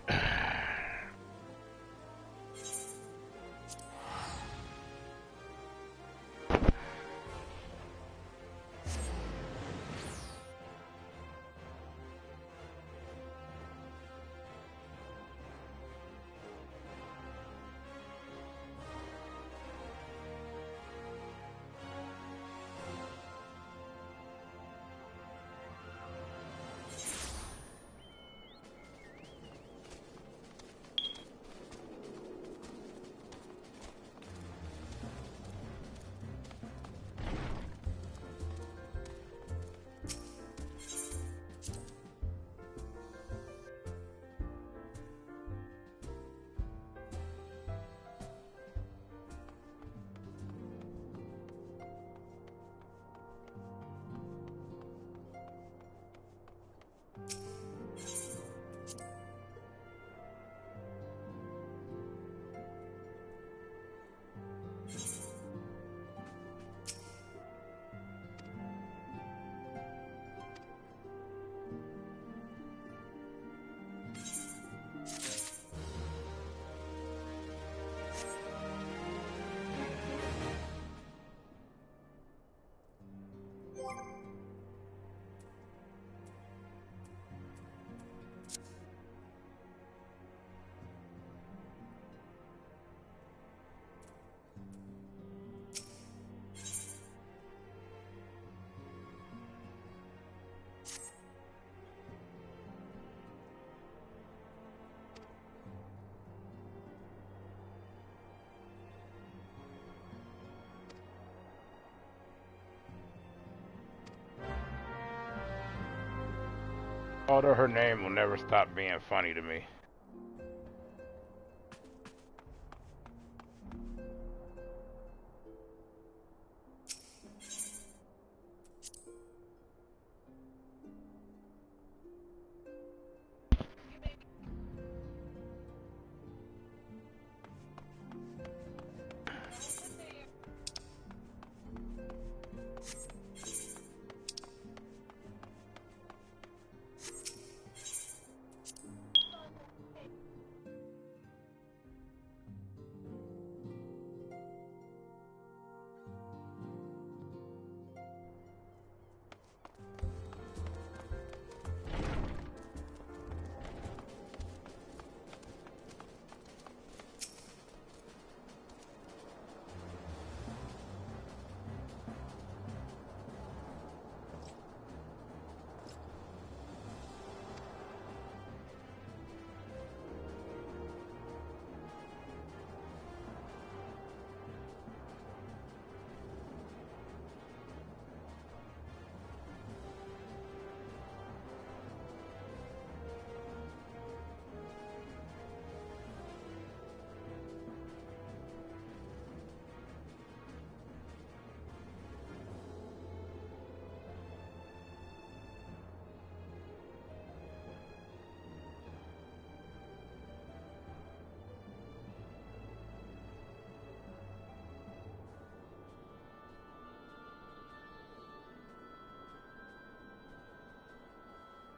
Although her name will never stop being funny to me.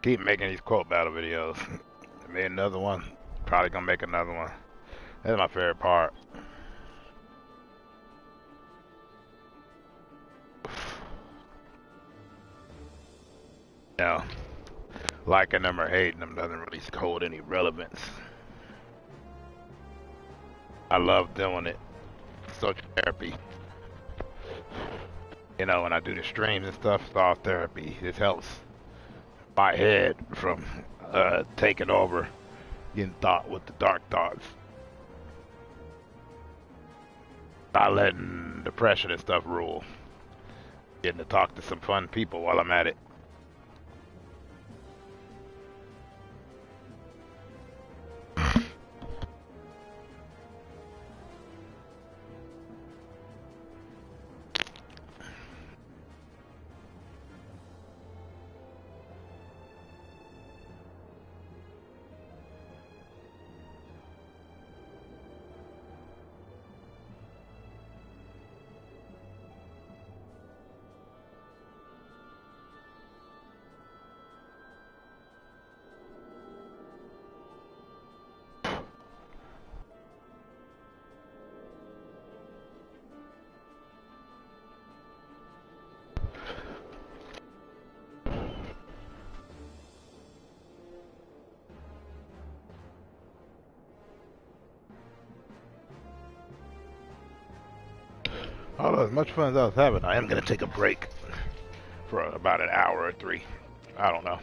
Keep making these quote battle videos. I made another one. Probably gonna make another one. That's my favorite part. You know, liking them or hating them doesn't really hold any relevance. I love doing it. Social therapy. You know, when I do the streams and stuff, it's all therapy. This helps my head from taking over, getting thought with the dark thoughts. Not letting depression and stuff rule. Getting to talk to some fun people while I'm at it. Although as much fun as I was having, I am going to take a break for about an hour or 3. I don't know.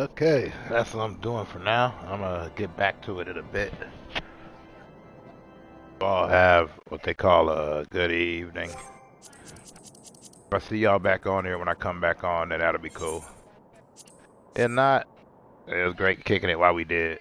Okay, that's what I'm doing for now. I'm gonna get back to it in a bit. All have what they call a good evening. If I see y'all back on here when I come back on, then that'll be cool. If not, it was great kicking it while we did.